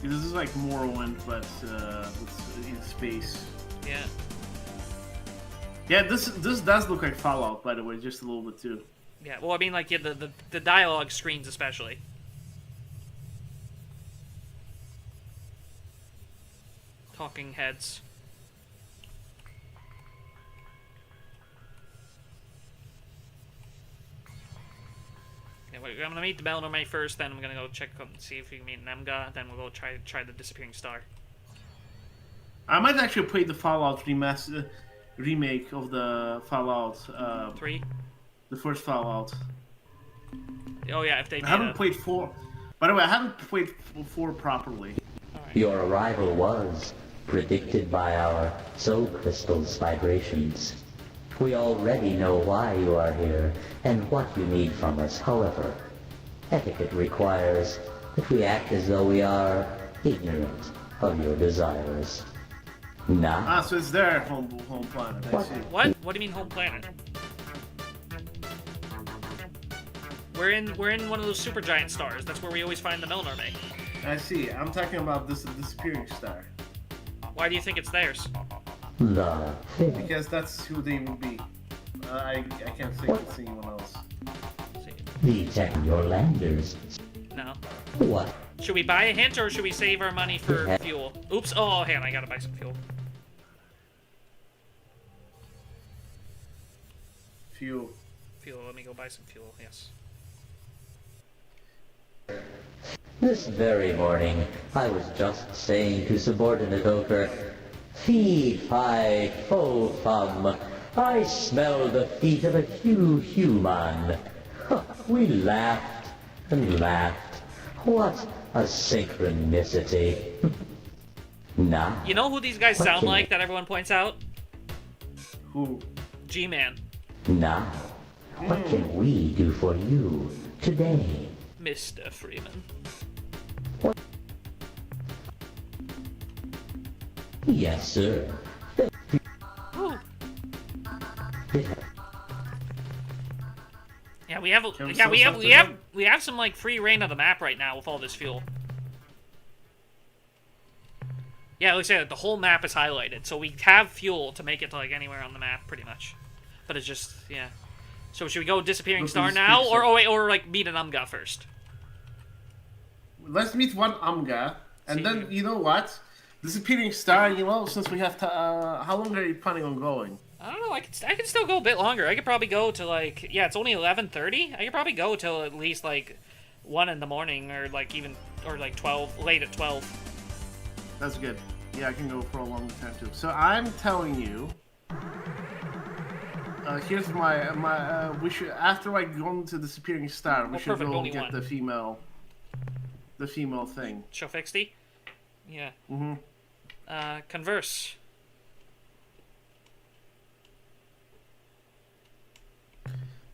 S2: Yeah, this is like Morrowind, but in space.
S1: Yeah.
S2: Yeah, this does look like Fallout, by the way, just a little bit too.
S1: Yeah, well, I mean, like, yeah, the dialogue screens especially. Talking heads. Yeah, wait, I'm gonna meet the Melnorme first, then I'm gonna go check and see if we can meet Nemga, then we'll go try the disappearing star.
S2: I might actually play the Fallout remake of the Fallout
S1: 3.
S2: The first Fallout.
S1: Oh yeah, if they.
S2: I haven't played 4. By the way, I haven't played 4 properly.
S1: Right.
S8: Your arrival was predicted by our soul crystal's vibrations. We already know why you are here and what you need from us. However, etiquette requires that we act as though we are ignorant of your desires. Now,
S2: Ah, so it's their home planet. I see.
S1: What? What do you mean home planet? We're in one of those supergiant stars. That's where we always find the Milner Bay.
S2: I see. I'm talking about this disappearing star.
S1: Why do you think it's theirs?
S2: Because that's who they would be. I can't think of anyone else.
S8: these are your landers.
S1: No.
S8: What?
S1: Should we buy a hint or should we save our money for fuel? Oops. Oh, hang on. I gotta buy some fuel.
S2: Fuel.
S1: Fuel. Let me go buy some fuel. Yes.
S8: This very morning, I was just saying to subordinate Ochre, "Fee, fi, fo, fum, I smell the feet of a human." We laughed and laughed. What a synchronicity. Now,
S1: You know who these guys sound like that everyone points out?
S2: Who?
S1: G-Man.
S8: now, what can we do for you today?
S1: Mr. Freeman.
S8: Yes, sir.
S1: Ooh. Yeah, we have we have some like free reign of the map right now with all this fuel. Yeah, like I said, the whole map is highlighted, so we have fuel to make it to like anywhere on the map, pretty much. But it's just So should we go disappearing star now, or like meet an Umga first?
S2: Let's meet one Umga, and then you know what? Disappearing star. You know, since we have to. How long are you planning on going?
S1: I don't know. I can still go a bit longer. I could probably go to like it's only 11:30. I could probably go till at least like 1 in the morning, or like 12, late at 12.
S2: That's good. Yeah, I can go for a long time too. So I'm telling you. Here's my we should after I go into disappearing star, we should go get the female thing.
S1: Shofixty? Yeah.
S2: Mm-hmm.
S1: Converse.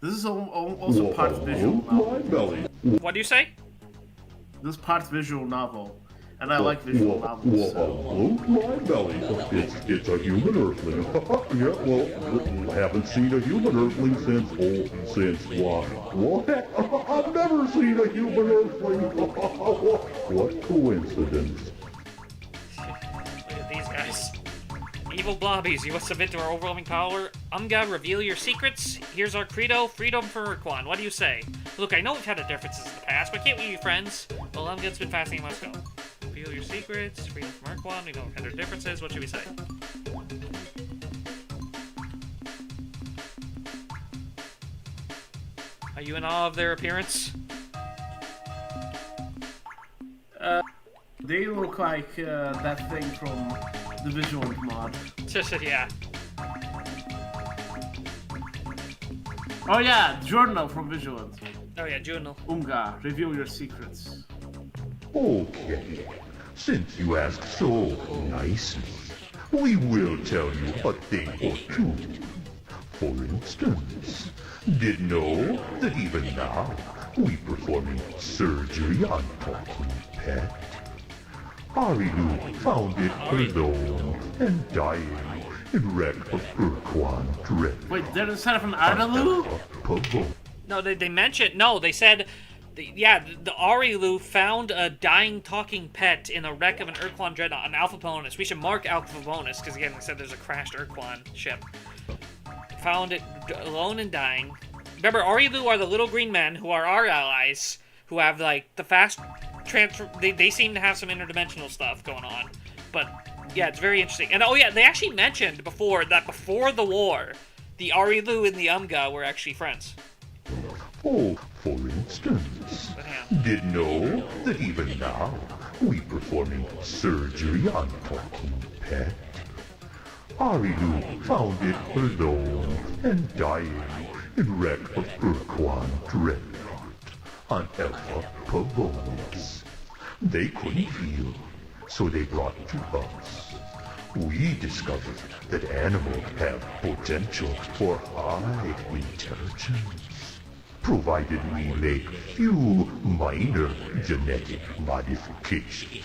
S2: This is also part visual novel.
S1: What do you say?
S2: This part's visual novel, and I like visual novels.
S13: Float my belly. It's a human earthling. Yeah, well, haven't seen a human earthling since what? What? I've never seen a human earthling. What coincidence.
S1: Look at these guys. Evil blobbies, you must submit to our overwhelming power. Umga, reveal your secrets. Here's our credo, freedom for Ur-Quan. What do you say? Look, I know we've had differences in the past, but can't we be friends? Well, Umga's been fasting, let's go. Reveal your secrets, freedom from Ur-Quan. We know we've had our differences. What should we say? Are you in awe of their appearance?
S2: They look like that thing from the visual mod.
S1: Yeah.
S2: Oh yeah, Journal from Vigilant.
S1: Oh yeah, Journal.
S2: Umga, reveal your secrets.
S13: Okay, since you ask so nicely, we will tell you a thing or two. For instance, did know that even now we performing surgery on talking pet? Arilu found it alone and dying in wreck of Ur-Quan dread.
S2: Wait, they're inside of an Arilu?
S1: No, they mentioned... No, they said... the Arilu found a dying talking pet in a wreck of an Ur-Quan dreadnought, an Alpha Bonus. We should mark Alpha Bonus, because again, they said there's a crashed Ur-Quan ship. Found it alone and dying. Remember, Arilu are the little green men who are our allies, who have, like, the fast transfer... They seem to have some interdimensional stuff going on. But, yeah, it's very interesting. And, oh yeah, they actually mentioned before that before the war, the Arilu and the Umga were actually friends.
S13: Oh, for instance, did know that even now we performing surgery on talking pet? Arilu found it alone and dying in wreck of Ur-Quan dreadnought on Alpha Pavonis. They couldn't heal, so they brought it to us. We discovered that animals have potential for high intelligence. provided we make few minor genetic modifications.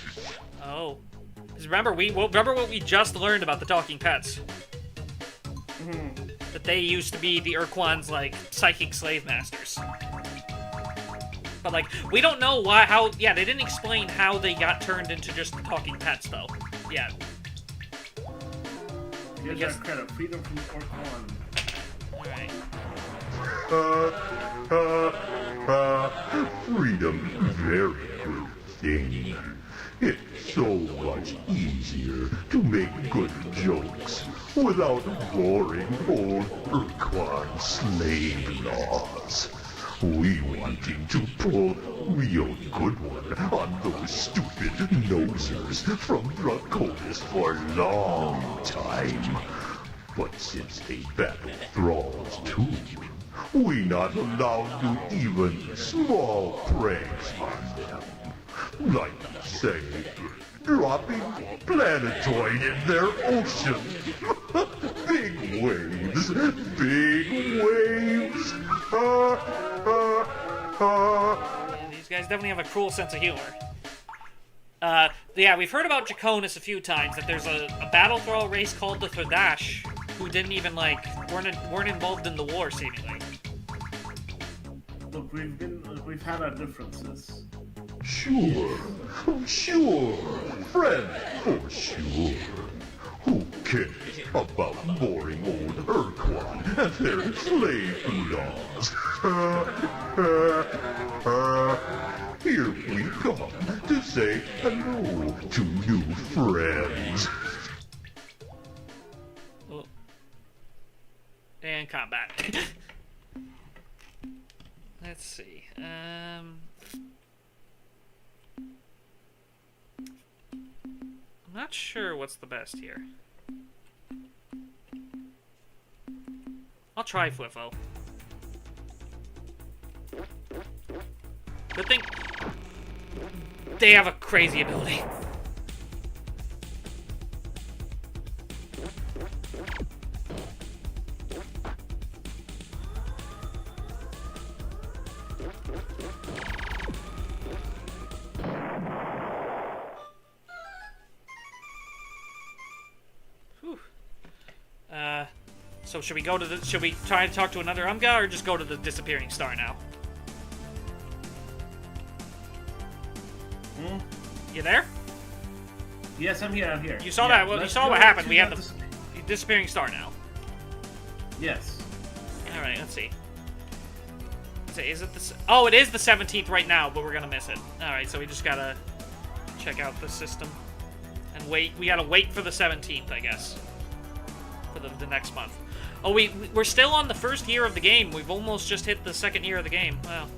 S1: Oh. 'Cause remember what we just learned about the talking pets? That they used to be the Ur-Quan's, like, psychic slave masters. But, like, we don't know yeah, they didn't explain how they got turned into just talking pets, though. Yeah.
S2: Here's our credit. Freedom from Ur-Quan.
S1: Alright.
S13: Freedom, very good thing. It's so much easier to make good jokes without boring old Ur-Quan slave laws. We wanting to pull real good one on those stupid nosers from Draconis for a long time. But since they battle thralls too, we not allowed to even small pranks on them. Like, say, dropping planetoid in their ocean. Big waves, big waves.
S1: These guys definitely have a cruel sense of humor. Yeah, we've heard about Draconis a few times, that there's a battle thrall race called the Thordash, who didn't even, like, weren't involved in the war, seemingly.
S2: Look, we've had our differences.
S13: Sure, friend, for sure. Who cares about boring old Ur-Quan and their slave laws? Here we come to say hello to new friends.
S1: Oh. And combat. Let's see. I'm not sure what's the best here. I'll try Fliffo. Good thing they have a crazy ability. Whew. So should we try to talk to another Umga, or just go to the disappearing star now? You there?
S2: Yes, I'm here.
S1: You saw that? Well, you saw what happened. We have the disappearing star now.
S2: Yes.
S1: All right. Let's see. Is it the? Oh, it is the 17th right now, but we're gonna miss it. All right. So we just gotta check out the system and wait. We gotta wait for the 17th, I guess, for the next month. Oh, we're still on the first year of the game. We've almost just hit the second year of the game. Wow.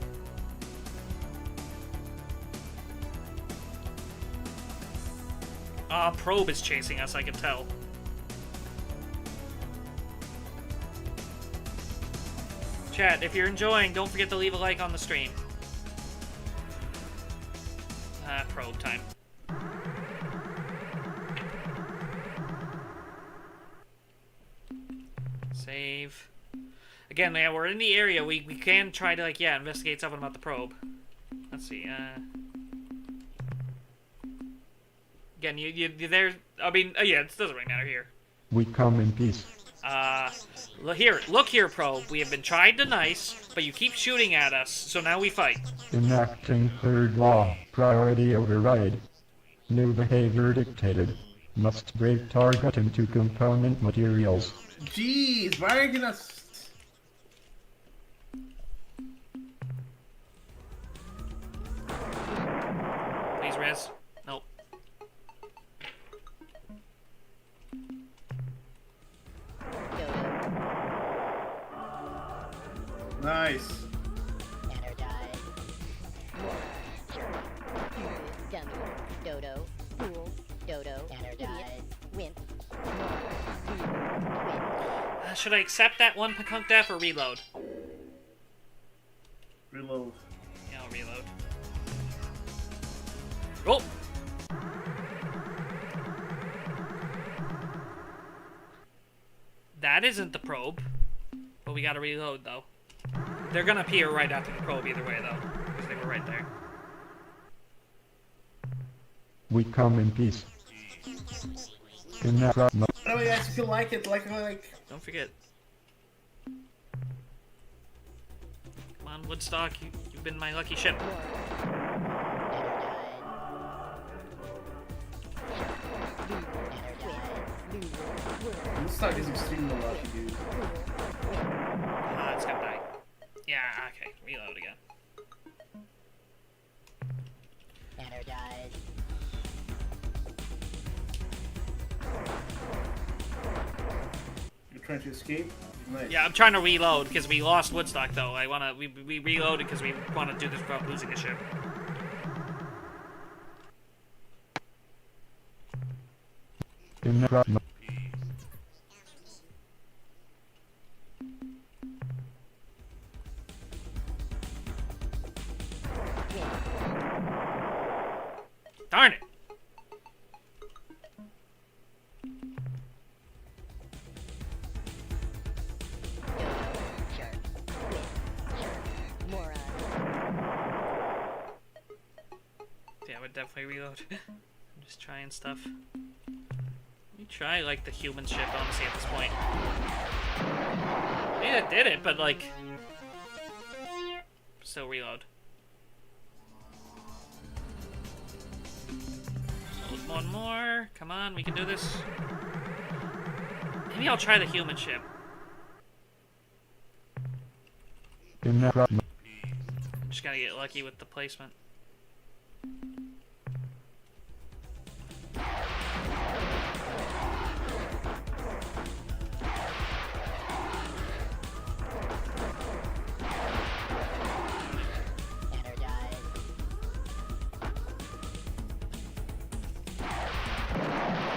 S1: Probe is chasing us, I can tell. Chat, if you're enjoying, don't forget to leave a like on the stream. Probe time. Save. Again, yeah, we're in the area. We can try to, like, yeah, investigate something about the probe. Let's see, Again, you there? I mean, yeah, it doesn't really matter here.
S3: We come in peace.
S1: Look here, Probe. We have been tried to nice, but you keep shooting at us, so now we fight.
S3: Enacting third law, priority override. New behavior dictated. Must break target into component materials.
S2: Jeez, why are you gonna...
S1: Please, Rez. Nope.
S2: Nice.
S4: Energize. Dummy. Dodo. Fool. Dodo. Energize. Wimp.
S1: Should I accept that one Pekunk Death or reload?
S2: Reload.
S1: Yeah, I'll reload. Oh! That isn't the probe. But we gotta reload, though. They're gonna appear right after the probe either way, though, because they were right there.
S3: We come in peace. In that
S2: By the way, guys, if you like it, like.
S1: Don't forget. Come on, Woodstock, you've been my lucky ship.
S2: Woodstock is extremely lucky, dude.
S1: It's gonna die. Yeah, okay. Reload again.
S4: Energize.
S2: You're trying to escape? Nice.
S1: Yeah, I'm trying to reload because we lost Woodstock, though. We reloaded because we want to do this without losing the ship.
S3: in that
S1: Darn it! Yeah, I would definitely reload. I'm just trying stuff. You try, like, the human ship, honestly, at this point. Yeah, it did it, but, like... Still reload. Hold one more. Come on, we can do this. Maybe I'll try the human ship.
S3: in that
S1: I'm just gotta get lucky with the placement.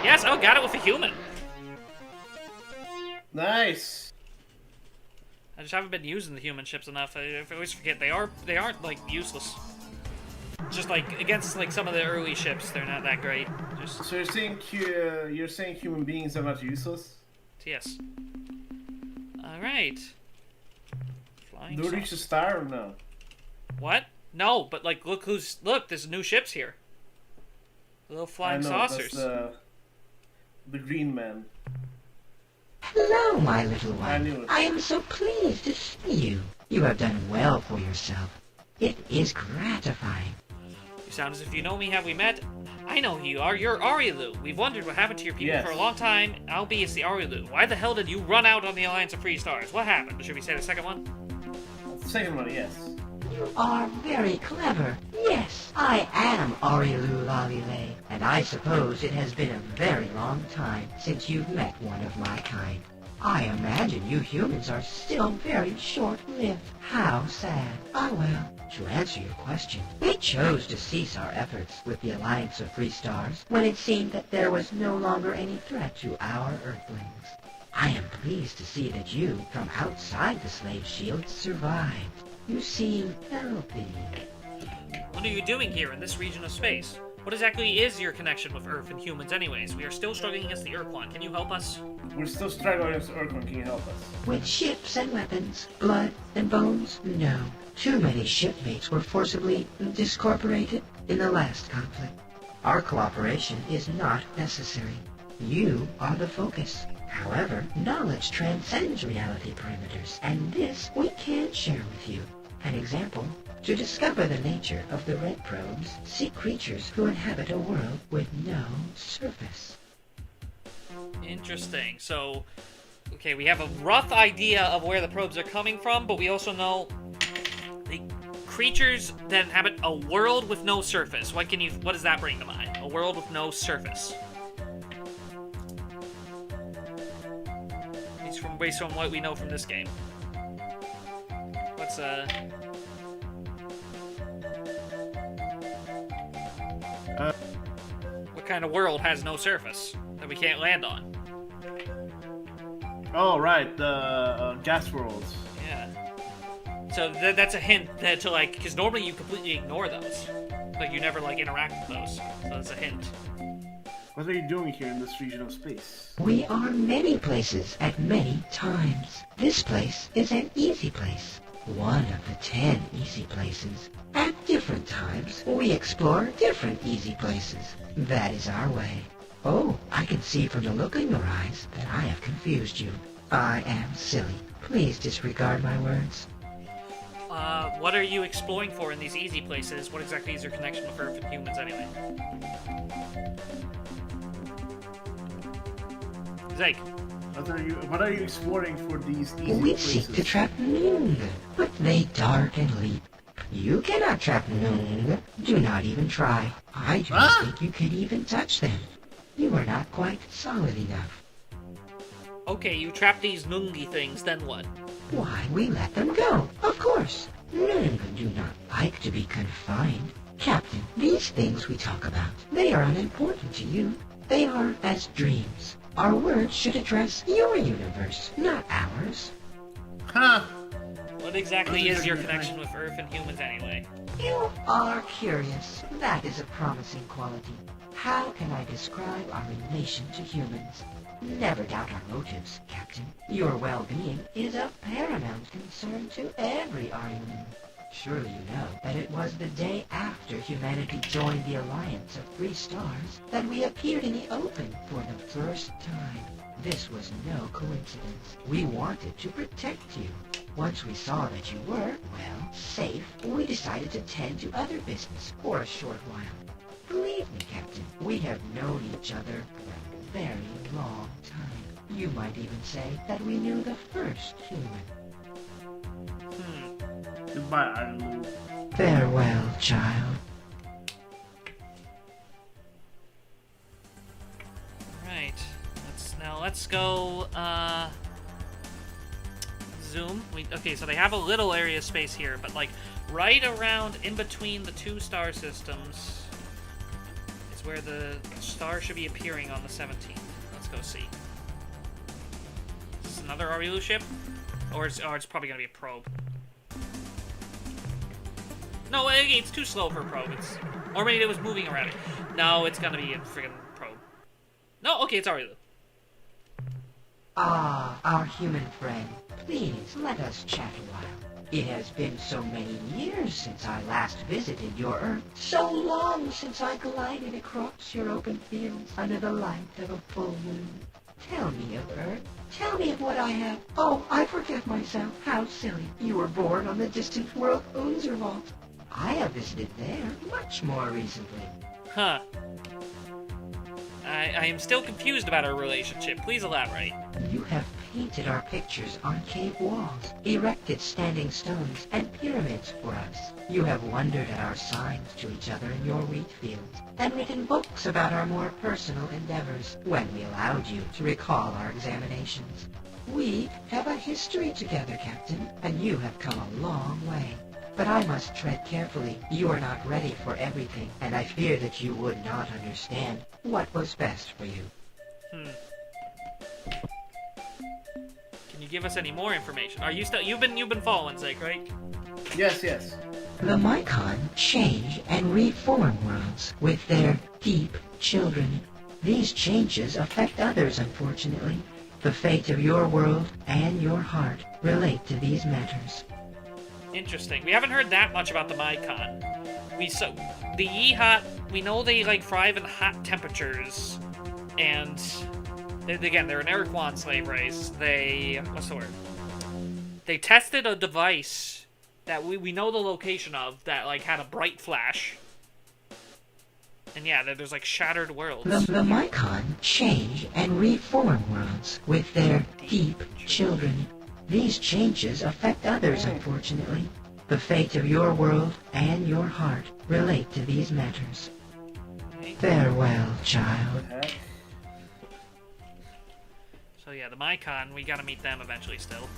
S1: Yes, oh, got it with a human.
S2: Nice.
S1: I just haven't been using the human ships enough. I always forget they aren't like useless. Just like against like some of the early ships, they're not that great. Just
S2: So you're saying human beings are not useless?
S1: yes. All right. Flying.
S2: Do we reach the star or no?
S1: What? No, but like look there's new ships here. Little flying saucers.
S2: That's the green man.
S14: Hello, my little
S2: I
S14: one.
S2: knew it.
S14: I am so pleased to see you. You have done well for yourself. It is gratifying.
S1: You sound as if you know me. Have we met? I know who you are. You're Arielu. We've wondered what happened to your people
S2: Yes.
S1: for a long time. Albeit the Arielu. Why the hell did you run out on the Alliance of Free Stars? What happened? Should we say the second one?
S2: The second one, yes.
S14: You are very clever. Yes, I am Arielu Lalile, and I suppose it has been a very long time since you've met one of my kind. I imagine you humans are still very short-lived. How sad. Ah well, to answer your question, we chose to cease our efforts with the Alliance of Free Stars when it seemed that there was no longer any threat to our Earthlings. I am pleased to see that you, from outside the slave shield, survived. You seem healthy.
S1: What are you doing here in this region of space? What exactly is your connection with Earth and humans anyways? We are still struggling against the Ur-Quan. Can you help us?
S2: We're still struggling against Ur-Quan. Can you help us?
S14: With ships and weapons, blood and bones? No. Too many shipmates were forcibly discorporated in the last conflict. Our cooperation is not necessary. You are the focus. However, knowledge transcends reality perimeters, and this we can share with you. An example, to discover the nature of the red probes, seek creatures who inhabit a world with no surface.
S1: Interesting. So, okay, we have a rough idea of where the probes are coming from, but we also know the creatures that inhabit a world with no surface. What does that bring to mind? A world with no surface. Based on what we know from this game. What's what kind of world has no surface that we can't land on?
S2: Oh, right, the gas worlds.
S1: Yeah. So that's a hint to like, because normally you completely ignore those. Like you never like interact with those. So that's a hint.
S2: What are you doing here in this region of space?
S14: We are many places at many times. This place is an easy place. one of the 10 easy places. At different times, we explore different easy places. That is our way. Oh, I can see from the look in your eyes that I have confused you. I am silly. Please disregard my words.
S1: What are you exploring for in these easy places? What exactly is your connection with Earth and humans, anyway? Zeke.
S2: What are you exploring for these easy
S14: We
S2: places?
S14: seek to trap Noong, but they dart and leap. You cannot trap Noong. Do not even try. I do not think you can even touch them. You are not quite solid enough.
S1: Okay, you trap these Nungi things, then what?
S14: Why, we let them go, of course. Noong do not like to be confined. Captain, these things we talk about, they are unimportant to you. They are as dreams. Our words should address your universe, not ours.
S2: Huh?
S1: What exactly is your connection with Earth and humans, anyway?
S14: You are curious. That is a promising quality. How can I describe our relation to humans? Never doubt our motives, Captain. Your well-being is of paramount concern to every Arian. Surely you know that it was the day after humanity joined the Alliance of Three Stars that we appeared in the open for the first time. This was no coincidence. We wanted to protect you. Once we saw that you were, well, safe, we decided to tend to other business for a short while. Believe me, Captain, we have known each other for a very long time. You might even say that we knew the first human.
S2: Goodbye, Arlu.
S14: Farewell, child.
S1: Right. Let's go, zoom. Okay, so they have a little area of space here, but like right around in between the two star systems is where the star should be appearing on the 17th. Let's go see. Is this another Arielu ship? Or it's probably gonna be a probe. No, it's too slow for a probe. Or maybe it was moving around it. No, it's gonna be a friggin' probe. No, okay, it's Arielu.
S14: Ah, our human friend. Please, let us chat a while. It has been so many years since I last visited your Earth. So long since I glided across your open fields under the light of a full moon. Tell me of Earth. Tell me of what I have. Oh, I forget myself. How silly. You were born on the distant world Unzerwald. I have visited there much more recently.
S1: Huh. I am still confused about our relationship. Please elaborate.
S14: You have painted our pictures on cave walls, erected standing stones and pyramids for us. You have wondered at our signs to each other in your wheat fields, and written books about our more personal endeavors when we allowed you to recall our examinations. We have a history together, Captain, and you have come a long way. But I must tread carefully. You are not ready for everything, and I fear that you would not understand what was best for you.
S1: Can you give us any more information? Are you still you've been following Zeke, right?
S2: Yes.
S14: The Mycon change and reform worlds with their deep children. These changes affect others, unfortunately. The fate of your world and your heart relate to these matters.
S1: Interesting. We haven't heard that much about the Mycon. The Yeehot, we know they like thrive in hot temperatures, and they're an Ur-Quan slave race. What's the word? They tested a device that we know the location of that like had a bright flash. And yeah, there's like shattered worlds.
S14: The Mycon change and reform worlds with their deep children. These changes affect others, unfortunately. The fate of your world and your heart relate to these matters. Farewell, child.
S1: So yeah, the Mycon, we gotta meet them eventually still.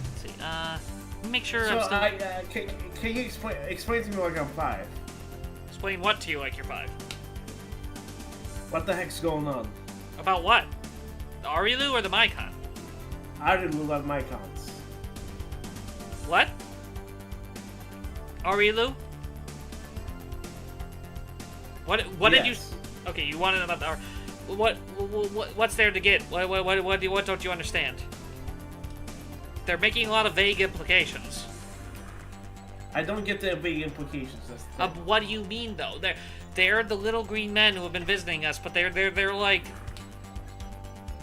S1: Let's see, let me make sure
S2: So
S1: I'm still...
S2: can you explain to me like I'm 5?
S1: Explain what to you like you're 5?
S2: What the heck's going on?
S1: About what? The Arielu or the Mycon?
S2: Arielu love Mycons.
S1: What? Arielu? What did you... Okay, you wanted about the... What's there to get? What don't you understand? they're making a lot of vague implications.
S2: I don't get the big implications. That's the thing.
S1: What do you mean though? They're the little green men who have been visiting us, but they're like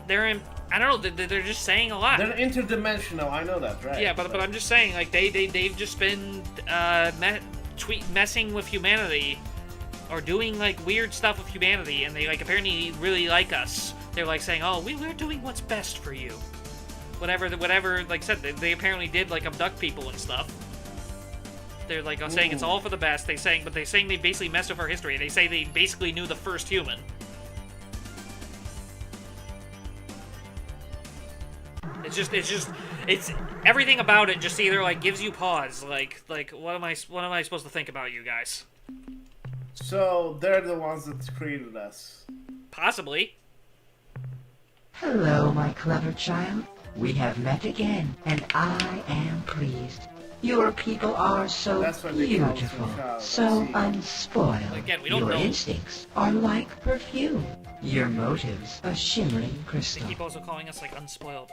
S1: I don't know. They're just saying a lot.
S2: They're interdimensional. I know that, right?
S1: Yeah, but I'm just saying, like they've just been messing with humanity, or doing like weird stuff with humanity, and they like apparently really like us. They're like saying, "Oh, we're doing what's best for you." Whatever. Like said, they apparently did like abduct people and stuff. They're like saying it's all for the best. They're saying they basically messed with our history. They say they basically knew the first human. It's everything about it just either like gives you pause. Like what am I supposed to think about you guys?
S2: So they're the ones that created us.
S1: Possibly.
S14: Hello, my clever child. We have met again, and I am pleased. Your people are so beautiful, so unspoiled.
S1: Again, we don't
S14: Your
S1: know.
S14: instincts are like perfume. Your motives a shimmering crystal.
S1: They keep also calling us like unspoiled.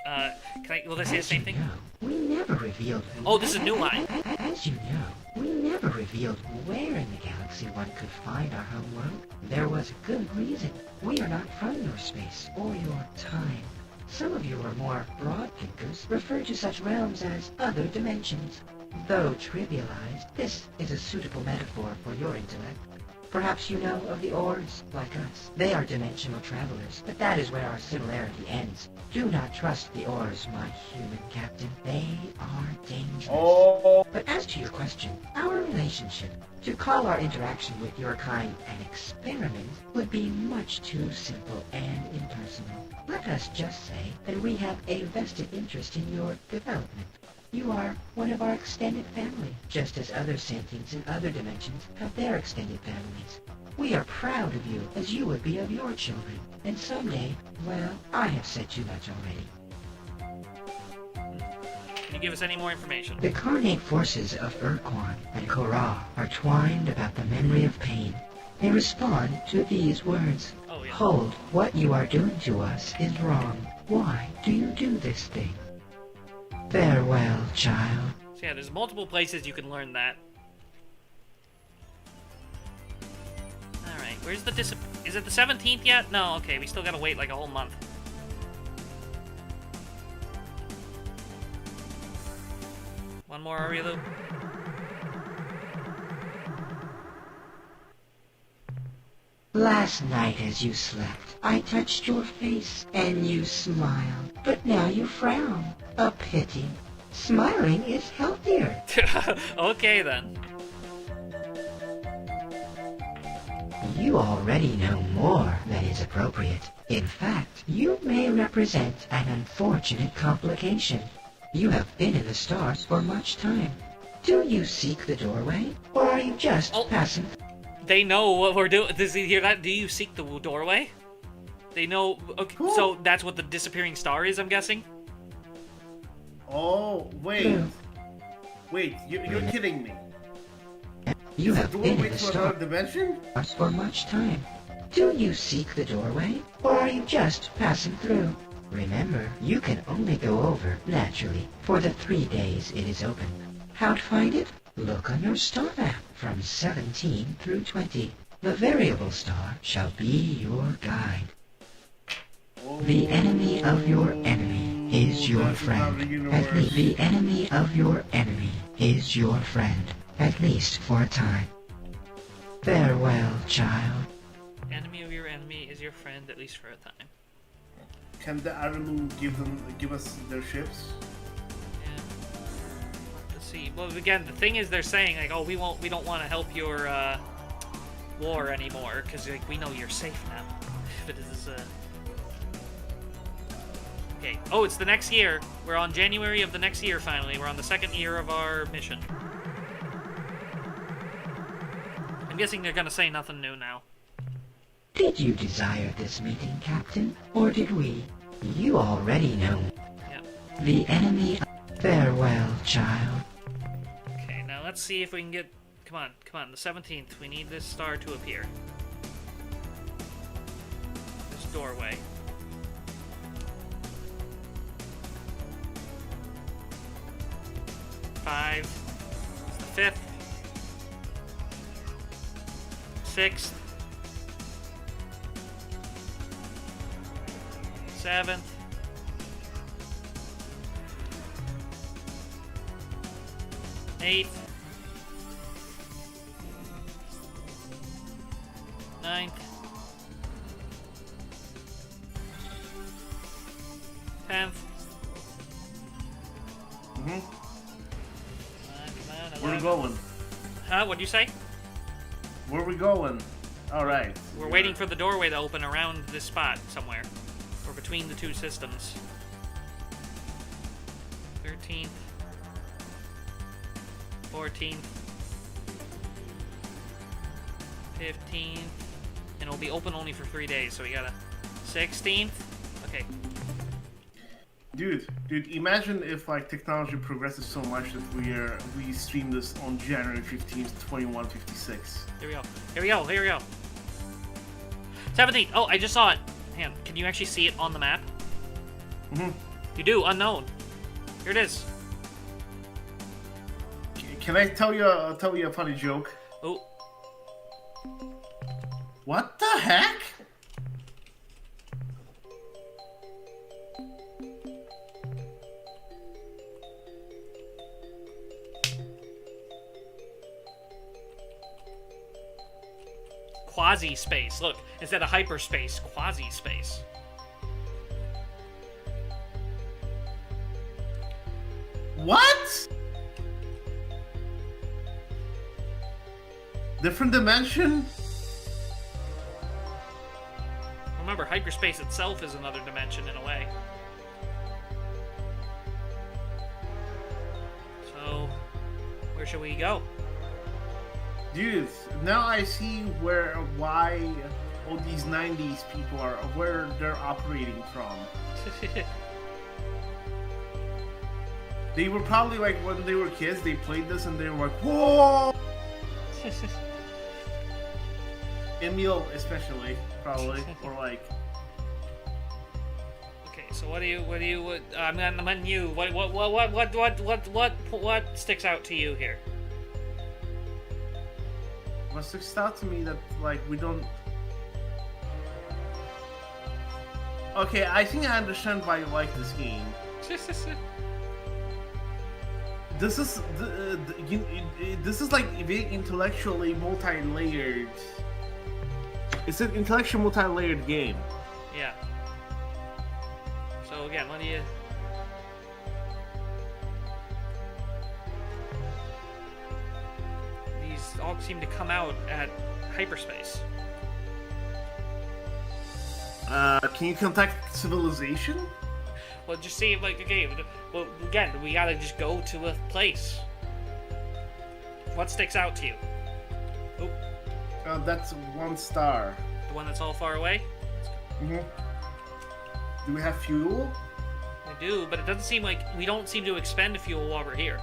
S1: Will they say the same thing?
S14: We never revealed.
S1: Oh, this is a new line.
S14: As you know, we never revealed where in the galaxy one could find our home world. There was a good reason. We are not from your space or your time. Some of you are more broad thinkers refer to such realms as other dimensions. Though trivialized, this is a suitable metaphor for your intellect. Perhaps you know of the Ors, like us. They are dimensional travelers, but that is where our similarity ends. Do not trust the Ors, my human captain. They are dangerous.
S2: Oh.
S14: But as to your question, our relationship, to call our interaction with your kind an experiment, would be much too simple and impersonal. Let us just say that we have a vested interest in your development. You are one of our extended family, just as other sentients in other dimensions have their extended families. We are proud of you as you would be of your children. And someday, well, I have said too much already.
S1: Can you give us any more information?
S14: The carnate forces of Ur-Quan and Korra are twined about the memory of pain. They respond to these words.
S1: Oh, yeah.
S14: Hold, what you are doing to us is wrong. Why do you do this thing? Farewell, child.
S1: So yeah, there's multiple places you can learn that. Alright, where's the is it the 17th yet? No, okay, we still gotta wait like a whole month. One more area loop.
S14: Last night as you slept, I touched your face and you smiled. But now you frown. A pity. Smiling is healthier.
S1: Okay then.
S14: You already know more than is appropriate. In fact, you may represent an unfortunate complication. You have been in the stars for much time. Do you seek the doorway, or are you just passing?
S1: They know what we're doing. Does he hear that? Do you seek the doorway? They know. Okay, so that's what the disappearing star is, I'm guessing?
S2: Oh, wait. Wait, you're kidding me.
S14: You have been in
S2: Doorway
S14: the
S2: to another
S14: stars
S2: dimension?
S14: for much time. Do you seek the doorway, or are you just passing through? Remember, you can only go over, naturally, for the 3 days it is open. How to find it? Look on your star map from 17 through 20. The variable star shall be your guide. The enemy of your enemy is your friend. At least the enemy of your enemy is your friend, at least for a time. Farewell, child.
S1: Enemy of your enemy is your friend, at least for a time.
S2: Can the Aramu give us their ships?
S1: Yeah. Let's see. Well, again, the thing is, they're saying like, oh, we don't want to help your war anymore because like we know you're safe now. But this is okay. Oh, it's the next year. We're on January of the next year. Finally, we're on the 2nd year of our mission. I'm guessing they're gonna say nothing new now.
S14: Did you desire this meeting, Captain, or did we? You already know.
S1: Yep.
S14: The enemy. Farewell, child.
S1: Okay, now let's see if we can get. Come on, the 17th. We need this star to appear. This doorway. 5. It's the 5th. 6th. 7th. 8th. 9th. 10th.
S2: Where are we going?
S1: Huh? What'd you say?
S2: Where are we going? Alright.
S1: We're waiting for the doorway to open around this spot somewhere. Or between the two systems. 13th. 14th. 15th. And it'll be open only for 3 days, so we gotta... 16th? Okay.
S2: Dude, imagine if like technology progresses so much that we stream this on January 15th, 2156.
S1: Here we go. 17th! Oh, I just saw it! Hang on, can you actually see it on the map?
S2: Mm-hmm.
S1: You do, unknown. Here it is.
S2: Can I tell you a funny joke?
S1: Oh.
S2: What the heck?
S1: Quasi-space. Look, instead of hyperspace, quasi-space.
S2: What? Different dimension?
S1: Remember, hyperspace itself is another dimension in a way. So, where should we go?
S2: Dude, now I see why all these 90s people are, where they're operating from. They were probably like, when they were kids, they played this and they were like, whoa! Emil especially, probably, or like...
S1: Okay, so what I'm on you. What sticks out to you here?
S2: What sticks out to me that, like, we don't... Okay, I think I understand why you like this game. This is like very intellectually multi-layered. It's an intellectual multi-layered game.
S1: Yeah. So again, what do you... These all seem to come out at hyperspace.
S2: Can you contact civilization?
S1: Well, just see, like, okay, well, again, we gotta just go to a place. What sticks out to you? Oh.
S2: That's 1 star.
S1: The one that's all far away?
S2: Mm-hmm. Do we have fuel?
S1: We do, but it doesn't seem like... We don't seem to expend fuel while we're here.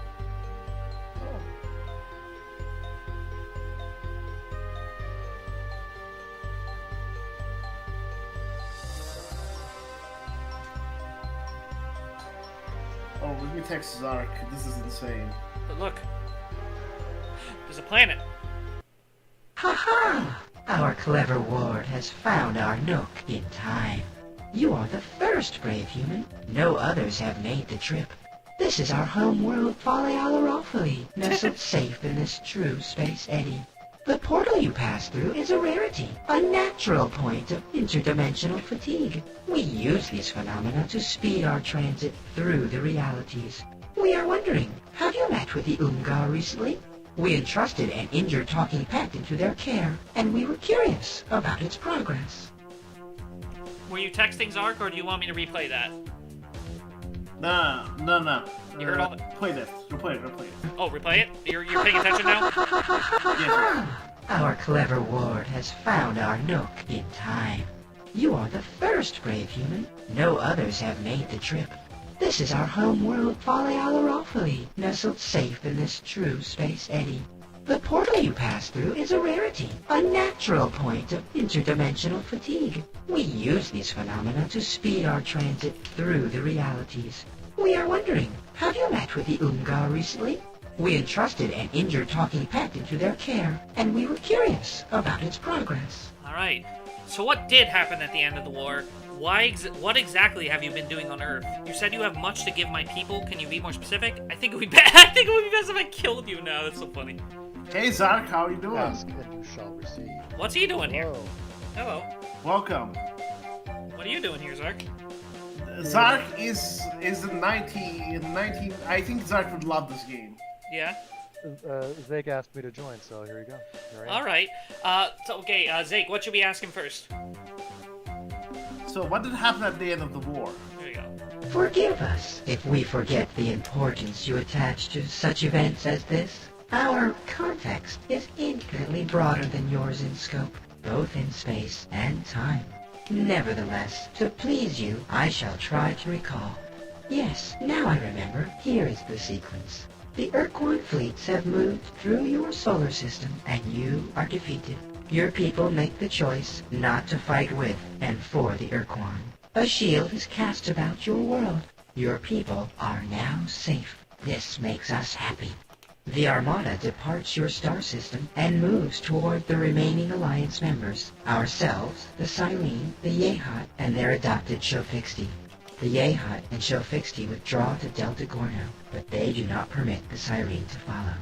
S2: Oh, let me text Zark. This is insane.
S1: But look. There's a planet.
S14: Ha-ha! Our clever ward has found our nook in time. You are the first brave human. No others have made the trip. This is our home world, Falealarophaly, nestled safe in this true space eddy. The portal you pass through is a rarity, a natural point of interdimensional fatigue. We use these phenomena to speed our transit through the realities. We are wondering, have you met with the Ungar recently? We entrusted an injured talking pet into their care, and we were curious about its progress.
S1: Were you texting Zark, or do you want me to replay that?
S2: No.
S1: You heard all that?
S2: Play this. Replay it.
S1: Oh, replay it? You're paying attention now?
S2: Yes.
S14: Our clever ward has found our nook in time. You are the first brave human. No others have made the trip. This is our home world, Falealarophaly, nestled safe in this true space eddy. The portal you pass through is a rarity, a natural point of interdimensional fatigue. We use these phenomena to speed our transit through the realities. We are wondering, have you met with the Ungar recently? We entrusted an injured talking pet into their care, and we were curious about its progress.
S1: Alright. So what did happen at the end of the war? What exactly have you been doing on Earth? You said you have much to give my people. Can you be more specific? I think it would be best if I killed you now. That's so funny.
S2: Hey Zark, how are you doing?
S15: Ask and you shall receive.
S1: What's he doing here? Hello.
S2: Welcome.
S1: What are you doing here, Zark?
S2: Zark is in 19. I think Zark would love this game.
S1: Yeah.
S15: Zeke asked me to join, so here you go.
S1: All right. Okay, Zeke, what should we ask him first?
S2: So, what did happen at the end of the war?
S1: There you go.
S14: Forgive us if we forget the importance you attach to such events as this. Our context is infinitely broader than yours in scope, both in space and time. Nevertheless, to please you, I shall try to recall. Yes, now I remember. Here is the sequence. The Ur-Quan fleets have moved through your solar system, and you are defeated. Your people make the choice not to fight with and for the Ur-Quan. A shield is cast about your world. Your people are now safe. This makes us happy. The Armada departs your star system and moves toward the remaining Alliance members, ourselves, the Cyrene, the Yehat, and their adopted Shofixti. The Yehat and Shofixti withdraw to Delta Gorno, but they do not permit the Cyrene to follow.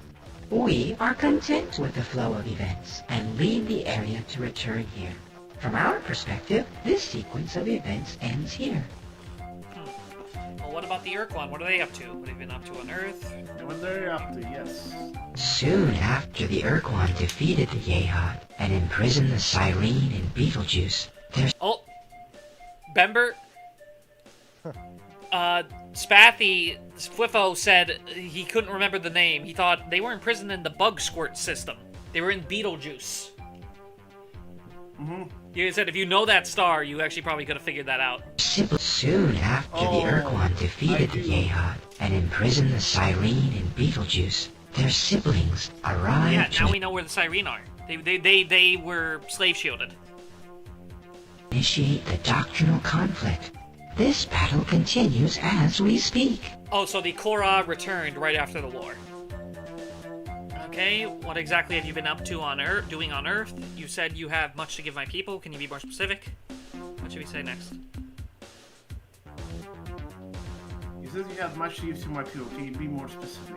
S14: We are content with the flow of events and leave the area to return here. From our perspective, this sequence of events ends here.
S1: Well, what about the Ur-Quan? What are they up to? What have you been up to on Earth?
S2: What they're up to, yes.
S14: Soon after the Ur-Quan defeated the Yehat and imprisoned the Cyrene in Beetlejuice, there's...
S1: Oh! Bember? Spathy, Squiffo said he couldn't remember the name. He thought they were imprisoned in the bug squirt system. They were in Beetlejuice. He said if you know that star, you actually probably could have figured that out.
S14: Soon after the Ur-Quan defeated the Yehat and imprisoned the Cyrene in Beetlejuice, their siblings arrived.
S1: Yeah, now we know where the Cyrene are. They were slave shielded.
S14: Initiate the doctrinal conflict. This battle continues as we speak.
S1: Oh, so the Korra returned right after the war. Okay, what exactly have you been up to on Earth? Doing on Earth? You said you have much to give my people. Can you be more specific? What should we say next?
S2: You said you have much to give to my people. Can you be more specific?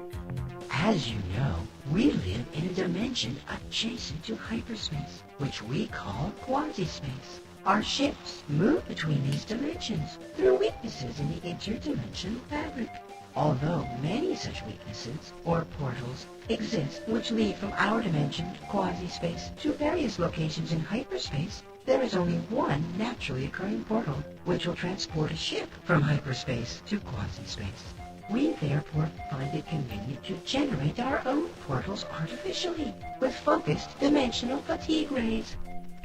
S14: As you know, we live in a dimension adjacent to hyperspace, which we call quasi-space. Our ships move between these dimensions through weaknesses in the interdimensional fabric. Although many such weaknesses, or portals, exist which lead from our dimension, quasi-space, to various locations in hyperspace, there is only one naturally occurring portal, which will transport a ship from hyperspace to quasi-space. We therefore find it convenient to generate our own portals artificially, with focused dimensional fatigue rays.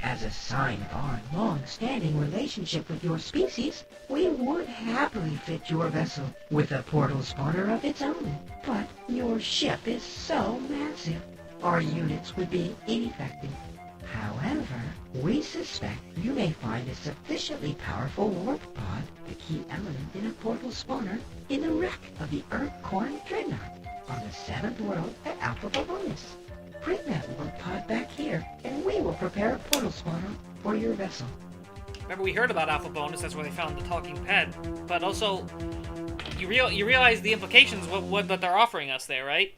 S14: As a sign of our long-standing relationship with your species, we would happily fit your vessel with a portal spawner of its own. But your ship is so massive, our units would be ineffective. However, we suspect you may find a sufficiently powerful warp pod, the key element in a portal spawner, in the wreck of the Ur-Quan Dreadnought on the 7th world at Alpha Bonus. Bring that warp pod back here, and we will prepare a portal spawner for your vessel.
S1: Remember, we heard about Alpha Bonus. That's where they found the talking pet. But also, you realize the implications what that they're offering us there, right?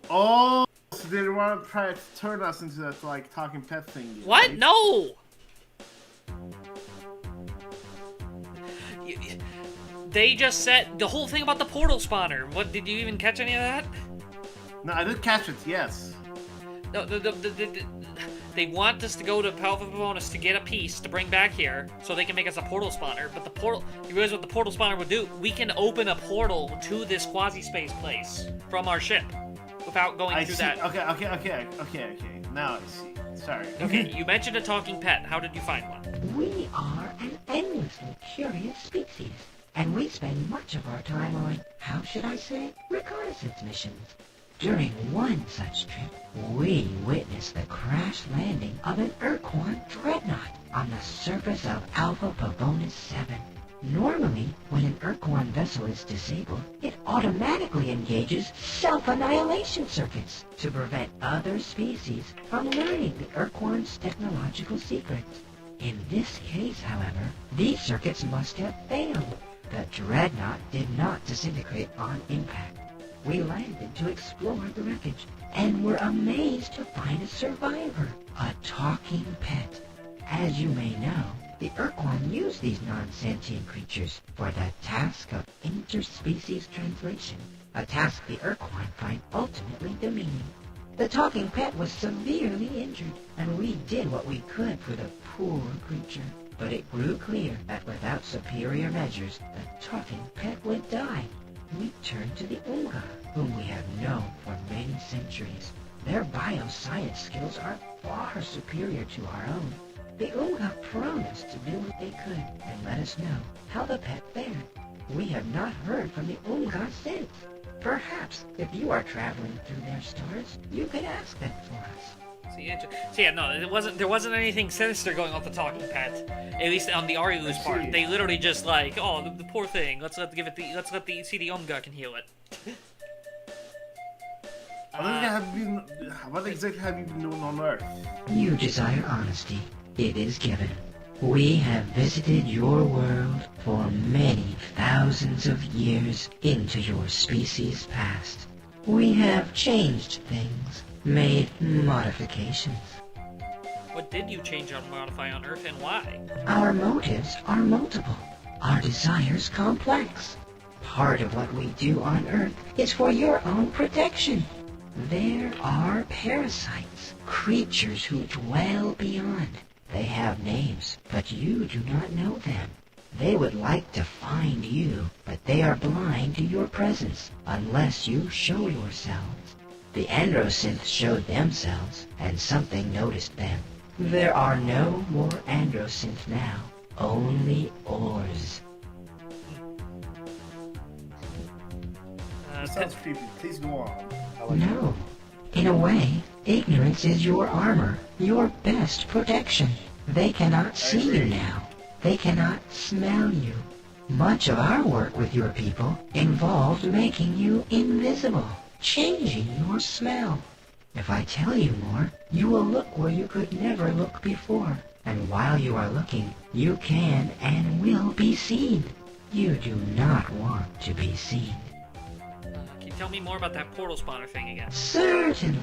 S2: Oh, so they want to try to turn us into that like talking pet thing.
S1: What?
S2: Right?
S1: No. They just said the whole thing about the portal spawner. What, did you even catch any of that?
S2: No, I did catch it, yes.
S1: No, they want us to go to Alpha Bonus to get a piece to bring back here so they can make us a portal spawner. But the portal, you realize what the portal spawner would do? We can open a portal to this quasi-space place from our ship without going through that.
S2: Okay. Now I see. Sorry.
S1: Okay, you mentioned a talking pet. How did you find one?
S14: We are an endlessly curious species, and we spend much of our time on, how should I say, reconnaissance missions. During one such trip, we witnessed the crash landing of an Ur-Quan Dreadnought on the surface of Alpha Pavonis 7. Normally, when an Ur-Quan vessel is disabled, it automatically engages self-annihilation circuits to prevent other species from learning the Ur-Quan's technological secrets. In this case, however, these circuits must have failed. The dreadnought did not disintegrate on impact. We landed to explore the wreckage and were amazed to find a survivor, a talking pet. As you may know, the Ur-Quan use these non-sentient creatures for the task of interspecies translation, a task the Ur-Quan find ultimately demeaning. The talking pet was severely injured, and we did what we could for the poor creature. But it grew clear that without superior measures, the talking pet would die. We turned to the Unga, whom we have known for many centuries. Their bioscience skills are far superior to our own. The Unga promised to do what they could and let us know how the pet fared. We have not heard from the Unga since. Perhaps, if you are traveling through their stores, you could ask them for us.
S1: So yeah, no, there wasn't anything sinister going on with the talking pet. At least on the Arilu's part, they literally just like, oh, the poor thing. Let's let the Omga can heal it.
S2: What exactly have you been doing on Earth?
S14: You desire honesty. It is given. We have visited your world for many thousands of years into your species' past. We have changed things, made modifications.
S1: What did you change or modify on Earth, and why?
S14: Our motives are multiple, our desires complex. Part of what we do on Earth is for your own protection. There are parasites, creatures who dwell beyond. They have names, but you do not know them. They would like to find you, but they are blind to your presence unless you show yourselves. The Androsynths showed themselves, and something noticed them. There are no more Androsynths now, only Ors.
S2: Sounds creepy. Please go on.
S14: No. In a way, ignorance is your armor, your best protection. They cannot see you now. They cannot smell you. Much of our work with your people involved making you invisible, changing your smell. If I tell you more, you will look where you could never look before. And while you are looking, you can and will be seen. You do not want to be seen.
S1: Can you tell me more about that portal spawner thing again?
S14: Certainly.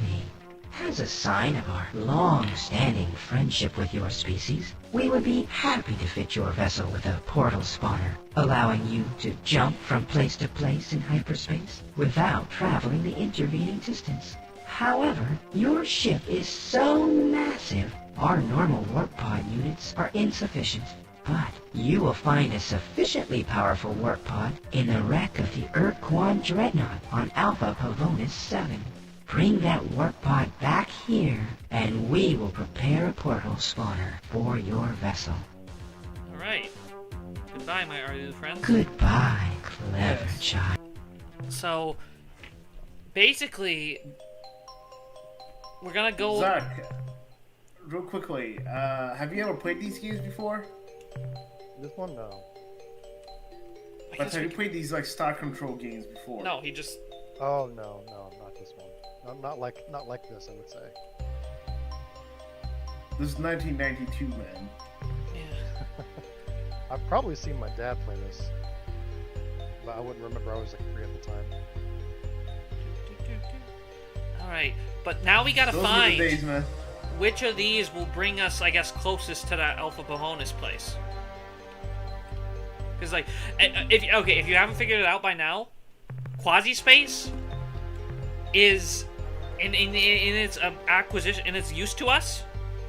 S14: As a sign of our long-standing friendship with your species, we would be happy to fit your vessel with a portal spawner, allowing you to jump from place to place in hyperspace without traveling the intervening distance. However, your ship is so massive, our normal warp pod units are insufficient. But you will find a sufficiently powerful warp pod in the wreck of the Ur-Quan dreadnought on Alpha Pavonis 7. Bring that warp pod back here, and we will prepare a portal spawner for your vessel.
S1: Alright. Goodbye, my Arilu friend.
S14: Goodbye, clever child.
S1: So, basically, we're gonna go...
S2: Zark, real quickly, have you ever played these games before?
S15: This one, no.
S2: But have you played these, like, Star Control games before?
S1: No, he just...
S15: Oh, no, not this one. Not like this, I would say.
S2: This is 1992, man.
S1: Yeah.
S15: I've probably seen my dad play this. But I wouldn't remember, I was like 3 at the time.
S1: Alright, but now we gotta
S2: Those were the
S1: find
S2: days, man.
S1: which of these will bring us, I guess, closest to that Alpha Pavonis place. Because, like, if you haven't figured it out by now, Quasi-Space is, in its acquisition, in its use to us,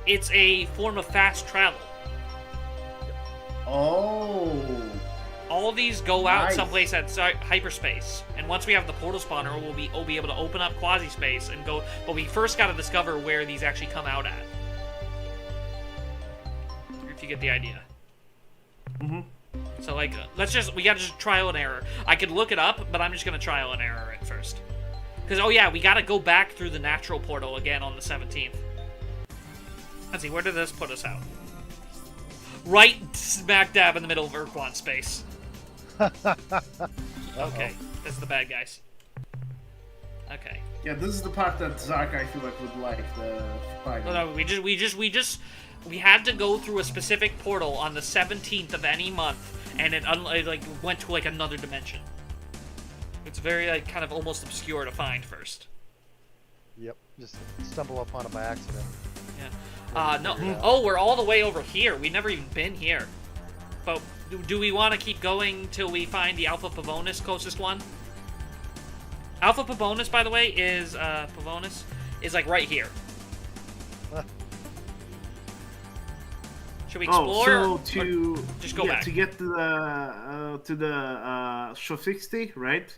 S1: it's a form of fast travel.
S2: Oh.
S1: All these go out someplace at hyperspace, and once we have the portal spawner, we'll be able to open up Quasi-Space and go. But we first got to discover where these actually come out at. If you get the idea.
S2: Mm-hmm.
S1: So like, we gotta just trial and error. I could look it up, but I'm just gonna trial and error it first. Because, oh yeah, we gotta go back through the natural portal again on the 17th. Let's see, where did this put us out? Right smack dab in the middle of Ur-Quan space. Okay. This is the bad guys. Okay.
S2: Yeah, this is the part that Zark, I feel like, would like, the fighting.
S1: No, we had to go through a specific portal on the 17th of any month, and it like went to like another dimension. It's very like kind of almost obscure to find first.
S15: Yep, just stumble upon it by accident.
S1: Yeah. No. Oh, we're all the way over here. We've never even been here. But do we want to keep going till we find the Alpha Pavonis closest one? Alpha Pavonis, by the way, is like right here. Should we explore?
S2: Oh, so
S1: or just go back
S2: to get to the Shofixty, right?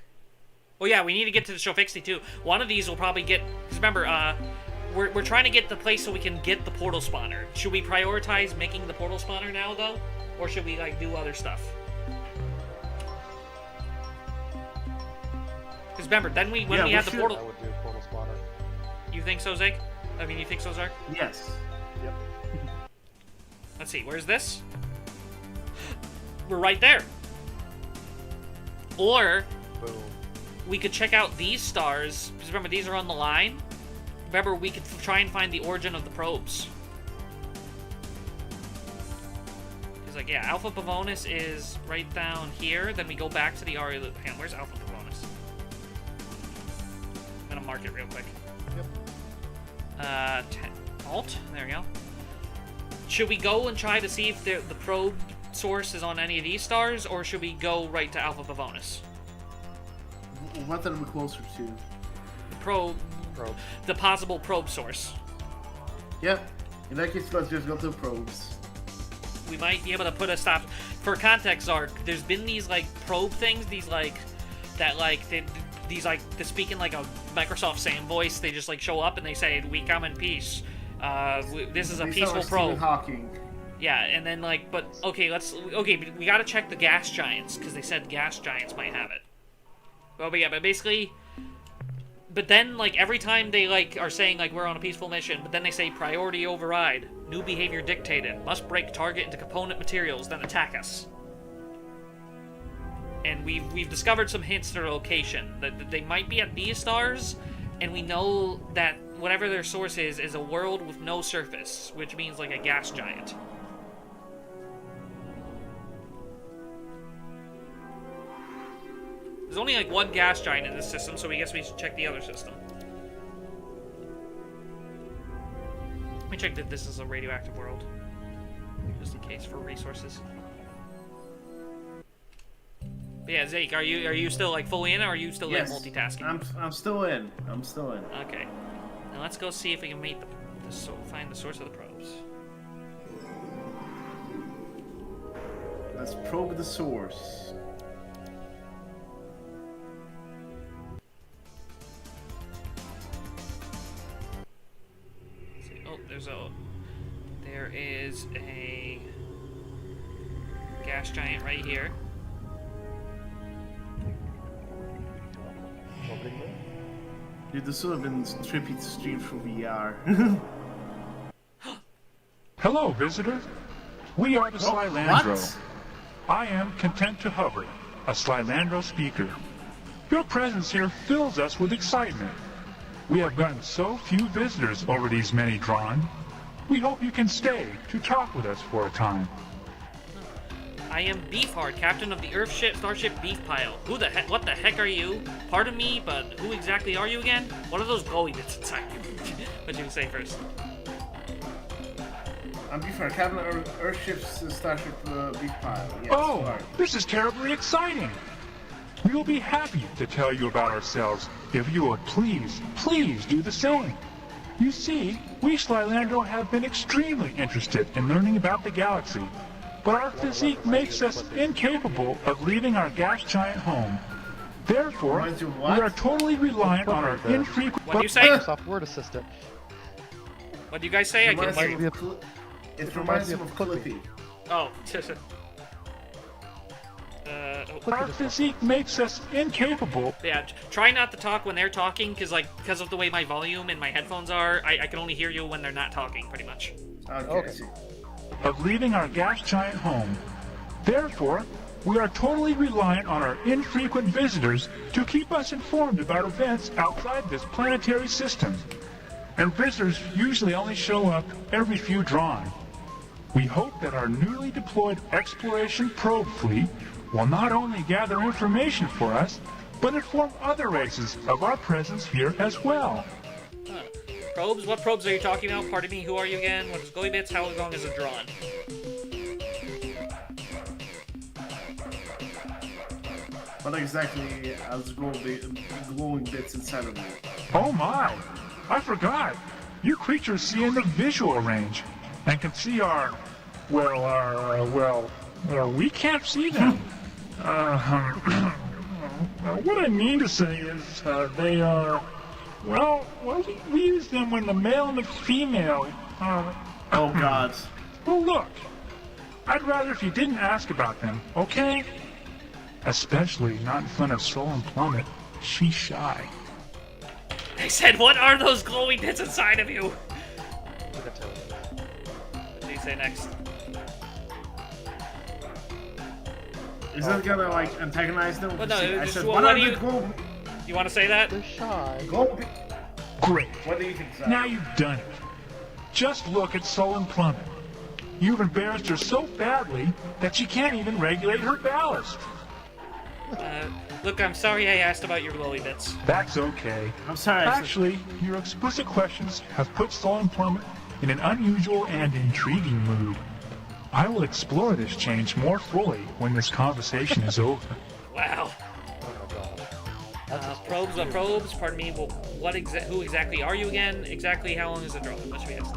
S1: Oh yeah, we need to get to the Shofixty too. One of these will probably get. Because remember, we're trying to get the place so we can get the portal spawner. Should we prioritize making the portal spawner now though, or should we like do other stuff? Because remember, then when we had the portal.
S15: I would do portal spawner.
S1: You think so, Zeke? I mean, you think so, Zark?
S2: Yes.
S15: Yep.
S1: Let's see, where's this? We're right there. Or
S15: Boom.
S1: we could check out these stars, because remember, these are on the line. Remember, we could try and find the origin of the probes. Because, like, yeah, Alpha Pavonis is right down here. Then we go back to the Ari... Hang on, where's Alpha Pavonis? I'm gonna mark it real quick.
S15: Yep.
S1: Alt? There we go. Should we go and try to see if the probe source is on any of these stars, or should we go right to Alpha Pavonis?
S2: What are we closer to?
S1: Probe. The possible probe source.
S2: Yeah. In that case, let's just go to probes.
S1: We might be able to put a stop. For context, Zark, there's been these, like, probe things, these, like, that, like, these, like, they speak in, like, a Microsoft SAM voice. They just, like, show up and they say, "We come in peace. This is a peaceful probe." Yeah, and then, like, but, okay, we gotta check the gas giants, because they said gas giants might have it. Well, but yeah, but basically, but then, like, every time they, like, are saying, like, we're on a peaceful mission, but then they say priority override, new behavior dictated, must break target into component materials, then attack us. And we've discovered some hints to their location, that they might be at these stars, and we know that whatever their source is a world with no surface, which means, like, a gas giant. There's only, like, one gas giant in this system, so we guess we should check the other system. Let me check that this is a radioactive world. Just in case, for resources. But yeah, Zeke, are you still, like, fully in, or are you still, like, multitasking?
S2: I'm still in. I'm still in.
S1: Okay. Now let's go see if we can meet find the source of the probes.
S2: Let's probe the source.
S1: There is a gas giant right here.
S2: Dude, this would have been trippy to stream through VR.
S16: Hello, visitor. We are the Slylandro. I am content to hover, a Slylandro speaker. Your presence here fills us with excitement. We have gotten so few visitors over these many drawn. We hope you can stay to talk with us for a time.
S1: I am Beefheart, captain of the Starship Beef Pile. What the heck are you? Pardon me, but who exactly are you again? What are those glowy bits inside you? What did you say first?
S2: I'm Beefheart, captain of Earthship's Starship Beef Pile. Yes,
S16: oh,
S2: sorry.
S16: This is terribly exciting. We will be happy to tell you about ourselves if you would please do the same. You see, we Slylandro have been extremely interested in learning about the galaxy, but our physique makes us incapable of leaving our gas giant home. Therefore, we are totally reliant on our infrequent...
S1: What do you say?
S15: Microsoft Word Assistant.
S1: What do you guys say? I couldn't hear you.
S2: It reminds me of Clippy.
S1: Oh,
S16: Our physique makes us incapable.
S1: Yeah, try not to talk when they're talking, because of the way my volume and my headphones are, I can only hear you when they're not talking, pretty much.
S2: Okay.
S16: Of leaving our gas giant home. Therefore, We are totally reliant on our infrequent visitors to keep us informed about events outside this planetary system. And visitors usually only show up every few drawn. We hope that our newly deployed exploration probe fleet will not only gather information for us, but inform other races of our presence here as well.
S1: Probes? What probes are you talking about? Pardon me, who are you again? What is Glowy Bits? How long is it drawn?
S2: What exactly is glowing bits inside of you?
S16: Oh my! I forgot! You creatures see in the visual range and can see our... we can't see them. What I mean to say is, they are... we use them when the male and the female...
S2: Oh god.
S16: Well, look. I'd rather if you didn't ask about them, okay? Especially not in front of Soul and Plummet. She's shy.
S1: I said, what are those glowing bits inside of you? What do you say next?
S2: Is that gonna, like, antagonize them?
S1: Well, no,
S2: I
S1: just,
S2: said,
S1: what
S2: what are
S1: do
S2: the
S1: you...
S2: glow...
S1: You want to say that?
S15: They're shy.
S16: Great.
S2: What do you think, Zach?
S16: Now you've done it. Just look at Soul and Plummet. You've embarrassed her so badly that she can't even regulate her ballast.
S1: Look, I'm sorry I asked about your glowy bits.
S16: That's okay.
S2: I'm sorry.
S16: Actually, your explicit questions have put Soul and Plummet in an unusual and intriguing mood. I will explore this change more fully when this conversation is over.
S1: Wow. Probes, pardon me, well, who exactly are you again? Exactly how long is the drawn? What should we ask?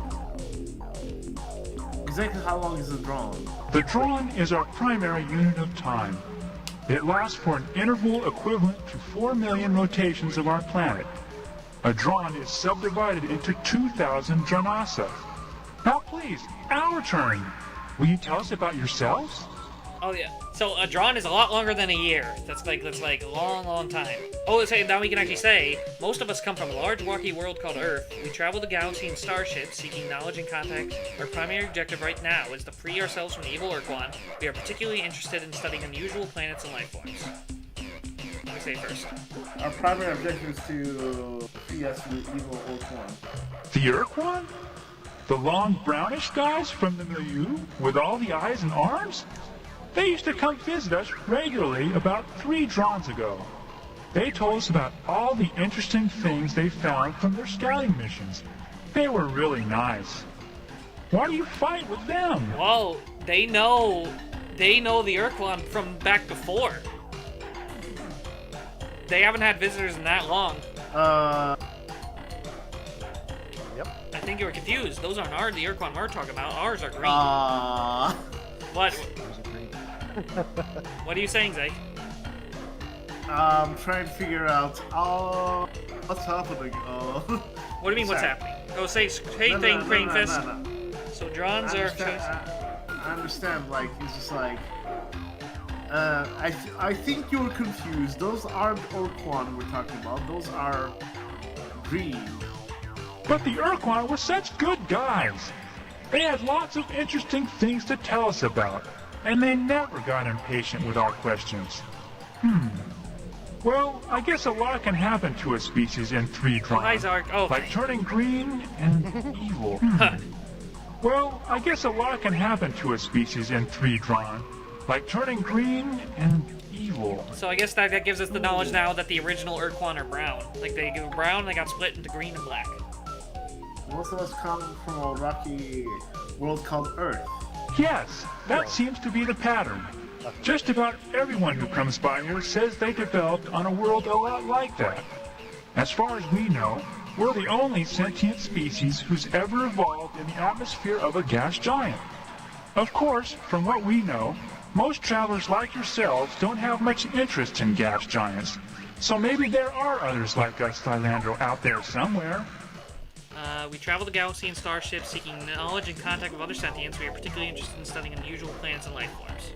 S2: Exactly how long is the drawn?
S16: The drawn is our primary unit of time. It lasts for an interval equivalent to 4 million rotations of our planet. A drawn is subdivided into 2,000 dranasa. Now please, our turn. Will you tell us about yourselves?
S1: Oh yeah. So a drawn is a lot longer than a year. That's like a long time. Oh, say now we can actually say most of us come from a large rocky world called Earth. We travel the galaxy in starships, seeking knowledge and contact. Our primary objective right now is to free ourselves from the evil Ur-Quan. We are particularly interested in studying unusual planets and life forms. Let me say first.
S2: Our primary objective is to free us from the evil Ur-Quan.
S16: The Ur-Quan? The long brownish guys from the milieu with all the eyes and arms? They used to come visit us regularly about 3 drawns ago. They told us about all the interesting things they found from their scouting missions. They were really nice. Why do you fight with them?
S1: Well, they know the Ur-Quan from back before. They haven't had visitors in that long.
S15: Yep.
S1: I think you were confused. Those aren't the Ur-Quan we're talking about. Ours are green. What? What are you saying, Zay?
S2: I'm trying to figure out. What's happening?
S1: What do you mean, what's happening? Oh, say thing, Crane Fist. So, Drons are.
S2: I understand. Like, it's just like. I think you're confused. Those aren't Ur-Quan we're talking about. Those are green.
S16: But the Ur-Quan were such good guys. They had lots of interesting things to tell us about, and they never got impatient with our questions. Well, I guess a lot can happen to a species in 3 draws. Like turning green and evil. Well, I guess a lot can happen to a species in 3 drawn. Like turning green and evil.
S1: So I guess that gives us the knowledge now that the original Ur-Quan are brown. Like they were brown, they got split into green and black.
S2: Most of us come from a rocky world called Earth.
S16: Yes, that seems to be the pattern. Just about everyone who comes by here says they developed on a world a lot like that. As far as we know, we're the only sentient species who's ever evolved in the atmosphere of a gas giant. Of course, from what we know, most travelers like yourselves don't have much interest in gas giants. So maybe there are others like us, Thylandro, out there somewhere.
S1: We travel the galaxy in starships, seeking knowledge and contact with other sentients. We are particularly interested in studying unusual planets and life forms.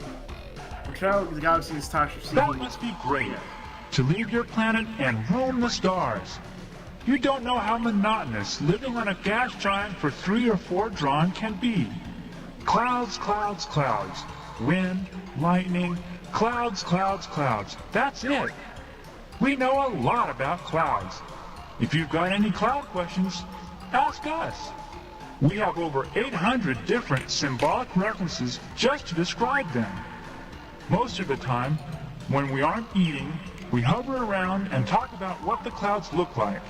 S2: We travel the galaxy in starships.
S16: That must be great, to leave your planet and roam the stars. You don't know how monotonous living on a gas giant for 3 or 4 drawn can be. Clouds, clouds, clouds. Wind, lightning, Clouds, clouds, clouds. That's it. We know a lot about clouds. If you've got any cloud questions, ask us. We have over 800 different symbolic references just to describe them. Most of the time, when we aren't eating, we hover around and talk about what the clouds look like.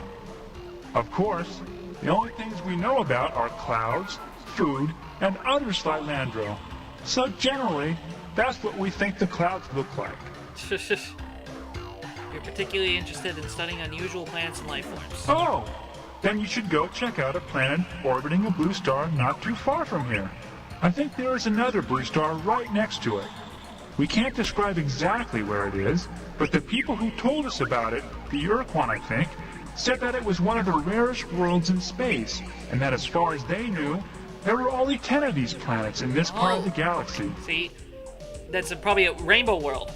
S16: Of course, the only things we know about are clouds, food, and other Slylandro. So generally, that's what we think the clouds look like.
S1: You're particularly interested in studying unusual planets and life forms.
S16: Oh! Then you should go check out a planet orbiting a blue star not too far from here. I think there is another blue star right next to it. We can't describe exactly where it is, but the people who told us about it, the Ur-Quan I think, said that it was one of the rarest worlds in space, and that as far as they knew, there were only 10 of these planets in this part of the galaxy.
S1: See? That's probably a rainbow world.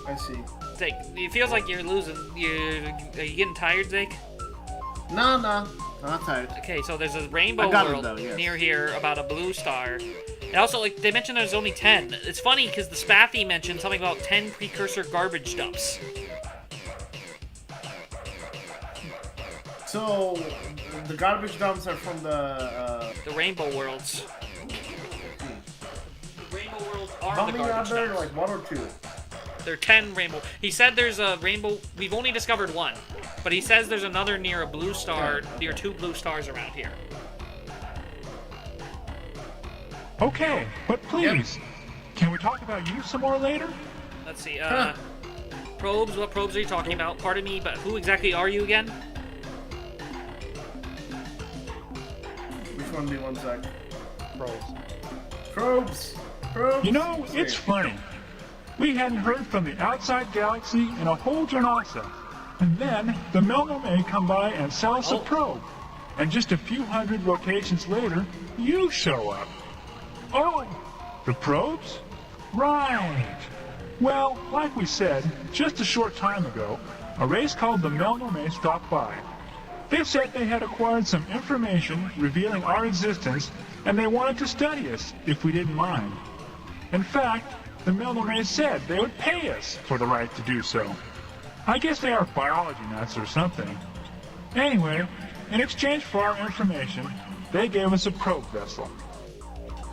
S2: I see.
S1: Zake, it feels like you're losing. Are you getting tired, Zake?
S2: No, I'm not tired.
S1: Okay, so there's a rainbow world near here about a blue star. And also, like, they mentioned there's only 10. It's funny because the Spathy mentioned something about 10 precursor garbage dumps.
S2: So, the garbage dumps are from the
S1: rainbow worlds. The rainbow worlds are
S2: how
S1: the
S2: many
S1: garbage
S2: are there?
S1: dumps.
S2: Like 1 or 2?
S1: There are 10 rainbow. He said there's a rainbow. We've only discovered 1, but he says there's another near a blue star, near 2 blue stars around here.
S16: Okay, but please, can we talk about you some more later?
S1: Let's see, probes, what probes are you talking about? Pardon me, but who exactly are you again?
S2: Which one do you want, Zach? Probes.
S16: You know, it's funny. We hadn't heard from the outside galaxy in a whole Janasa. And then the Melnome come by and sell us a probe. And just a few hundred rotations later, you show up. Oh, the probes? Right. Well, like we said, just a short time ago, a race called the Melnome stopped by. They said they had acquired some information revealing our existence, and they wanted to study us if we didn't mind. In fact, the Melnome said they would pay us for the right to do so. I guess they are biology nuts or something. Anyway, in exchange for our information, they gave us a probe vessel.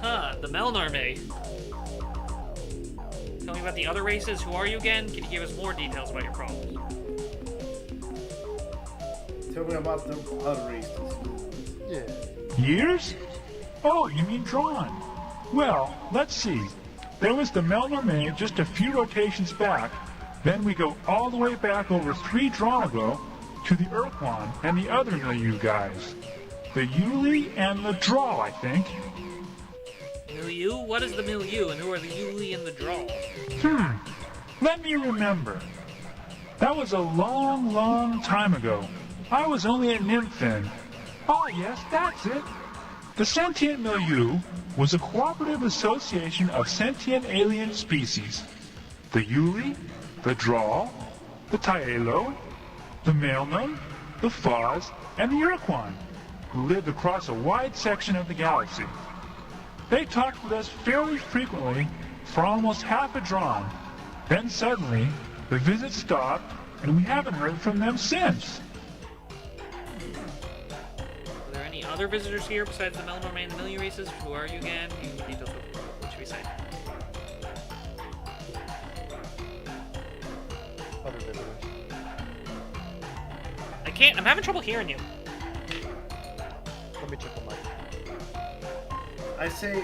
S1: Huh, the Melnarme. Tell me about the other races. Who are you again? Can you give us more details about your probes?
S2: Tell me about the other races.
S15: Yeah.
S16: Years? Oh, you mean drawn. Well, let's see. There was the Melnarme just a few rotations back. Then we go all the way back over 3 drawn ago to the Ur-Quan and the other milieu guys. The Yuli and the Draw, I think.
S1: Milieu? What is the milieu, and who are the Yuli and the Draw?
S16: Let me remember. That was a long, long time ago. I was only a nymph then. Oh yes, that's it. The sentient milieu was a cooperative association of sentient alien species. The Yuli, the Draw, the Taelo, the Melnum, the Foz, and the Ur-Quan, who lived across a wide section of the galaxy. They talked with us fairly frequently for almost half a drawn. Then suddenly, the visit stopped, and we haven't heard from them since.
S1: Are there any other visitors here besides the Melnarme and the milieu races? Who are you again? You need details of the probe. What should we say?
S15: Other visitors.
S1: I'm having trouble hearing you.
S15: Let me check the mic.
S2: I say,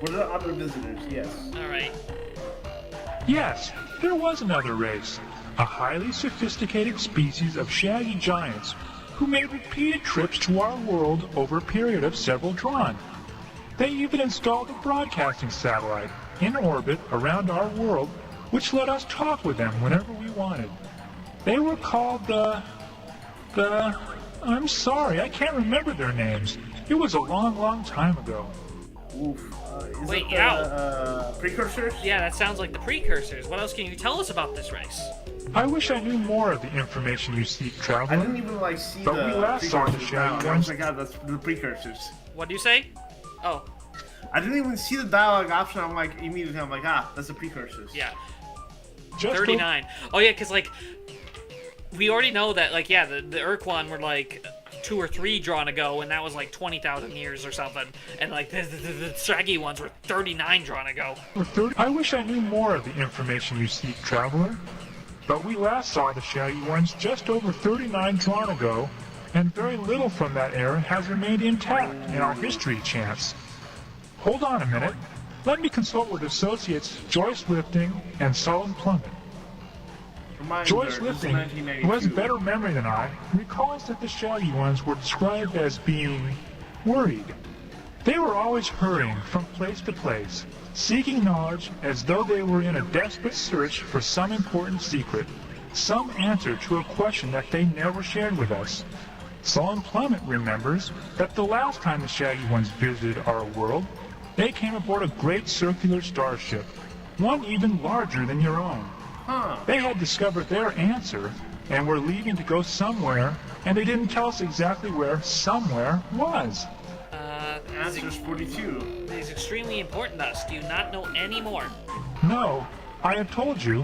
S2: were there other visitors? Yes.
S1: Alright.
S16: Yes, there was another race. A highly sophisticated species of shaggy giants who made repeated trips to our world over a period of several drawn. They even installed a broadcasting satellite in orbit around our world, which let us talk with them whenever we wanted. They were called I'm sorry, I can't remember their names. It was a long, long time ago.
S2: Oof. Is
S1: Wait,
S2: it the precursors?
S1: Yeah, that sounds like the precursors. What else can you tell us about this race?
S16: I wish I knew more of the information you seek, Traveler.
S2: I didn't even see
S16: but
S2: the
S16: we last saw the
S2: precursors.
S16: shaggy
S2: Oh
S16: ones.
S2: my god, that's the precursors.
S1: What do you say? Oh.
S2: I didn't even see the dialogue option. I'm like, immediately, I'm like, that's the precursors.
S1: Yeah.
S16: Just
S1: 39. Oh yeah, because like we already know that like the Ur-Quan were like 2 or 3 drawn ago, and that was like 20,000 years or something, and like the Shaggy ones were 39 drawn ago.
S16: I wish I knew more of the information you seek, traveler. But we last saw the Shaggy ones just over 39 drawn ago, and very little from that era has remained intact in our history chants. Hold on a minute. Let me consult with associates Joyce Lifting and Sullen Plummet. Joyce Lifting, who has a better memory than I, recalls that the Shaggy ones were described as being worried. They were always hurrying from place to place, seeking knowledge as though they were in a desperate search for some important secret, some answer to a question that they never shared with us. Sullen Plummet remembers that the last time the Shaggy ones visited our world, they came aboard a great circular starship, one even larger than your own. They had discovered their answer and were leaving to go somewhere, and they didn't tell us exactly where somewhere was.
S2: Answer's 42.
S1: It is extremely important to us. Do you not know any more?
S16: No, I have told you.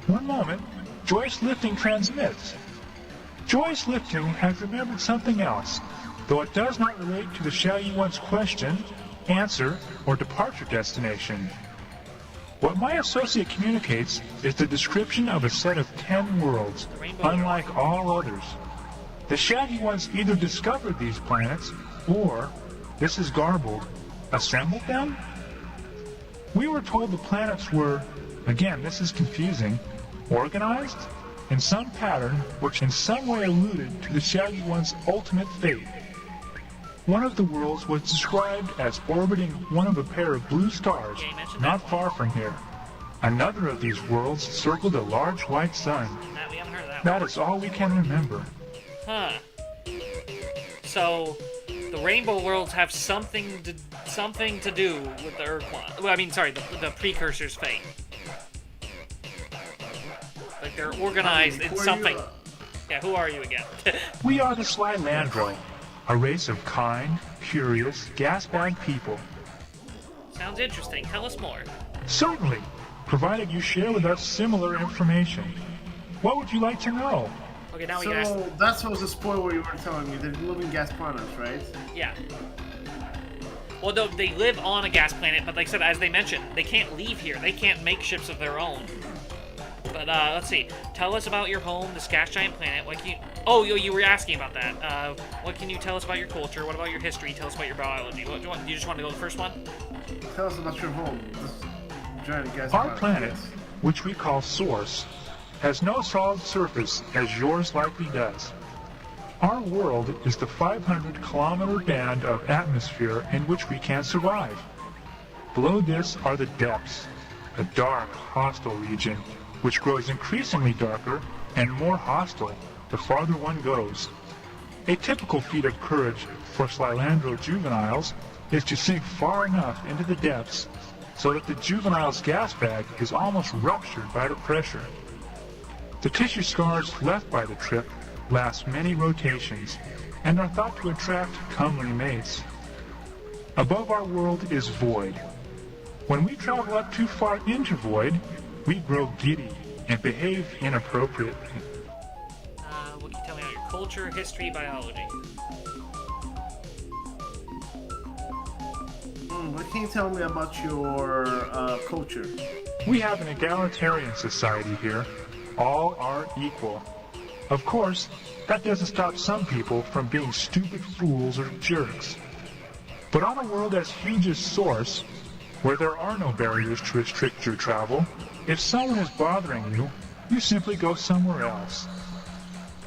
S16: One moment. Joyce Lifting transmits. Joyce Lifting has remembered something else, though it does not relate to the Shaggy one's question, answer, or departure destination. What my associate communicates is the description of a set of 10 worlds, unlike all others. The Shaggy ones either discovered these planets, or, this is garbled, assembled them? We were told the planets were, again this is confusing, organized in some pattern which in some way alluded to the Shaggy one's ultimate fate. One of the worlds was described as orbiting one of a pair of blue stars, not far from here. Another of these worlds circled a large white sun.
S1: We haven't heard of that.
S16: That is all we can remember.
S1: Huh. So, the Rainbow Worlds have something to do with the Ur-Quan. Well, I mean, sorry, the Precursor's fate. Like they're organized in something. Yeah, who are you again?
S16: We are the Slylandro, a race of kind, curious, gas-bag people.
S1: Sounds interesting. Tell us more.
S16: Certainly, provided you share with us similar information. What would you like to know?
S1: Okay, now we
S2: so
S1: can ask.
S2: That was a spoiler you were telling me. They live in gas planets, right?
S1: Yeah. Well, no, they live on a gas planet, but like I said, as they mentioned, they can't leave here. They can't make ships of their own. But let's see. Tell us about your home, this gas giant planet. What can you? Oh, you were asking about that. What can you tell us about your culture? What about your history? Tell us about your biology. What do you want? You just want to go to the first one?
S2: Tell us about your home. This giant gas
S16: Our planet, which we call Source, has no solid surface as yours likely does. Our world is the 500-kilometer band of atmosphere in which we can survive. Below this are the depths, a dark, hostile region, which grows increasingly darker and more hostile the farther one goes. A typical feat of courage for Slylandro juveniles is to sink far enough into the depths so that the juvenile's gas bag is almost ruptured by the pressure. The tissue scars left by the trip last many rotations and are thought to attract comely mates. Above our world is void. When we travel up too far into void, we grow giddy and behave inappropriately.
S1: What can you tell me about your culture, history, biology?
S2: What can you tell me about your culture?
S16: We have an egalitarian society here. All are equal. Of course, that doesn't stop some people from being stupid fools or jerks. But on a world as huge as Source, where there are no barriers to restrict your travel, if someone is bothering you, you simply go somewhere else.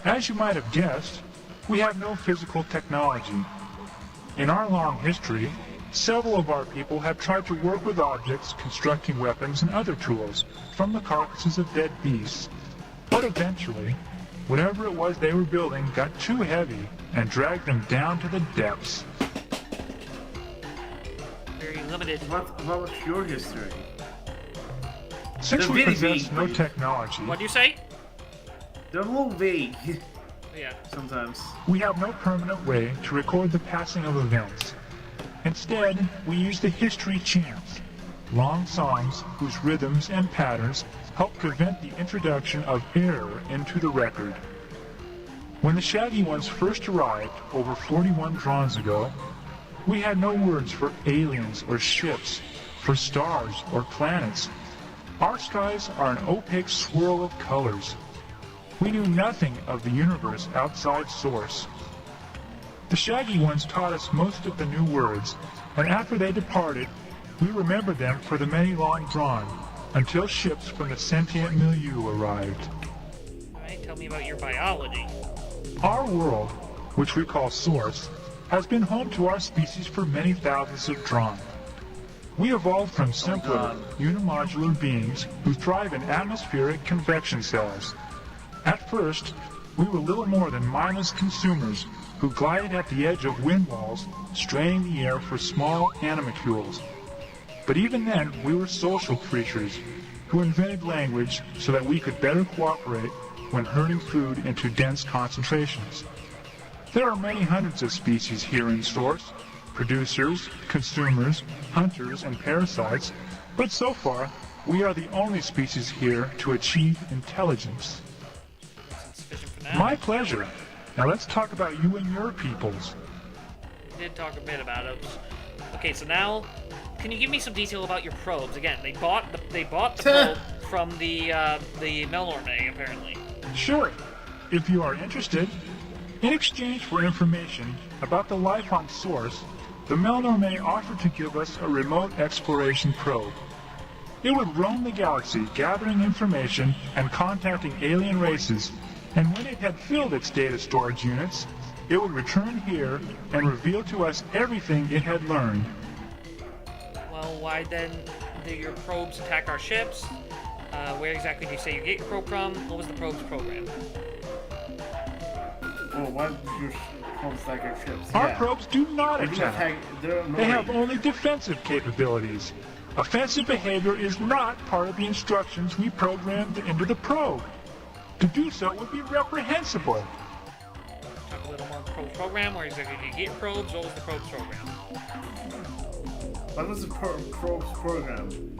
S16: As you might have guessed, we have no physical technology. In our long history, several of our people have tried to work with objects constructing weapons and other tools from the carcasses of dead beasts. But eventually, whatever it was they were building got too heavy and dragged them down to the depths.
S1: Very limited.
S2: What about your history?
S16: Since we possess no technology,
S1: What do you say?
S2: They're a little vague.
S1: Yeah.
S2: Sometimes.
S16: we have no permanent way to record the passing of events. Instead, we use the history chants, long songs whose rhythms and patterns help prevent the introduction of error into the record. When the Shaggy Ones first arrived over 41 drons ago, we had no words for aliens or ships, for stars or planets. Our skies are an opaque swirl of colors. We knew nothing of the universe outside Source. The Shaggy Ones taught us most of the new words, and after they departed, we remembered them for the many long drawn, until ships from the sentient milieu arrived.
S1: Alright, tell me about your biology.
S16: Our world, which we call Source, has been home to our species for many thousands of drawn. We evolved from simpler, unimodular beings who thrive in atmospheric convection cells. At first, we were little more than mindless consumers who glided at the edge of wind walls, straining the air for small animalcules. But even then, we were social creatures who invented language so that we could better cooperate when herding food into dense concentrations. There are many hundreds of species here in Source, producers, consumers, hunters, and parasites, but so far, we are the only species here to achieve intelligence. My pleasure. Now let's talk about you and your peoples.
S1: We did talk a bit about it. Okay, so now, can you give me some detail about your probes? Again, they bought the probe from the Melnorme, apparently.
S16: Sure, if you are interested. In exchange for information about the life on Source, the Melnorme offered to give us a remote exploration probe. It would roam the galaxy gathering information and contacting alien races, and when it had filled its data storage units, it would return here and reveal to us everything it had learned.
S1: Well, why then do your probes attack our ships? Where exactly do you say you get your probe from? What was the probe's program?
S2: Well, why did your probes attack our ships?
S16: Our probes do not attack. They have only
S2: only
S16: defensive capabilities. Offensive behavior is not part of the instructions we programmed into the probe. To do so would be reprehensible.
S1: Talk a little more about the probe's program. Where exactly do you get your probes? What was the probe's program?
S2: What was the probe's program?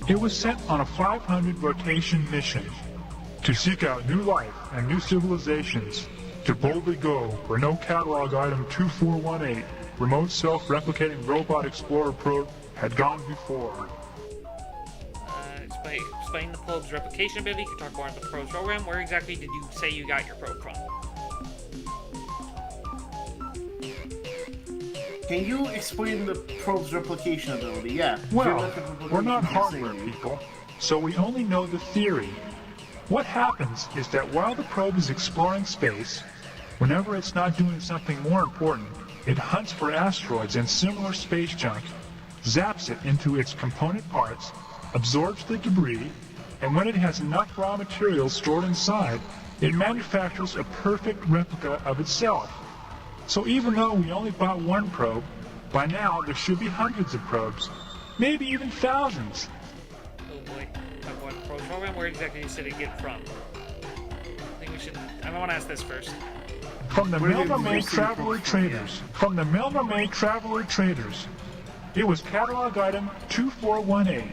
S16: It was sent on a 500 rotation mission to seek out new life and new civilizations, to boldly go where no catalog item 2418, remote self-replicating robot explorer probe, had gone before.
S1: Explain the probe's replication ability. You can talk more about the probe's program. Where exactly did you say you got your probe from?
S2: Can you explain the probe's replication ability? Yeah.
S16: Well, we're not hardware people, so we only know the theory. What happens is that while the probe is exploring space, whenever it's not doing something more important, it hunts for asteroids and similar space junk, zaps it into its component parts, absorbs the debris, and when it has enough raw materials stored inside, it manufactures a perfect replica of itself. So even though we only bought one probe, by now there should be hundreds of probes, maybe even thousands.
S1: Oh boy, talk about the probe's program. Where exactly did you get it from? I think we should. I want to ask this first.
S16: From the Melnorme Traveler Traders. From the Melnorme Traveler Traders. It was catalog item 2418.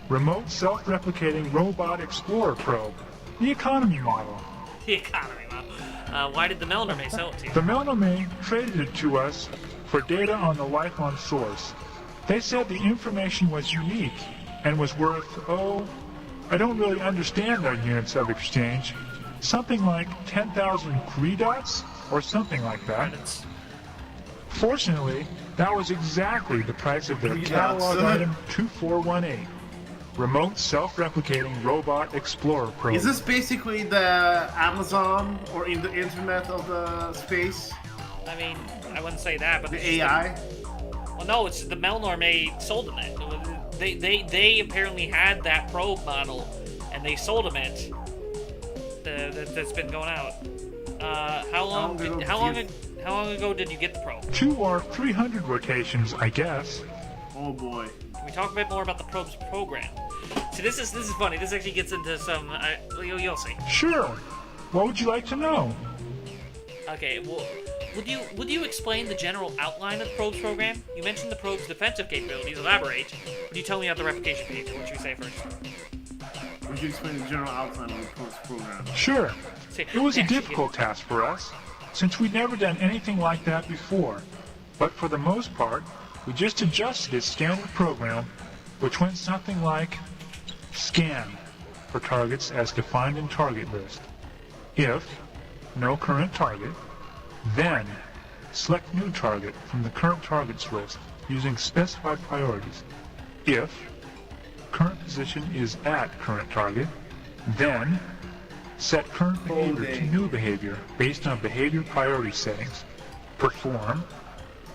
S16: Remote self-replicating robot explorer probe. The economy model.
S1: The economy model. Why did the Melnorme sell it to you?
S16: The Melnorme traded it to us for data on the life on Source. They said the information was unique and was worth, I don't really understand their units of exchange. Something like 10,000 Greedots or something like that. Fortunately, that was exactly the price of their catalog item 2418. Remote self-replicating robot explorer probe.
S2: Is this basically the Amazon or in the internet of the space?
S1: I mean, I wouldn't say that, but
S2: the AI.
S1: Well, no, it's the Melnorme sold them it. They apparently had that probe model, and they sold them it. That's been going out. How long ago did you get the probe?
S16: 200 or 300 rotations, I guess.
S2: Oh boy.
S1: Can we talk a bit more about the probe's program? See, this is funny. This actually gets into some. You'll see.
S16: Sure. What would you like to know?
S1: Okay. Well, would you explain the general outline of the probe's program? You mentioned the probe's defensive capabilities. Elaborate. Would you tell me about the replication behavior? What should we say first?
S2: Would you explain the general outline of the probe's program?
S16: Sure. It was a difficult task for us, since we'd never done anything like that before. But for the most part, we just adjusted its standard program, which went something like scan for targets as defined in target list. If no current target, then select new target from the current targets list using specified priorities. If current position is at current target, then set current behavior to new behavior based on behavior priority settings. Perform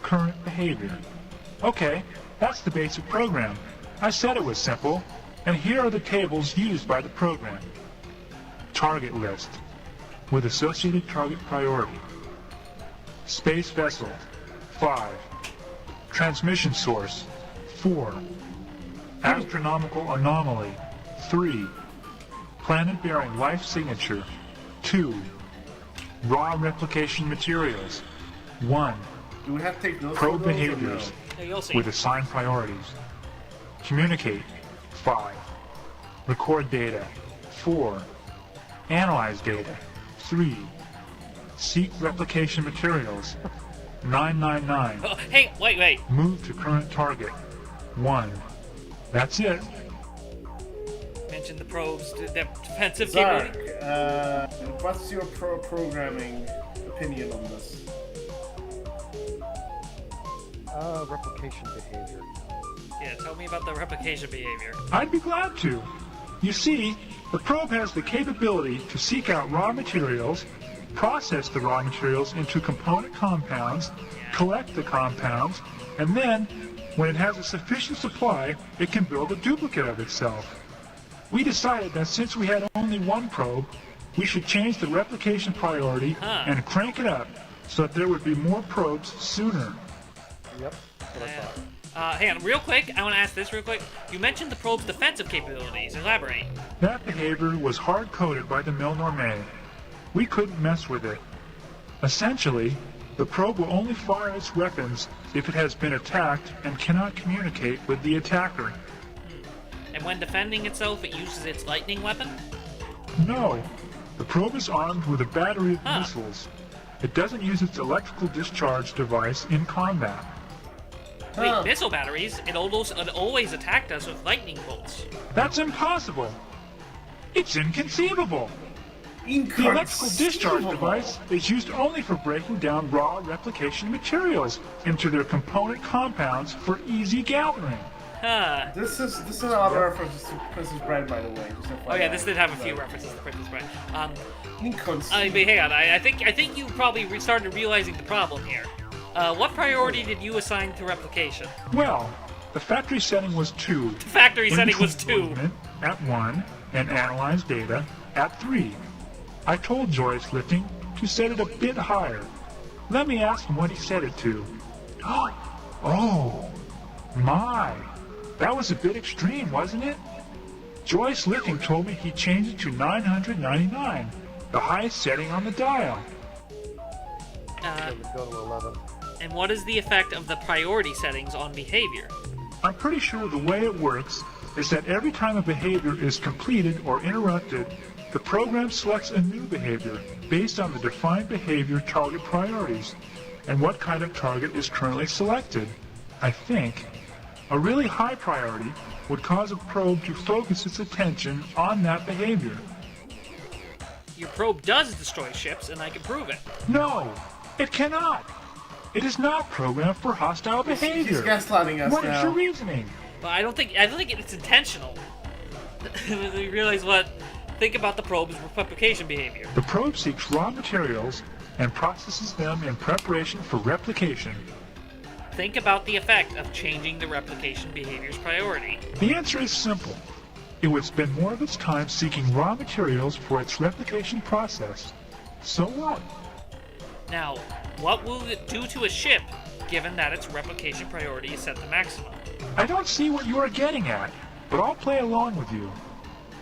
S16: current behavior. Okay, that's the basic program. I said it was simple, and here are the tables used by the program. Target list with associated target priority. Space vessel 5. Transmission source 4. Astronomical anomaly 3. Planet bearing life signature 2. Raw replication materials 1.
S2: Do we have to take those
S16: Probe
S2: photos or
S16: behaviors
S1: No, you'll see.
S16: with assigned priorities. Communicate 5. Record data 4. Analyze data 3. Seek replication materials 999.
S1: Oh, hey, wait.
S16: Move to current target 1. That's it.
S1: Mentioned the probe's defensive
S2: Zark,
S1: capability.
S2: what's your programming opinion on this?
S15: Replication behavior.
S1: Yeah, tell me about the replication behavior.
S16: I'd be glad to. You see, the probe has the capability to seek out raw materials, process the raw materials into component compounds, collect the compounds, and then, when it has a sufficient supply, it can build a duplicate of itself. We decided that since we had only one probe, we should change the replication priority and crank it up so that there would be more probes sooner.
S15: Yep, that's what I thought.
S1: Hang on, real quick, I want to ask this real quick. You mentioned the probe's defensive capabilities. Elaborate.
S16: That behavior was hard-coded by the Milnorme. We couldn't mess with it. Essentially, the probe will only fire its weapons if it has been attacked and cannot communicate with the attacker.
S1: And when defending itself, it uses its lightning weapon?
S16: No. The probe is armed with a battery of missiles. It doesn't use its electrical discharge device in combat.
S1: Wait, missile batteries? It always attacked us with lightning bolts.
S16: That's impossible. It's inconceivable. The electrical discharge device is used only for breaking down raw replication materials into their component compounds for easy gathering.
S1: Huh.
S2: This is a lot of references to Princess Bride, by the way.
S1: Oh yeah, this did have a few references to Princess Bride.
S2: Inconceivable.
S1: But hang on, I think you probably started realizing the problem here. What priority did you assign to replication?
S16: Well, the factory setting was 2.
S1: The factory setting was 2.
S16: Movement at 1 and analyze data at 3. I told Joyce Lifting to set it a bit higher. Let me ask him what he set it to. Oh, my. That was a bit extreme, wasn't it? Joyce Lifting told me he changed it to 999, the highest setting on the dial.
S15: Go to 11.
S1: And what is the effect of the priority settings on behavior?
S16: I'm pretty sure the way it works is that every time a behavior is completed or interrupted, the program selects a new behavior based on the defined behavior target priorities and what kind of target is currently selected. I think a really high priority would cause a probe to focus its attention on that behavior.
S1: Your probe does destroy ships, and I can prove it.
S16: No, it cannot. It is not programmed for hostile behavior.
S2: He's gaslighting us
S16: What is
S2: now.
S16: your reasoning?
S1: But I don't think it's intentional. You realize what? Think about the probe's replication behavior.
S16: The probe seeks raw materials and processes them in preparation for replication.
S1: Think about the effect of changing the replication behavior's priority.
S16: The answer is simple. It would spend more of its time seeking raw materials for its replication process. So what?
S1: Now, what will it do to a ship, given that its replication priority is set to maximum?
S16: I don't see what you are getting at, but I'll play along with you.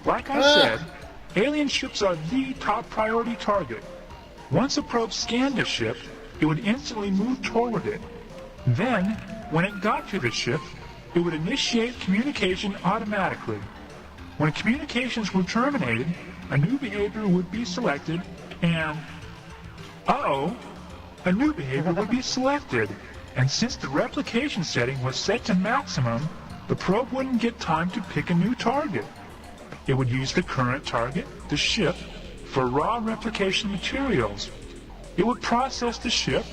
S16: Like I said, alien ships are the top priority target. Once a probe scanned a ship, it would instantly move toward it. Then, when it got to the ship, it would initiate communication automatically. When communications were terminated, a new behavior would be selected, and... a new behavior would be selected. And since the replication setting was set to maximum, the probe wouldn't get time to pick a new target. It would use the current target, the ship, for raw replication materials. It would process the ship,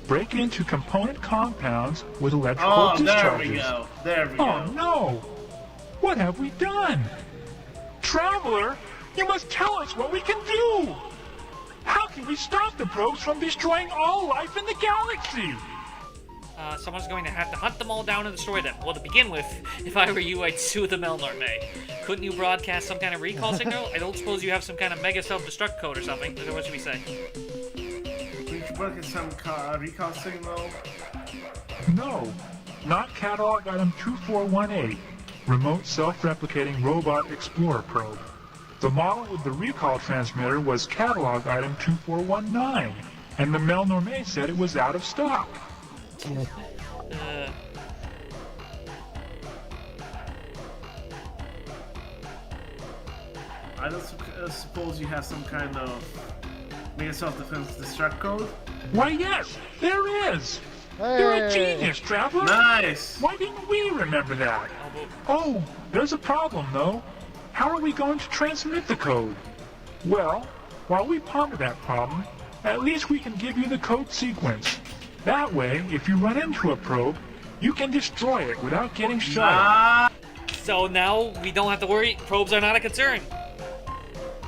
S16: break it into component compounds with electrical discharges.
S2: There we go. There we
S16: Oh
S2: go.
S16: no! What have we done? Traveler, you must tell us what we can do! How can we stop the probes from destroying all life in the galaxy?
S1: Someone's going to have to hunt them all down and destroy them. Well, to begin with, if I were you, I'd sue the Melnorme. Couldn't you broadcast some kind of recall signal? I don't suppose you have some kind of mega self-destruct code or something. What should we say?
S2: We should work at some recall signal.
S16: No, not catalog item 2418, remote self-replicating robot explorer probe. The model with the recall transmitter was catalog item 2419, and the Melnorme said it was out of stock.
S2: I don't suppose you have some kind of mega self-defense destruct code?
S16: Why, yes, there is! You're a genius, Traveler!
S2: Nice!
S16: Why didn't we remember that? Oh, there's a problem, though. How are we going to transmit the code? Well, while we ponder that problem, at least we can give you the code sequence. That way, if you run into a probe, you can destroy it without getting shot.
S1: So now we don't have to worry. Probes are not a concern.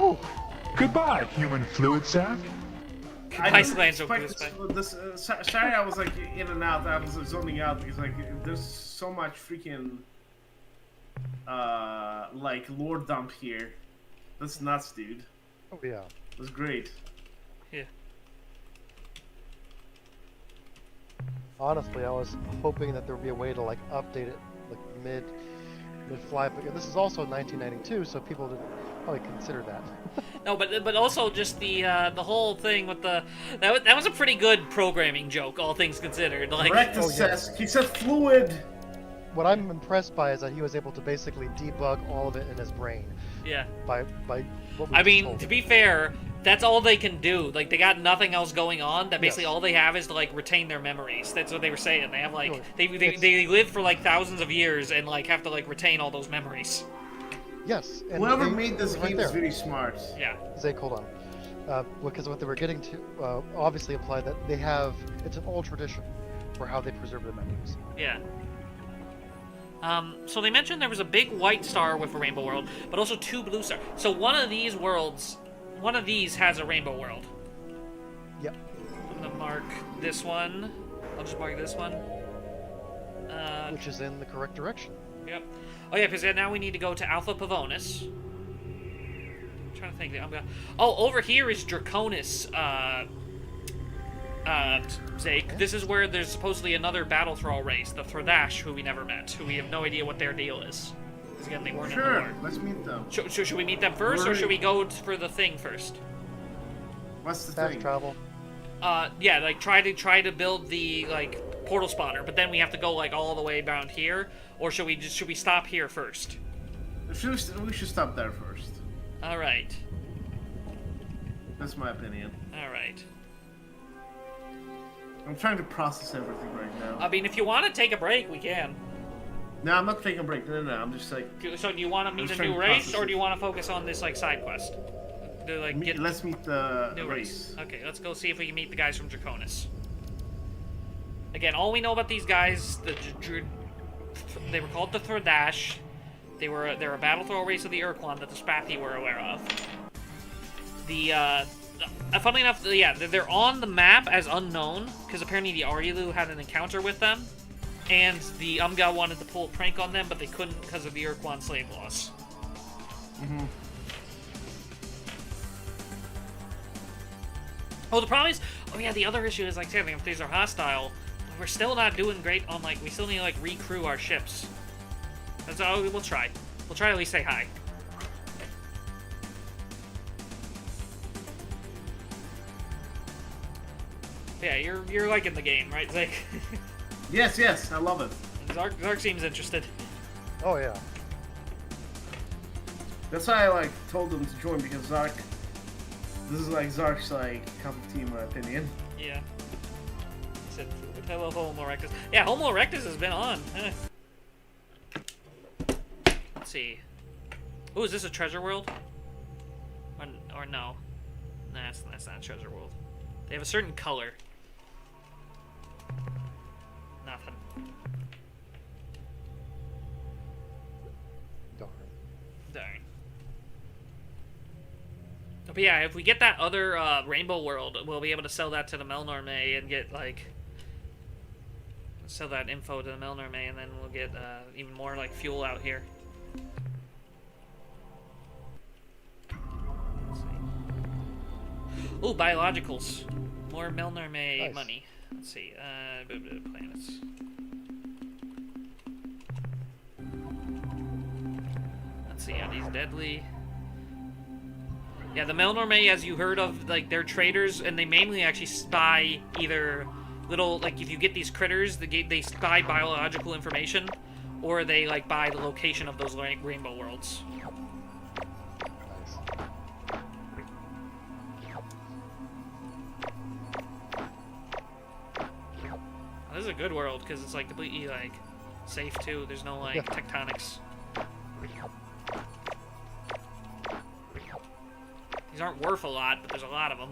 S16: Ooh. Goodbye, human fluid sack.
S2: Sorry, I was like in and out. I was zoning out because like there's so much freaking like lore dump here. That's nuts, dude.
S15: Oh yeah,
S2: that's great.
S1: Yeah.
S15: Honestly, I was hoping that there would be a way to like update it like mid-flight, but this is also 1992, so people didn't probably consider that.
S1: No, but also just the whole thing with that was a pretty good programming joke, all things considered. Like,
S2: he said fluid.
S15: What I'm impressed by is that he was able to basically debug all of it in his brain.
S1: Yeah.
S15: By what we
S1: I
S15: just
S1: mean,
S15: told
S1: to
S15: him.
S1: be fair, that's all they can do. Like, they got nothing else going on. That basically all they have is to like retain their memories. That's what they were saying. They have like they live for like thousands of years and like have to like retain all those memories.
S15: Yes. And
S2: Whoever made this
S15: right
S2: game
S15: there.
S2: is really smart.
S1: Yeah.
S15: Zeke, hold on. Because what they were getting to obviously implied that they have, it's an old tradition for how they preserve their memories.
S1: Yeah. So they mentioned there was a big white star with a rainbow world, but also 2 blue stars. So one of these worlds, one of these has a rainbow world.
S15: Yep.
S1: I'm gonna mark this one. I'll just mark this one.
S15: Which is in the correct direction.
S1: Yep. Oh yeah, because now we need to go to Alpha Pavonis. I'm trying to think. Oh, over here is Draconis. Zake. This is where there's supposedly another battle thrall race, the Thradash, who we never met, who we have no idea what their deal is. Because again, they weren't in the war.
S2: Let's meet them.
S1: Should we meet them first, or should we go for the thing first?
S2: What's the
S15: Fast
S2: thing?
S15: travel.
S1: Yeah, like try to build the like portal spawner, but then we have to go like all the way down here, or should we stop here first?
S2: We should stop there first.
S1: All right.
S2: That's my opinion.
S1: All right.
S2: I'm trying to process everything right now.
S1: I mean, if you want to take a break, we can.
S2: No, I'm not taking a break. No. I'm just like.
S1: So do you want to meet a new race, or do you want to focus on this like side quest?
S2: Let's meet the
S1: new
S2: race.
S1: Okay, let's go see if we can meet the guys from Draconis. Again, all we know about these guys, they were called the Thradash. They're a battle throw race of the Ur-Quan that the Spathi were aware of. Funnily enough, yeah, they're on the map as unknown, because apparently the Arielu had an encounter with them, and the Umga wanted to pull a prank on them, but they couldn't because of the Ur-Quan slave laws.
S2: Mm-hmm.
S1: Oh, the problem is, the other issue is, like, saying if these are hostile, we're still not doing great on, like, we still need to, like, recrew our ships. That's all, we'll try. We'll try to at least say hi. Yeah, you're liking the game, right, Zeke?
S2: Yes, I love it.
S1: Zark seems interested.
S15: Oh yeah.
S2: That's why I told him to join, because Zark. This is Zark's cup of tea, in my opinion.
S1: Yeah. He said, hello, Homo erectus. Yeah, Homo erectus has been on. Let's see. Oh, is this a treasure world? Or no? Nah, that's not a treasure world. They have a certain color. Nothing. Darn. But yeah, if we get that other rainbow world, we'll be able to sell that to the Melnorme and get sell that info to the Melnorme, and then we'll get even more fuel out here. Ooh, biologicals. More Melnorme money. Let's see. Planets. Let's see, are these deadly? Yeah, the Melnorme, as you heard of, they're traders, and they mainly actually spy either little, if you get these critters, they spy biological information, or they, buy the location of those rainbow worlds. This is a good world, because it's, completely, safe, too. There's no, tectonics. These aren't worth a lot, but there's a lot of them.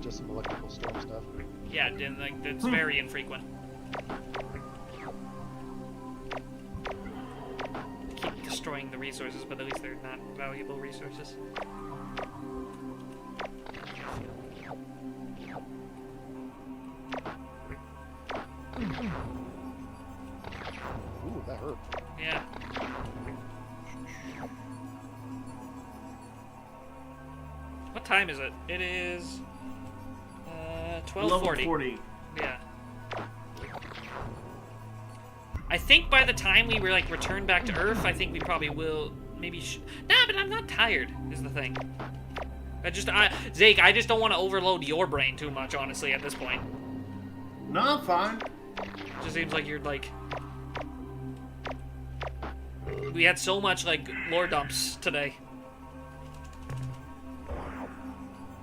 S15: Just some electrical storm stuff.
S1: Yeah, and it's very infrequent. Keep destroying the resources, but at least they're not valuable resources.
S15: Ooh, that hurt.
S1: Yeah. What time is it? It is 12:40.
S2: 11:40.
S1: Yeah. I think by the time we were returned back to Earth, I think we probably will maybe. Nah, but I'm not tired. Is the thing. Zeke, I just don't want to overload your brain too much, honestly, at this point.
S2: No, I'm fine.
S1: It just seems like you're we had so much lore dumps today.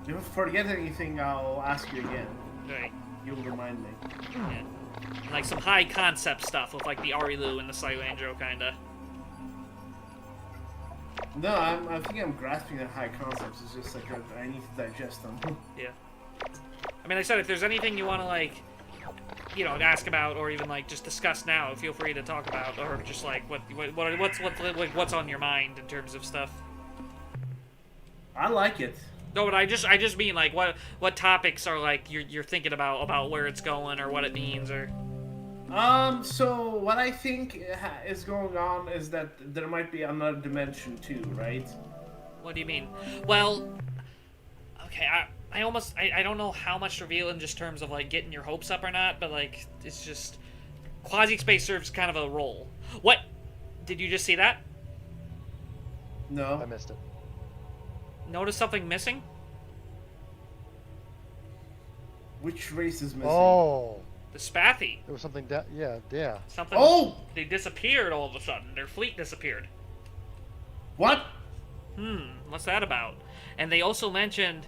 S2: If you forget anything, I'll ask you again.
S1: Right.
S2: You'll remind me.
S1: Yeah. Some high concept stuff with the Arilu and the Silandro kinda.
S2: No, I think I'm grasping at high concepts. It's just I need to digest them.
S1: Yeah. I mean, like I said, if there's anything you want to ask about, or even just discuss now, feel free to talk about, or just what's on your mind in terms of stuff.
S2: I like it.
S1: No, but I just mean what topics are you're thinking about where it's going or what it means or.
S2: So what I think is going on is that there might be another dimension too, right?
S1: What do you mean? Well, okay, I don't know how much to reveal in just terms of getting your hopes up or not, but it's just quasi-space serves kind of a role. What? Did you just see that?
S2: No.
S15: I missed it.
S1: Notice something missing?
S2: Which race is missing?
S15: Oh.
S1: The Spathi.
S15: There was something yeah.
S1: Something.
S2: Oh!
S1: They disappeared all of a sudden. Their fleet disappeared.
S2: What?
S1: What's that about? And they also mentioned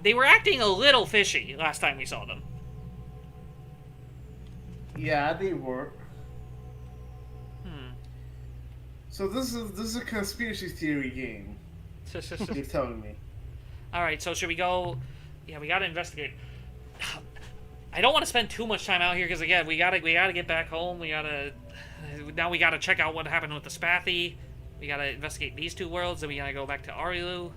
S1: they were acting a little fishy last time we saw them.
S2: Yeah, they were. So this is a conspiracy theory game. You're telling me.
S1: All right, so should we go? Yeah, we gotta investigate. I don't want to spend too much time out here because again, we gotta get back home. We gotta check out what happened with the Spathi. We gotta investigate these two worlds, then we gotta go back to Arilu.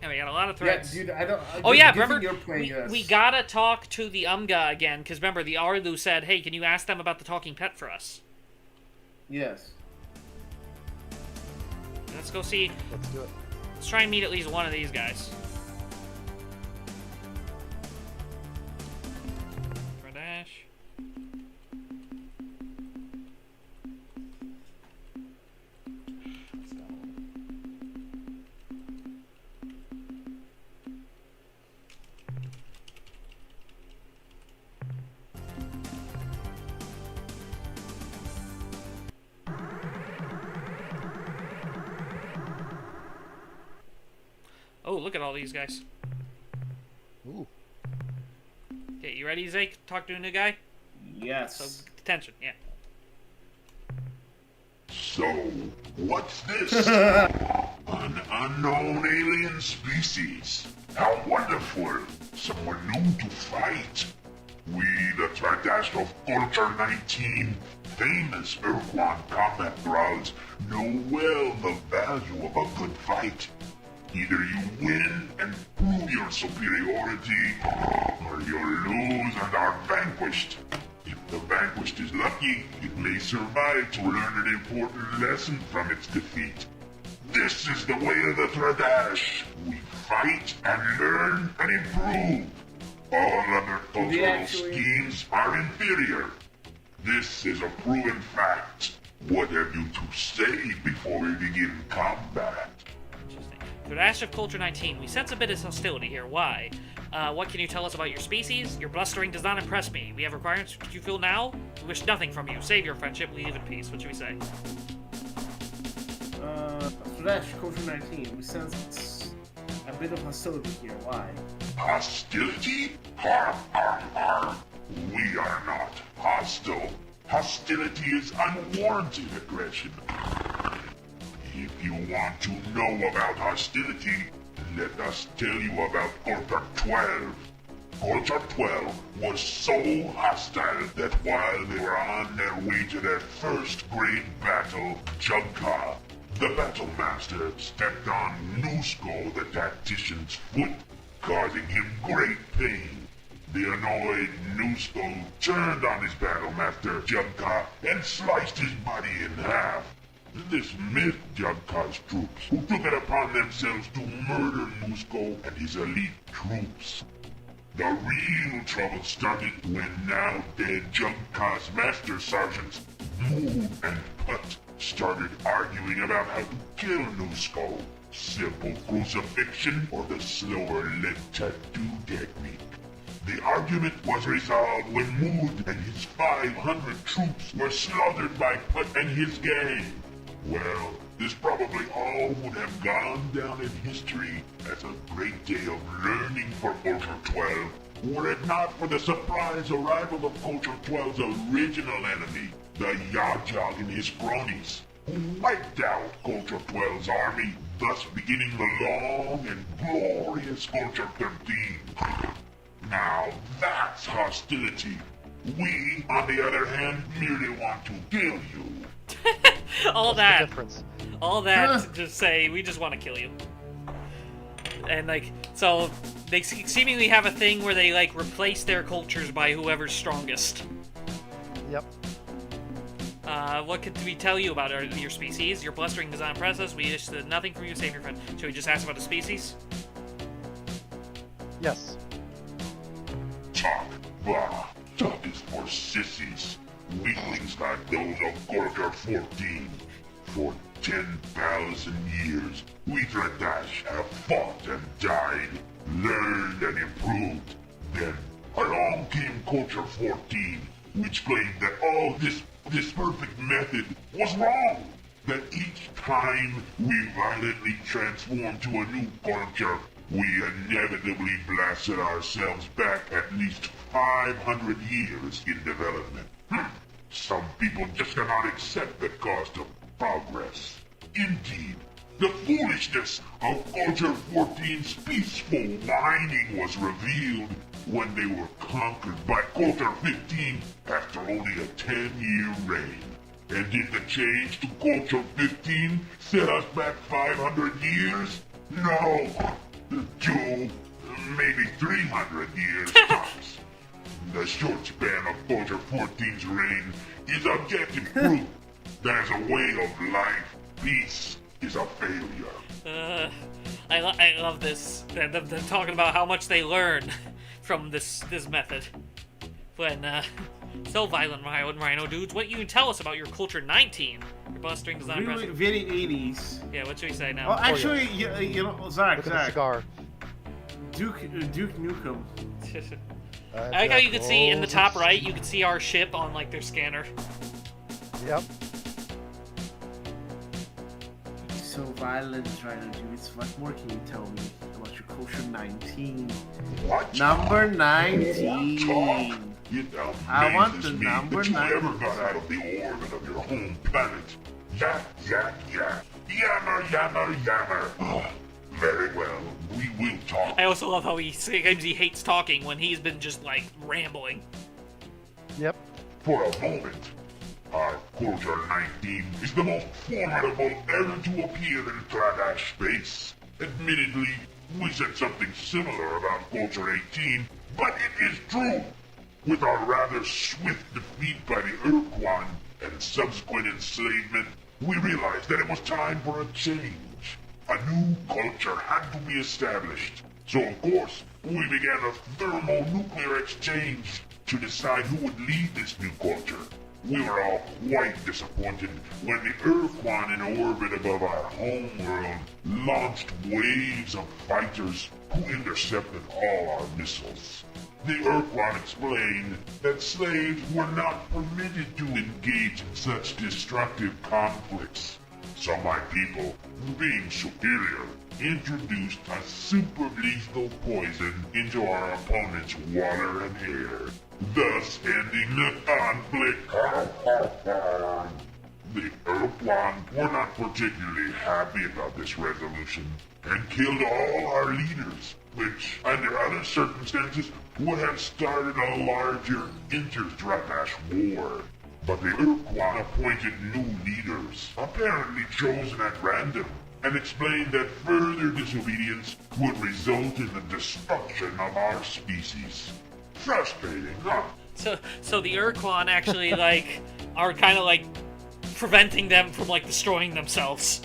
S1: And we got a lot of threats.
S2: Yeah, dude, I don't.
S1: Oh yeah, remember we gotta talk to the Umga again because remember the Arilu said, "Hey, can you ask them about the talking pet for us?"
S2: Yes.
S1: Let's go see.
S15: Let's do it.
S1: Let's try and meet at least one of these guys. Dash. Oh, look at all these guys.
S15: Ooh.
S1: Okay, you ready, Zeke? Talk to a new guy?
S2: Yes.
S1: So, attention, yeah.
S13: So, what's this? An unknown alien species. How wonderful. Someone new to fight. We, the Tradash of Culture 19, famous Ur-Quan combat thralls, know well the value of a good fight. Either you win and prove your superiority, or you lose and are vanquished. If the vanquished is lucky, it may survive to learn an important lesson from its defeat. This is the way of the Tradash. We fight and learn and improve. All other cultural schemes are inferior. This is a proven fact. What have you to say before we begin combat?
S1: The Dash of Culture 19, we sense a bit of hostility here. Why? What can you tell us about your species? Your blustering does not impress me. We have requirements you feel now? We wish nothing from you. Save your friendship, leave in peace. What should we say?
S2: Dash Culture 19, we sense a bit of hostility here. Why?
S13: Hostility? Har, har, har. We are not hostile. Hostility is unwarranted aggression. If you want to know about hostility, let us tell you about Culture 12. Culture 12 was so hostile that while they were on their way to their first great battle, Jugka, the battle master, stepped on Nusko, the tactician's foot, causing him great pain. The annoyed Nusko turned on his battle master, Jugka, and sliced his body in half. This miffed Jugka's troops, who took it upon themselves to murder Nusko and his elite troops. The real trouble started when now dead Jugka's master sergeants, Mood and Put, started arguing about how to kill Nusko. Simple crucifixion or the slower lit tattoo technique. The argument was resolved when Mood and his 500 troops were slaughtered by Put and his gang. Well, this probably all would have gone down in history as a great day of learning for Culture 12, were it not for the surprise arrival of Culture 12's original enemy, the Yajag and his cronies, who wiped out Culture 12's army, thus beginning the long and glorious Culture 13. Now that's hostility. We, on the other hand, merely want to kill you.
S1: all that to just say we just want to kill you. And like, so they seemingly have a thing where they like replace their cultures by whoever's strongest.
S15: Yep.
S1: What could we tell you about your species? Your blustering does not impress us. We wish nothing from you save your friend. Should we just ask about the species?
S15: Yes.
S13: Talk, blah. Talk is for sissies. Weaklings like those of Culture 14. For 10,000 years, we Tradash have fought and died, learned and improved. Then, along came Culture 14, which claimed that all this perfect method was wrong. That each time we violently transformed to a new culture, we inevitably blasted ourselves back at least 500 years in development. Some people just cannot accept the cost of progress. Indeed, the foolishness of Culture 14's peaceful whining was revealed when they were conquered by Culture 15 after only a 10-year reign. And did the change to Culture 15 set us back 500 years? No, 2, maybe 300 years tops. The short span of Culture 14's reign is objective proof that as a way of life, peace is a failure.
S1: I love this. Them talking about how much they learn from this method. When, so violent, Rhino dudes, what you tell us about your culture 19? Your bustering design
S2: Really,
S1: present.
S2: very 80s.
S1: Yeah, what should we say now?
S2: Oh, actually, you know, Zach.
S15: Look at the cigar.
S2: Duke Nukem.
S1: I like how you can see in the top right, you can see our ship on, like, their scanner.
S15: Yep.
S2: So violent, Rhino dudes. What more can you tell me about your culture 19?
S13: What?
S2: Number 19.
S13: It
S2: I want the
S13: amazes me
S2: number
S13: that you
S2: 19.
S13: ever got out of the orbit of your home planet. Yak, yak, yak. Yammer, yammer, yammer. Oh, very well. We will talk.
S1: I also love how he claims he hates talking when he's been just, like, rambling.
S15: Yep.
S13: For a moment, our Culture 19 is the most formidable ever to appear in Tradash space. Admittedly, we said something similar about Culture 18, but it is true. With our rather swift defeat by the Ur-Quan and subsequent enslavement, we realized that it was time for a change. A new culture had to be established. So of course, we began a thermonuclear exchange to decide who would lead this new culture. We were all quite disappointed when the Ur-Quan in orbit above our homeworld launched waves of fighters who intercepted all our missiles. The Ur-Quan explained that slaves were not permitted to engage in such destructive conflicts. So my people, being superior, introduced a super lethal poison into our opponent's water and air, thus ending the conflict. The Ur-Quan were not particularly happy about this resolution and killed all our leaders, which, under other circumstances, would have started a larger inter-Tradash war. But the Ur-Quan appointed new leaders, apparently chosen at random, and explained that further disobedience would result in the destruction of our species. Frustrating, huh?
S1: So the Ur-Quan actually, like, are kind of, like, preventing them from, like, destroying themselves.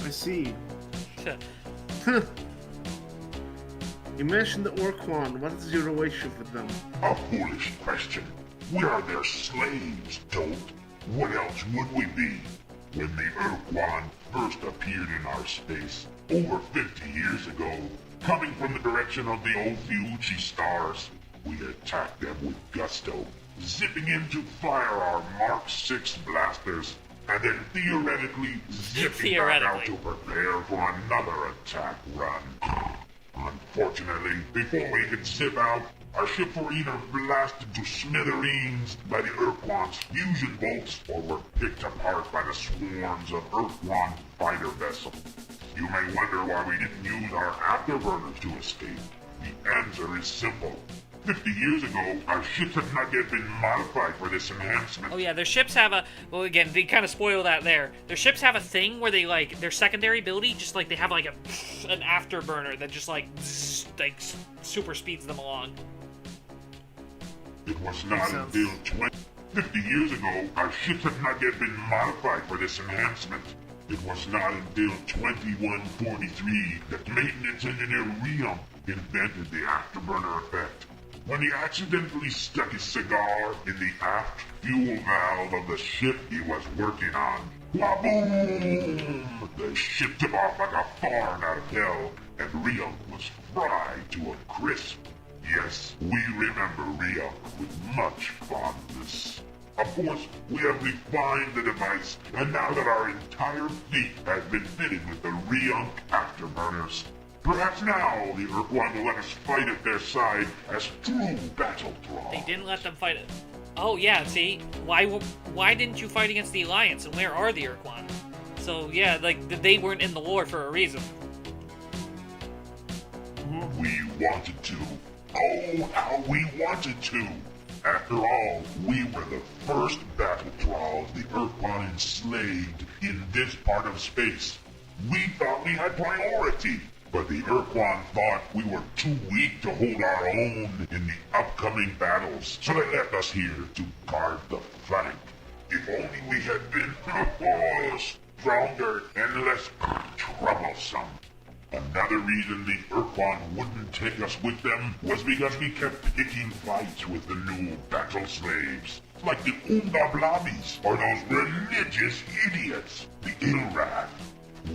S2: I see. You mentioned the Ur-Quan. What is your relationship with them?
S13: A foolish question. We are their slaves, Toad. What else would we be? When the Ur-Quan first appeared in our space, over 50 years ago, coming from the direction of the Ophiuchi stars, we attacked them with gusto, zipping in to fire our Mark 6 blasters, and then theoretically zipping back out to prepare for another attack run. Unfortunately, before we could zip out, our ships were either blasted to smithereens by the Ur-Quan's fusion bolts, or were picked apart by the swarms of Ur-Quan fighter vessels. You may wonder why we didn't use our afterburners to escape. The answer is simple. 50 years ago, our ships had not yet been modified for this enhancement.
S1: Oh yeah, their ships have a, well again, they kind of spoil that there. Their ships have a thing where they, like, their secondary ability, just like, they have like an afterburner that just like super speeds them along.
S13: It was not until 50 years ago, our ships had not yet been modified for this enhancement. It was not until 2143 that maintenance engineer Rion invented the afterburner effect. When he accidentally stuck his cigar in the aft fuel valve of the ship he was working on, waboom! The ship took off like a fawn out of hell, and Rion was fried to a crisp. Yes, we remember Rion with much fondness. Of course, we have refined the device, and now that our entire fleet has been fitted with the Rion afterburners, perhaps now the Ur-Quan will let us fight at their side as true battle thralls.
S1: They didn't let them fight it. Oh yeah, see? Why didn't you fight against the Alliance, and where are the Ur-Quan? So yeah, like, they weren't in the war for a reason.
S13: We wanted to. Oh, how we wanted to! After all, we were the first battle thralls the Ur-Quan enslaved in this part of space. We thought we had priority, but the Ur-Quan thought we were too weak to hold our own in the upcoming battles, so they left us here to guard the flank. If only we had been stronger and less troublesome. Another reason the Ur-Quan wouldn't take us with them was because we kept picking fights with the new battle slaves. Like the Undablamis, or those religious idiots, the Ilrath.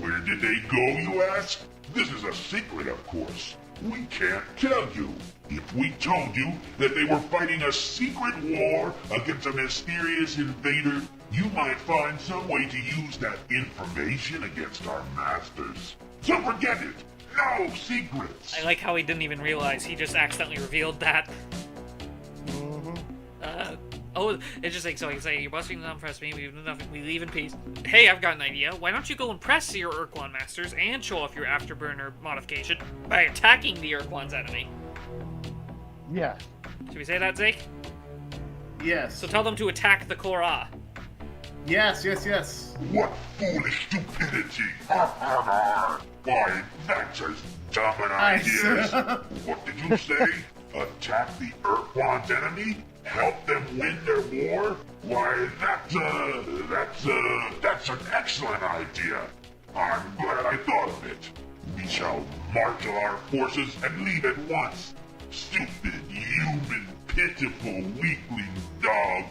S13: Where did they go, you ask? This is a secret, of course. We can't tell you. If we told you that they were fighting a secret war against a mysterious invader, you might find some way to use that information against our masters. So forget it. No secrets.
S1: I like how he didn't even realize he just accidentally revealed that. Oh, interesting. So I can say, you're busting to impress me. We leave in peace. Hey, I've got an idea. Why don't you go impress your Ur-Quan masters and show off your afterburner modification by attacking the Ur-Quan's enemy?
S15: Yeah.
S1: Should we say that, Zeke?
S2: Yes.
S1: So tell them to attack the Korra.
S2: Yes, yes, yes.
S13: What foolish stupidity! Ha ha ha! Why, that's as dumb an idea as... What did you say? Attack the Ur-Quan's enemy? Help them win their war? Why, that's an excellent idea. I'm glad I thought of it. We shall marshal our forces and leave at once. Stupid, human, pitiful, weakling dog.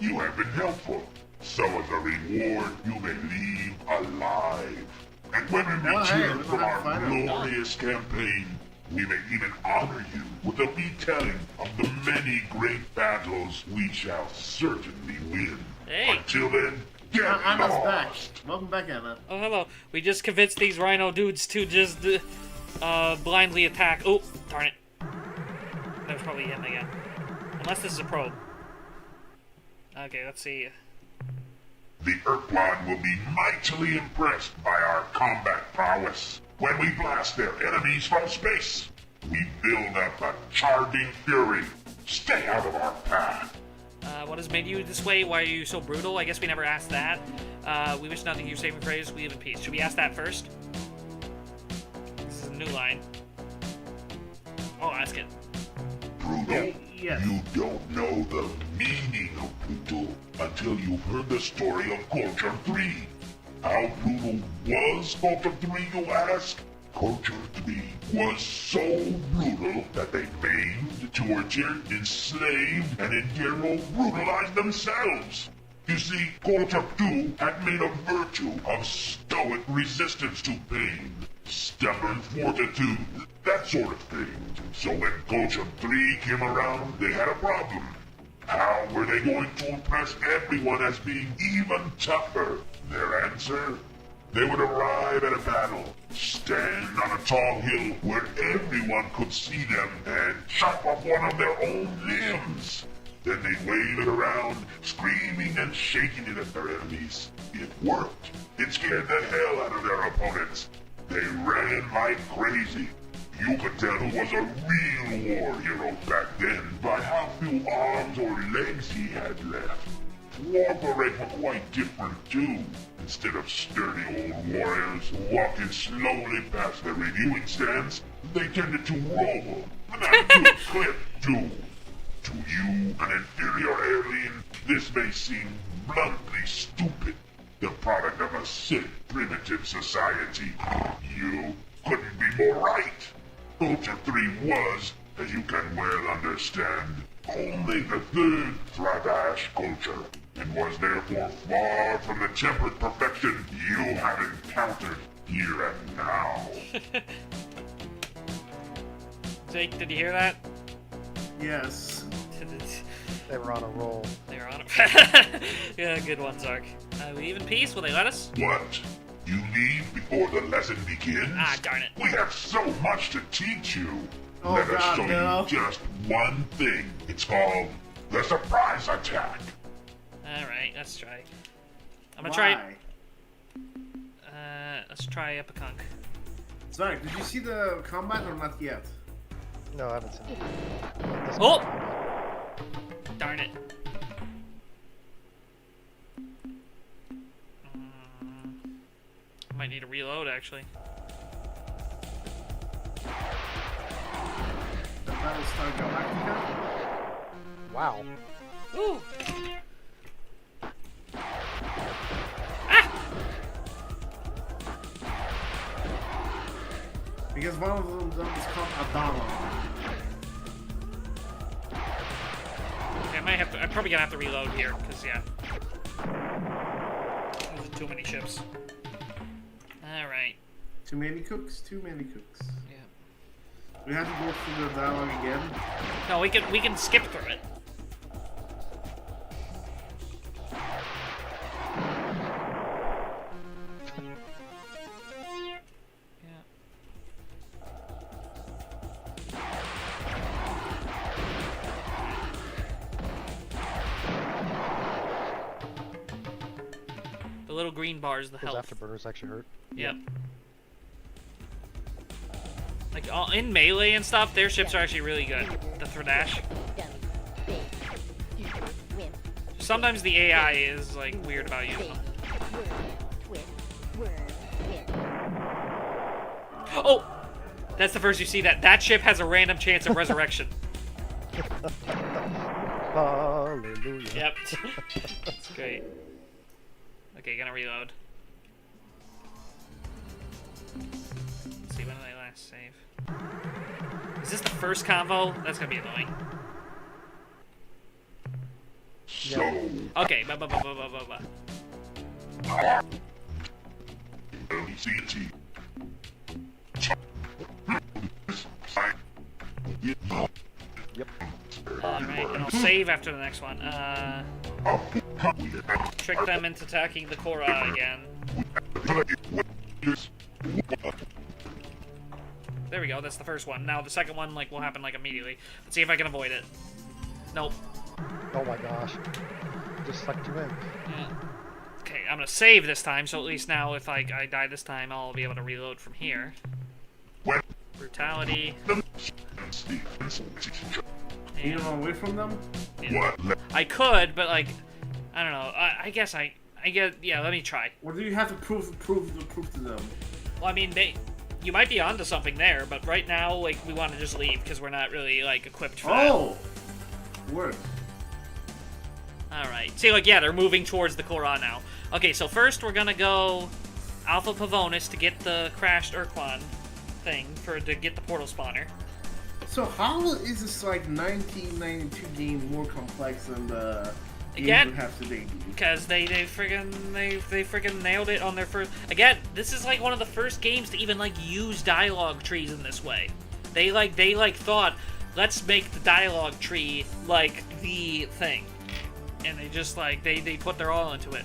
S13: You have been helpful. So as a reward, you may leave alive. And when we return from our glorious campaign, we may even honor you with a retelling of the many great battles we shall certainly win.
S1: Hey.
S13: Until then, get
S2: Anna's
S13: lost.
S2: back. Welcome back, Anna.
S1: Oh, hello. We just convinced these rhino dudes to just blindly attack. Oh, darn it. That was probably him again. Unless this is a probe. Okay, let's see.
S13: The Ur-Quan will be mightily impressed by our combat prowess. When we blast their enemies from space, we build up a charging fury. Stay out of our path.
S1: What has made you this way? Why are you so brutal? I guess we never asked that. We wish nothing your saving phrase. We live in peace. Should we ask that first? This is a new line. Oh, ask it.
S13: Brutal?
S2: Yes.
S13: You don't know the meaning of brutal until you've heard the story of Culture 3. How brutal was Culture 3, you ask? Culture 3 was so brutal that they maimed, tortured, enslaved, and in general brutalized themselves. You see, Culture 2 had made a virtue of stoic resistance to pain, stubborn fortitude, that sort of thing. So when Culture 3 came around, they had a problem. How were they going to impress everyone as being even tougher? Their answer? They would arrive at a battle, stand on a tall hill where everyone could see them, and chop off one of their own limbs. Then they'd wave it around, screaming and shaking it at their enemies. It worked. It scared the hell out of their opponents. They ran like crazy. You could tell who was a real war hero back then by how few arms or legs he had left. War parades were quite different too. Instead of sturdy old warriors walking slowly past their reviewing stands, they tended to roll, not to a cliff too. To you, an inferior alien, this may seem bluntly stupid, the product of a sick, primitive society. You couldn't be more right. Culture 3 was, as you can well understand, only the third Thrabash culture, and was therefore far from the tempered perfection you have encountered here and now.
S1: Jake, did you hear that?
S2: Yes.
S15: They were on a roll.
S1: They were on a... Yeah, good one, Zark. We leave in peace? Will they let us?
S13: What? You leave before the lesson begins?
S1: Ah, darn it.
S13: We have so much to teach you.
S2: Oh,
S13: Let us
S2: God,
S13: show
S2: no.
S13: you just one thing. It's called the surprise attack.
S1: Alright, let's try. I'm gonna
S2: Why?
S1: try... let's try Epicunk.
S2: Sorry, did you see the combat or not yet?
S15: No, I haven't seen it.
S1: Oh! Darn it. Might need to reload, actually.
S2: The Battlestar Galactica?
S15: Wow.
S1: Ooh!
S2: Because one of them is called Adama.
S1: Okay, I'm probably gonna have to reload here, because, yeah. There's too many ships. Alright.
S2: Too many cooks? Too many cooks.
S1: Yeah.
S2: We have to go through the dialogue again?
S1: No, we can skip through it. The little green bar is the
S15: Those
S1: health.
S15: afterburners actually hurt.
S1: Yep. Like in melee and stuff, their ships are actually really good. The Thradash. Sometimes the AI is like weird about using them. Oh! That's the first you see that. That ship has a random chance of resurrection.
S15: Hallelujah.
S1: Yep. That's great. Okay, gonna reload. Let's see, when did I last save? Is this the first convo? That's gonna be annoying. Okay,
S15: Yep.
S1: Alright, and I'll save after the next one. Trick them into attacking the Korra again. There we go, that's the first one. Now the second one will happen immediately. Let's see if I can avoid it. Nope.
S15: Oh my gosh. Just sucked you in.
S1: Yeah. Okay, I'm gonna save this time, so at least now if I die this time, I'll be able to reload from here. Brutality.
S2: Can you run away from them?
S1: Yeah. I could, but I don't know. I guess I get. Yeah, let me try.
S2: What do you have to prove to them?
S1: Well, I mean, you might be onto something there, but right now, we want to just leave because we're not really equipped for that.
S2: Oh, work.
S1: All right. See, yeah, they're moving towards the Korra now. Okay, so first we're gonna go Alpha Pavonis to get the crashed Ur-Quan thing to get the portal spawner.
S2: So how is this 1992 game more complex than the games
S1: Again,
S2: we have today?
S1: Because they friggin' nailed it on their first. Again, this is one of the first games to even use dialogue trees in this way. They thought, let's make the dialogue tree the thing, and they just they put their all into it.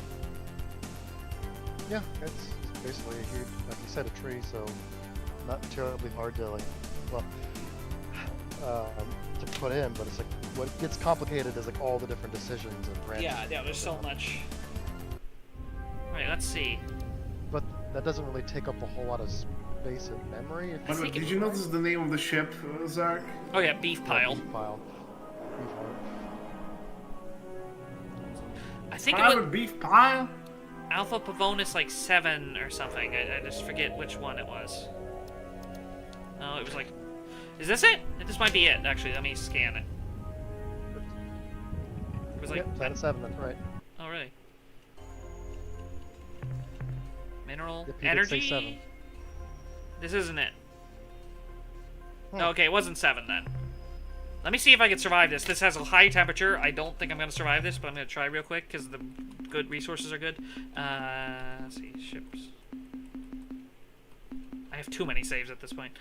S15: Yeah, it's basically a huge, like you said, a tree, so not terribly hard to to put in, but it's what gets complicated is all the different decisions and branches.
S1: Yeah, there's so much. Alright, let's see.
S15: But that doesn't really take up a whole lot of space and memory.
S2: Did you notice the name of the ship, Zark?
S1: Oh yeah, Beef Pile.
S15: Beef Pile.
S1: I think
S2: it was Beef Pile?
S1: Alpha Pavonis 7 or something. I just forget which one it was. Oh, it was is this it? This might be it, actually. Let me scan it. It was
S15: Planet 7, that's right.
S1: Oh, really? Mineral?
S15: Yep, you did
S1: Energy?
S15: say 7.
S1: This isn't it. Okay, it wasn't 7 then. Let me see if I can survive this. This has a high temperature. I don't think I'm going to survive this, but I'm going to try real quick because the good resources are good. Let's see, ships. I have too many saves at this point.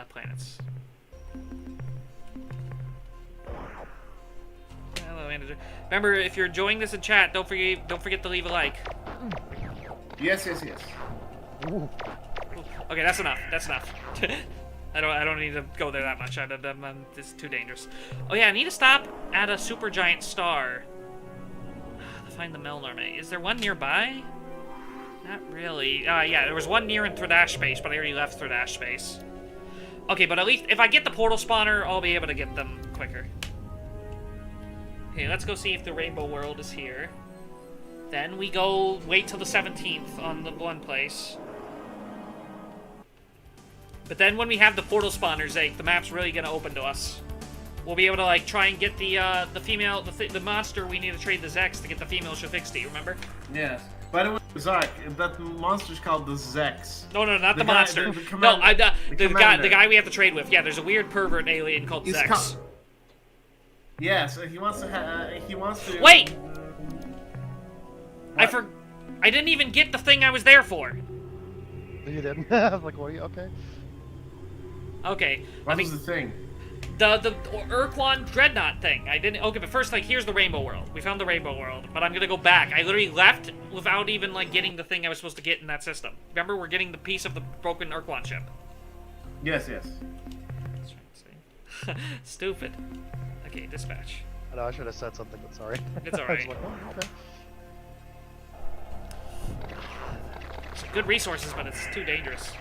S1: Planets. Hello, manager. Remember, if you're enjoying this in chat, don't forget to leave a like.
S2: Yes.
S15: Ooh.
S1: Okay, that's enough. That's enough. I don't need to go there that much. It's too dangerous. Oh yeah, I need to stop at a supergiant star to find the Melnorme. Is there one nearby? Not really. Yeah, there was one near in Thradash space, but I already left Thradash space. Okay, but at least if I get the portal spawner, I'll be able to get them quicker. Okay, let's go see if the Rainbow World is here. Then we go wait till the 17th on the one place. But then when we have the portal spawner, Zake, the map's really gonna open to us. We'll be able to try and get the female, the monster we need to trade the Zex to get the female Shafixty, remember?
S2: Yes. By the way, Zark, that monster's called the Zex.
S1: No, not the
S2: guy-
S1: monster.
S2: the
S1: No,
S2: commander-
S1: the guy we have to trade with. Yeah, there's a weird pervert alien called
S2: He's
S1: Zex.
S2: Yeah, so he wants to.
S1: Wait! I didn't even get the thing I was there for.
S15: You didn't? I was like, well, okay.
S1: Okay.
S2: What was the thing?
S1: The Ur-Quan dreadnought thing. I didn't. Okay, but first, like, here's the Rainbow World. We found the Rainbow World, but I'm gonna go back. I literally left without even like getting the thing I was supposed to get in that system. Remember, we're getting the piece of the broken Ur-Quan ship.
S2: Yes.
S1: Stupid. Okay, dispatch.
S15: I know, I should have said something, but sorry.
S1: It's
S15: I was
S1: alright.
S15: like, oh, okay.
S1: It's good resources, but it's too dangerous.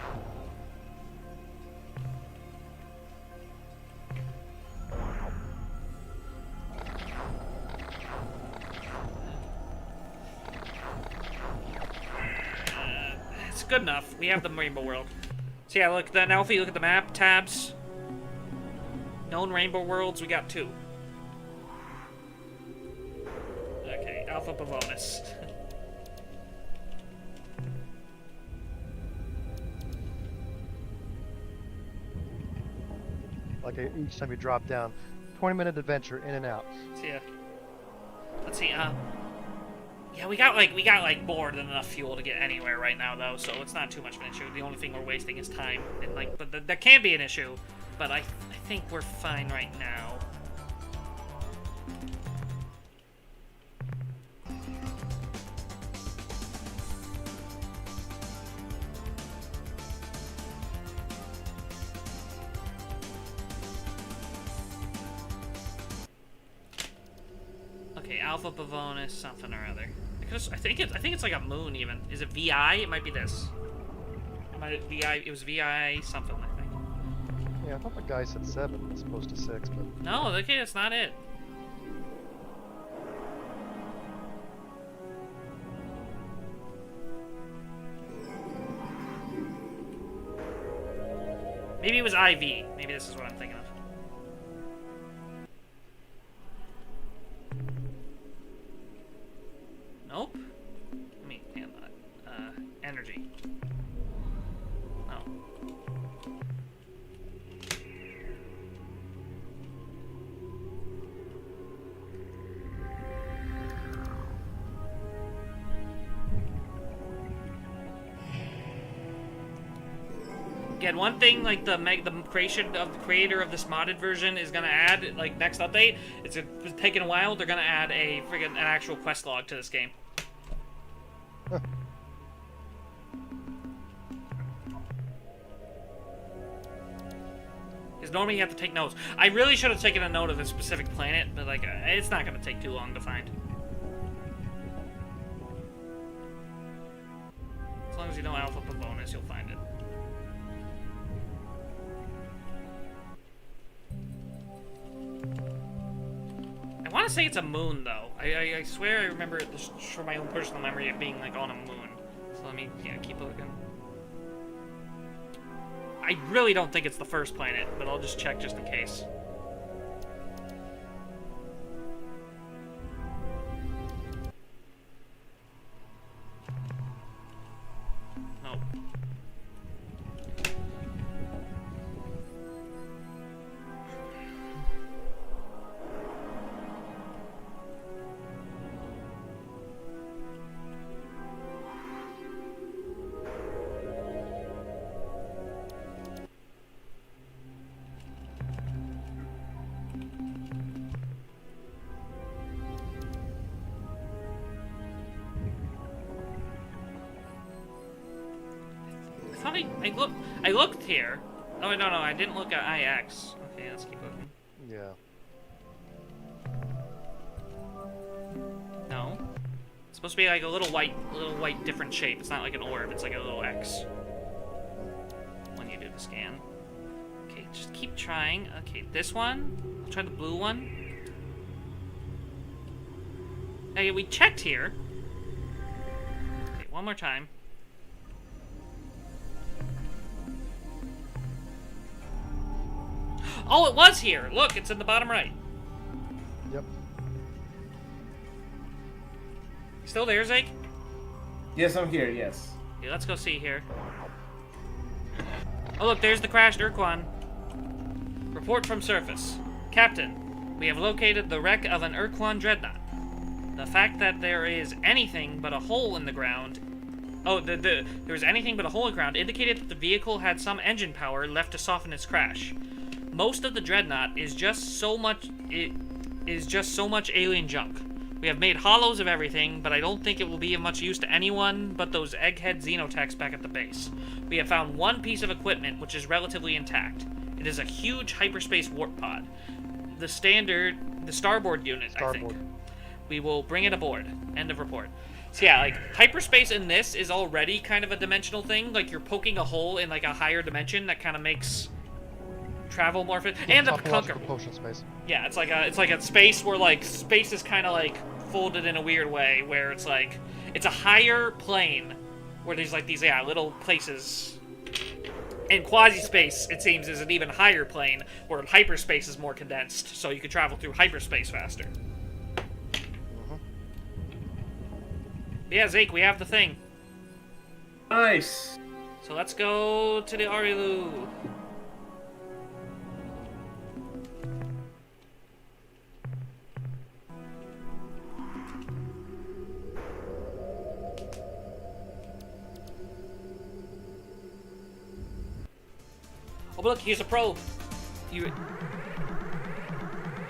S1: It's good enough. We have the Rainbow World. So yeah, look. Now if you look at the map tabs, known Rainbow Worlds, we got 2. Okay, Alpha Pavonis.
S15: Like each time you drop down, 20-minute adventure in and out.
S1: So yeah. Let's see. Yeah, we got like more than enough fuel to get anywhere right now, though. So it's not too much of an issue. The only thing we're wasting is time, and like, but that can be an issue. But I think we're fine right now. Okay, Alpha Pavonis, something or other. I think it's like a moon even. Is it VI? It might be this. It was VI something, I think.
S15: Yeah, I thought the guy said 7 as opposed to 6, but...
S1: No, okay, that's not it. Maybe it was IV. Maybe this is what I'm thinking of. Nope. I mean, energy. No. Again, one thing like the creator of this modded version is gonna add, like next update, it's taking a while. They're gonna add an actual quest log to this game. Because normally you have to take notes. I really should have taken a note of a specific planet, but like it's not gonna take too long to find. As long as you know Alpha Pavonis, you'll find it. I want to say it's a moon, though. I swear I remember it just from my own personal memory of being like on a moon. So let me keep looking. I really don't think it's the first planet, but I'll just check just in case. Nope. I looked here. Oh, no, I didn't look at IX. Okay, let's keep looking.
S15: Yeah.
S1: No. It's supposed to be like a little white different shape. It's not like an orb, it's like a little X. When you do the scan. Okay, just keep trying. Okay, this one. I'll try the blue one. Hey, we checked here. Okay, one more time. Oh, it was here! Look, it's in the bottom right.
S15: Yep.
S1: Still there, Zeke?
S2: Yes, I'm here, yes.
S1: Okay, let's go see here. Oh look, there's the crashed Ur-Quan. Report from surface. Captain, we have located the wreck of an Ur-Quan dreadnought. The fact that there is anything but a hole in the ground... Oh, there was anything but a hole in the ground indicated that the vehicle had some engine power left to soften its crash. Most of the dreadnought is just so much... It is just so much alien junk. We have made hollows of everything, but I don't think it will be of much use to anyone but those egghead xenotechs back at the base. We have found one piece of equipment which is relatively intact. It is a huge hyperspace warp pod. The starboard unit, I think. We will bring it aboard. End of report. So yeah, like, hyperspace in this is already kind of a dimensional thing. Like, you're poking a hole in, like, a higher dimension that kind of makes travel more fit. And the conquer.
S15: Space.
S1: Yeah, it's like a space where, like, space is kind of, like, folded in a weird way, where it's, like, it's a higher plane where there's, like, these, yeah, little places. And quasi-space, it seems, is an even higher plane, where hyperspace is more condensed, so you can travel through hyperspace faster. Yeah, Zeke, we have the thing.
S2: Nice.
S1: So let's go to the Arilu. Oh, look, here's a probe.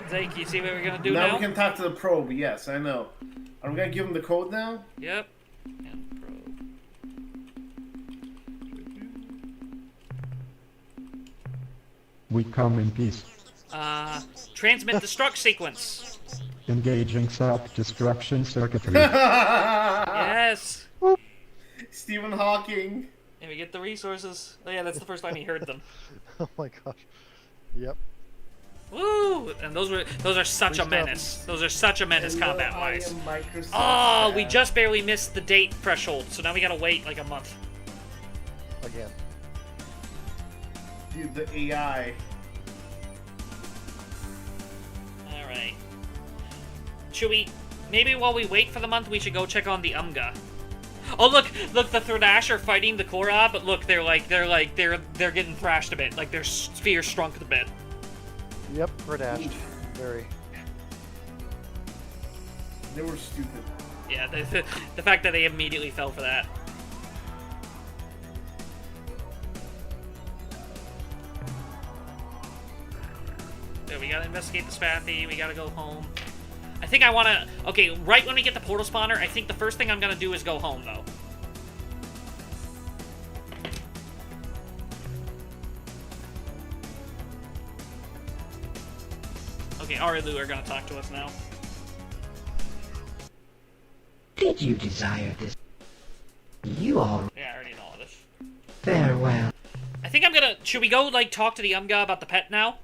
S1: Zeke, you see what we're gonna do now?
S2: Now we can talk to the probe, yes, I know. Are we gonna give him the code now?
S1: Yep. And probe.
S3: We come in peace.
S1: Transmit destruct sequence.
S3: Engaging self-destruction circuitry.
S1: Yes.
S2: Stephen Hawking.
S1: And we get the resources. Oh yeah, that's the first time he heard them.
S15: Oh my gosh. Yep.
S1: Woo! And those are such a menace. Those are such a menace combat-wise. Oh, we just barely missed the date threshold, so now we gotta wait like a month.
S15: Again.
S2: Dude, the AI.
S1: Alright. Should we... Maybe while we wait for the month, we should go check on the Umga. Oh, look, the Thradash are fighting the Korra, but look, they're getting thrashed a bit. Like, their sphere shrunk a bit.
S15: Yep, Thradash. Very.
S2: They were stupid.
S1: Yeah, the fact that they immediately fell for that. So we gotta investigate the Spathy, we gotta go home. I think I wanna... Okay, right when we get the portal spawner, I think the first thing I'm gonna do is go home, though. Okay, Arilu are gonna talk to us now.
S14: Did you desire this? You all...
S1: Yeah, I already know all this.
S14: Farewell.
S1: I think I'm gonna... Should we go, like, talk to the Umga about the pet now?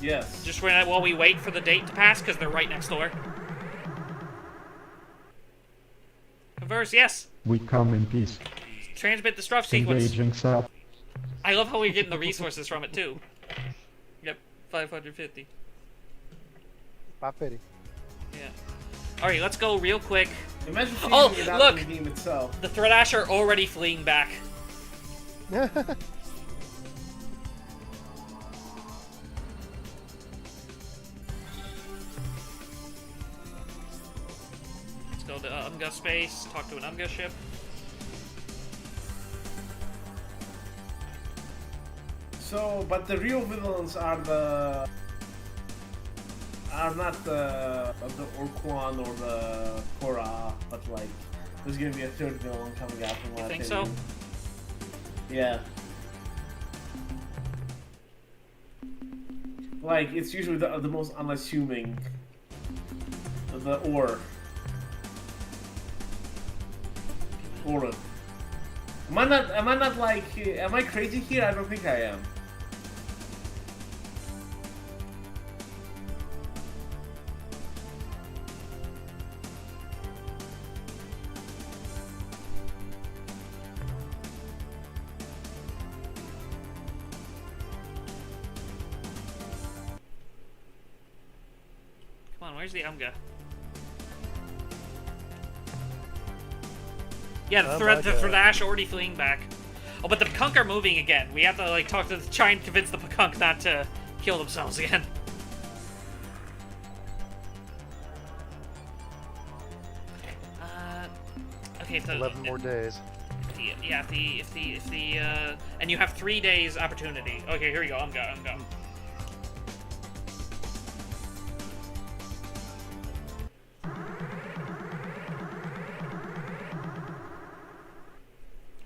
S2: Yes.
S1: Just while we wait for the date to pass, because they're right next door. Converse, yes.
S3: We come in peace.
S1: Transmit the struff sequence.
S3: Engaging self.
S1: I love how we're getting the resources from it, too. Yep, 550.
S15: 550.
S1: Yeah. Alright, let's go real quick.
S2: Imagine
S1: oh,
S2: it out
S1: look!
S2: the game itself.
S1: The Thradash are already fleeing back. Let's go to Umga space, talk to an Umga ship.
S2: So, but the real villains are not the Ur-Quan or the Korra, but like there's gonna be a third villain coming out from
S1: You
S2: that.
S1: think so?
S2: Yeah. Like it's usually the most unassuming. The Aura. Am I not like, am I crazy here? I don't think I am.
S1: Come on, where's the Umga? Yeah, the
S15: Oh
S1: threat
S15: my
S1: for
S15: God.
S1: Ash already fleeing back. Oh, but the Pekunk are moving again. We have to like try and convince the Pekunk not to kill themselves again. Okay, so
S15: 11 more days.
S1: yeah, if the and you have 3 days opportunity. Okay, here we go. I'm go.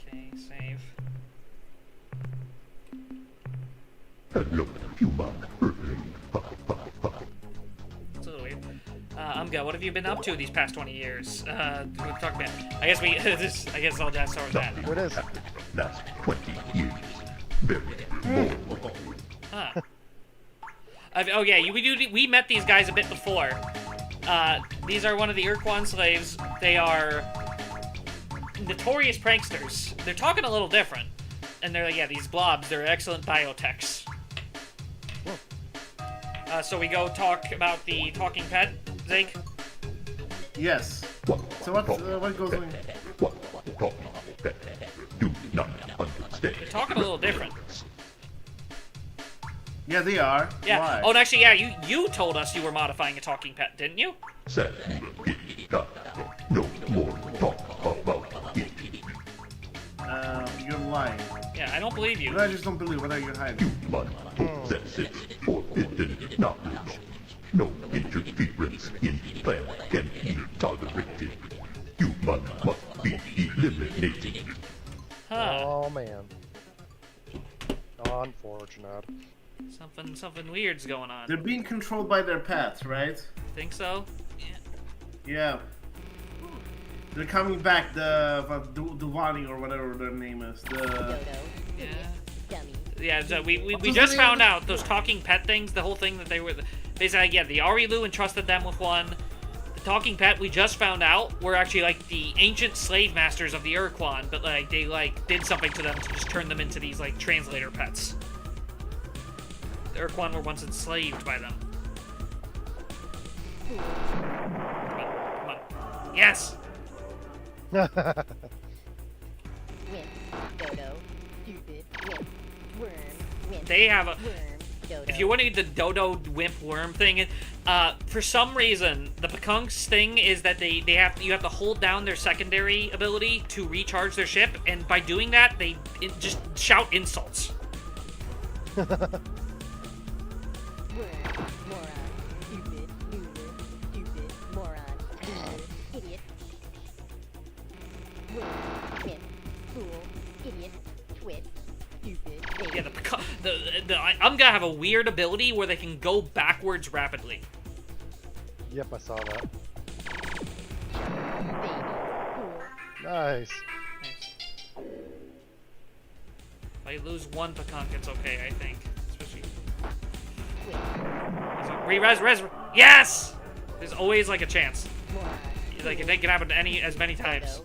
S1: Okay, save.
S13: Hello, human earthling.
S1: It's a little weird. Umga, what have you been up to these past 20 years? We'll talk about. I guess we. I guess I'll just start with that.
S15: Here it is.
S13: Last 20 years. Very more.
S1: Huh. Oh yeah, we met these guys a bit before. These are one of the Ur-Quan slaves. They are notorious pranksters. They're talking a little different. And they're like, yeah, these blobs, they're excellent biotechs. So we go talk about the talking pet, Zeke?
S2: Yes. So what goes on?
S13: Do not understand.
S1: They're talking a little different.
S2: Yeah, they are.
S1: Yeah.
S2: Why?
S1: Oh, and actually, yeah, you told us you were modifying a talking pet, didn't you?
S13: No more talk about it.
S2: You're lying.
S1: Yeah, I don't believe you.
S2: No, I just don't believe what are you hiding.
S13: You must possess it. Forbidden knowledge. No interference in plan can be tolerated. You must be eliminated.
S1: Huh.
S15: Oh man. Unfortunate.
S1: Something weird's going on.
S2: They're being controlled by their pets, right?
S1: Think so?
S2: Yeah. They're coming back, the Duvani or whatever their name is.
S1: Yeah, so we just found out those talking pet things, the whole thing that they were... Basically, yeah, the Arilu entrusted them with one. The talking pet, we just found out, were actually, like, the ancient slave masters of the Ur-Quan, but, like, they, like, did something to them to just turn them into these, like, translator pets. The Ur-Quan were once enslaved by them. Come on. Yes!
S4: Wimp, dodo, stupid, wimp, worm, wimp.
S1: They have a...
S4: Worm, dodo.
S1: If you want to do the dodo wimp worm thing, for some reason, the Pekunks thing is that you have to hold down their secondary ability to recharge their ship, and by doing that, they just shout insults. Yeah, I'm gonna have a weird ability where they can go backwards rapidly.
S15: Yep, I saw that. Nice.
S1: If I lose one Pekunk, it's okay, I think. Especially... Res! Yes! There's always, like, a chance. Like, it can happen as many times.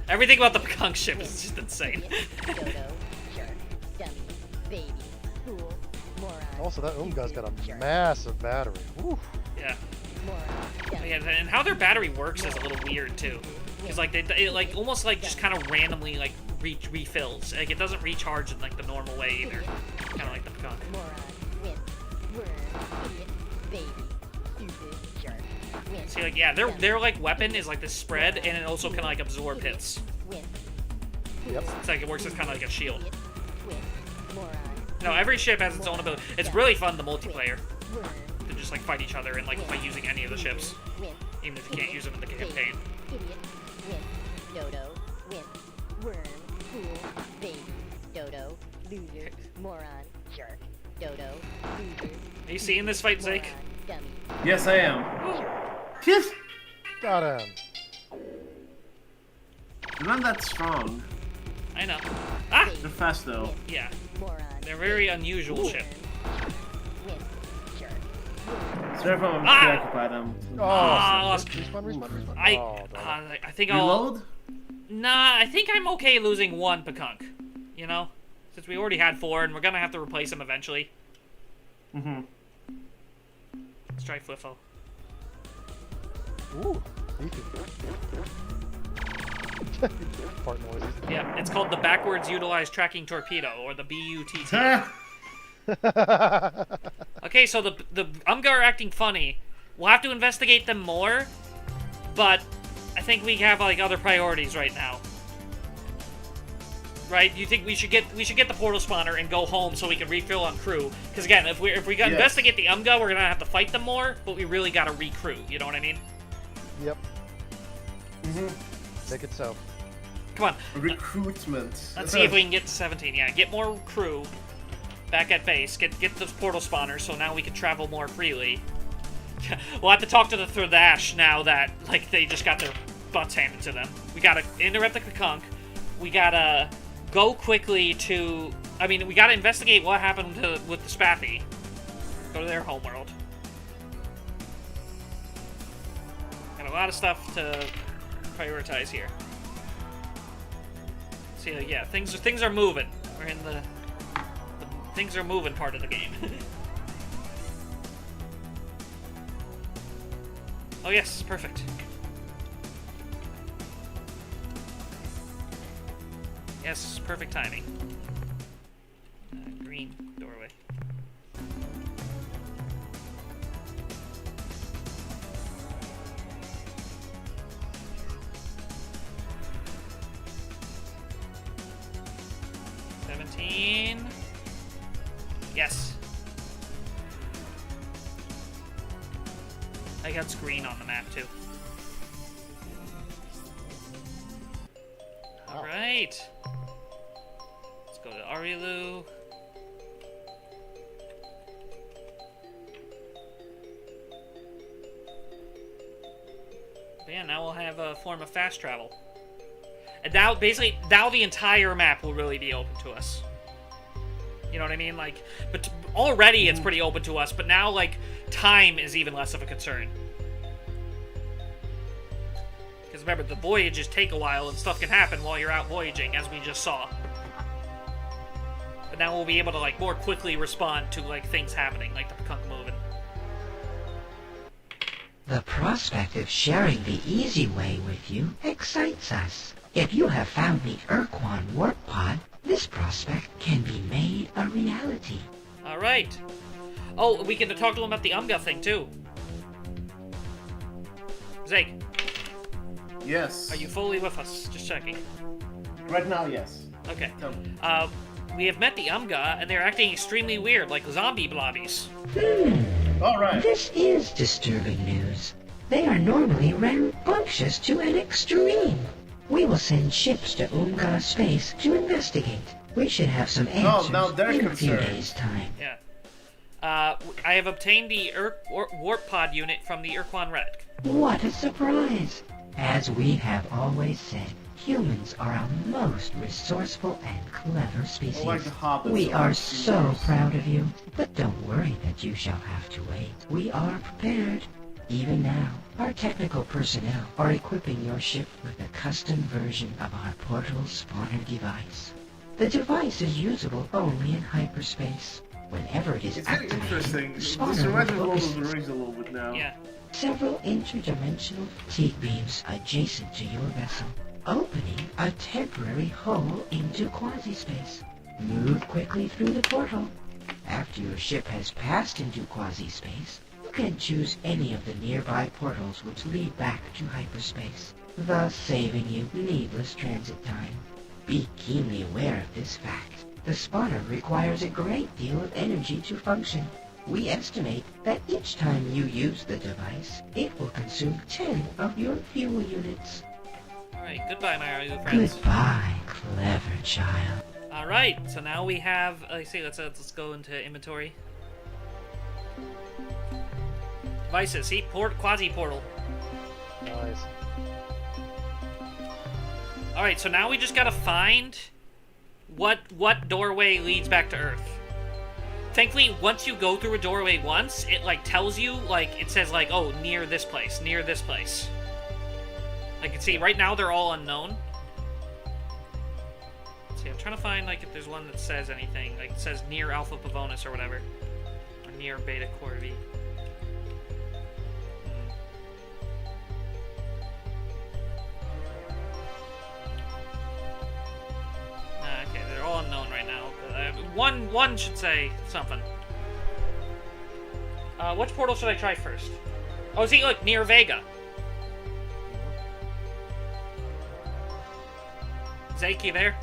S1: Everything about the Pekunk ship is just insane.
S15: Also, that Umga's got a massive battery. Woo.
S1: Yeah. Yeah, and how their battery works is a little weird too, because like it like almost like just kind of randomly like refills. Like it doesn't recharge in like the normal way either. Kind of like the Pekunk. See, like yeah, their like weapon is like this spread, and it also can like absorb hits.
S15: Yep.
S1: It's like it works as kind of like a shield. No, every ship has its own ability. It's really fun the multiplayer to just like fight each other and like by using any of the ships, even if you can't use them in the campaign.
S4: Dodo, wimp, worm, fool, baby, dodo, loser, moron, jerk, dodo, loser.
S1: Are you seeing this fight, Zeke?
S2: Yes, I am. Kiss.
S15: Got him.
S2: They're not that strong.
S1: I know. Ah!
S2: They're fast though.
S1: Yeah. They're very unusual ship.
S2: Sorry if I'm distracted by them.
S15: Respawn.
S1: I think I'll...
S2: Reload?
S1: Nah, I think I'm okay losing one Pekunk. You know? Since we already had 4, and we're gonna have to replace them eventually.
S2: Mm-hmm.
S1: Let's try Fliffo.
S15: Ooh, beacon. Fart noises.
S1: Yeah, it's called the Backwards Utilized Tracking Torpedo, or the BUTT. Okay, so the Umga are acting funny. We'll have to investigate them more, but I think we have like other priorities right now. Right? You think we should get the portal spawner and go home so we can refill on crew? Because again, if we investigate the Umga, we're gonna have to fight them more, but we really gotta recrew. You know what I mean?
S15: Yep. Make it so.
S1: Come on.
S2: Recruitment.
S1: Let's see if we can get to 17. Yeah, get more crew back at base. Get those portal spawners so now we can travel more freely. We'll have to talk to the Thradash now that like they just got their butts handed to them. We gotta interrupt the Kakunk. We gotta go quickly to... I mean, we gotta investigate what happened with the Spathy. Go to their homeworld. Got a lot of stuff to prioritize here. See, yeah, things are moving. We're in the things are moving part of the game. Oh yes, perfect. Yes, perfect timing. Green doorway. Yes. I got green on the map too. Alright. Let's go to Arilu. But yeah, now we'll have a form of fast travel. And now, basically, now the entire map will really be open to us. You know what I mean? Like, but already it's pretty open to us, but now, like, time is even less of a concern. Because remember, the voyages take a while and stuff can happen while you're out voyaging, as we just saw. But now we'll be able to, like, more quickly respond to, like, things happening, like the Pekunk moving.
S14: The prospect of sharing the easy way with you excites us. If you have found the Ur-Quan warp pod, this prospect can be made a reality.
S1: Alright. Oh, we can talk to him about the Umga thing, too. Zeke.
S2: Yes.
S1: Are you fully with us? Just checking.
S2: Right now, yes.
S1: Okay. We have met the Umga, and they're acting extremely weird, like zombie blobbies.
S2: Alright.
S14: This is disturbing news. They are normally rambunctious to an extreme. We will send ships to Umga space to investigate. We should have some answers in a few days' time.
S1: Yeah. I have obtained the warp pod unit from the Ur-Quan relic.
S14: What a surprise! As we have always said, humans are a most resourceful and clever species.
S2: Like the hobbits,
S14: we are so proud of you, but don't worry that you shall have to wait. We are prepared. Even now, our technical personnel are equipping your ship with a custom version of our portal spawner device. The device is usable only in hyperspace. Whenever it is activated,
S2: interesting.
S14: the
S2: This
S14: spawner
S2: reminds me
S14: will
S2: of Lord
S14: focus
S2: of the Rings a little bit now.
S1: Yeah.
S14: several interdimensional fatigue beams adjacent to your vessel, opening a temporary hole into quasi-space. Move quickly through the portal. After your ship has passed into quasi-space, you can choose any of the nearby portals which lead back to hyperspace, thus saving you needless transit time. Be keenly aware of this fact. The spawner requires a great deal of energy to function. We estimate that each time you use the device, it will consume 10 of your fuel units.
S1: Alright, goodbye, my Ariel friends.
S14: Goodbye, clever child.
S1: Alright, so now we have, let's go into inventory. Devices, see? Quasi-portal.
S15: Nice.
S1: Alright, so now we just gotta find what doorway leads back to Earth. Thankfully, once you go through a doorway once, it, like, tells you, like, it says, like, oh, near this place, near this place. I can see, right now they're all unknown. Let's see, I'm trying to find, like, if there's one that says anything. Like, it says near Alpha Pavonis or whatever. Or near Beta Corvi. one should say something. Which portal should I try first? Oh, see, look, near Vega. Zake, you there?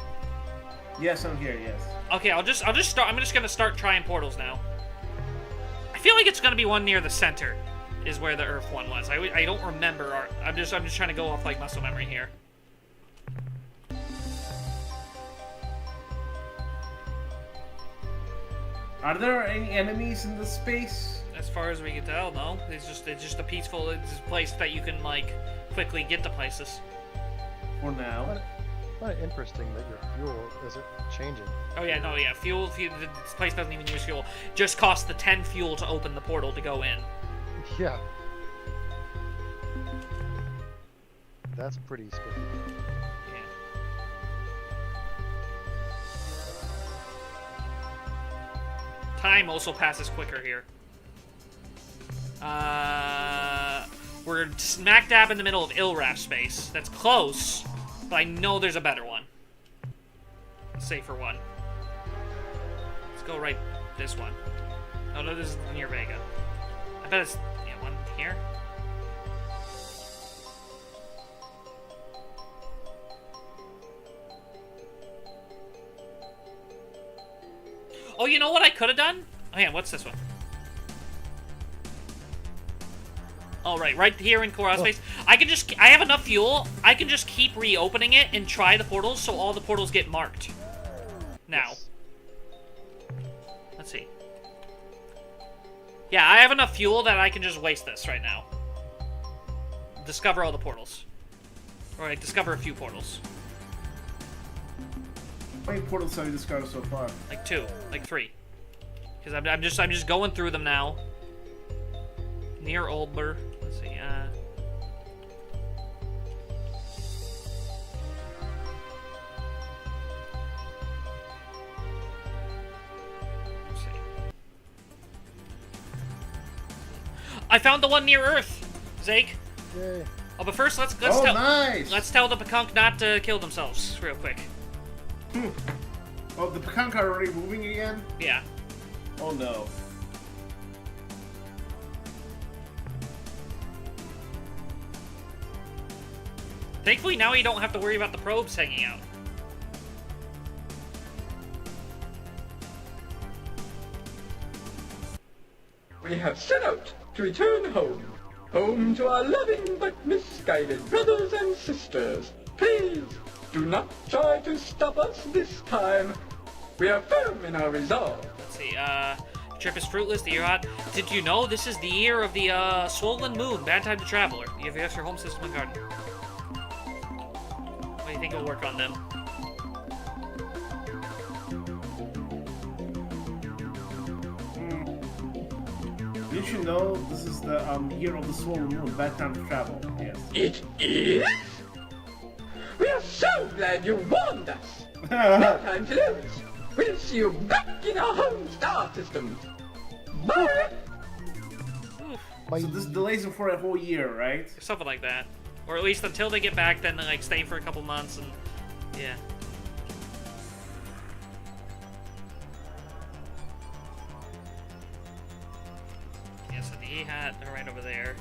S2: Yes, I'm here. Yes.
S1: Okay, I'll just start. I'm just gonna start trying portals now. I feel like it's gonna be one near the center, is where the Earth one was. I don't remember. I'm just trying to go off like muscle memory here.
S2: Are there any enemies in this space?
S1: As far as we can tell, no. It's just a peaceful place that you can like quickly get to places.
S2: For now.
S15: Kind of interesting that your fuel isn't changing.
S1: Oh yeah, no, yeah. Fuel. This place doesn't even use fuel. Just costs the 10 fuel to open the portal to go in.
S15: Yeah. That's pretty spooky.
S1: Time also passes quicker here. We're smack dab in the middle of Ilraf space. That's close, but I know there's a better one. Safer one. Let's go right this one. Oh no, this is near Vega. I bet it's one here. Oh, you know what I could have done? Oh yeah, what's this one? Oh right here in Korra space. I have enough fuel. I can just keep reopening it and try the portals so all the portals get marked. Now. Let's see. Yeah, I have enough fuel that I can just waste this right now. Discover all the portals. Or discover a few portals.
S2: How many portals have you discovered so far?
S1: Like 2, like 3. Because I'm just going through them now. Near Oldber. Let's see. Let's see. I found the one near Earth, Zake.
S15: Yay.
S1: Oh, but first let's
S2: nice.
S1: Let's tell the Pekunk not to kill themselves real quick.
S2: Oh, the Pekunk are already moving again?
S1: Yeah.
S2: Oh no.
S1: Thankfully, now you don't have to worry about the probes hanging out.
S11: We have set out to return home. Home to our loving but misguided brothers and sisters. Please, do not try to stop us this time. We are firm in our resolve.
S1: Let's see, trip is fruitless, the year hot. Did you know this is the year of the, swollen moon? Bad time to travel. You have your home system and garden. What do you think will work on them?
S2: You should know this is the year of the swollen moon. Bad time to travel. Yes.
S11: It is? We are so glad you warned us. No time to lose. We'll see you back in our home star system. Bye!
S2: So this delays them for a whole year, right?
S1: Something like that. Or at least until they get back, then like stay for a couple months and yeah. Yeah, so the E-Hat, they're right over there.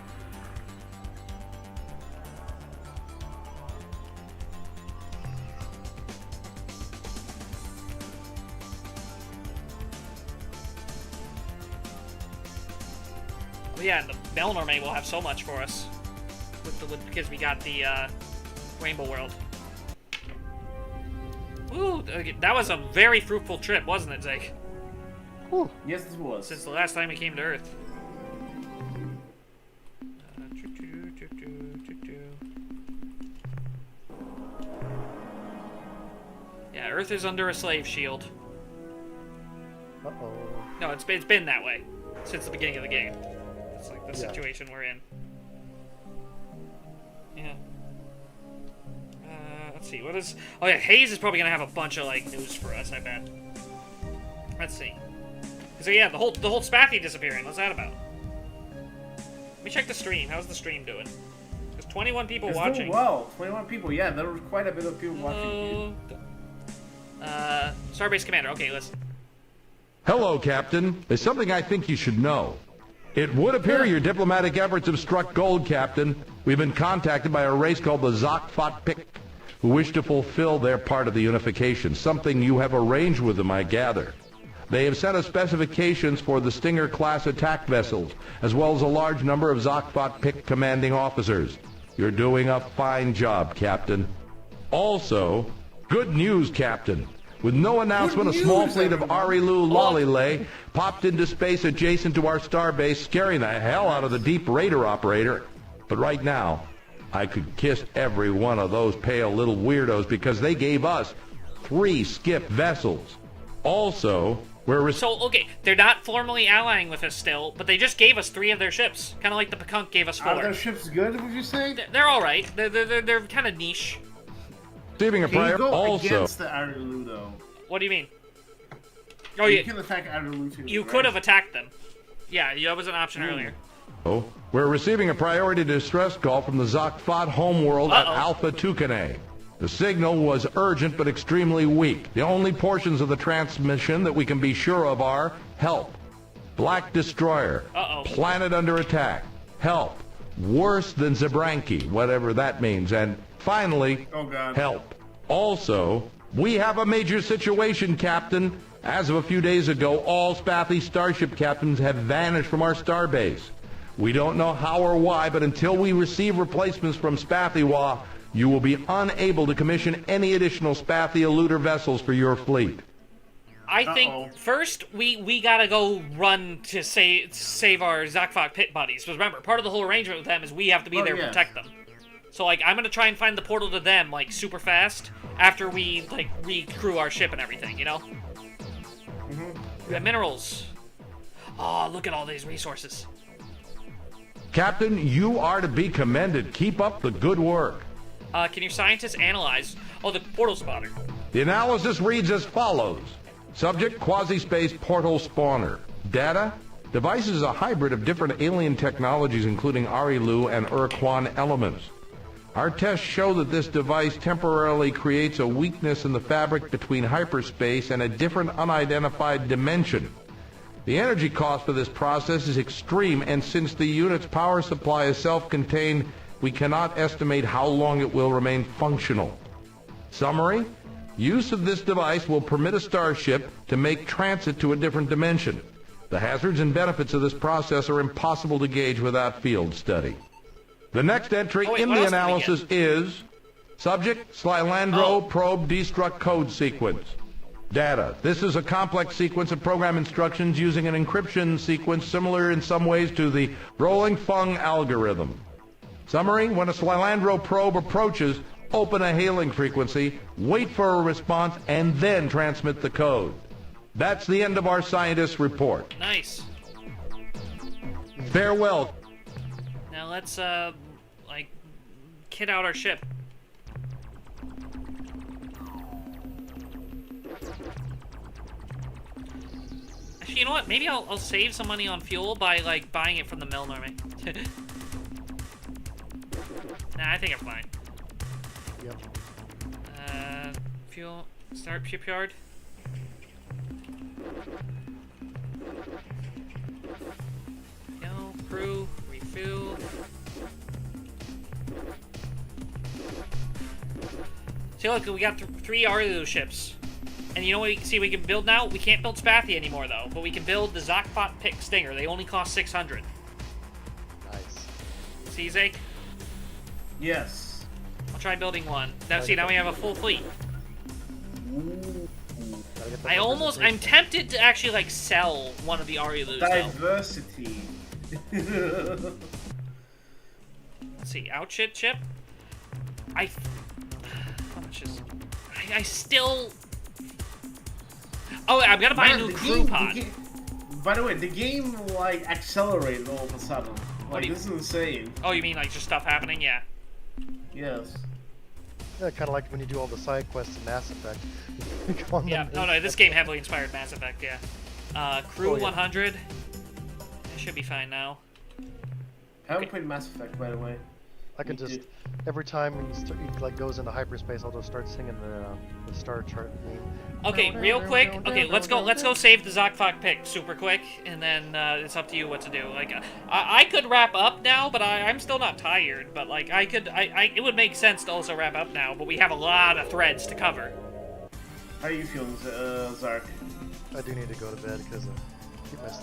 S1: Oh yeah, and the Belnorme will have so much for us. Because we got the Rainbow World. Ooh, that was a very fruitful trip, wasn't it, Zake?
S2: Ooh, yes, it was.
S1: Since the last time we came to Earth. Yeah, Earth is under a slave shield.
S15: Uh-oh.
S1: No, it's been that way since the beginning of the game. It's like the situation we're in. Yeah. Let's see, what is... Oh yeah, Hayes is probably gonna have a bunch of, like, news for us, I bet. Let's see. So yeah, the whole Spathy disappearing, what's that about? Let me check the stream, how's the stream doing? There's 21 people
S2: it's
S1: watching.
S2: Doing well, 21 people, yeah, there were quite a bit of people watching.
S1: Starbase Commander, okay, listen.
S6: Hello, Captain. There's something I think you should know. It would appear your diplomatic efforts have struck gold, Captain. We've been contacted by a race called the Zok-Fat-Pik, who wish to fulfill their part of the unification, something you have arranged with them, I gather. They have sent us specifications for the Stinger-class attack vessels, as well as a large number of Zok-Fat-Pik commanding officers. You're doing a fine job, Captain. Also, good news, Captain. With no announcement, a small fleet of Arilu Lolilay popped into space adjacent to our starbase, scaring the hell out of the Deep Raider operator. But right now, I could kiss every one of those pale little weirdos because they gave us 3 skip vessels. Also,
S1: So, okay, they're not formally allying with us still, but they just gave us 3 of their ships. Kind of like the Pekunk gave us 4.
S2: Are their ships good, would you say?
S1: They're alright. They're kind of niche.
S6: Receiving a priority also.
S2: Against the Arilu, though.
S1: What do you mean? Oh,
S2: you
S1: yeah.
S2: can attack Arilu too.
S1: You
S2: right?
S1: could have attacked them. Yeah, that was an option earlier.
S6: Oh, we're receiving a priority distress call from the Zok-Fat homeworld at Alpha Tucanae. The signal was urgent but extremely weak. The only portions of the transmission that we can be sure of are help, Black Destroyer, planet under attack, help, worse than Zabranki, whatever that means, and finally, help. Also, we have a major situation, Captain. As of a few days ago, all Spathy starship captains have vanished from our starbase. We don't know how or why, but until we receive replacements from Spathywa, you will be unable to commission any additional Spathy eluder vessels for your fleet.
S1: I think first we gotta go run to save our Zok-Fat Pit buddies. Because remember, part of the whole arrangement with them is we have to be there to protect them. So like, I'm gonna try and find the portal to them like super fast after we like recrew our ship and everything, you know? We have minerals. Oh, look at all these resources.
S6: Captain, you are to be commended. Keep up the good work.
S1: Can your scientists analyze? Oh, the portal spotter.
S6: The analysis reads as follows. Subject, quasi-space portal spawner. Data, device is a hybrid of different alien technologies including Arilu and Ur-Quan elements. Our tests show that this device temporarily creates a weakness in the fabric between hyperspace and a different unidentified dimension. The energy cost for this process is extreme, and since the unit's power supply is self-contained, we cannot estimate how long it will remain functional. Summary, use of this device will permit a starship to make transit to a different dimension. The hazards and benefits of this process are impossible to gauge without field study. The next entry in the analysis is subject, Slylandro probe destruct code sequence. Data. This is a complex sequence of program instructions using an encryption sequence similar in some ways to the rolling Fung algorithm. Summary, when a Slylandro probe approaches, open a hailing frequency, wait for a response, and then transmit the code. That's the end of our scientist's report.
S1: Nice.
S6: Farewell.
S1: Now let's, like, kit out our ship. Actually, you know what? Maybe I'll save some money on fuel by, like, buying it from the mill army. Nah, I think I'm fine.
S15: Yep.
S1: Fuel, start shipyard. Go, crew, refuel. See, look, we got 3 Arilu ships. And you know what we can build now? We can't build Spathy anymore, though. But we can build the Zok-Fat-Pik Stinger. They only cost 600.
S15: Nice.
S1: See, Zake?
S2: Yes.
S1: I'll try building one. Now, see, now we have a full fleet. I'm tempted to actually, like, sell one of the Arilus,
S2: Diversity.
S1: Let's see, outship chip? How much is... I still... Oh, I'm gonna buy a new crew pod.
S2: By the way, the game, like, accelerated all of a sudden. Like, this is insane.
S1: Oh, you mean, like, just stuff happening? Yeah.
S2: Yes.
S15: Yeah, kind of like when you do all the side quests in Mass Effect.
S1: Yeah, no, this game heavily inspired Mass Effect, yeah. Crew 100. I should be fine now.
S2: I haven't played Mass Effect, by the way.
S15: I can just every time he like goes into hyperspace, I'll just start singing the star chart theme.
S1: Okay, real quick. Okay, let's go save the Zokfok pick super quick, and then it's up to you what to do. Like, I could wrap up now, but I'm still not tired. But like, it would make sense to also wrap up now. But we have a lot of threads to cover.
S2: How are you feeling, Zark?
S15: I do need to go to bed because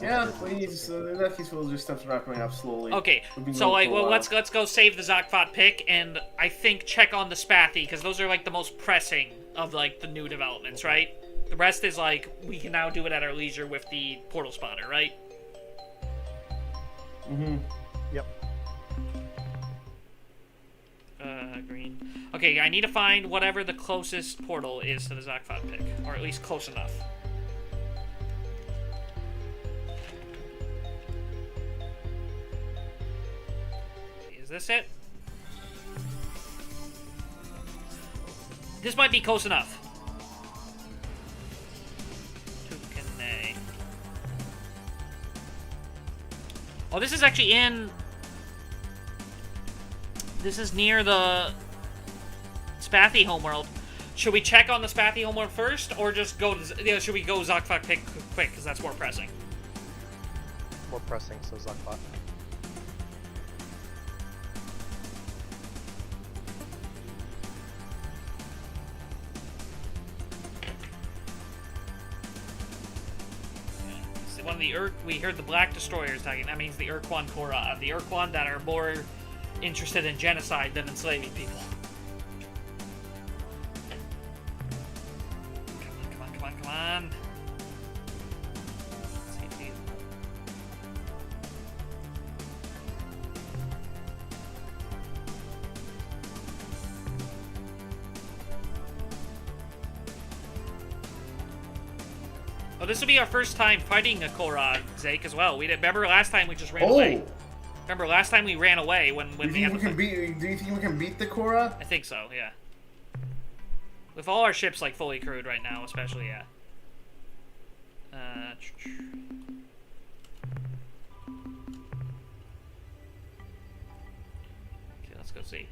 S2: yeah, please. In that case, we'll just have to wrap up slowly.
S1: Okay, so like, well, let's go save the Zokfot pick, and I think check on the Spathy because those are like the most pressing of like the new developments, right? The rest is like we can now do it at our leisure with the portal spawner, right?
S2: Mm-hmm.
S15: Yep.
S1: Green. Okay, I need to find whatever the closest portal is to the Zokfot pick, or at least close enough. Is this it? This might be close enough. Oh, this is actually in... This is near the Spathy homeworld. Should we check on the Spathy homeworld first, or just go to... should we go Zokfok pick quick, because that's more pressing?
S15: More pressing, so Zokfok.
S1: One of the we heard the Black Destroyers talking. That means the Ur-Quan Korra, the Ur-Quan that are more interested in genocide than enslaving people. Come on. Oh, this will be our first time fighting a Korra, Zake, as well. Remember last time we just ran away? Remember last time we ran away when we had to...
S2: Do you think we can beat the Korra?
S1: I think so, yeah. With all our ships, like, fully crewed right now, especially, yeah. Okay, let's go see.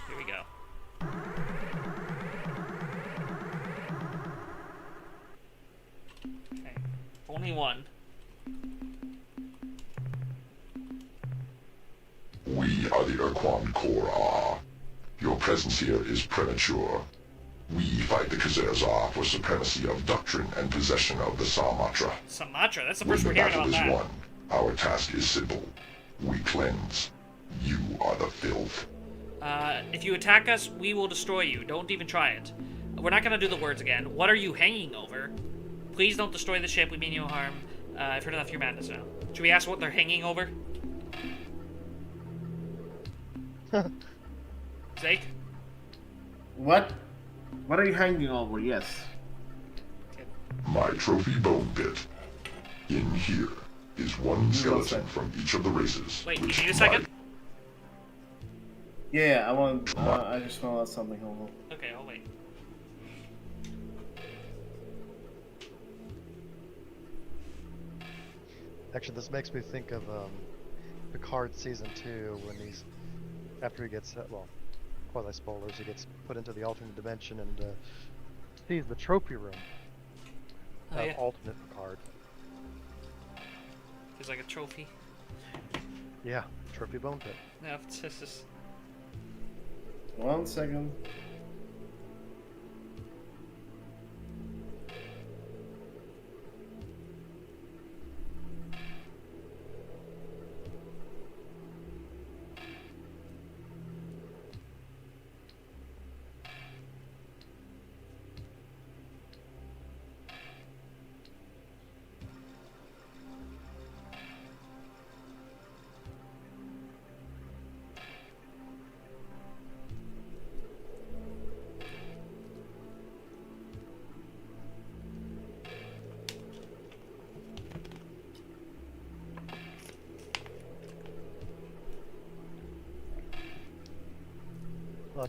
S1: Here we go. Okay. Only one.
S13: We are the Ur-Quan Korra. Your presence here is premature. We fight the Khazarzar for supremacy of doctrine and possession of the Samatra.
S1: Samatra? That's the first we're hearing about that.
S13: When the battle is won, our task is simple. We cleanse. You are the filth.
S1: If you attack us, we will destroy you. Don't even try it. We're not gonna do the words again. What are you hanging over? Please don't destroy the ship. We mean no harm. I've heard enough of your madness now. Should we ask what they're hanging over? Zake?
S2: What? What are you hanging over? Yes.
S13: My trophy bone pit. In here is one skeleton from each of the races.
S1: Wait, you need a second?
S2: Yeah, I just found out something. Hold on.
S1: Okay, I'll wait.
S15: Actually, this makes me think of Picard Season 2 when he's... After he gets... well, quasi-spoilers, he gets put into the alternate dimension and sees the trophy room.
S1: Oh, yeah.
S15: Alternate Picard.
S1: There's like a trophy.
S15: Yeah, trophy bone pit.
S1: No, it's just...
S2: 1 second.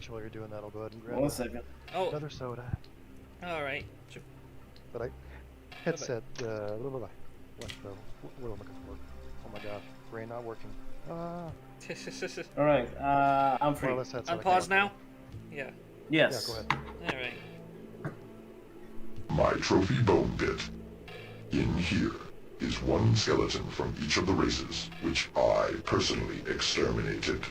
S15: While you're doing that, I'll go ahead and grab
S2: 1 second.
S1: Oh.
S15: Another soda.
S1: Alright.
S15: But Headset, blah, blah, blah. What am I looking for? Oh my god, brain not working.
S2: Alright, I'm free.
S15: Wireless headset,
S1: Unpause now? Yeah.
S2: Yes.
S15: Yeah, go ahead.
S1: Alright.
S13: My trophy bone pit. In here is one skeleton from each of the races, which I personally exterminated.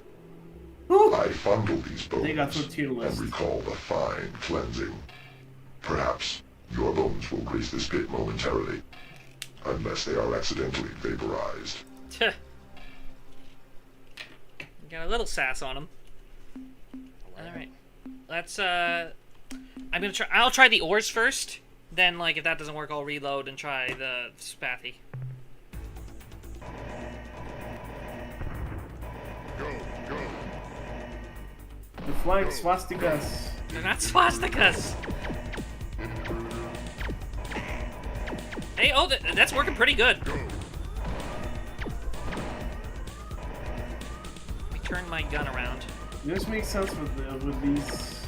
S13: I fondle these bones and recall the fine cleansing. Perhaps your bones will grace this pit momentarily, unless they are accidentally vaporized.
S1: Got a little sass on him. Alright. Let's, I'm gonna try. I'll try the ores first. Then, like, if that doesn't work, I'll reload and try the spathy.
S2: The flying swastikas.
S1: They're not swastikas. Hey, oh, that's working pretty good. Let me turn my gun around.
S2: This makes sense with these.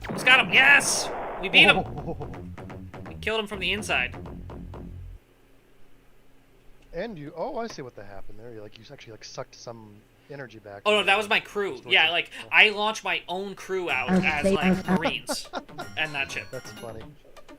S1: Just got him. Yes, we beat him. We killed him from the inside.
S15: And you, I see what happened there. You actually sucked some energy back.
S1: Oh no, that was my crew. Yeah, like I launched my own crew out as like Marines, and that ship.
S15: That's funny.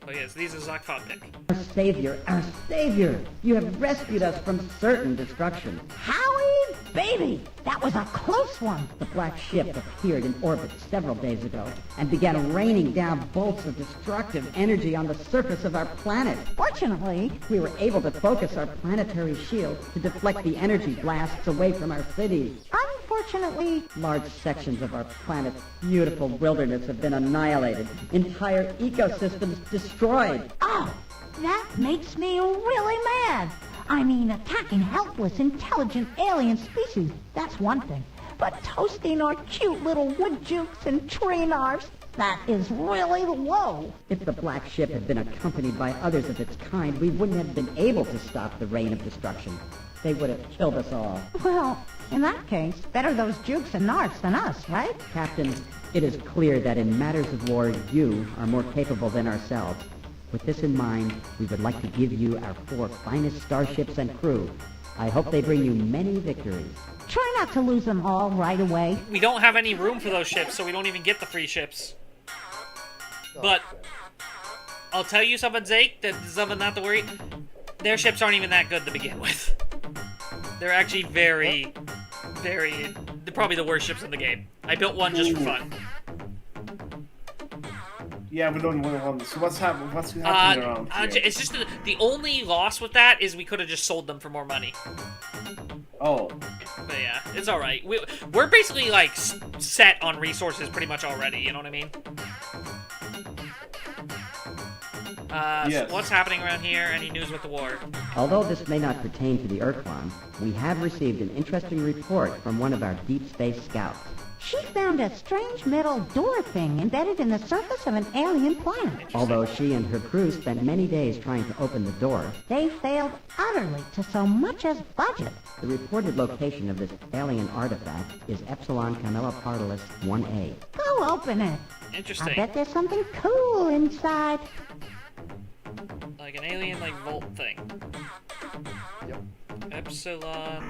S1: Oh yes, these are Zakfot pick.
S12: Our savior! You have rescued us from certain destruction.
S10: Howie, baby, that was a close one.
S12: The black ship appeared in orbit several days ago and began raining down bolts of destructive energy on the surface of our planet.
S10: Fortunately,
S12: we were able to focus our planetary shield to deflect the energy blasts away from our cities.
S10: Unfortunately,
S12: large sections of our planet's beautiful wilderness have been annihilated. Entire ecosystems destroyed.
S10: Oh, that makes me really mad. I mean, attacking helpless, intelligent alien species, that's one thing. But toasting our cute little wood jukes and tree narves, that is really low.
S12: If the black ship had been accompanied by others of its kind, we wouldn't have been able to stop the rain of destruction. They would have killed us all.
S10: Well, in that case, better those jukes and narcs than us, right?
S12: Captain, it is clear that in matters of war, you are more capable than ourselves. With this in mind, we would like to give you our 4 finest starships and crew. I hope they bring you many victories.
S10: Try not to lose them all right away.
S1: We don't have any room for those ships, so we don't even get the free ships. But I'll tell you something, Zake, something not to worry. Their ships aren't even that good to begin with. They're actually very, they're probably the worst ships in the game. I built one just for fun.
S2: Yeah, we don't want one. So what's happening around here?
S1: It's just the only loss with that is we could have just sold them for more money.
S2: Oh.
S1: But yeah, it's alright. We're basically, like, set on resources pretty much already, you know what I mean?
S2: Yes.
S1: So what's happening around here? Any news with the war?
S12: Although this may not pertain to the Ur-Quan, we have received an interesting report from one of our deep space scouts.
S10: She found a strange metal door thing embedded in the surface of an alien planet.
S12: Although she and her crew spent many days trying to open the door,
S10: they failed utterly to so much as budget.
S12: The reported location of this alien artifact is Epsilon Camelopardalis 1A.
S10: Go open it.
S1: Interesting.
S10: I bet there's something cool inside.
S1: Like an alien, like, vault thing.
S15: Yep.
S1: Epsilon,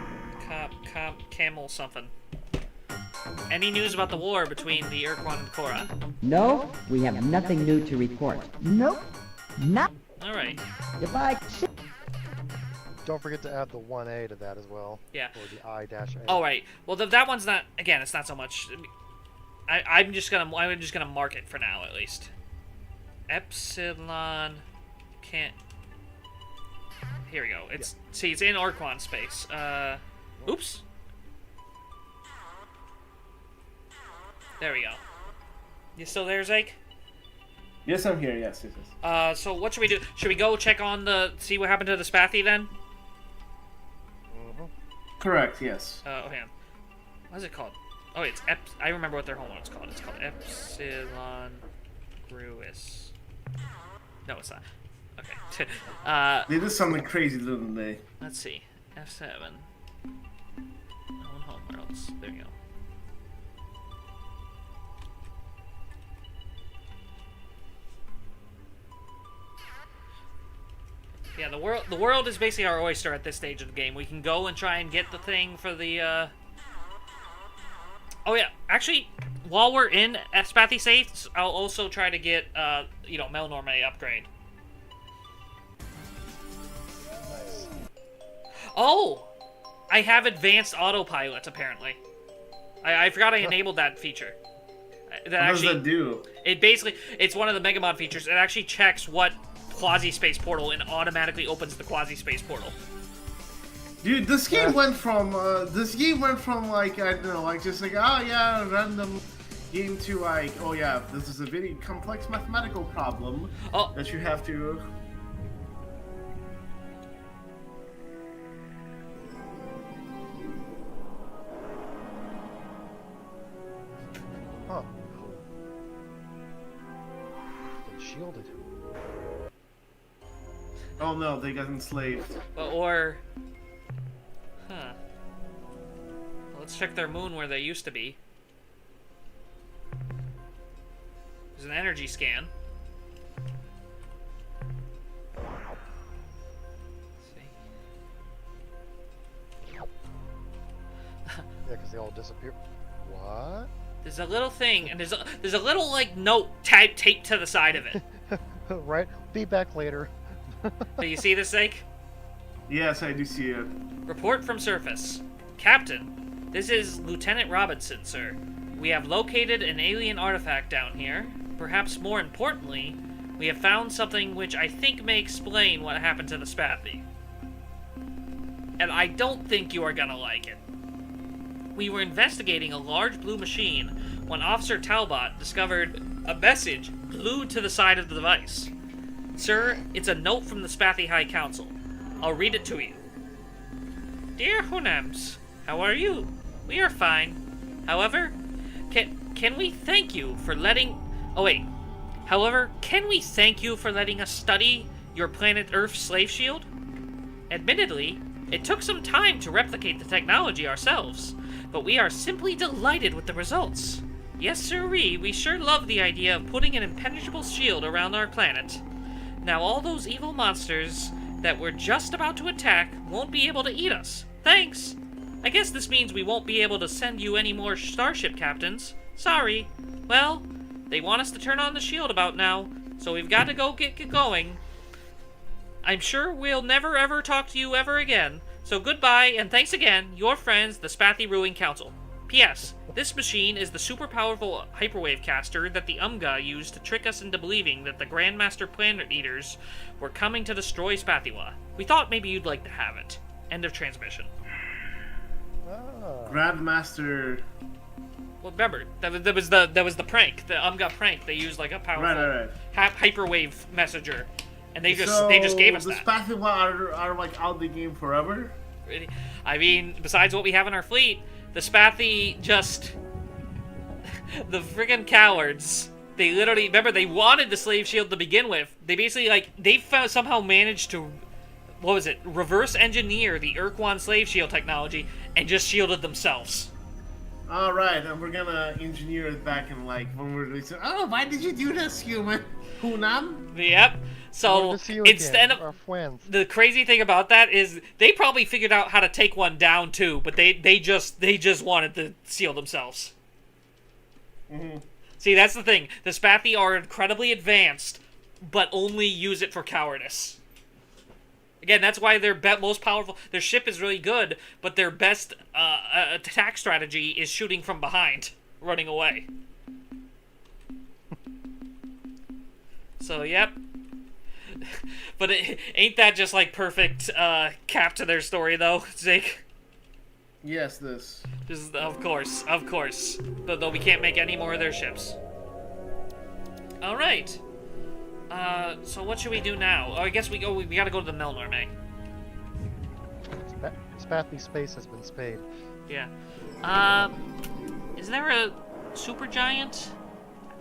S1: camel something. Any news about the war between the Ur-Quan and Korra?
S12: No, we have nothing new to report.
S10: Nope. Not.
S1: Alright.
S12: Goodbye.
S15: Don't forget to add the 1A to that as well.
S1: Yeah.
S15: Or the I-A.
S1: Oh, right. Well, that one's not, again, it's not so much. I'm just gonna mark it for now, at least. Epsilon can't. Here we go. It's see, it's in Ur-Quan space. Oops. There we go. You still there, Zake?
S2: Yes, I'm here. Yes.
S1: So what should we do? Should we go check on see what happened to the Spathy then?
S2: Correct. Yes.
S1: Oh, hang on. What is it called? Oh, it's I remember what their homeworld's called. It's called Epsilon Gruis. No, it's not. Okay.
S2: They did something crazy, didn't they?
S1: Let's see. F7. worlds. There you go. Yeah, the world is basically our oyster at this stage of the game. We can go and try and get the thing for the, Oh yeah, actually, while we're in Spathy Safes, I'll also try to get, you know, Melnorme upgrade.
S15: Nice.
S1: Oh! I have advanced autopilot, apparently. I forgot I enabled that feature.
S2: What does that do?
S1: It basically, it's one of the Megamod features. It actually checks what quasi-space portal and automatically opens the quasi-space portal.
S2: Dude, this game went from like, I don't know, like just like, oh yeah, random game to like, oh yeah, this is a very complex mathematical problem that you have to.
S15: Huh. Been shielded.
S2: Oh no, they got enslaved.
S1: Or... Huh. Let's check their moon where they used to be. There's an energy scan.
S15: Yeah, because they all disappear. What?
S1: There's a little thing, and there's a little like note taped to the side of it.
S15: Right? Be back later.
S1: Do you see this, Zeke?
S2: Yes, I do see it.
S1: Report from surface. Captain, this is Lieutenant Robinson, sir. We have located an alien artifact down here. Perhaps more importantly, we have found something which I think may explain what happened to the Spathy. And I don't think you are gonna like it. We were investigating a large blue machine when Officer Talbot discovered a message glued to the side of the device. Sir, it's a note from the Spathy High Council. I'll read it to you. Dear Hunams, how are you? We are fine. However, can we thank you for letting... Oh wait. However, can we thank you for letting us study your planet Earth's slave shield? Admittedly, it took some time to replicate the technology ourselves, but we are simply delighted with the results. Yes, sirree, we sure love the idea of putting an impenetrable shield around our planet. Now all those evil monsters that we're just about to attack won't be able to eat us. Thanks! I guess this means we won't be able to send you any more starship captains. Sorry. Well, they want us to turn on the shield about now, so we've got to go get going. I'm sure we'll never ever talk to you ever again, so goodbye and thanks again, your friends, the Spathy Ruin Council. P.S. This machine is the super powerful hyperwave caster that the Umga used to trick us into believing that the Grandmaster Planet Eaters were coming to destroy Spathiwa. We thought maybe you'd like to have it. End of transmission.
S2: Grandmaster.
S1: Well, remember that was the prank, the Umga prank. They used like a powerful hyperwave messenger, and they just gave us that.
S2: The Spathiwa are like out the game forever.
S1: I mean, besides what we have in our fleet, the Spathy just the friggin' cowards. They literally remember they wanted the slave shield to begin with. They basically somehow managed to reverse engineer the Ur-Quan slave shield technology and just shielded themselves.
S2: Alright, and we're gonna engineer it back in like when we're releasing. Oh, why did you do this, human? Hunam?
S1: Yep. So instead of the crazy thing about that is they probably figured out how to take one down too, but they just wanted to seal themselves.
S2: Mm-hmm.
S1: See, that's the thing. The Spathy are incredibly advanced, but only use it for cowardice. Again, that's why their most powerful... Their ship is really good, but their best attack strategy is shooting from behind, running away. So, yep. But ain't that just, like, perfect cap to their story, though, Zeke?
S2: Yes, this.
S1: Of course. Though we can't make any more of their ships. Alright. So what should we do now? Oh, I guess we gotta go to the Melnorme.
S15: Spathy space has been spayed.
S1: Yeah. Is there a supergiant?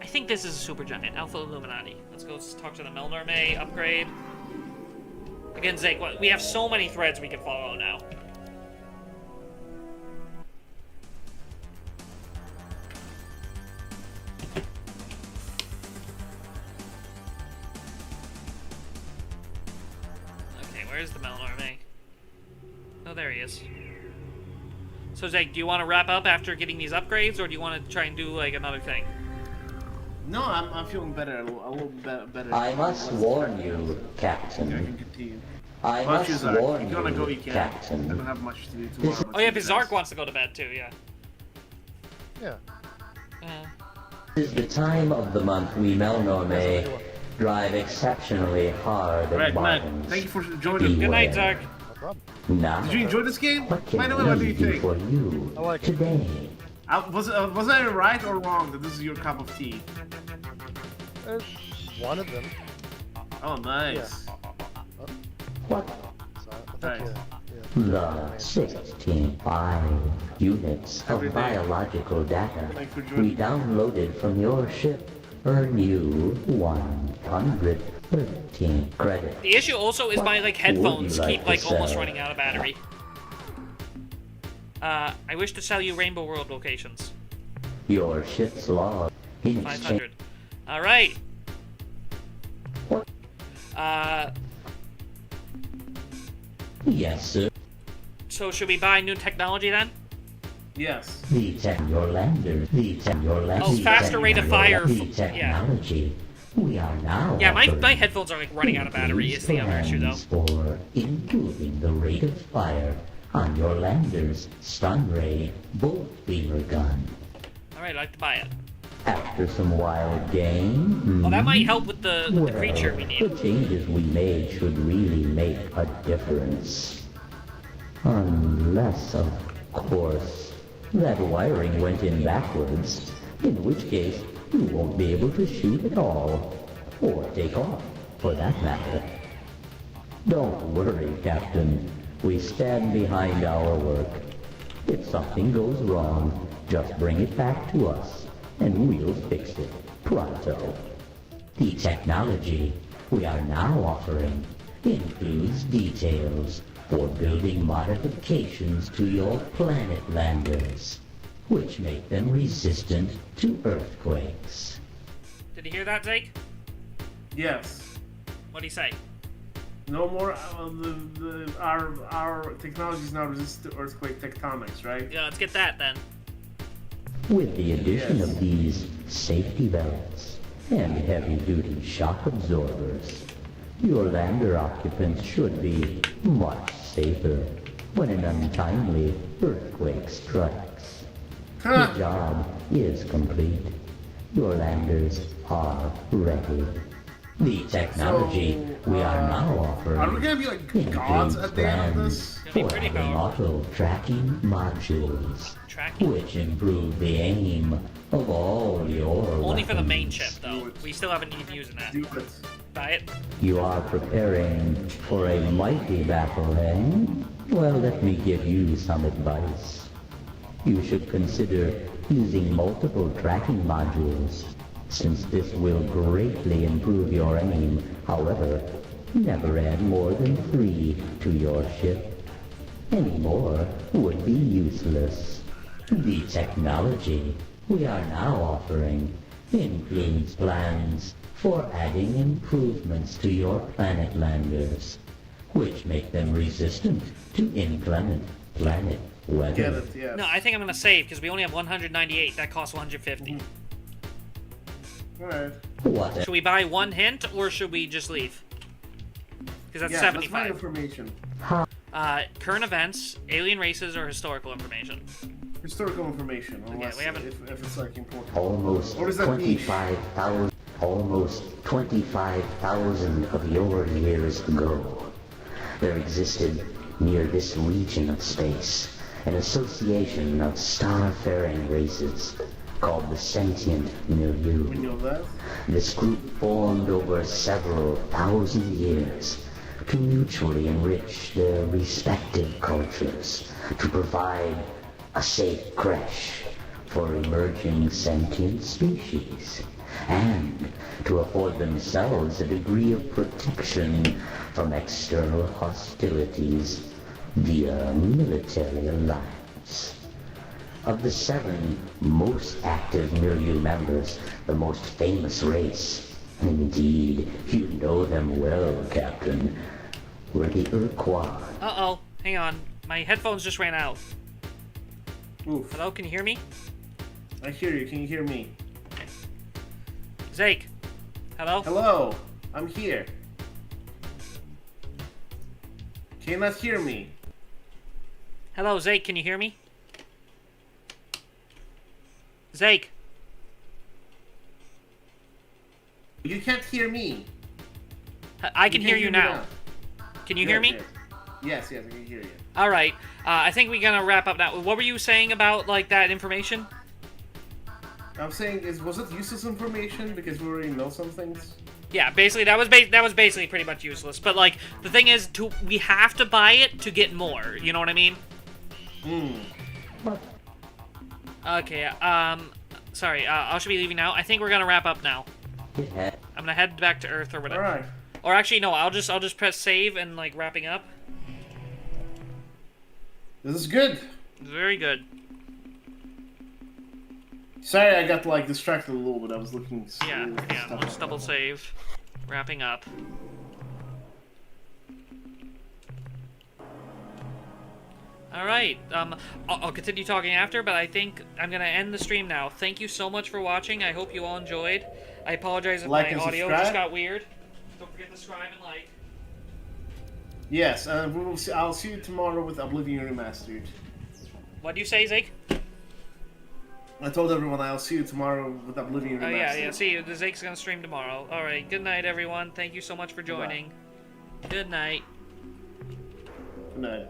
S1: I think this is a supergiant. Alpha Illuminati. Let's go talk to the Melnorme, upgrade. Again, Zeke, we have so many threads we can follow now. to Melnorme. Oh, there he is. So, Zach, do you want to wrap up after getting these upgrades, or do you want to try and do, like, another thing?
S2: No, I'm feeling better, a little better.
S8: I must warn you, Captain.
S2: I can continue.
S8: I
S2: Well,
S8: must
S2: Zark,
S8: warn
S2: if you wanna
S8: you,
S2: go, you can.
S8: Captain.
S2: I don't have much to do tomorrow.
S1: Oh, yeah, because Zark wants to go to bed, too, yeah.
S15: Yeah.
S8: This is the time of the month we Melnorme drive exceptionally hard at
S2: Alright, man.
S8: bargains.
S2: Thank you for joining.
S1: Good night, Zark.
S8: Now,
S2: Did you enjoy this game?
S8: what can
S2: By the way, what do you
S8: we do
S2: think?
S8: for you today?
S2: Was I right or wrong that this is your cup of tea?
S15: One of them.
S2: Oh, nice.
S8: What?
S2: Right.
S8: The 65 units of biological data we downloaded from your ship earn you 113 credit.
S1: The issue also is my, like, headphones
S8: Would you
S1: keep,
S8: like
S1: like,
S8: to
S1: almost
S8: sell?
S1: running out of battery. I wish to sell you Rainbow World locations.
S8: Your ship's log in exchange.
S1: 500. Alright.
S8: Yes, sir.
S1: So should we buy new technology then?
S2: Yes.
S8: Your landers.
S1: Oh, faster rate of fire.
S8: The technology. We are now.
S1: Yeah, my
S8: offering
S1: headphones are, like, running out of battery is the other issue, though.
S8: for improving the rate of fire on your lander's stun ray bolt beamer gun.
S1: Alright, I'd like to buy it.
S8: After some wild game.
S1: Well, that might help with the creature we need.
S8: The changes we made should really make a difference. Unless, of course, that wiring went in backwards, in which case you won't be able to shoot at all, or take off, for that matter. Don't worry, Captain. We stand behind our work. If something goes wrong, just bring it back to us, and we'll fix it pronto. The technology we are now offering includes details for building modifications to your planet landers, which make them resistant to earthquakes.
S1: Did you hear that, Zeke?
S2: Yes.
S1: What'd he say?
S2: No more. Our technology is now resistant to earthquake tectonics, right?
S1: Yeah, let's get that then.
S8: With the addition of these safety belts and heavy-duty shock absorbers, your lander occupants should be much safer when an untimely earthquake strikes. The job is complete. Your landers are ready. The technology we are now offering
S2: Are we gonna be like gods at the end of this?
S8: for auto tracking modules, which improve the aim of all your
S1: Only for the main
S8: weapons.
S1: chip, though. We still haven't even used that.
S2: Do it.
S1: Buy it.
S8: You are preparing for a mighty battle, eh? Well, let me give you some advice. You should consider using multiple tracking modules, since this will greatly improve your aim. However, never add more than 3 to your ship. Any more would be useless. The technology we are now offering includes plans for adding improvements to your planet landers, which make them resistant to inclement planet weather.
S2: Get it, yeah.
S1: No, I think I'm gonna save because we only have 198. That costs 150.
S2: Alright.
S8: What?
S1: Should we buy one hint or should we just leave? Because that's
S2: Yeah, let's find
S1: 75.
S2: information.
S1: Current events, alien races, or historical information.
S2: Historical information, unless
S1: we haven't-
S2: if it's like important.
S8: Almost
S2: What does that mean?
S8: 25,000 of your years ago, there existed near this region of space an association of star-faring races called the Sentient Milieu.
S2: We know that.
S8: This group formed over several thousand years to mutually enrich their respective cultures, to provide a safe creche for emerging sentient species, and to afford themselves a degree of protection from external hostilities via military alliance. Of the 7 most active milieu members, the most famous race, indeed, you know them well, Captain, We're the Ur-Quan.
S1: Uh-oh. Hang on. My headphones just ran out.
S2: Oof.
S1: Hello, can you hear me?
S2: I hear you. Can you hear me?
S1: Zake. Hello?
S2: Hello. I'm here. Can you not hear me?
S1: Hello, Zake, can you hear me? Zake.
S2: You can't hear me.
S1: I can hear you now. Can you hear me?
S2: Yes, I can hear you.
S1: All right. I think we're gonna wrap up now. What were you saying about like that information?
S2: I'm saying, was it useless information because we already know some things?
S1: Yeah, basically that was basically pretty much useless. But like the thing is, we have to buy it to get more. You know what I mean? Okay. Sorry. I should be leaving now. I think we're gonna wrap up now.
S8: Yeah.
S1: I'm gonna head back to Earth or whatever.
S2: All right.
S1: Or actually, no. I'll just press save and like wrapping up.
S2: This is good.
S1: Very good.
S2: Sorry, I got like distracted a little bit. I was looking.
S1: Yeah. Let's double save. Wrapping up. All right. I'll continue talking after, but I think I'm gonna end the stream now. Thank you so much for watching. I hope you all enjoyed. I apologize if
S2: Like
S1: my
S2: and
S1: audio
S2: subscribe.
S1: just got weird. Don't forget to subscribe and like.
S2: Yes, and we will see, I'll see you tomorrow with Oblivion Remastered.
S1: What do you say, Zake?
S2: I told everyone I'll see you tomorrow with Oblivion Remastered.
S1: Oh yeah. See you. The Zake's gonna stream tomorrow. All right. Good night, everyone. Thank you so much for joining. Good night.
S2: Good night.